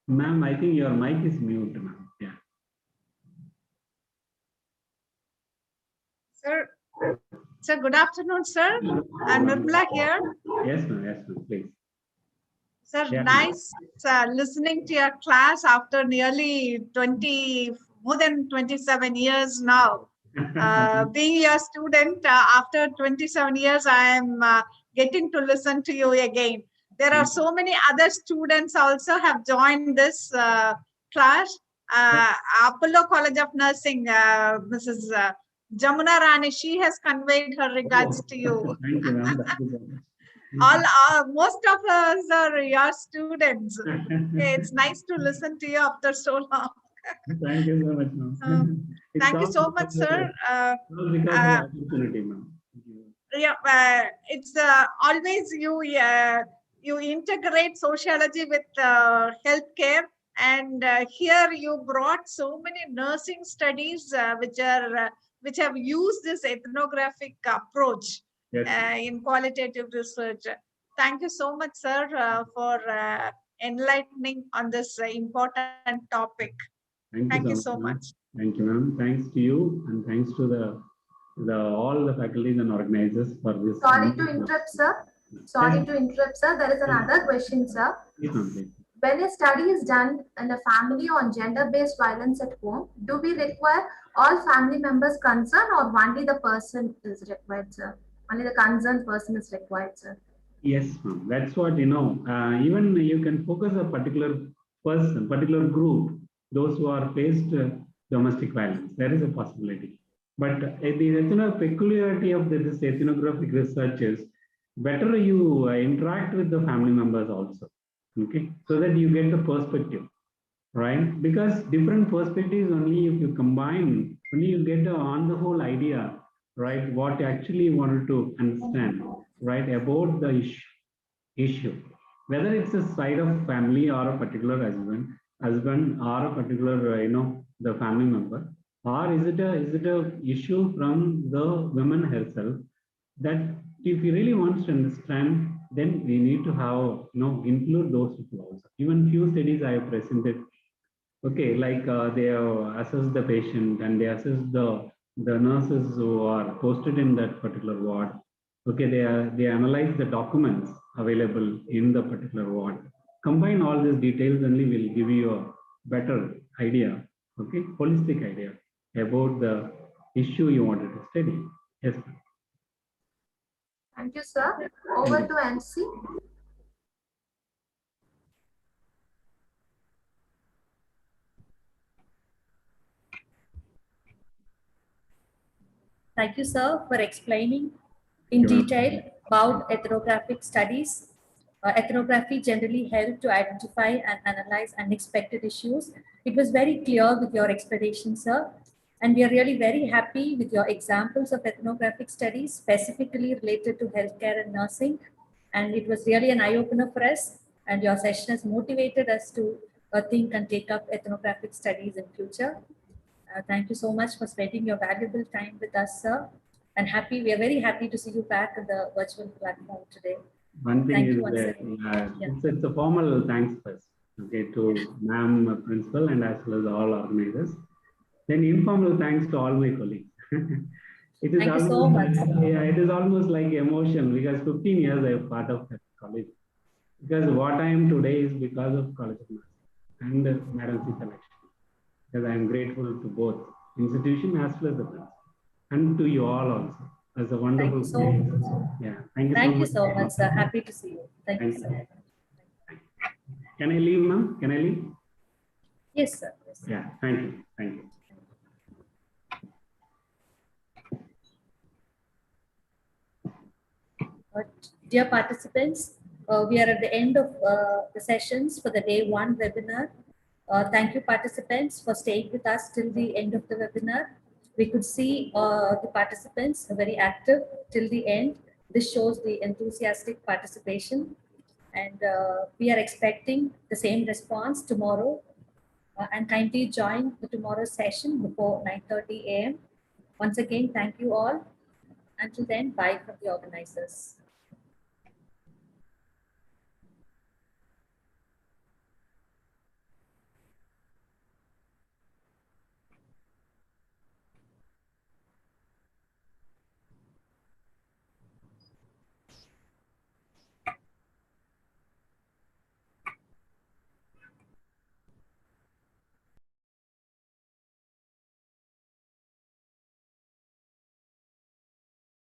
Ma'am, I think your mic is mute, ma'am. Yeah. Sir, good afternoon, sir. I'm Nirmala here. Yes, ma'am. Yes, ma'am. Please. Sir, Yeah. nice listening to your class after nearly more than 27 years now. Being your student, after 27 years, I am getting to listen to you again. There are so many other students also have joined this class. Apollo College of Nursing, Mrs. Jamuna Rani, she has conveyed her regards to you. Thank you, ma'am. Thank you so much. Most of us are your students. Okay, it's nice to listen to you after so long. Thank you so much, ma'am. Thank you so much, sir. All because of the opportunity, ma'am. Yeah, it's always you integrate sociology with healthcare, and here you brought so many nursing studies which have used this ethnographic approach in qualitative research. Thank you so much, sir, for enlightening on this important topic. Thank you so much. Thank you, ma'am. Thanks to you, and thanks to the all the faculties and organizers for this. Sorry to interrupt, sir. Sorry to interrupt, sir. There is another question, sir. Yes, ma'am, please. When a study is done in a family on gender-based violence at home, do we require all family members concerned, or only the person is required, sir? Only the concerned person is required, sir. Yes, ma'am. That's what, even you can focus a particular person, particular group, those who are faced domestic violence. There is a possibility. But the peculiarity of this ethnographic research is better you interact with the family members also, okay? So that you get the perspective, right? Because different perspectives only if you combine, only you get on the whole idea, right? What actually you wanted to understand, right? About the issue, whether it's a side of family or a particular husband or a particular, the family member, or is it a issue from the woman herself, that if he really wants to understand, then we need to have, include those people also. Even few studies I have presented, okay, like they assess the patient and they assess the nurses who are posted in that particular ward. Okay, they analyze the documents available in the particular ward. Combine all these details, only will give you a better idea, okay, holistic idea about the issue you wanted to study. Yes. Thank you, sir. Over to MC. Thank you, sir, for explaining in detail about ethnographic studies. Ethnography generally helps to identify and analyze unexpected issues. It was very clear with your explanation, sir. And we are really very happy with your examples of ethnographic studies, specifically related to healthcare and nursing. And it was really an eye-opener for us. and your session has motivated us to think and take up ethnographic studies in future. Thank you so much for spending your valuable time with us, sir. And we are very happy to see you back on the virtual platform today. One thing Thank is you once that again. Yeah. it's a formal thanks first, okay, to ma'am principal and as well as all organizers. Then informal thanks to all my colleagues. It is Thank you so almost, much. yeah, it is almost like emotion because 15 years I am part of that college. Because what I am today is because of College of Nursing and Madam Sita Lakshmi. Because I am grateful to both institution as well as the principal, and to you all also. That's a wonderful. Thank you so much. Yeah, thank you so Thank much. you so much, sir. Happy to see you. Thank you, sir. Can I leave, ma'am? Can I leave? Yes, sir. Yes, sir. Yeah, thank you. Thank you. Dear participants, we are at the end of the sessions for the day 1 webinar. Thank you, participants, for staying with us till the end of the webinar. We could see the participants are very active till the end. This shows the enthusiastic participation, and we are expecting the same response tomorrow. And kindly join the tomorrow's session before 9:30 a.m. Once again, thank you all. Until then, bye from the organizers.